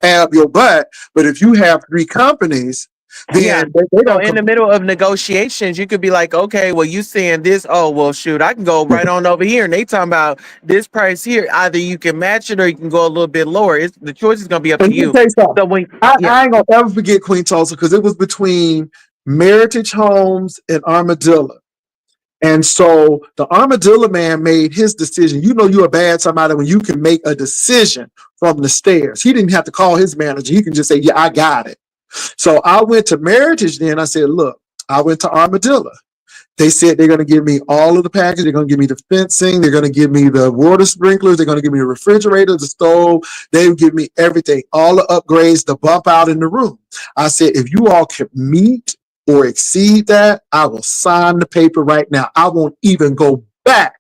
A: up your butt. But if you have three companies,
B: Yeah.
A: then they're
B: So
A: going to
B: in the middle of negotiations, you could be like, okay, well, you saying this, oh well shoot, I can go right on over here and they talking about this price here. Either you can match it or you can go a little bit lower. It's the choice is gonna be up
A: And
B: to
A: let me
B: you.
A: tell you something.
B: So when yeah,
A: I ain't gonna ever forget Queen Tulsa because it was between Meritage Homes and Armadillo. And so the Armadillo man made his decision. You know you're a bad somebody when you can make a decision from the stairs. He didn't have to call his manager. He can just say, yeah, I got it. So I went to Meritage then. I said, look, I went to Armadillo. They said they're going to give me all of the package. They're going to give me the fencing. They're going to give me the water sprinklers. They're going to give me the refrigerator, the stove. They would give me everything, all the upgrades, the bump out in the room. I said, if you all can meet or exceed that, I will sign the paper right now. I won't even go back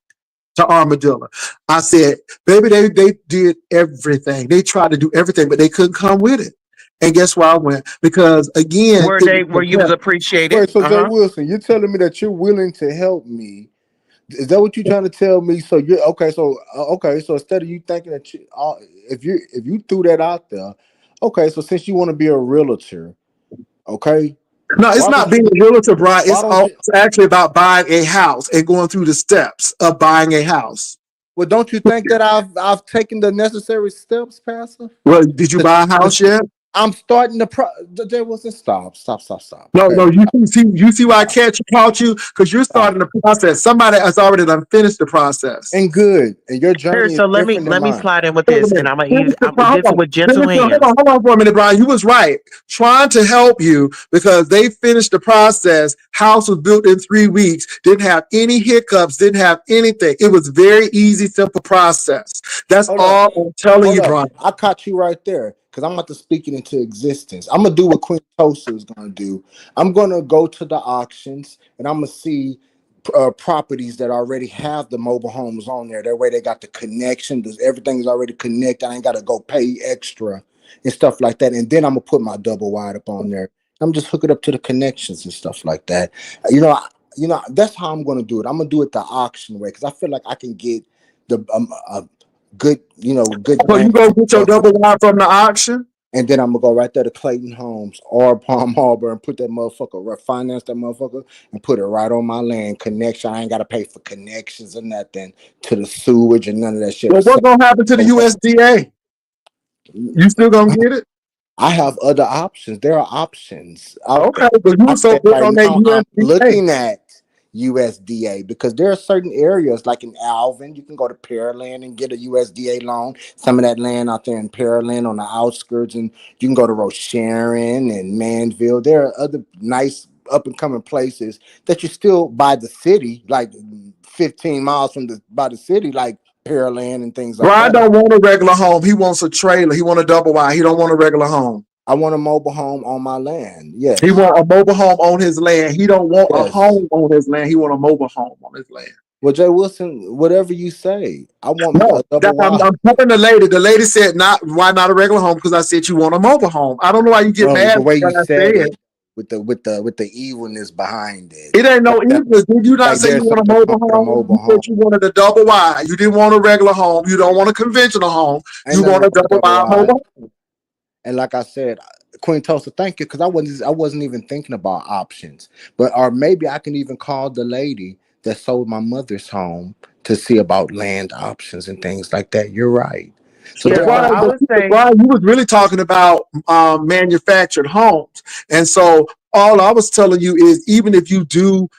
A: to Armadillo. I said, baby, they did everything. They tried to do everything, but they couldn't come with it. And guess where I went? Because again,
B: where
A: it
B: they
A: was
B: where you was
A: competitive.
B: appreciated.
F: Wait, so Jay Wilson, you're telling me that you're willing to help me? Is that what you're trying to tell me? So you're okay. So okay. So instead of you thinking that if you threw that out there, okay. So since you want to be a realtor, okay,
A: No, it's
F: why
A: not
F: don't you?
A: being a realtor, Brian.
F: Why don't you?
A: It's actually about buying a house and going through the steps of buying a house.
F: Well, don't you think that I've taken the necessary steps, Pastor?
A: Well, did you
F: To,
A: buy a
F: to,
A: house yet?
F: I'm starting the pro. There was a stop.
A: No,
F: Okay,
A: no, you see why I catch caught you? Because you're
F: stop.
A: starting the process. Somebody has already done finished the process.
F: And good. And your
B: Here,
F: journey is
B: so let me
F: different than
B: let me
F: mine.
B: slide in with
A: Wait a
B: this, and
A: minute.
B: I'm gonna
A: Finish
B: use
A: the
B: this
A: hold on.
B: with gentle
A: Finish the,
B: hands.
A: hold on for a minute, Brian. You was right. Trying to help you because they finished the process. House was built in 3 weeks. Didn't have any hiccups. Didn't have anything. It was very easy, simple process. That's
F: Hold up.
A: all I'm telling
F: Hold
A: you,
F: up.
A: Brian.
F: I caught you right there because I'm about to speak it into existence. I'm gonna do what Queen Tosa is gonna do. I'm gonna go to the auctions and I'm gonna see properties that already have the mobile homes on there. That way they got the connection. Does everything's already connected? I ain't gotta go pay extra and stuff like that. And then I'm gonna put my double wide up on there. I'm just hook it up to the connections and stuff like that. You know, that's how I'm gonna do it. I'm gonna do it the auction way because I feel like I can get the good, good
A: So you
F: bang
A: go
F: for
A: get
F: the
A: your
F: buck.
A: double wide from the auction.
F: And then I'm gonna go right there to Clayton Homes or Palm Harbor and put that motherfucker, refinance that motherfucker, and put it right on my land connection. I ain't gotta pay for connections or nothing to the sewage and none of that shit.
A: Well, what's gonna happen to the USDA? You still gonna get it?
F: I have other options. There are options out
A: Okay,
F: there.
A: but you
F: I
A: were so
F: said
A: big
F: right
A: on that
F: now I'm
A: USDA.
F: looking at USDA because there are certain areas like in Alvin, you can go to Pearland and get a USDA loan. Some of that land out there in Pearland on the outskirts, and you can go to Rosharon and Manville. There are other nice up and coming places that you still by the city, like 15 miles from the by the city, like Pearland and things like
A: Brian
F: that.
A: don't want a regular home. He wants a trailer. He want a double wide. He don't want a regular home.
F: I want a mobile home on my land.
A: He
F: Yes.
A: want a mobile home on his land. He don't want a
F: Yes.
A: home on his land. He want a mobile home on his land.
F: Well, Jay Wilson, whatever you say, I want me
A: No,
F: a double
A: I'm,
F: wide.
A: I'm telling the lady. The lady said, "Not why not a regular home?" Because I said you want a mobile home. I don't know why you get
F: No,
A: mad
F: the way
A: when
F: you
A: I
F: said
A: said
F: it, with the evilness behind it,
A: it ain't no
F: like that,
A: equal. Did you not
F: like
A: say you
F: there's
A: want a
F: something wrong
A: mobile
F: with a
A: home?
F: mobile
A: You
F: home.
A: said you wanted a double wide. You didn't want a regular home. You don't want a conventional home.
F: Ain't
A: You
F: nothing
A: want
F: wrong
A: a
F: with
A: double
F: double
A: wide
F: wide.
A: mobile home.
F: And like I said, Queen Tulsa, thank you, because I wasn't even thinking about options. But or maybe I can even call the lady that sold my mother's home to see about land options and things like that. You're right. So
B: Yeah,
A: But
F: there
B: so
F: are
B: I
A: Brian,
B: would say,
A: Brian, you was really talking about manufactured homes, and so all I was telling you is even if you do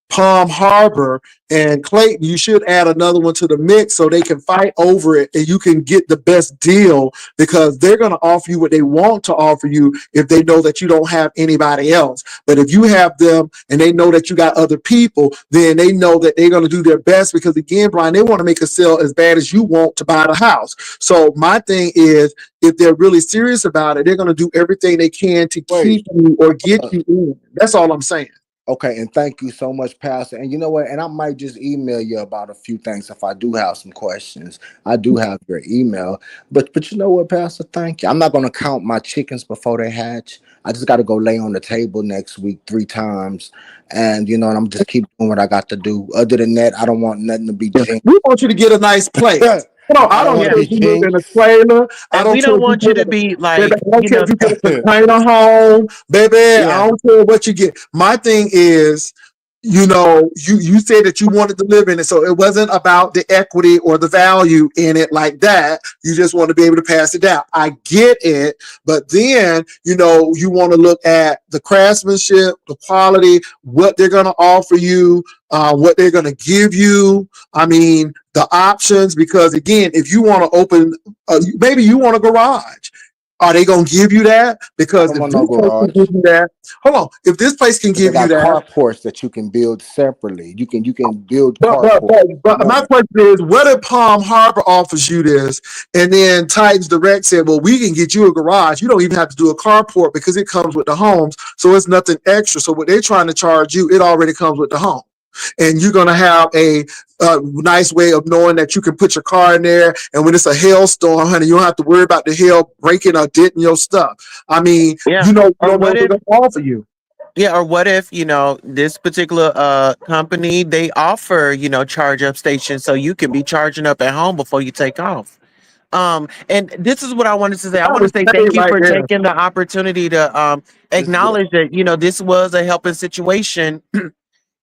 A: Palm Harbor and Clayton, you should add another one to the mix so they can fight over it and you can get the best deal because they're going to offer you what they want to offer you if they know that you don't have anybody else. But if you have them and they know that you got other people, then they know that they're going to do their best because again, Brian, they want to make a sale as bad as you want to buy the house. So my thing is, if they're really serious about it, they're going to do everything they can to
F: wait.
A: keep you or get
F: uh,
A: you in. That's all I'm saying.
F: Okay, and thank you so much, Pastor. And you know what? And I might just email you about a few things if I do have some questions. I do have your email. But you know what, Pastor? Thank you. I'm not gonna count my chickens before they hatch. I just gotta go lay on the table next week 3 times. And I'm just keep doing what I got to do. Other than that, I don't want nothing to be
A: Yeah.
F: jinxed.
A: We want you to get a nice place. No, I
F: I don't
A: don't
F: want to
A: care
B: yeah,
F: be
A: if you live in a
F: jinxed.
A: trailer. I
B: and
A: don't
B: we
A: care
B: don't
A: if you
B: want you
A: get
B: to
A: a
B: be
A: baby.
B: like,
A: I don't care if you get a
F: Yeah.
A: container home, baby.
B: yeah,
A: I don't care what you get. My thing is, you said that you wanted to live in it, so it wasn't about the equity or the value in it like that. You just want to be able to pass it down. I get it, but then you want to look at the craftsmanship, the quality, what they're going to offer you, what they're going to give you. I mean, the options, because again, if you want to open, maybe you want a garage. Are they going to give you that?
F: I
A: Because
F: don't
A: if
F: want no
A: this place can give
F: garage.
A: you that, hold on. If this place can
F: But they
A: give you
F: got
A: that,
F: carports that you can build separately. You can build
A: but but
F: carports.
A: but,
F: You
A: but
F: know
A: my
F: that.
A: question is, what if Palm Harbor offers you this, and then Titans Direct said, "Well, we can get you a garage. You don't even have to do a carport because it comes with the homes, so it's nothing extra. So what they're trying to charge you, it already comes with the home." And you're gonna have a nice way of knowing that you can put your car in there. And when it's a hailstorm, honey, you don't have to worry about the hail breaking or denting your stuff. I mean,
B: yeah.
A: you
B: Or
A: don't know
B: what
A: what they're
B: if,
A: gonna offer you.
B: yeah, or what if, this particular company, they offer, charge up stations so you can be charging up at home before you take off. And this is what I wanted to say. I
A: That
B: want to
A: was
B: say
A: paid
B: thank you
A: right
B: for
A: there.
B: taking the opportunity to
F: This is good.
B: acknowledge that, this was a helping situation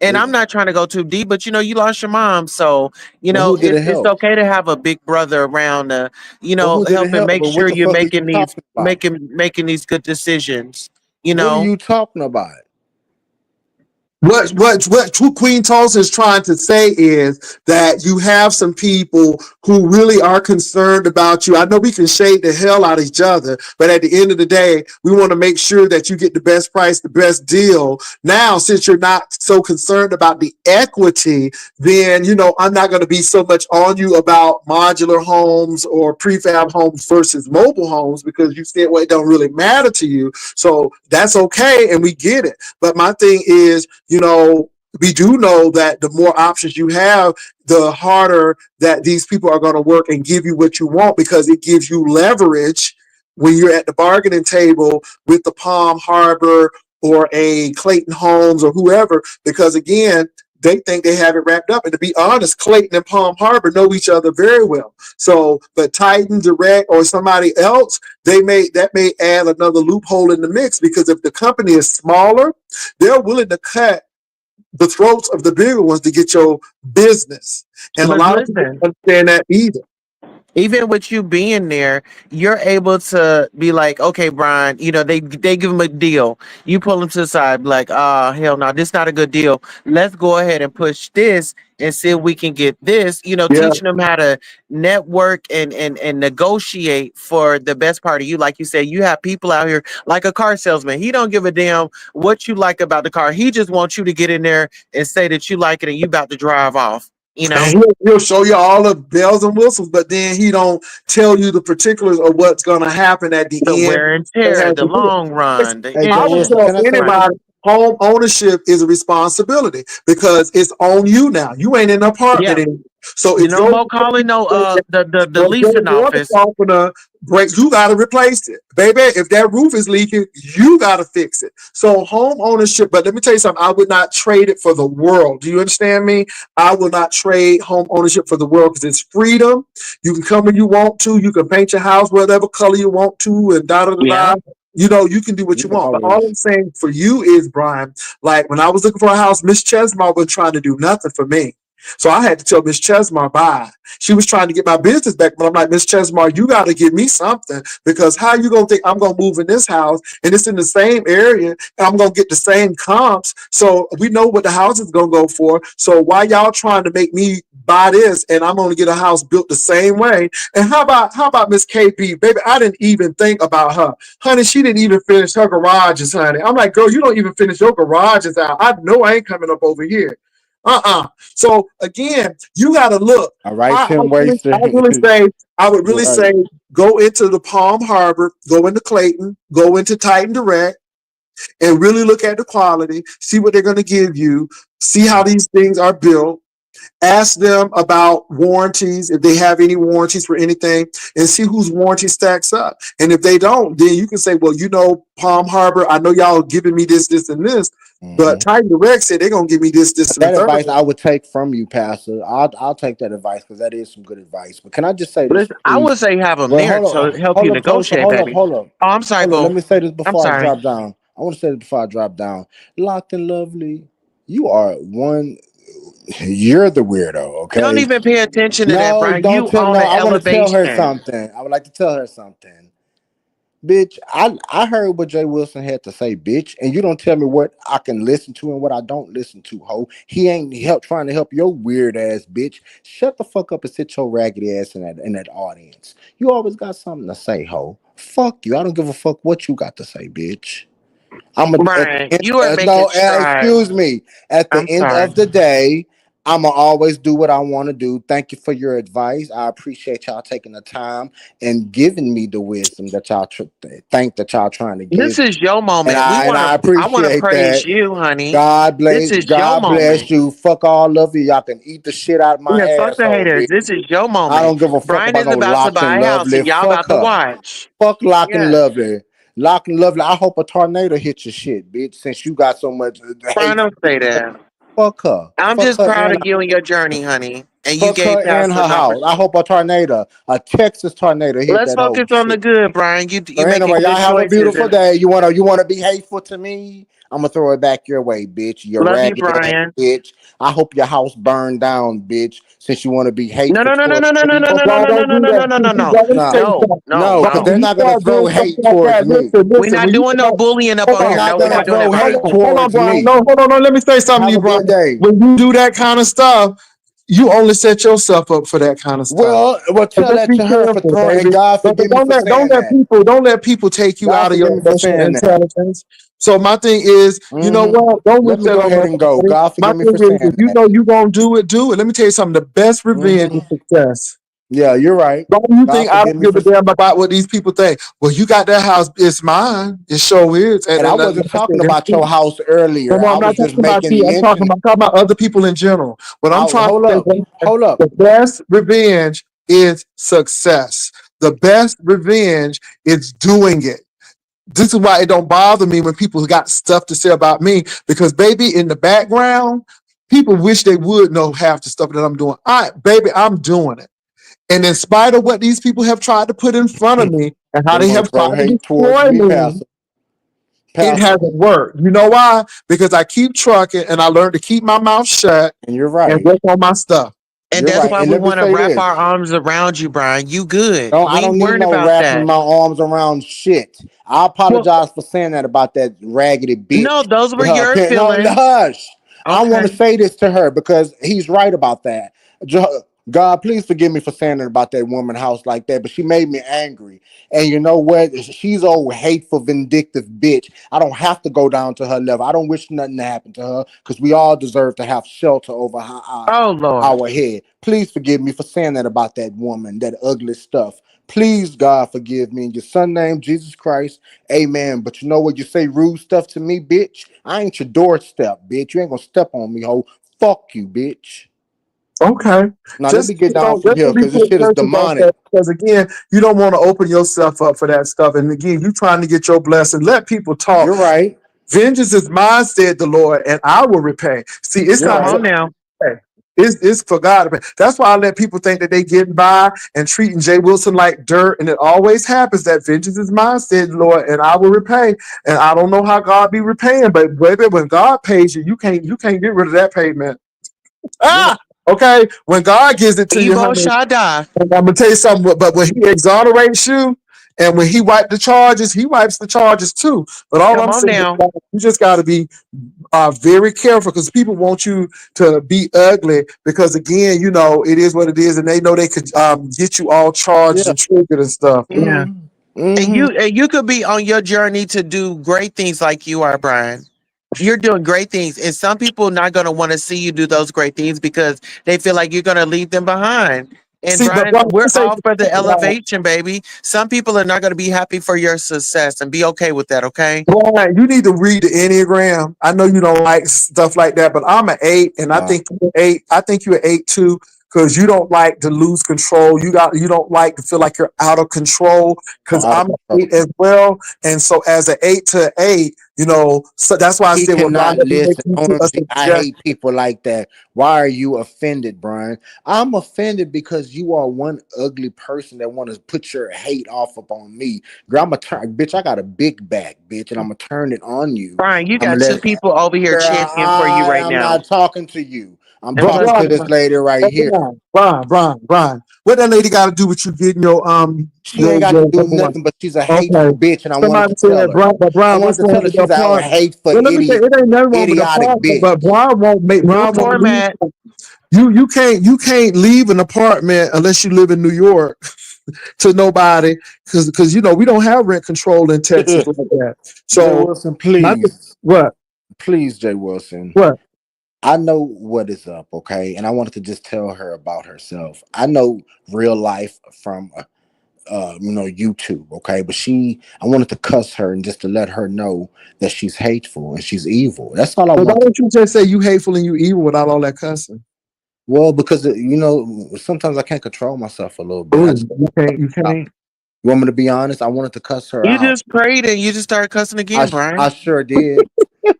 B: And I'm not trying to go too deep, but you lost your mom, so
F: But who did it
B: it's
F: help?
B: okay to have a big brother around to
F: But who did it
B: help and
F: help?
B: make
F: But what
B: sure
F: the
B: you're
F: fuck are you
B: making these
F: talking about?
B: these good decisions.
F: What are you talking about?
A: What True Queen Tulsa is trying to say is that you have some people who really are concerned about you. I know we can shade the hell out of each other, but at the end of the day, we want to make sure that you get the best price, the best deal. Now, since you're not so concerned about the equity, then I'm not going to be so much on you about modular homes or prefab homes versus mobile homes because you said, well, it don't really matter to you. So that's okay, and we get it. But my thing is, we do know that the more options you have, the harder that these people are going to work and give you what you want because it gives you leverage when you're at the bargaining table with the Palm Harbor or a Clayton Homes or whoever, because again, they think they have it wrapped up. And to be honest, Clayton and Palm Harbor know each other very well. So, but Titan Direct or somebody else, that may add another loophole in the mix because if the company is smaller, they're willing to cut the throats of the bigger ones to get your business. And a
B: But
A: lot of people
B: listen,
A: don't understand that either.
B: even with you being there, you're able to be like, okay, Brian, they give him a deal. You pull him to the side, be like, hell no, this not a good deal. Let's go ahead and push this and see if we can get this,
A: Yeah.
B: teaching them how to network and negotiate for the best part of you. Like you said, you have people out here like a car salesman. He don't give a damn what you like about the car. He just wants you to get in there and say that you like it and you about to drive off,
A: And he'll show you all the bells and whistles, but then he don't tell you the particulars of what's going to happen at the
B: the
A: end.
B: wear and
A: They
B: tear,
A: have
B: the
A: to do it.
B: long run, the
F: Hey, Jay
A: I would
F: Wilson,
A: tell
F: can I
B: engine.
F: say this?
A: anybody home ownership is a responsibility because it's on you now. You ain't in an apartment
B: Yeah.
A: anymore. So
B: You
A: if
B: know,
A: your
B: Mo calling no the leasing
A: water
B: office.
A: softener breaks, you got to replace it, baby. If that roof is leaking, you got to fix it. So home ownership. But let me tell you something. I would not trade it for the world. Do you understand me? I will not trade home ownership for the world because it's freedom. You can come when you want to. You can paint your house whatever color you want to, and da da da
B: Yeah.
A: da. You can do what you
F: You
A: want. But all
F: always
A: I'm saying for you is, Brian, like when I was looking for a house, Miss Chesmar was trying to do nothing for me. So I had to tell Miss Chesmar bye. She was trying to get my business back, but I'm like, Miss Chesmar, you got to give me something because how you gonna think I'm gonna move in this house and it's in the same area and I'm gonna get the same comps? So we know what the house is gonna go for. So why y'all trying to make me buy this and I'm gonna get a house built the same way? And how about Miss KB, baby? I didn't even think about her, honey. She didn't even finish her garages, honey. I'm like, girl, you don't even finish your garages out. I know I ain't coming up over here. So again, you got to look.
F: all right,
A: I, I,
F: Tim
A: really, I
F: Waster.
A: really say, I would really
F: Right.
A: say, go into the Palm Harbor, go into Clayton, go into Titan Direct, and really look at the quality, see what they're going to give you, see how these things are built. Ask them about warranties, if they have any warranties for anything, and see whose warranty stacks up. And if they don't, then you can say, well, Palm Harbor, I know y'all giving me this, this, and this, but
F: Mhm.
A: Titan Direct said they're going to give me this, this, and the
F: That
A: third.
F: advice I would take from you, Pastor. I'll take that advice because that is some good advice. But can I just say this,
B: Listen, I
F: please?
B: would say have them
F: Well,
B: there to help you
F: hold up, Tulsa,
B: negotiate, baby.
F: hold up,
B: Oh, I'm sorry,
F: hold up. Let
B: boo.
F: me say this
B: I'm
F: before I
B: sorry.
F: drop down. I want to say this before I drop down. Locked and lovely, you are one. You're the weirdo,
B: Don't
F: okay?
B: even pay attention to that,
F: No,
B: Brian.
F: don't
B: You
F: tell.
B: on
F: No,
B: the
F: I want to tell her
B: elevation.
F: something. I would like to tell her something. Bitch, I heard what Jay Wilson had to say, bitch, and you don't tell me what I can listen to and what I don't listen to, ho. He ain't trying to help your weird ass, bitch. Shut the fuck up and sit your raggedy ass in that audience. You always got something to say, ho. Fuck you. I don't give a fuck what you got to say, bitch. At the
B: Brian,
F: end,
B: you are making
F: no,
B: strides.
F: excuse me. At the
B: I'm
F: end
B: sorry.
F: of the day, I'ma always do what I want to do. Thank you for your advice. I appreciate y'all taking the time and giving me the wisdom that think that y'all trying to
B: This
F: give me.
B: is your
F: And
B: moment.
F: I
B: I wanna
F: appreciate
B: praise
F: that.
B: you, honey. This is your
F: God bless
B: moment.
F: you. Fuck all of you. Y'all can eat the shit out of my
B: Yeah, fuck the
F: asshole,
B: haters.
F: bitch.
B: This is your
F: I
B: moment.
F: don't give a fuck
B: Brian
F: about
B: is
F: no
B: about to
F: locked
B: buy
F: and
B: a house
F: lovely.
B: and y'all
F: Fuck
B: about to
F: her.
B: watch.
F: Fuck Lock and
B: Yes.
F: Lovely. Lock and Lovely. I hope a tornado hits your shit, bitch, since you got so much
B: Brian,
F: hate for
B: don't
F: me.
B: say that.
F: Fuck her.
B: I'm just proud of you and your journey, honey. And you
F: Fuck
B: gave
F: her and
B: Pastor
F: her
B: an
F: house. I
B: opportunity.
F: hope a Texas tornado hit
B: Let's
F: that whole
B: focus on the
F: shit.
B: good, Brian.
F: So
B: You making
F: anyway, y'all
B: good
F: have a
B: choices
F: beautiful
B: and
F: day. You wanna be hateful to me? I'm gonna throw it back your way, bitch. You
B: Love you,
F: raggedy ass
B: Brian.
F: bitch. I hope your house burned down, bitch. Since you want to be
B: No,
F: hateful
B: no, no, no,
F: towards
B: no, no, no,
F: me.
B: no,
A: Oh,
B: no, no,
A: Brian,
B: no, no,
A: don't
B: no,
A: do
B: no,
A: that.
B: no, no,
A: See,
B: no,
A: see,
B: no,
A: Brian, let me tell
F: No,
A: you
B: no,
A: something.
B: no,
F: no, because
A: Brian,
B: no.
F: they're
A: when you
F: not gonna
A: start
F: throw
A: doing stuff
F: hate
A: like
F: towards
A: that,
F: me.
B: We're
A: listen,
B: not
A: when you
B: doing no
A: start,
B: bullying up
A: hold
B: on
F: They're
B: here.
A: on,
F: not
B: No, we're
A: hold
F: gonna
B: not
A: on,
B: doing that,
F: throw
A: hold
B: Brian.
F: hate
A: on, hold on,
F: towards
A: Brian.
F: me.
A: No, hold on, no, let me say something to
F: Have
A: you,
F: a
A: Brian.
F: good day.
A: When you do that kind of stuff, you only set yourself up for that kind of stuff.
F: Well,
A: So
F: tell
A: just
F: that
A: be
F: to her for
A: careful,
F: throwing. And
A: baby.
F: God
A: But
F: forgive me for
A: don't
F: saying
A: let
F: that.
A: people take you
F: God
A: out of
F: forgive
A: your
F: me for
A: emotional
F: saying that.
A: intelligence. So my thing is, you know
F: Hmm.
A: what? Don't
F: Let
A: wish
F: me
A: that
F: go
A: on
F: ahead and go.
A: nobody.
F: God
A: My
F: forgive me
A: thing
F: for
A: is, if
F: saying
A: you
F: that.
A: know you gonna do it, do it. Let me tell you something. The best revenge is
F: Hmm.
A: success.
F: Yeah, you're right.
A: Don't you
F: God
A: think I
F: forgive
A: don't
F: me
A: give
F: for.
A: a damn about what these people think? Well, you got that house, it's mine. It sure is.
F: And I
A: And
F: wasn't
A: like I
F: talking
A: said,
F: about your house
A: no,
F: earlier.
A: no,
F: I
A: I'm not
F: was just
A: talking about
F: making
A: you.
F: mention.
A: I'm talking about other people in general. What I'm trying to
F: Hold
A: say,
F: up, hold up.
A: the best revenge is success. The best revenge is doing it. This is why it don't bother me when people got stuff to say about me, because baby, in the background, people wish they would know half the stuff that I'm doing. Baby, I'm doing it. And in spite of what these people have tried to put in front of me and how
F: They
A: they
F: want to
A: have
F: throw
A: tried to
F: hate towards
A: destroy
F: me,
A: me,
F: Pastor.
A: it
F: Pastor,
A: hasn't worked. You know why? Because I keep trucking and I learned to keep my mouth shut
F: and you're
A: and
F: right.
A: work on my stuff.
B: And
F: You're
B: that's
F: right.
B: why
F: And
B: we
F: let me
B: want to
F: say
B: wrap
F: this.
B: our arms around you, Brian. You good.
F: No, I
B: We ain't
F: don't need
B: worried
F: no
B: about
F: wrapping
B: that.
F: my arms around shit. I
B: Well,
F: apologize for saying that about that raggedy
B: no,
F: bitch.
B: those were
F: Her
B: your
F: appearance. No,
B: feelings.
F: hush. I want
B: Okay.
F: to say this to her because he's right about that. God, please forgive me for saying it about that woman house like that, but she made me angry. And you know what? She's old hateful, vindictive bitch. I don't have to go down to her level. I don't wish nothing to happen to her because we all deserve to have shelter over
B: Oh, Lord.
F: our head. Please forgive me for saying that about that woman, that ugly stuff. Please, God, forgive me. In your son name, Jesus Christ, amen. But you know what? You say rude stuff to me, bitch. I ain't your doorstep, bitch. You ain't gonna step on me, ho. Fuck you, bitch.
A: Okay.
F: Now let
A: Just
F: me get down from
A: just
F: here
A: to be
F: because this
A: put
F: shit is
A: curses on
F: demonic.
A: stuff, because again, you don't want to open yourself up for that stuff. And again, you trying to get your blessing. Let people talk.
F: You're right.
A: Vengeance is mine, said the Lord, and I will repay. See, it's
F: You're
A: not
B: Come
A: for
F: right.
B: on now.
A: pay. It's for God to pay. That's why I let people think that they getting by and treating Jay Wilson like dirt. And it always happens that vengeance is mine, said the Lord, and I will repay. And I don't know how God be repaying, but baby, when God pays you, you can't get rid of that payment.
F: You're
A: Ah, okay. When God gives it to you,
B: Ebo
A: honey,
B: Shaddai.
A: and I'm gonna tell you something. But when He exonerates you, and when He wipes the charges, He wipes the charges too. But all
B: Come
A: I'm
B: on
A: saying is
B: now.
A: that you just got to be very careful, because people want you to be ugly, because again, it is what it is, and they know they could get you all charged
F: yeah.
A: and triggered and stuff.
B: Yeah.
F: Mm-hmm.
B: And
F: Mm-hmm.
B: you could be on your journey to do great things like you are, Brian. You're doing great things. And some people not gonna want to see you do those great things because they feel like you're gonna leave them behind. And
A: See, but
B: Brian,
A: Brian, let
B: we're
A: me say
B: all for the
A: something,
B: elevation, baby. Some people are not gonna be happy for your success and be okay with that, okay?
A: Brian, you need to read the Enneagram. I know you don't like stuff like that, but I'm an 8, and I
F: Wow.
A: think you're 8. I think you're 8 too, because you don't like to lose control. You don't like to feel like you're out of control.
F: I'm
A: Because
F: out of
A: I'm an
F: control.
A: 8 as well, and so as an 8 to 8, so that's why I
F: He
A: said, well, God,
F: cannot
A: let me make
F: listen.
A: you a
F: OMG, I
A: suggestion.
F: hate people like that. Why are you offended, Brian? I'm offended because you are one ugly person that want to put your hate off upon me. Girl, I'm a turn, bitch. I got a big back, bitch, and I'm gonna turn it on you.
B: Brian, you
F: I'm
B: got
F: gonna
B: two
F: let.
B: people over here
F: Girl,
B: championing for you
F: I
B: right
F: am
B: now.
F: not talking to you. I'm
B: And
A: But
F: talking
B: plus,
F: to this lady right here.
A: Brian, what that lady got to do with you getting
F: She ain't got to
A: your
F: do
A: one?
F: nothing, but she's a hateful
A: Okay.
F: bitch, and I wanted
A: Somebody
F: to tell
A: said,
F: her. I
A: Brian,
F: wanted
A: what's
F: to
A: wrong
F: tell her
A: with the
F: she's a
A: apartment?
F: hateful
A: Well, let me say,
F: idiot,
A: it ain't nothing wrong with the
F: idiotic
A: apartment,
F: bitch.
A: but
B: new
A: Brian won't leave.
B: format.
A: You can't leave an apartment unless you live in New York to nobody, because we don't have rent control in Texas
F: Jay
A: like that. So
F: Wilson,
A: my
F: please.
A: what
F: Please, Jay Wilson.
A: what
F: I know what is up, okay? And I wanted to just tell her about herself. I know real life from YouTube, okay? But I wanted to cuss her and just to let her know that she's hateful and she's evil. That's all I
A: But why
F: want to.
A: don't you just say you hateful and you evil without all that cussing?
F: Well, because sometimes I can't control myself a little bit.
A: Oh, you can't. You
F: You
A: can't.
F: want me to be honest? I wanted to cuss her
B: You
F: out.
B: just prayed and you just started cussing again,
F: I
B: Brian.
F: sure did.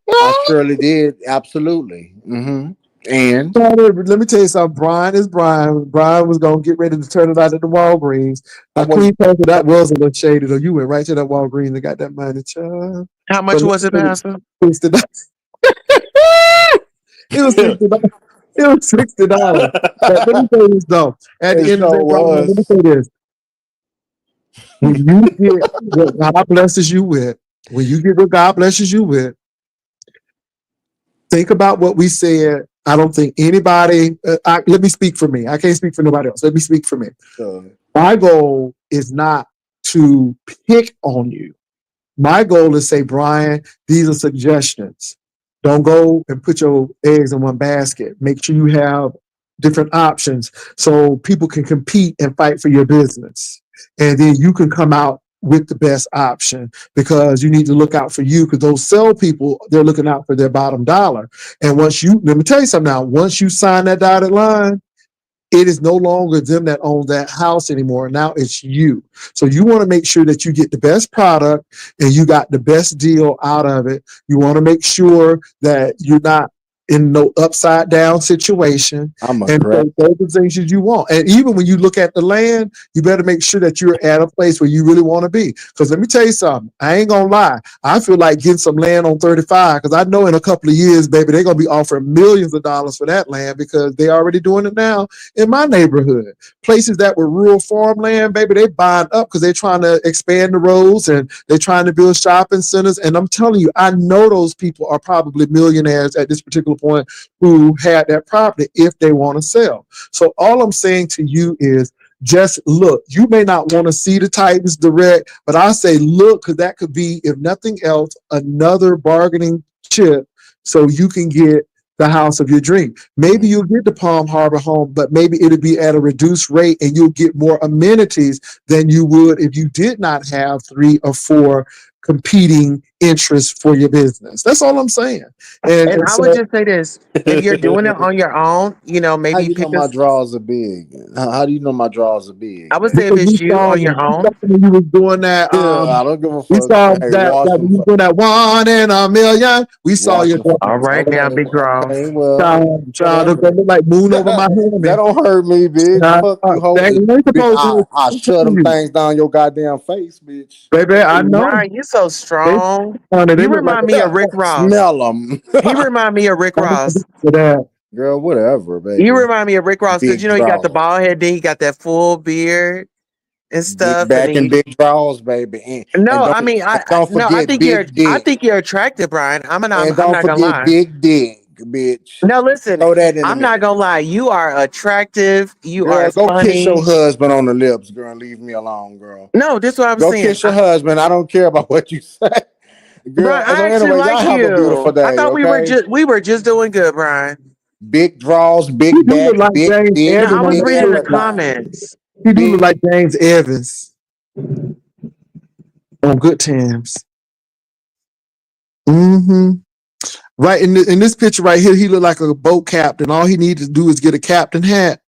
F: I surely did. Absolutely. Hmm. And
A: Let me tell you something. Brian is Brian. Brian was gonna get ready to turn it out at the Walgreens.
F: how
A: Now,
F: much?
A: Queen Pastor, that was a little shady though. You went right to that Walgreens and got that money, child.
B: How
A: But
B: much
A: let
B: was it,
A: me tell you,
B: Pastor?
A: $60. It was $60. It was $60. But let me tell you this though. At
F: It
A: the end of the
F: sure
A: day, Brian, let me
F: was.
A: say this. When you get what God blesses you with, when you get what God blesses you with, think about what we said. I don't think anybody, let me speak for me. I can't speak for nobody else. Let me speak for me.
F: Sure.
A: My goal is not to pick on you. My goal is say, Brian, these are suggestions. Don't go and put your eggs in one basket. Make sure you have different options so people can compete and fight for your business. And then you can come out with the best option because you need to look out for you because those sell people, they're looking out for their bottom dollar. And let me tell you something now, once you sign that dotted line, it is no longer them that own that house anymore. Now it's you. So you want to make sure that you get the best product and you got the best deal out of it. You want to make sure that you're not in no upside down situation.
F: I'm a
A: And
F: crap.
A: so those are things that you want. And even when you look at the land, you better make sure that you're at a place where you really want to be. Because let me tell you something, I ain't gonna lie. I feel like getting some land on 35 because I know in a couple of years, baby, they're gonna be offering millions of dollars for that land because they're already doing it now in my neighborhood. Places that were rural farmland, baby, they buying up because they're trying to expand the roads and they're trying to build shopping centers. And I'm telling you, I know those people are probably millionaires at this particular point who had that property if they want to sell. So all I'm saying to you is just look. You may not want to see the Titans direct, but I say look because that could be, if nothing else, another bargaining chip so you can get the house of your dream. Maybe you'll get the Palm Harbor home, but maybe it'll be at a reduced rate and you'll get more amenities than you would if you did not have 3 or 4 competing interests for your business. That's all I'm saying.
B: And
A: And
B: I
A: so,
B: would just say this: if you're doing it on your own,
F: How
B: maybe
F: you know
B: pick a.
F: my draws are big? How do you know my draws are big,
B: I would
F: man?
B: say if
A: because
B: it's you on your
A: we saw
B: own.
A: when you was doing that,
F: I don't give a
A: we
F: fuck.
A: saw
F: Hey,
A: that when you were doing that 1 in a million, we saw your
F: Washington.
B: All right, now,
F: Okay,
B: big draws.
F: okay. Well,
A: child,
F: whatever.
A: look like moon over my
F: That
A: helmet.
F: don't hurt me, bitch.
A: Child,
F: Fuck you, hoe.
A: that ain't
F: Bitch,
A: supposed to
F: I shove them
A: you.
F: things down your goddamn face, bitch.
A: Baby, I know.
B: Right, you so
A: They,
B: strong.
A: they
B: You
A: look like
B: remind me of Rick Ross.
F: Smell them.
B: He remind me of Rick Ross.
A: that.
F: Girl, whatever,
B: You
F: baby.
B: remind me of Rick Ross because
F: Big
B: he got the
F: draws.
B: bald head, then he got that full beard and
F: Big
B: stuff, and
F: back
B: then
F: and big draws, baby. And
B: no,
F: don't
B: I mean,
F: don't
B: no, I
F: forget
B: think
F: big
B: I
F: dick.
B: think you're attractive, Brian.
F: And
B: I'm
F: don't
B: not gonna
F: forget
B: lie.
F: big dick, bitch.
B: No, listen,
F: Throw that in the
B: I'm not
F: mix.
B: gonna lie. You are attractive. You
F: Girl,
B: are
F: go kiss your
B: funny.
F: husband on the lips, girl. Leave me alone, girl.
B: No, this is what I'm
F: Go
B: saying.
F: kiss your husband. I don't care about what you say. Girl,
B: Brian, I
F: so
B: actually
F: anyway, y'all
B: like
F: have a beautiful
B: you. I
F: day,
B: thought
F: okay?
B: we were just doing good, Brian.
F: Big draws,
A: He
F: big
A: do look
F: back,
A: like
F: big
A: James
F: dick,
B: Now I
A: Evans on
B: was
F: big
A: that
B: reading the
A: picture.
F: everything.
B: comments.
A: He do look
F: Big
A: like James Evans on Good Times. Hmm. Right in this picture right here, he look like a boat captain. All he needs to do is get a captain hat,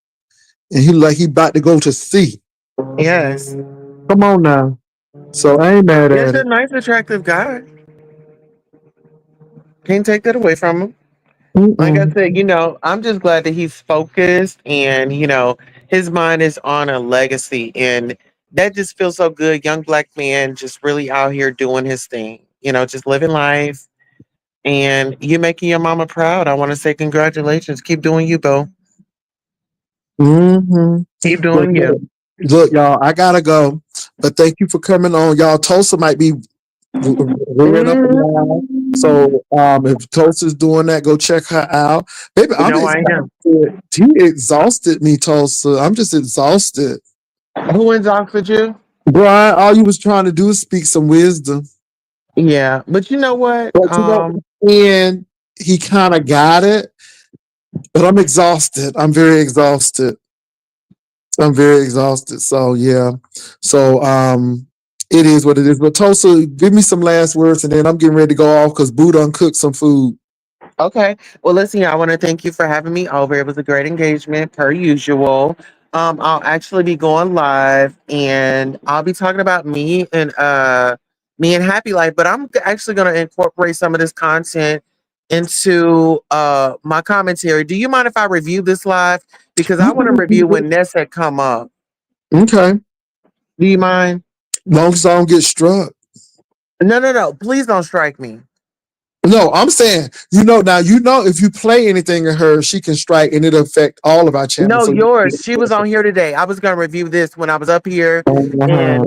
A: and he look like he about to go to sea.
B: Yes,
A: Come on now. So I ain't mad
B: yes,
A: at
B: you're a
A: it.
B: nice, attractive guy. Can't take that away from him. Like I
A: Mm-mm.
B: said, I'm just glad that he's focused and, his mind is on a legacy. And that just feels so good. Young black man just really out here doing his thing, just living life. And you making your mama proud. I want to say congratulations. Keep doing you, Bo.
A: Mm-hmm.
B: Keep
A: Look,
B: doing
A: look,
B: you.
A: look, y'all. I gotta go, but thank you for coming on, y'all. Tulsa might be rearing up a line.
B: Mm.
A: So if Tulsa's doing that, go check her out. Baby, I'm
B: No, I am.
A: exhausted. You exhausted me, Tulsa. I'm just exhausted.
B: Who wins Oxford you?
A: Brian, all you was trying to do is speak some wisdom.
B: Yeah. But you know what?
A: But and he kind of got it. But I'm exhausted. I'm very exhausted. I'm very exhausted. So yeah. So it is what it is. But Tulsa, give me some last words and then I'm getting ready to go off because Boo done cooked some food.
B: Okay. Well, listen, I want to thank you for having me over. It was a great engagement, per usual. I'll actually be going live, and I'll be talking about me and Happy Life. But I'm actually going to incorporate some of this content into my commentary. Do you mind if I review this live? Because I want to review when Ness had come up.
A: Okay.
B: Do you mind?
A: Long as I don't get struck.
B: No. Please don't strike me.
A: No, I'm saying, now, if you play anything in her, she can strike and it'll affect all of our channels.
B: No,
A: So
B: yours. She was on here today. I was gonna review this when I was up here, and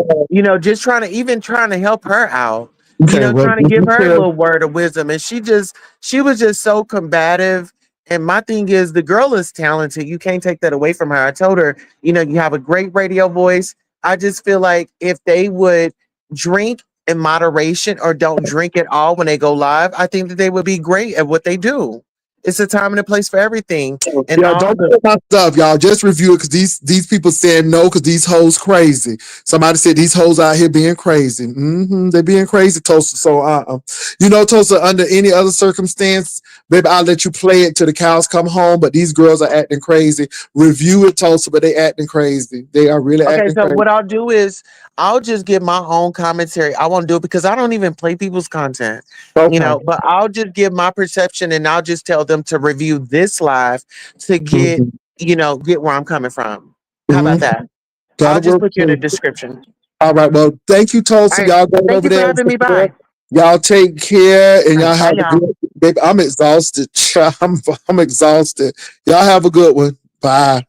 B: just trying to help her out.
A: Okay, well,
B: Trying to give her a little word of wisdom, and she was just so combative. And my thing is, the girl is talented. You can't take that away from her. I told her, you have a great radio voice. I just feel like if they would drink in moderation or don't drink at all when they go live, I think that they would be great at what they do. It's a time and a place for everything. And
A: yeah,
B: all
A: don't
B: the
A: put my stuff, y'all. Just review it because these people said no because these hoes crazy. Somebody said these hoes out here being crazy. They're being crazy, Toaster. So Toaster, under any other circumstance, baby, I'll let you play it till the cows come home. But these girls are acting crazy. Review it, Toaster, but they acting crazy. They are really
B: Okay,
A: acting
B: so
A: crazy.
B: what I'll do is I'll just give my own commentary. I won't do it because I don't even play people's content,
A: Okay.
B: but I'll just give my perception and I'll just tell them to review this live to get,
A: Mhm.
B: get where I'm coming from. How about that? I'll
A: That'll
B: just
A: work
B: put you in the
A: too.
B: description.
A: All right. Well, thank you,
B: All
A: Tulsa.
B: right.
A: Y'all going
B: Thank
A: over
B: you for
A: there.
B: having me. Bye.
A: Y'all take care and
B: All
A: y'all
B: right. Bye,
A: have a
B: y'all.
A: good. Baby, I'm exhausted. I'm exhausted. Y'all have a good one. Bye.